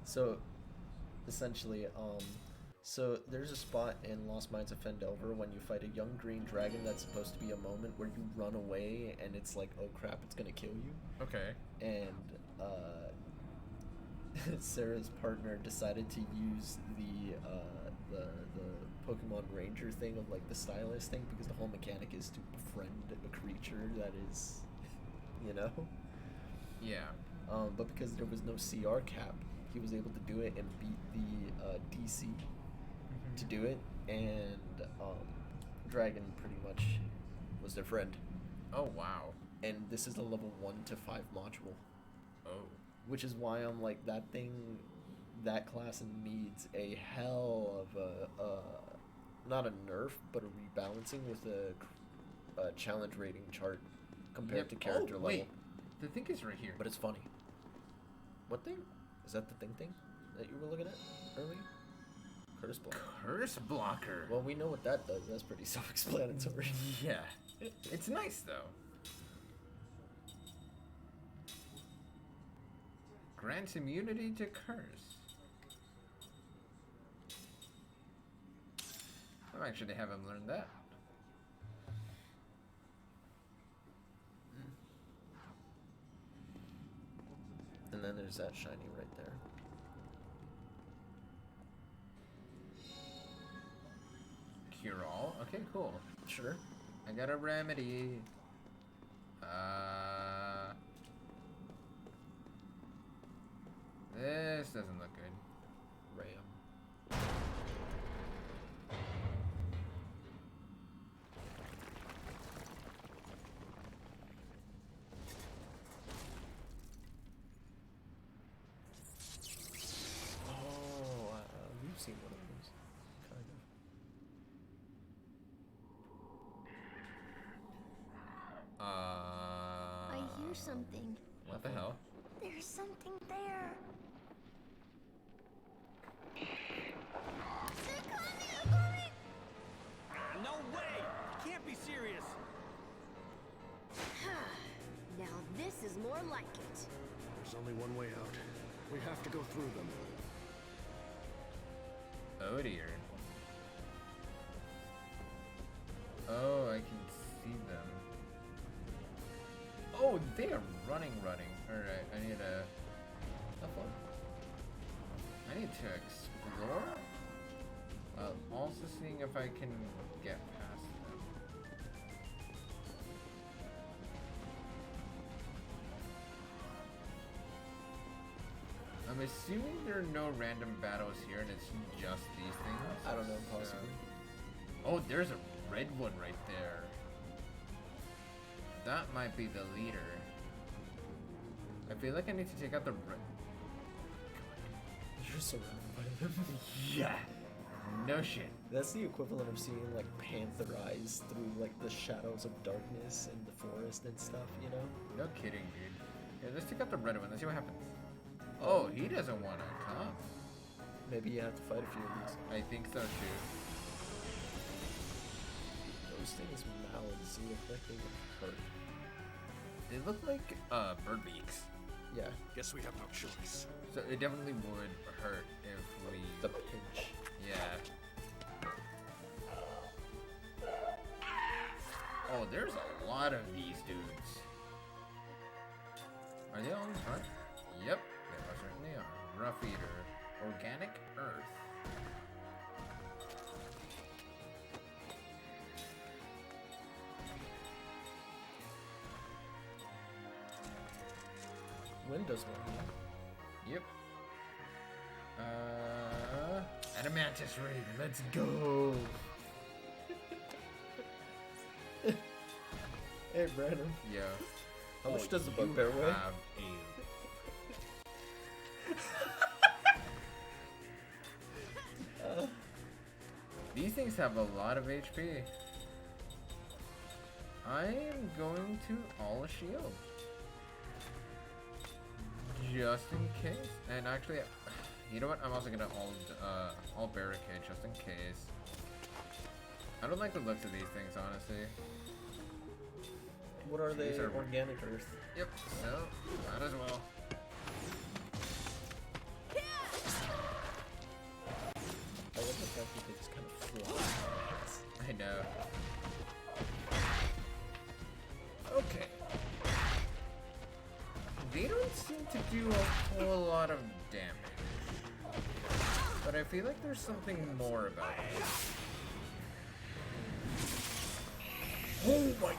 So, essentially, so there's a spot in Lost Mines of Fendelver when you fight a young green dragon that's supposed to be a moment where you run away and it's like, oh crap, it's gonna kill you. Okay. And Sarah's partner decided to use the Pokemon Ranger thing of like the stylus thing, because the whole mechanic is to befriend a creature that is, you know. Yeah. But because there was no CR cap, he was able to do it and beat the DC to do it, and Dragon pretty much was their friend. Oh wow. And this is a level 1 to 5 module. Oh. Which is why I'm like, that class needs a hell of a not a nerf, but a rebalancing with a challenge rating chart compared to character level. Wait. The thing is right here. But it's funny. What thing? Is that the thing that you were looking at earlier? Curse blocker. Curse blocker. Well, we know what that does. That's pretty self-explanatory. Yeah. It's nice though. Grants immunity to curse. I might actually have him learn that. And then there's that shiny right there. Cure all? Okay, cool. Sure. I got a remedy. This doesn't look good. Ram. Oh, we've seen one of those. Kind of. I hear something. What the hell? There's something there. They're coming! No way! Can't be serious! Now this is more like it. There's only one way out. We have to go through them. Oh dear. Oh, I can see them. Oh, they are running. Alright, I need to... Have fun. I need to explore? While also seeing if I can get past them. I'm assuming there are no random battles here and it's just these things. I don't know, possibly. Oh, there's a red one right there. That might be the leader. I feel like I need to take out the red. You're surrounded by them. Yeah. No shit. That's the equivalent of seeing like panther eyes through like the shadows of darkness in the forest and stuff, you know? No kidding, dude. Yeah, let's take out the red one. Let's see what happens. Oh, he doesn't want to come. Maybe you have to fight a few of these. I think so too. Those things' mouths look like they would hurt. They look like bird beaks. Yeah, Guess we have no choice. So it definitely would hurt if we. the pinch. Yeah. Oh, there's a lot of these dudes. Are they all in front? Yep, they most certainly are. Rough Eater. Organic Earth. Windows one. Yep. Adamantis Ring. Let's go. Hey, Brandon. Yeah. How much does the you bugbear weigh? have a These things have a lot of HP. I am going to all shield. Just in case. And actually, you know what? I'm also gonna all barricade just in case. I don't like the looks of these things, honestly. What are they? These are Organic earth. Yep, so might as well. I love the fact that they just kind of fly. I know. Okay. They don't seem to do a whole lot of damage. But I feel like there's something more about it. Oh my!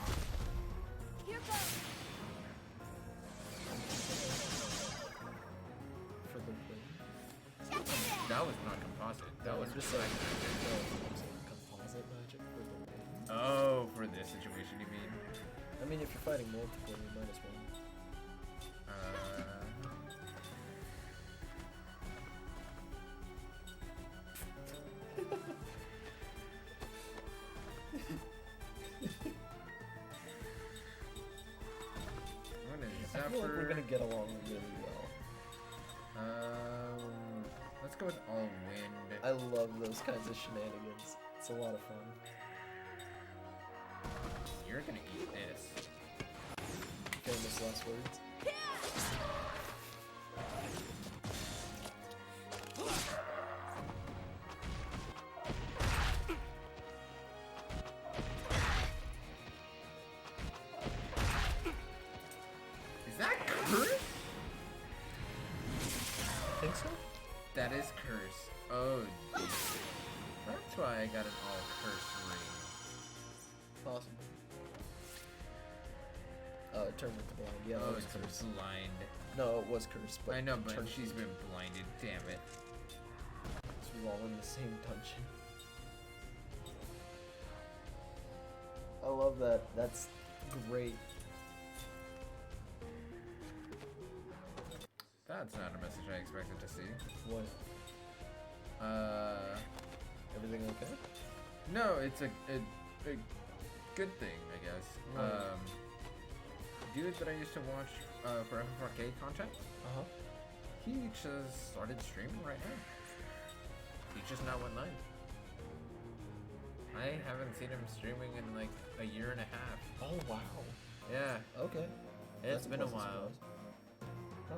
Here goes. For the win. That was not composite. That was just like composite magic for the win. Oh, for this situation, you mean? I mean, if you're fighting multiple, you might as well. I feel like we're gonna get along really well. Let's go with all wind. I love those kinds of shenanigans. It's a lot of fun. You're gonna eat this. Famous last words. Is that curse? Think so? That is curse. Oh, geez. That's why I got an all curse ring. Possible. It turned into blind. Yeah, Oh, that was it's cursed. blind. No, it was cursed, but I know, it but turned she's been blinded. Damn it. So we're all in the same dungeon. I love that. That's great. That's not a message I expected to see. What? Everything okay? No, it's a good thing, I guess. Right. Dude that I used to watch for FFXIV content, Uh-huh. he just started streaming right now. He just now went live. I haven't seen him streaming in like a year and a half. Oh, wow. Yeah, Okay. it's That's been a pleasant while. surprise. Huh.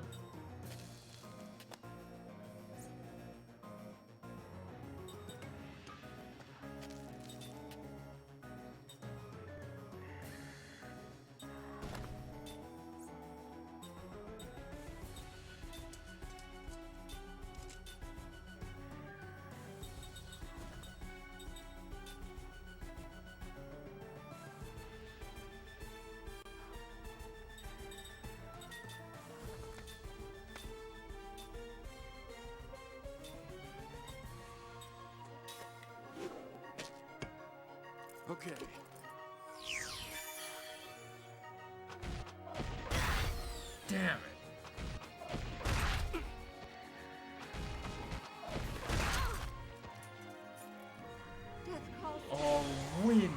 Okay. Damn it. Death calls. All wind.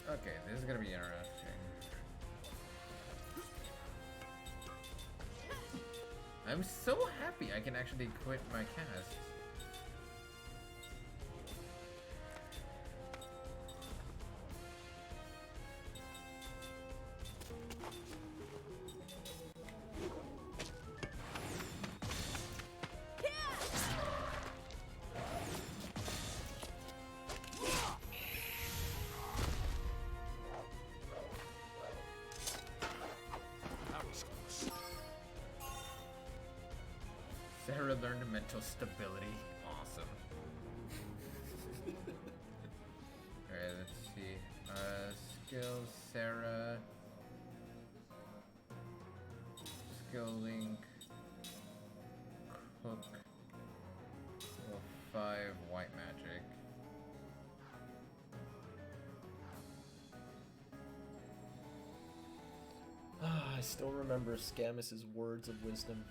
Okay, this is gonna be interesting. I'm so happy I can actually quit my cast. That was close. Sarah learned mental stability. Awesome. Alright, let's see. Skills, Sarah. Shadow Link, Cook, level 5 White Magic. I still remember Scamus's words of wisdom.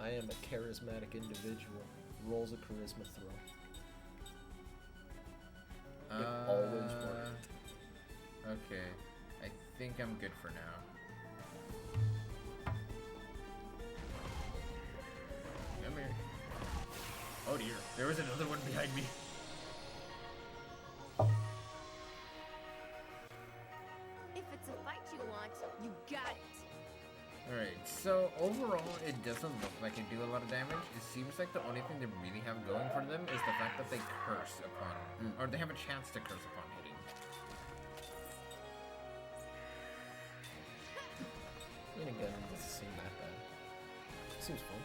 I am a charismatic individual. Rolls a charisma throw. It always worked. Okay, I think I'm good for now. Come here. Oh dear, there was another one behind me. If it's a fight you want, you got it. Alright, so overall, it doesn't look like it do a lot of damage. It seems like the only thing they really have going for them is the fact that they curse upon, or they have a chance to curse upon hitting. And again, it doesn't seem that bad. It seems fun.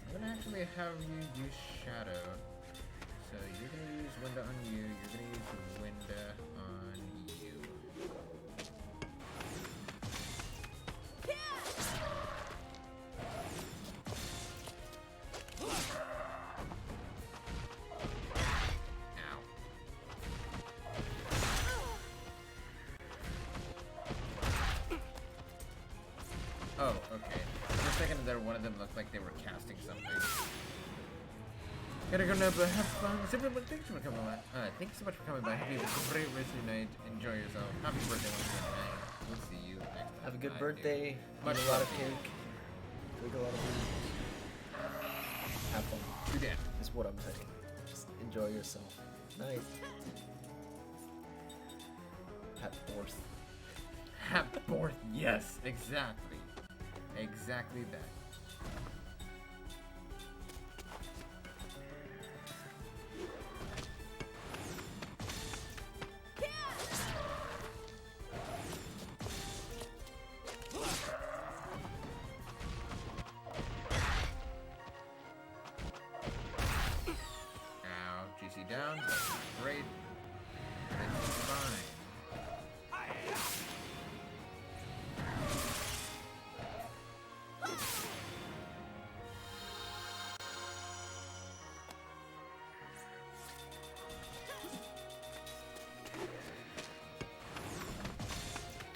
I'm gonna actually have you use Shadow. So you're gonna use Winda on you, you're gonna use Winda on you. Ow. Oh, okay. For a second there, one of them looked like they were casting something. Gotta go now, but have fun. Thanks for coming by. Thanks so much for coming by. Have a great rest of your night. Enjoy yourself. Happy birthday once again, man. We'll see you next time. Have a good Bye, birthday. Much Eat a lot of love. cake. Drink a lot of food. Have fun. Too damn. Is what I'm saying. Just enjoy yourself. Night. Hat forth. Hapborth. Yes, exactly. Exactly that. Ow, GC down. That's great. It's fine.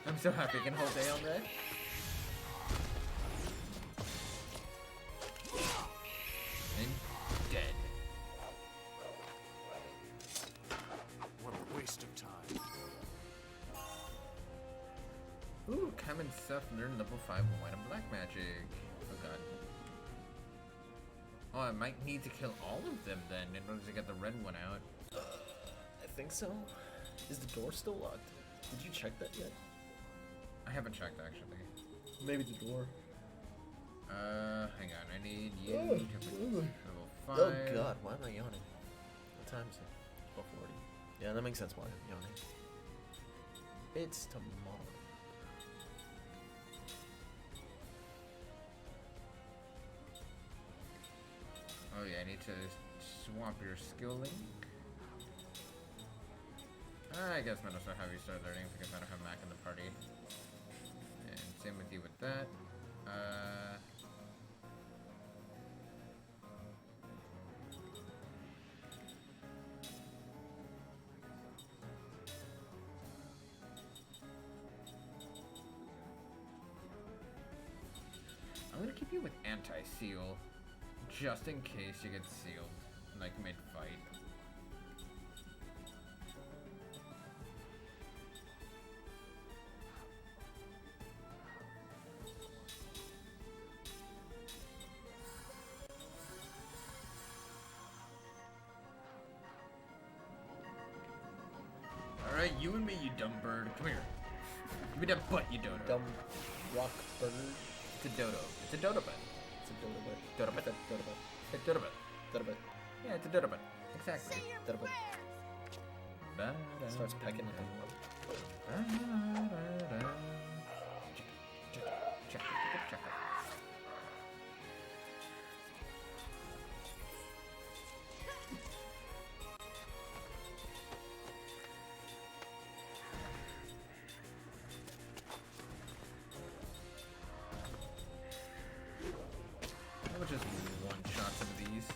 I'm so happy I can hold A on that. And dead. What a waste of time. Ooh, Cam and Seth learn level 5 white and black magic. Oh god. Oh, I might need to kill all of them then in order to get the red one out. I think so. Is the door still locked? Did you check that yet? I haven't checked actually. Maybe the door. Hang on. I need you to put level 5. Oh god, why am I yawning? What time is it? 12:40. Yeah, that makes sense why I'm yawning. It's tomorrow. Oh yeah, I need to swap your skill link. I guess might as well have you start learning because I don't have Mac in the party. And same with you with that. I'm gonna keep you with anti-seal, just in case you get sealed, like mid-fight. Alright, you and me, you dumb bird. Come here. Give me that butt, you dodo. Dumb rock bird. It's a dodo. It's a dodo butt. It's a dodo butt. Dodo butt. Dodo butt. It's a dodo butt. Dodo butt. Yeah, it's a dodo butt. Exactly. Dodo butt. Starts pecking at the one. I would just one-shot some of these.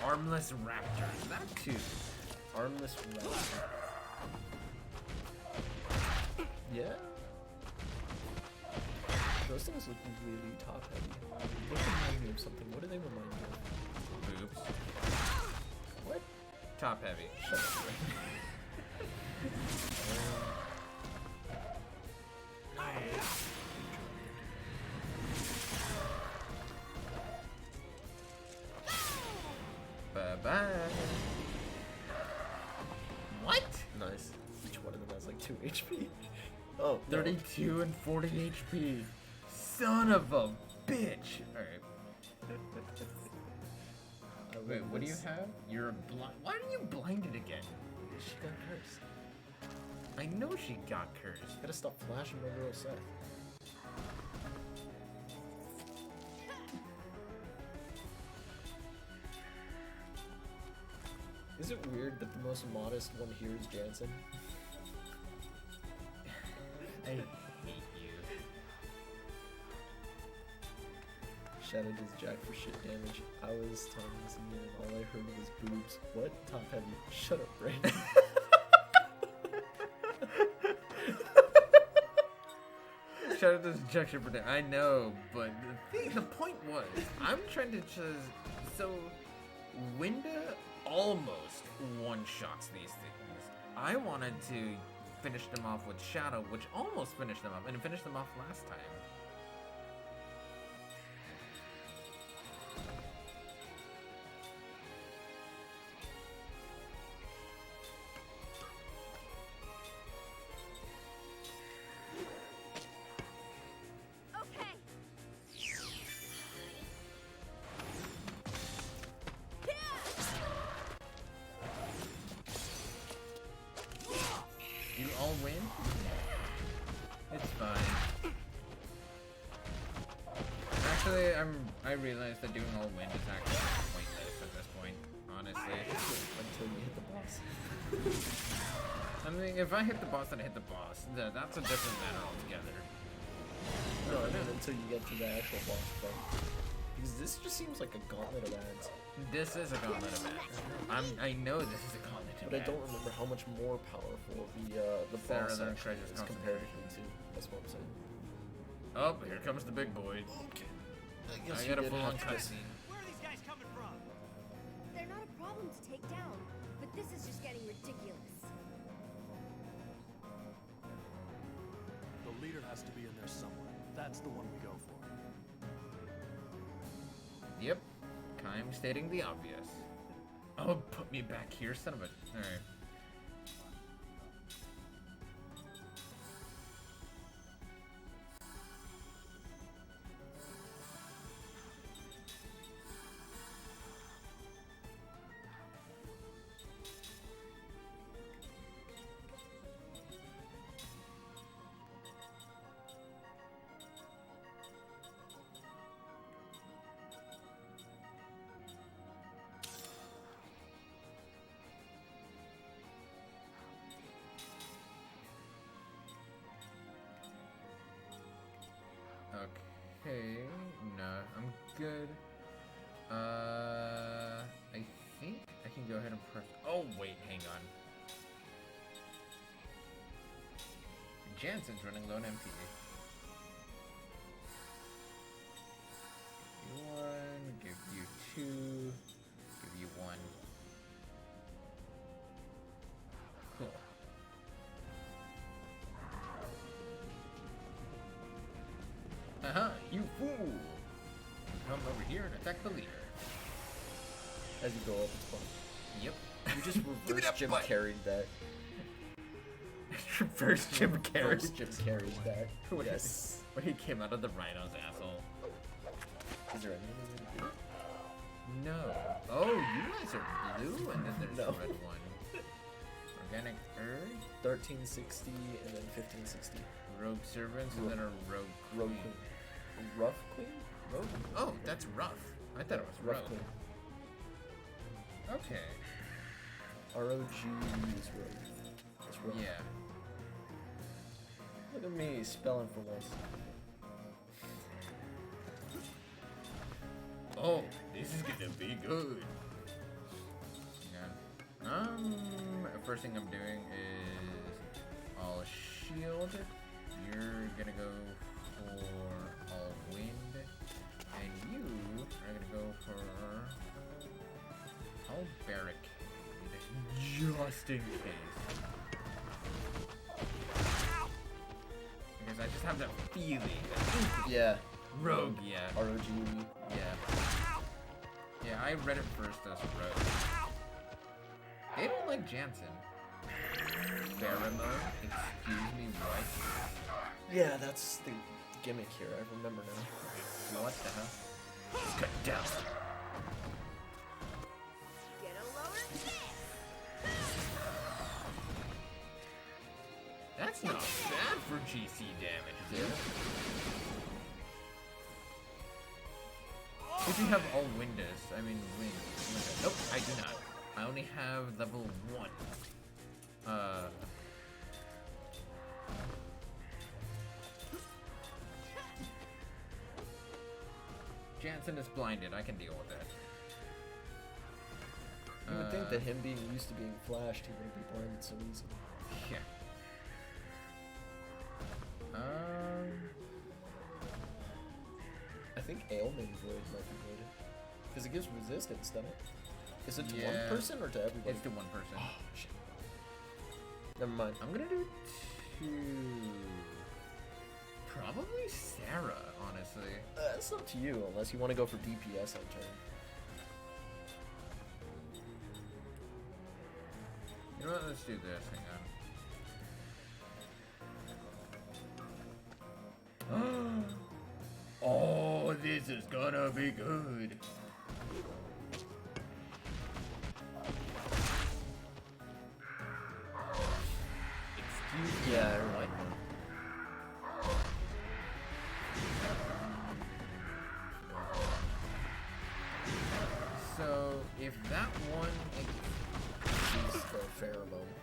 Armless raptors, that too. Armless raptor. Yeah. Those things look really top heavy. They remind me of something. What do they remind me of? Boobs. What? Top heavy. Shut up, Ray. Bye-bye. What? Nice. Each one of them has like 2 HP. Oh, no. 32 and 40 HP. Son of a bitch. Alright. I love Wait, what do you this. have? You're blind. Why are you blinded again? She got cursed. I know she got cursed. Gotta stop flashing my girl Seth. Is it weird that the most modest one here is Jansen? I hate you. Shadow does jack for shit damage. I was telling this and all I heard was boobs. What? Top heavy. Shut up, Brandon. Shout out to Injection for that. I know, but the point was, I'm trying to just. So, Winda almost one-shots these things. I wanted to finish them off with Shadow, which almost finished them off, and finished them off last time. Okay. You all win? It's fine. Actually, I realized that doing all win is actually pointless at this point, honestly. Until you hit the boss. I mean, if I hit the boss, then I hit the boss. That's a different matter altogether. No, I mean until you get to the actual boss fight. Because this just seems like a gauntlet of ads. This is a gauntlet of ads. I know this is a gauntlet of But I ads. don't remember how much more powerful the Sarah boss the actually Treasure's is comparatively to. That's what I'm saying. Oh, here comes the big boy. I I guess got a you did full-on have to- cutscene. Where are these guys coming from? They're not a problem to take down, but this is just getting ridiculous. The leader has to be in there somewhere. That's the one we go for. Yep. I'm stating the obvious. Oh, put me back here, son of a... Alright. Okay, no, I'm good. I think I can go ahead and press. Oh wait, hang on. Jansen's running low on MP. Give you one, give you two, give you one. Cool. You fool! Come over here and attack the leader. As you go up, it's fun. Yep. You just Give me reverse that Jim butt. carried that. Reverse Jim Carrey. Reverse Jim carried that. When Yes. When he came out of the rhino's asshole. Is there anything we can do? No. Oh, you guys are blue, and then there's No. a red one. Organic Urge, 1360 and then 1560. Rogue Servants, and then a Rogue Rogue Queen. Queen. Rough Queen? Rogue? Oh, that's rough. I thought it was Rough Rogue. Queen. Okay. ROG is Rogue. That's Rogue. Yeah. Look at me spelling for once. Oh, this is gonna be good. Yeah. First thing I'm doing is all shield. You're gonna go for all wind, and you are gonna go for all barricade, just in case. Because I just have that feeling. Yeah. Rogue, yeah. ROG. Yeah. Yeah, I read it first as Rogue. They don't like Jansen. Pheromone? Excuse me, what? Yeah, that's the gimmick here. I remember now. What the hell? Cut down. Get a load of this! That's not bad for GC damage, is it? If you have all windows, I mean wind. Nope, I do not. I only have level 1. Jansen is blinded. I can deal with that. You would think that him being used to being flashed, he wouldn't be blinded so easily. Yeah. I think Ailman Void might be voided. Because it gives resistance, doesn't it? Is it to one Yeah. person or to everybody? It's to one person. Oh, shit. Never mind. I'm gonna do 2. Probably Sarah, honestly. It's up to you, unless you want to go for DPS on turn. You know what? Let's do this. Hang on. Oh, this is gonna be good. Excuse me. Yeah, I like So, if that one. He's the pheromone.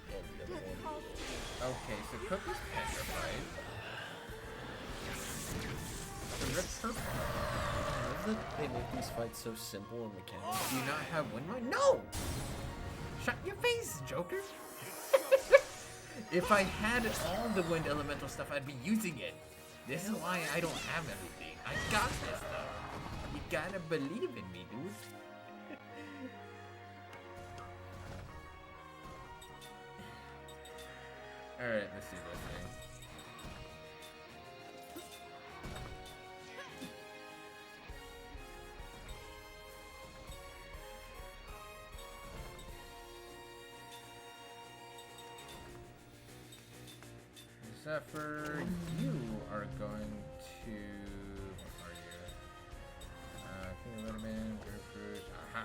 And the other one. Okay, so Cookie's petrified. Rip purple. I love that they make these fights so simple and mechanical. Do you not have wind mine? No! Shut your face, Joker! If I had all the wind elemental stuff, I'd be using it. This is why I don't have everything. I got this, though. You gotta believe in me, dude. Alright, let's do this thing. Zephyr, you are going to. What are you? King of Letterman, Grapefruit. Aha!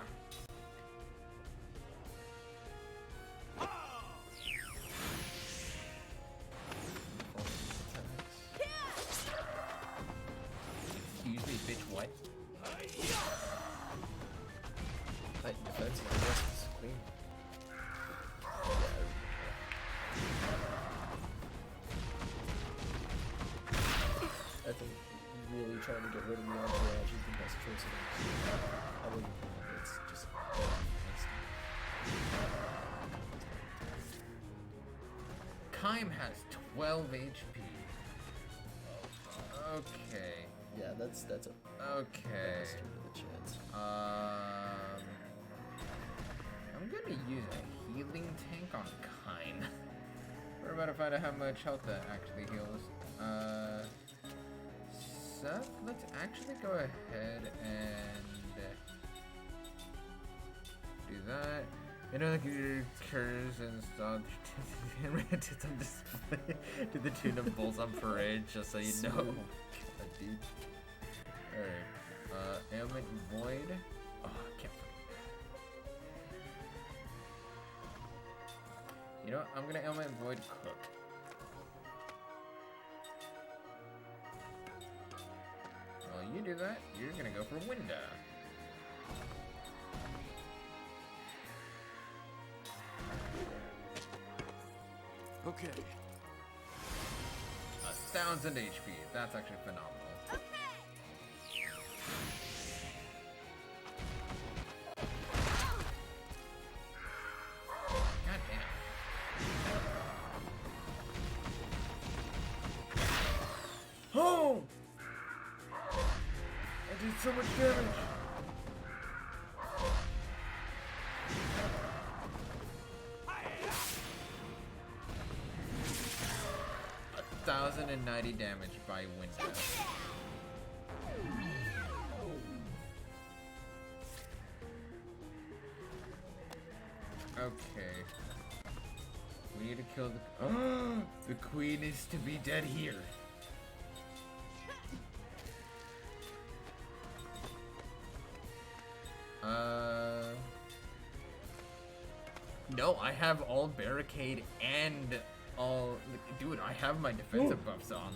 Excuse me, bitch, what? Heightened defense and the rest is clean. I think really trying to get rid of the entourage is the best choice of them. I wouldn't. It's just. Kime has 12 HP. Okay. Yeah, that's a Okay. bastard with a chance. I'm gonna use a healing tank on Kime. We're about to find out how much health that actually heals. Seth, let's actually go ahead and do that. You know, like your curves and stuff to some display to the tune of Bulls on Parade, just so you know. God, dude. Alright. Ailment Void. Oh, I can't. You know what? I'm gonna element void cook. While you do that, you're gonna go for window. Okay. 1,000 HP. That's actually phenomenal. God damn. Oh! I did so much damage. A 1,090 damage by window. Okay. We need to kill the. Oh, the queen is to be dead here. No, I have all barricade and all. Dude, I have my defensive buffs on.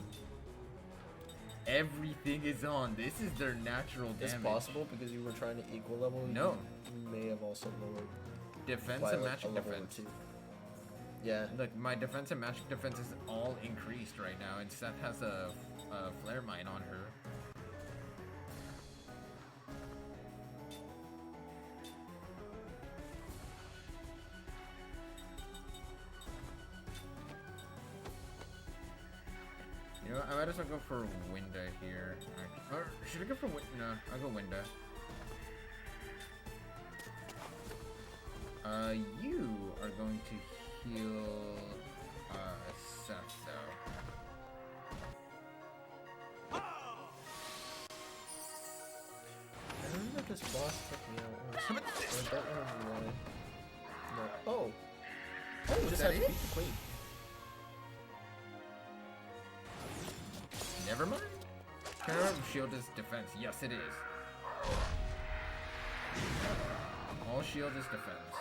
Everything is on. This is their natural damage. It's possible because you were trying to equal level. No. You may have also lowered Defense by and like magic a level or defense. two. Yeah. Look, my defense and magic defense is all increased right now, and Seth has a flare mine on her. You know what, I might as well go for window here. Or should I go for window? No, I'll go window. You are going to heal Seth though. I remember this boss took me out once. I don't remember why. No. Oh! Oh, is just that had to it? beat the queen. Never mind. Can I remember shield is defense? Yes, it is. All shield is defense.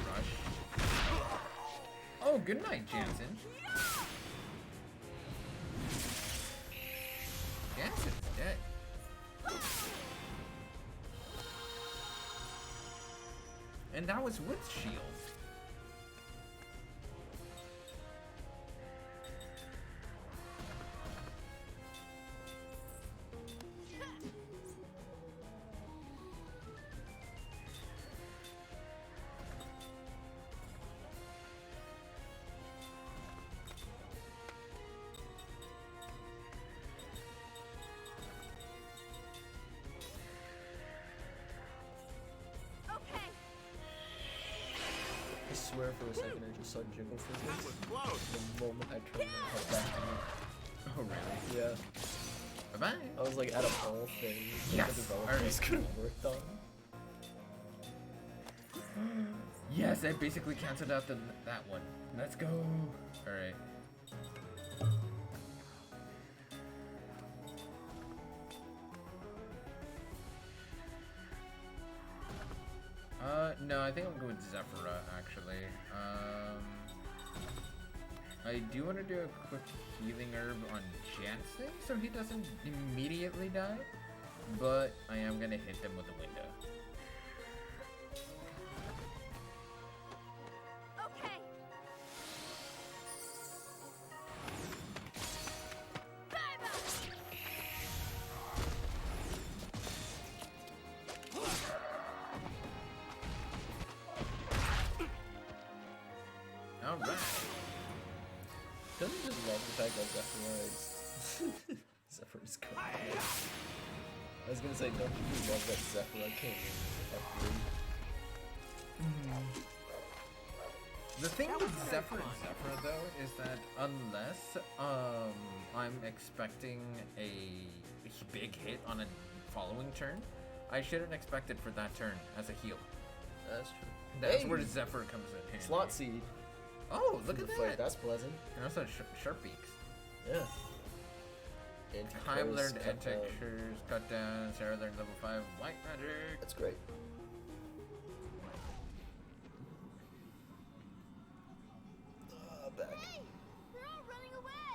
Rush. Oh, good night, Jansen. Jansen's dead. And that was with shield. I swear for a second I just saw Jiggle physics the moment I turned my head back to me. Oh, really? Yeah. Bye-bye. I was like, out of all things Yes! the developers Alright, could have worked on. Yes, I basically canceled out that one. Let's go. Alright. No, I think I'm going with Zephyra, actually. I do want to do a quick healing herb on Jansen, so he doesn't immediately die, but I am going to hit them with a window. Okay. Alright. Don't you just love the fact that Zephyra is... Zephyra's coming. I was gonna say, don't you just love that Zephyra came in F3? The thing with Zephyr and Zephyr though is that unless I'm expecting a big hit on a following turn, I shouldn't expect it for that turn as a heal. That's true. That's Hey! where Zephyr comes in handy. Slot seed. Oh, look from at the that! fight. That's pleasant. And also sharp beaks. Yeah. Time Anti-curse learned cut down. anti-textures, cut down, Sarah learned level 5 white magic. That's great. Back. They're all running away!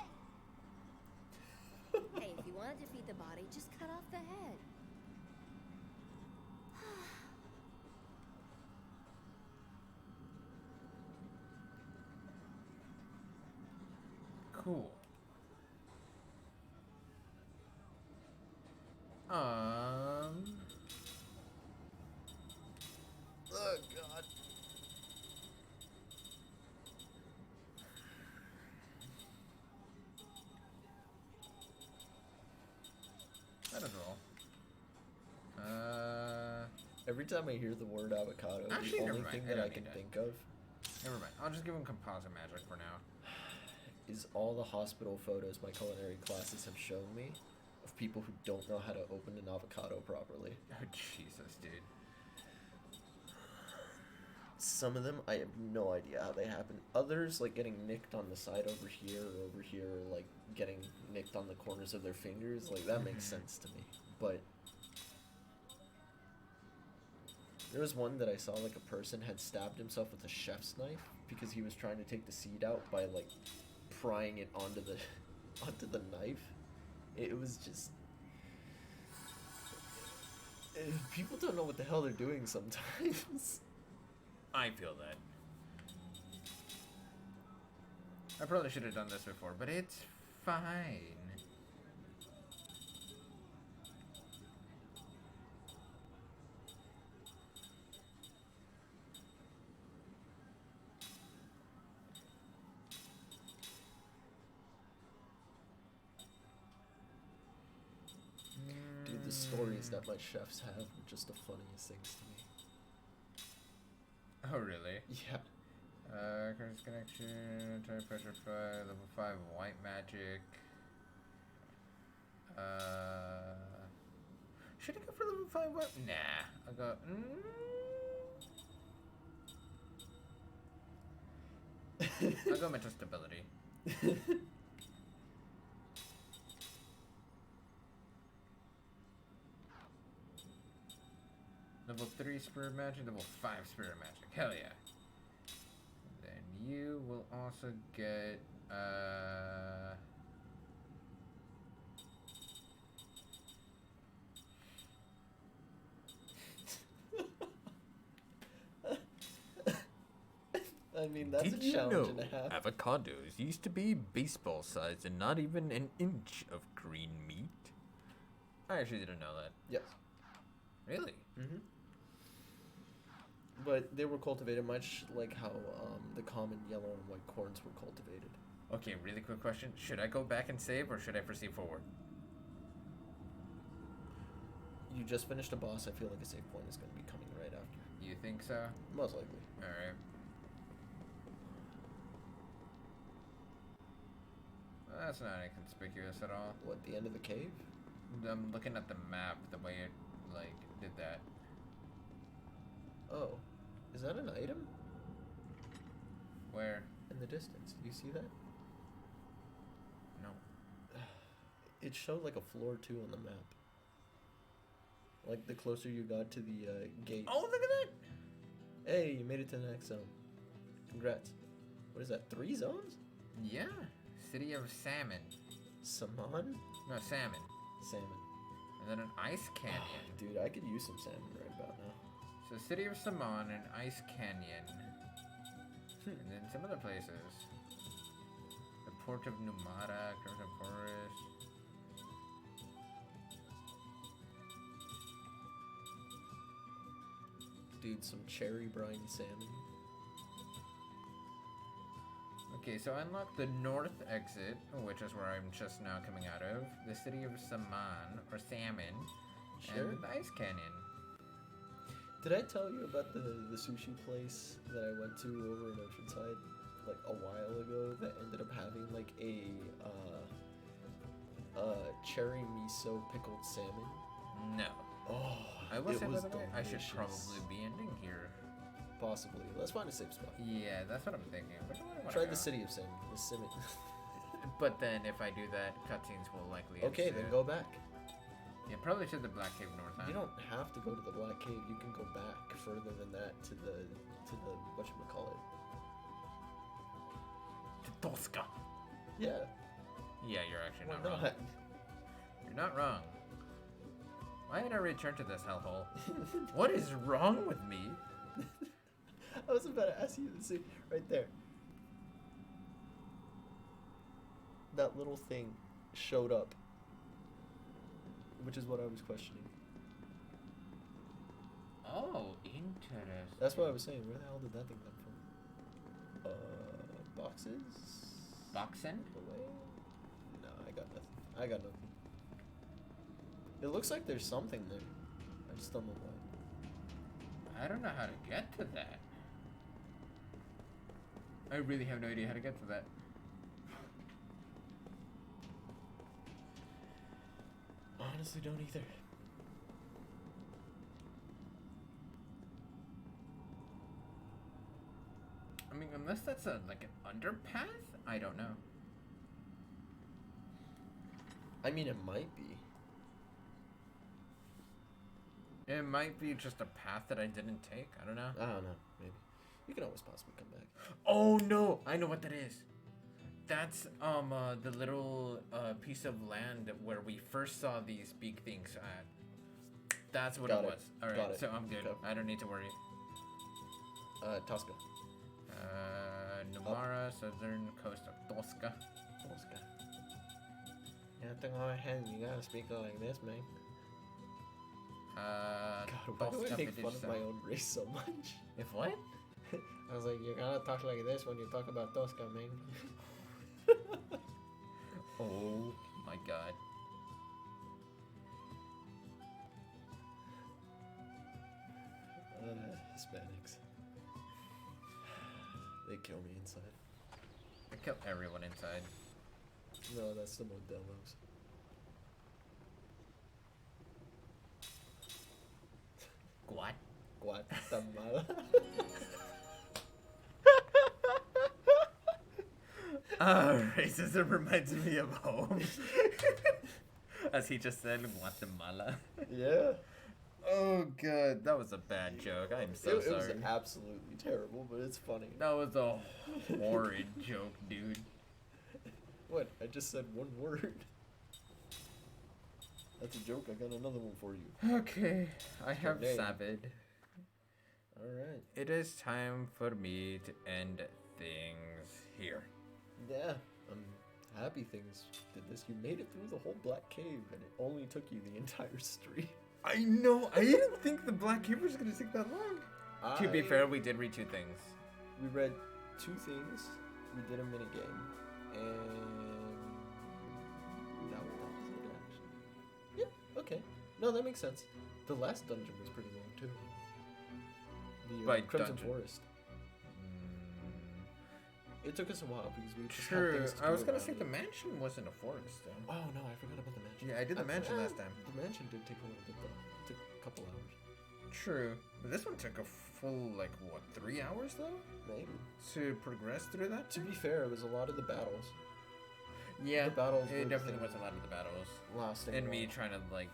Hey, if you want to defeat the body, just cut off the head. Cool. Oh god. That is all. Every time I hear the word avocado, Actually, the never only mind. thing I that don't I need can that. think of Never mind. I'll just give him composite magic for now. is all the hospital photos my culinary classes have shown me of people who don't know how to open an avocado properly. Oh, Jesus, dude. Some of them, I have no idea how they happen. Others, like getting nicked on the side over here, or like getting nicked on the corners of their fingers, like that makes sense to me. But there was one that I saw, like a person had stabbed himself with a chef's knife because he was trying to take the seed out by like prying it onto the onto the knife. It was just people don't know what the hell they're doing sometimes. I feel that. I probably should have done this before, but it's fine. Dude, the stories that my chefs have are just the funniest things to me. Oh, really? Yeah. Curse connection, type pressure 5, level 5 white magic. Should I go for level 5 white? Nah. I'll go. I'll go mental stability. Level 3 spirit magic, level 5 spirit magic. Hell yeah. Then you will also get I mean, that's a challenge and a half. avocados used to be baseball sized and not even an inch of green meat? I actually didn't know that. Yes. Really? Mm-hmm. But they were cultivated much like how the common yellow and white corns were cultivated. Okay, really quick question. Should I go back and save or should I proceed forward? You just finished a boss. I feel like a save point is going to be coming right after. You think so? Most likely. Alright. That's not inconspicuous at all. What, the end of the cave? I'm looking at the map, the way it, like, did that. Oh. Is that an item? Where? In the distance. Do you see that? No. It showed like a floor 2 on the map. Like the closer you got to the gate. Oh, look at that! Hey, you made it to the next zone. Congrats. What is that, 3 zones? Yeah. City of Salmon. Saman? No, Salmon. Salmon. And then an ice canyon. Dude, I could use some salmon right about now. So City of Saman and Ice Canyon. And then some other places. The Port of Numata, Crimson Forest. Dude, some cherry brine salmon. Okay, so I unlocked the north exit, which is where I'm just now coming out of. The City of Saman, or Salmon. Sure. And the Ice Canyon. Did I tell you about the sushi place that I went to over in Oceanside like a while ago that ended up having like a cherry miso pickled salmon? No. Oh, I will it say, by was the way, I should delicious. probably be ending here. Possibly. Let's find a safe spot. Yeah, that's what I'm thinking. Which one do I wanna Try go? the city of salmon. The But then if I do that, cutscenes will likely Okay, ensue. then go back. Yeah, probably to the Black Cave North. Huh? You don't have to go to the Black Cave. You can go back further than that to the whatchamacallit. To Tosca. Yeah. Yeah, you're actually Why not wrong. not? You're not wrong. Why did I return to this hellhole? What is wrong with me? I was about to ask you to see right there. That little thing showed up, which is what I was questioning. Oh, interesting. That's what I was saying. Where the hell did that thing come from? Boxes? Boxen? Away? No, I got nothing. I got nothing. It looks like there's something there. I just don't know why. I don't know how to get to that. I really have no idea how to get to that. Honestly, don't either. I mean, unless that's like an underpath? I don't know. I mean, it might be. It might be just a path that I didn't take. I don't know. I don't know. Maybe. You can always possibly come back. Oh no! I know what that is. That's the little piece of land where we first saw these big things at. That's what Got it it. was. All Got right, it. so I'm good. Okay. I don't need to worry. Tosca. Numara, southern coast of Tosca. Tosca. Yeah, thing on my head, you gotta speak like this, man. God, why do I Tosca make fun of Fidish my own race so much? If what? I was like, you gotta talk like this when you talk about Tosca, man. Oh my god. Hispanics. They kill me inside. I kill everyone inside. No, that's the Modelos. What? Guatemala. Racism reminds me of home. As he just said, Guatemala. Yeah. Oh god, that was a bad joke. I'm so It was sorry. absolutely terrible, but it's funny. That was a horrid joke, dude. What? I just said one word. That's a joke. I got another one for you. Okay, I have name? Savid. Alright. It is time for me to end things here. Yeah. I'm happy things did this. You made it through the whole Black Cave, and it only took you the entire street. I know. I didn't think the Black Cave was gonna take that long. To be fair, we did read 2 things. We read 2 things. We did a minigame. And that was it, actually. Yeah, okay. No, that makes sense. The last dungeon was pretty long, too. The By Crimson dungeon. Forest. It took us a while because we just had True. things to I do was gonna around say it. the mansion wasn't a forest, though. Oh, no, I forgot about the mansion. Yeah, I did the mansion last time. The mansion did take a little bit, though. It took a couple hours. True. But this one took a full, like, what, 3 hours, though? Maybe. To progress through that? To be fair, it was a lot of the battles. Yeah, The battles were it the definitely thing. was a lot of the battles. Lasting And a me while. trying to, like,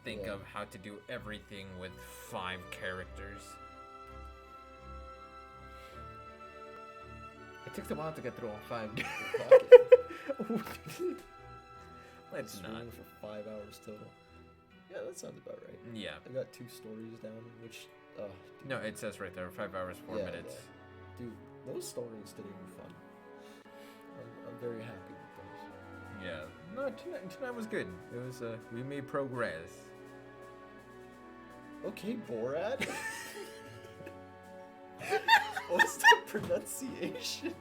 think Yeah. of how to do everything with 5 characters. It takes a while to get through all 5. Let's not. Streaming for 5 hours total. Yeah, that sounds about right. Yeah. I got 2 stories down, which, dude, No, it says right there, 5 hours, 4 Yeah, minutes. dude, those stories today were fun. I'm very happy with those. Yeah. No, tonight was good. It was, we made progress. Okay, Borat. What's the pronunciation?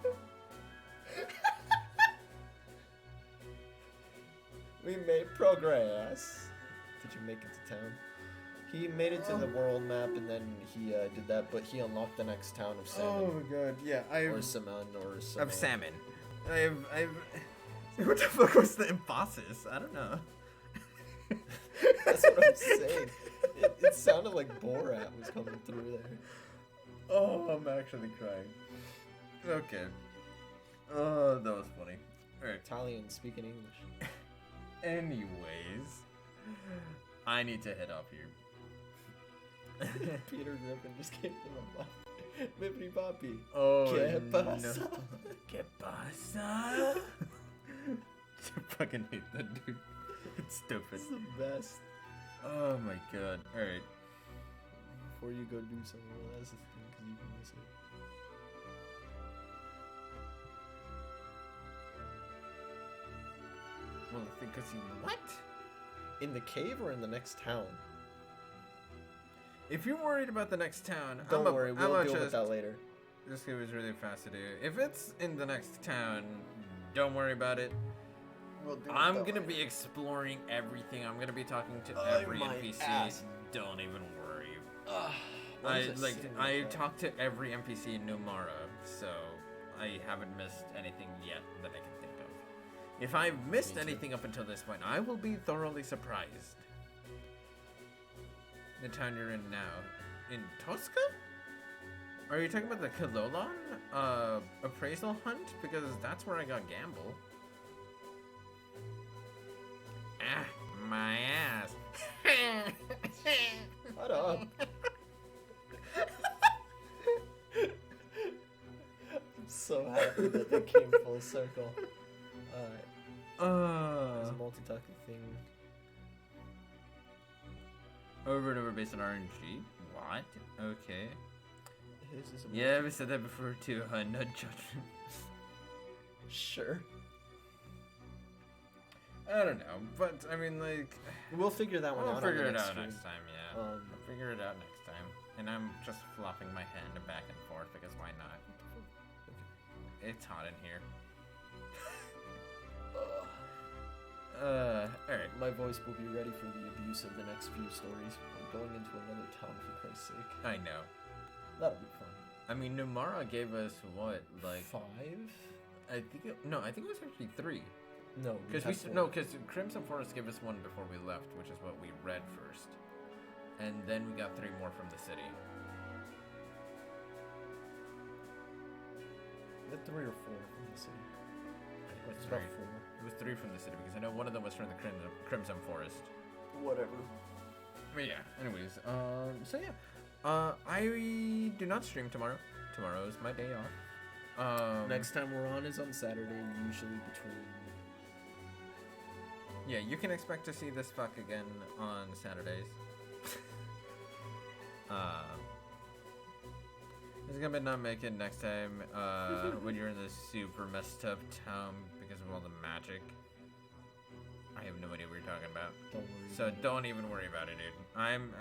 We made progress. Did you make it to town? He made it to the world map, and then he did that, but he unlocked the next town of Salmon. god, yeah, Or Salmon, or Salmon. Of salmon. I've what the fuck was the emphasis? I don't know. That's what I'm saying. It sounded like Borat was coming through there. Oh, I'm actually crying. Okay. Oh, that was funny. Alright. Italian speaking English. Anyways, I need to head off here. Peter Griffin just came from a mouth. Bippity boppy. Oh, ¿Qué no. pasa? ¿Qué pasa? I fucking hate that dude. It's stupid. It's the best. Oh my god. Alright. Before you go do something, well, that's the thing, because you can miss it. Well, I think because what? In the cave or in the next town? If you're worried about the next town, Don't worry, we'll deal with that later. This game is really fast to do. If it's in the next town, don't worry about it. We'll do I'm gonna be exploring everything. I'm gonna be talking to every my NPC. ass. Don't even worry. What is I a city I like? talked to every NPC in Numara, so I haven't missed anything yet that I can think of. If I've missed Me too. anything up until this point, I will be thoroughly surprised. The town you're in now, in Tosca? Are you talking about the Kilolon appraisal hunt? Because that's where I got Gamble. Ah, my ass. Shut up. I'm so happy that they came full circle. There's a multi-tasking thing. Over and over based on RNG? What? Okay. His is a Yeah, we said that before too, no judgment. Sure. I don't know, but I mean, like, We'll figure that one we'll out. figure on it the out stream. next time, yeah. Um, We'll figure it out next time. And I'm just flopping my hand back and forth because why not? It's hot in here. Alright. My voice will be ready for the abuse of the next few stories. We're going into another town for Christ's sake. I know. That'll be fun. I mean, Numara gave us what, like 5? I think it was actually 3. No, Because because Crimson Forest gave us 1 before we left, which is what we read first, and then we got 3 more from the city. We had 3 or 4 from the city. I think it was It's 3. about 4. It was 3 from the city because I know one of them was from the Crimson Forest. Whatever. But yeah. Anyways, so yeah, I do not stream tomorrow. Tomorrow is my day off. Next time we're on is on Saturday, usually between. Yeah, you can expect to see this fuck again on Saturdays. It's gonna not make it next time when you're in this super messed up town because of all the magic. I have no idea what you're talking about. Don't worry. So don't even worry about it, dude. I'm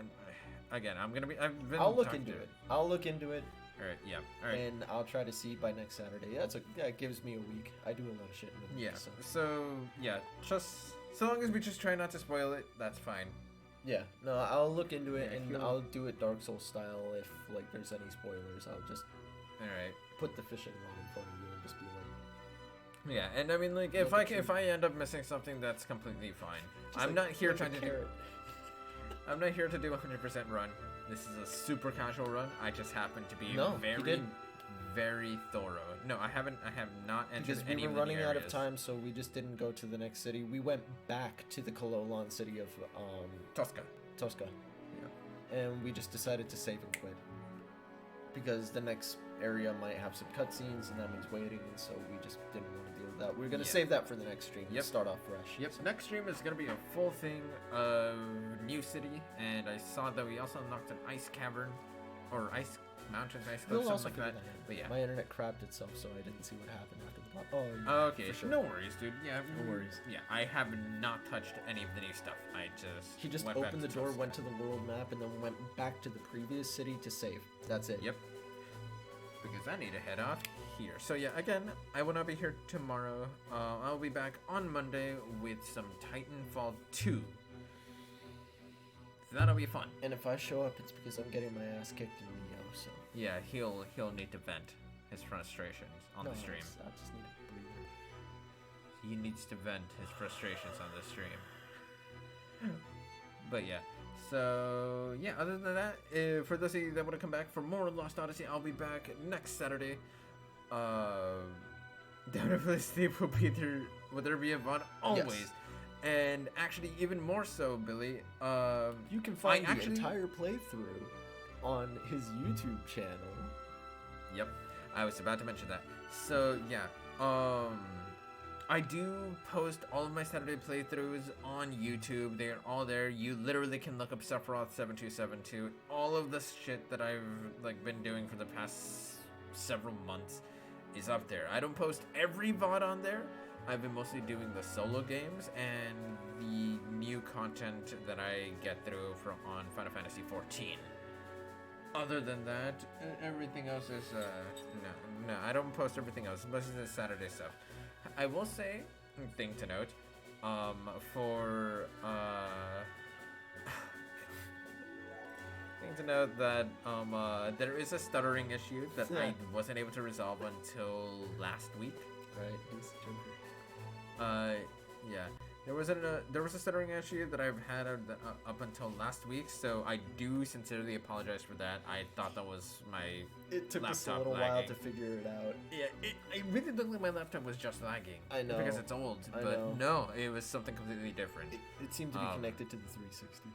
gonna be. I've been. I'll look talking into to it. I'll look into it, All right. Yeah. All right. and I'll try to see by next Saturday. That gives me a week. I do a lot of shit in a week. Yeah. So. So yeah, just so long as we just try not to spoil it, that's fine. Yeah. No, I'll look into it, Yeah, and he'll- I'll do it Dark Souls style. If like there's any spoilers, I'll just All right. put the fishing rod in front of you and just be like, Yeah, and I mean, like, if Like a if I end up missing something, that's completely fine. just I'm like, not here like a trying to do. carrot. I'm not here to do 100% run. This is a super casual run. I just happen to be No, you very, didn't. very thorough. No, I haven't. I have not entered Because we any were of the running new out of areas. time, so we just didn't go to the next city. We went back to the Kilolon city of Tosca. Tosca. Yeah. And we just decided to save and quit. Because the next area might have some cutscenes, and that means waiting, and so we just didn't want to deal with that. We're going to Yeah. save that for the next stream. Yep. Start off fresh. Yep. Next stream is gonna be a full thing of new city, and I saw that we also unlocked an ice cavern, or ice mountain, ice cliff, We'll also something like figure that. that out. But yeah. My internet crapped itself, so I didn't see what happened after the pop. Oh, yeah, Okay, for sure. no worries, dude. Yeah, No worries. Yeah, I have not touched any of the new stuff. I just He just went back opened the to door, Tosca. went to the world map, and then went back to the previous city to save. That's it. Yep. Because I need to head off here. So yeah, again, I will not be here tomorrow. I'll be back on Monday with some Titanfall 2. So that'll be fun. And if I show up, it's because I'm getting my ass kicked in Neo, so. Yeah, he'll need to vent his frustrations on the stream. I just need to breathe. He needs to vent his frustrations on the stream. But yeah. So yeah, other than that, for those of you that want to come back for more Lost Odyssey, I'll be back next Saturday. Doubtfully Steve will be there. Will there be a VOD? Always. Yes. And actually, even more so, Billy. You can find the actually- entire playthrough on his YouTube channel. Yep, I was about to mention that. So yeah, I do post all of my Saturday playthroughs on YouTube. They're all there. You literally can look up Sephiroth7272. All of the shit that I've been doing for the past several months is up there. I don't post every VOD on there. I've been mostly doing the solo games and the new content that I get through on Final Fantasy XIV. Other than that, everything else is no. I don't post everything else. Most of the Saturday stuff. I will say, thing to note, thing to note that there is a stuttering issue that I wasn't able to resolve until last week. Right, he's Joker. Yeah. There was a stuttering issue that I've had up until last week, so I do sincerely apologize for that. I thought that was my It took us a laptop little while lagging. to figure it out. Yeah, it really looked like my laptop was just lagging. I know. Because it's old, I but know. no, it was something completely different. It seemed to be connected to the 360.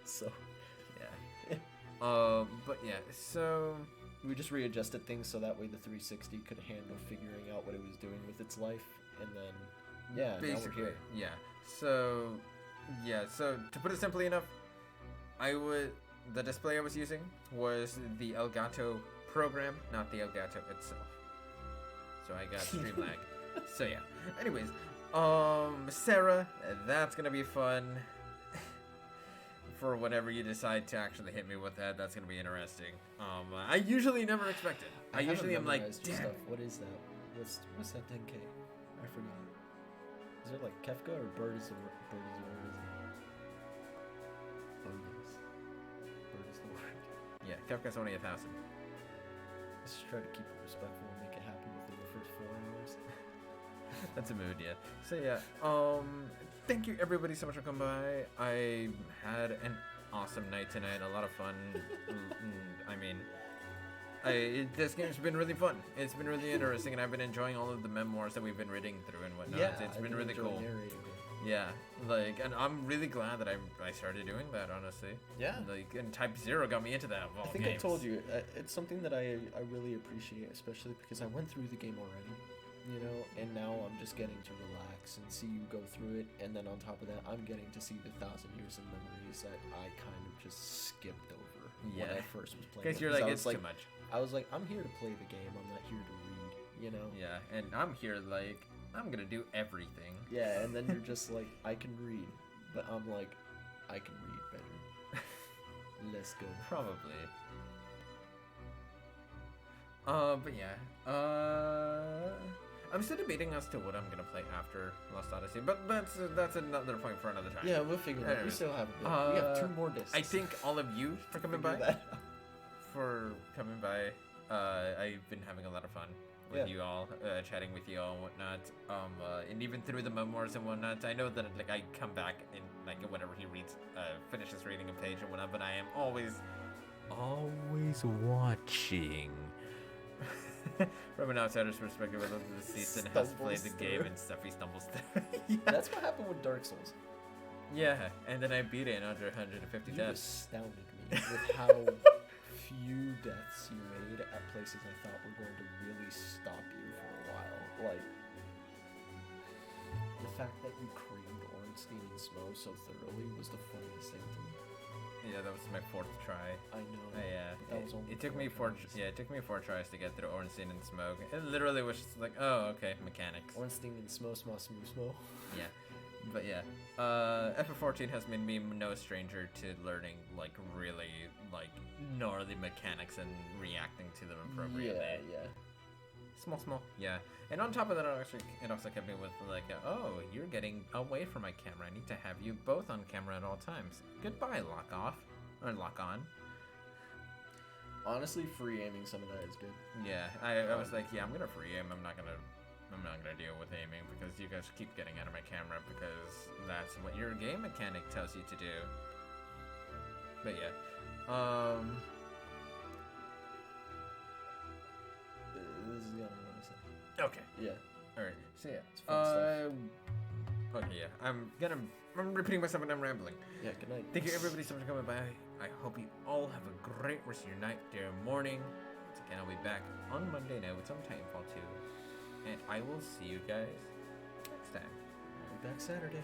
So, Yeah. But yeah, so we just readjusted things so that way the 360 could handle figuring out what it was doing with its life, and then yeah, now we're basically, here. yeah. So to put it simply enough, the display I was using was the Elgato program, not the Elgato itself. So I got stream lag. So yeah. Anyways, Sarah, that's gonna be fun. For whenever you decide to actually hit me with that, that's gonna be interesting. I usually never expect it. I haven't usually am like, memorized your damn. stuff. What is that? What's that 10K? I forgot. Is it like Kefka or Bird is the word? Bird is the word. Yeah, Kafka's only 1,000. Let's just try to keep it respectful and make it happen within the first 4 hours. That's a mood, yeah. So yeah, thank you everybody so much for coming by. I had an awesome night tonight, a lot of fun. I mean, this game's been really fun. It's been really interesting, and I've been enjoying all of the memoirs that we've been reading through and whatnot. It's been really cool. Yeah, and I'm really glad that I started doing that, honestly. Yeah. And Type 0 got me into that of all I think games. I told you, it's something that I really appreciate, especially because I went through the game already, you know, and now I'm just getting to relax and see you go through it, and then on top of that, I'm getting to see the 1,000 years of memories that I kind of just skipped over when I first was playing. Because you're like, it's too much. I was like, I'm here to play the game, I'm not here to read, you know? Yeah, and I'm here like, I'm gonna do everything. Yeah, and then you're just like, I can read, but I'm like, I can read better. Let's go. Probably. But yeah. I'm still debating as to what I'm gonna play after Lost Odyssey, but that's another point for another time. Yeah, we'll figure it out. We Anyways, still have a bit. We have 2 more discs. I thank all of you for coming by. I've been having a lot of fun with you all, chatting with you all and whatnot. And even through the memoirs and whatnot, I know that I come back and whenever he finishes reading a page and whatnot, but I am always watching. From an outsider's perspective, I love the season has played the game and stuff. He stumbles through. Yeah. That's what happened with Dark Souls. Yeah, and then I beat it in under 150 You deaths. astounded me with how few deaths you made at places I thought were going to really stop you for a while. Like, the fact that you creamed Ornstein and Smo so thoroughly was the funniest thing to me. Yeah, that was my 4th try. I know. Yeah, That was only it took me 4 4. tries. Yeah, it took me 4 tries to get through Ornstein and Smoke. It literally was just like, oh, okay, mechanics. Ornstein and Smo. Yeah, but yeah, FF14 has made me no stranger to learning really gnarly mechanics and reacting to them appropriately. Yeah. Small. Yeah, and on top of that, it also kept me with oh, you're getting away from my camera. I need to have you both on camera at all times. Goodbye, lock off or lock on. Honestly, free aiming some of that is good. Yeah, I was like, yeah, I'm gonna free aim. I'm not gonna deal with aiming because you guys keep getting out of my camera because that's what your game mechanic tells you to do. But yeah, This is the other one I said. Okay. Yeah. All right. So yeah. It's fun stuff. Okay. Yeah. I'm repeating myself and I'm rambling. Yeah, good night. Thank you everybody so much for coming by. I hope you all have a great rest of your night, dear morning. Once again, I'll be back on Monday night with some Titanfall 2. And I will see you guys next time. I'll be back Saturday.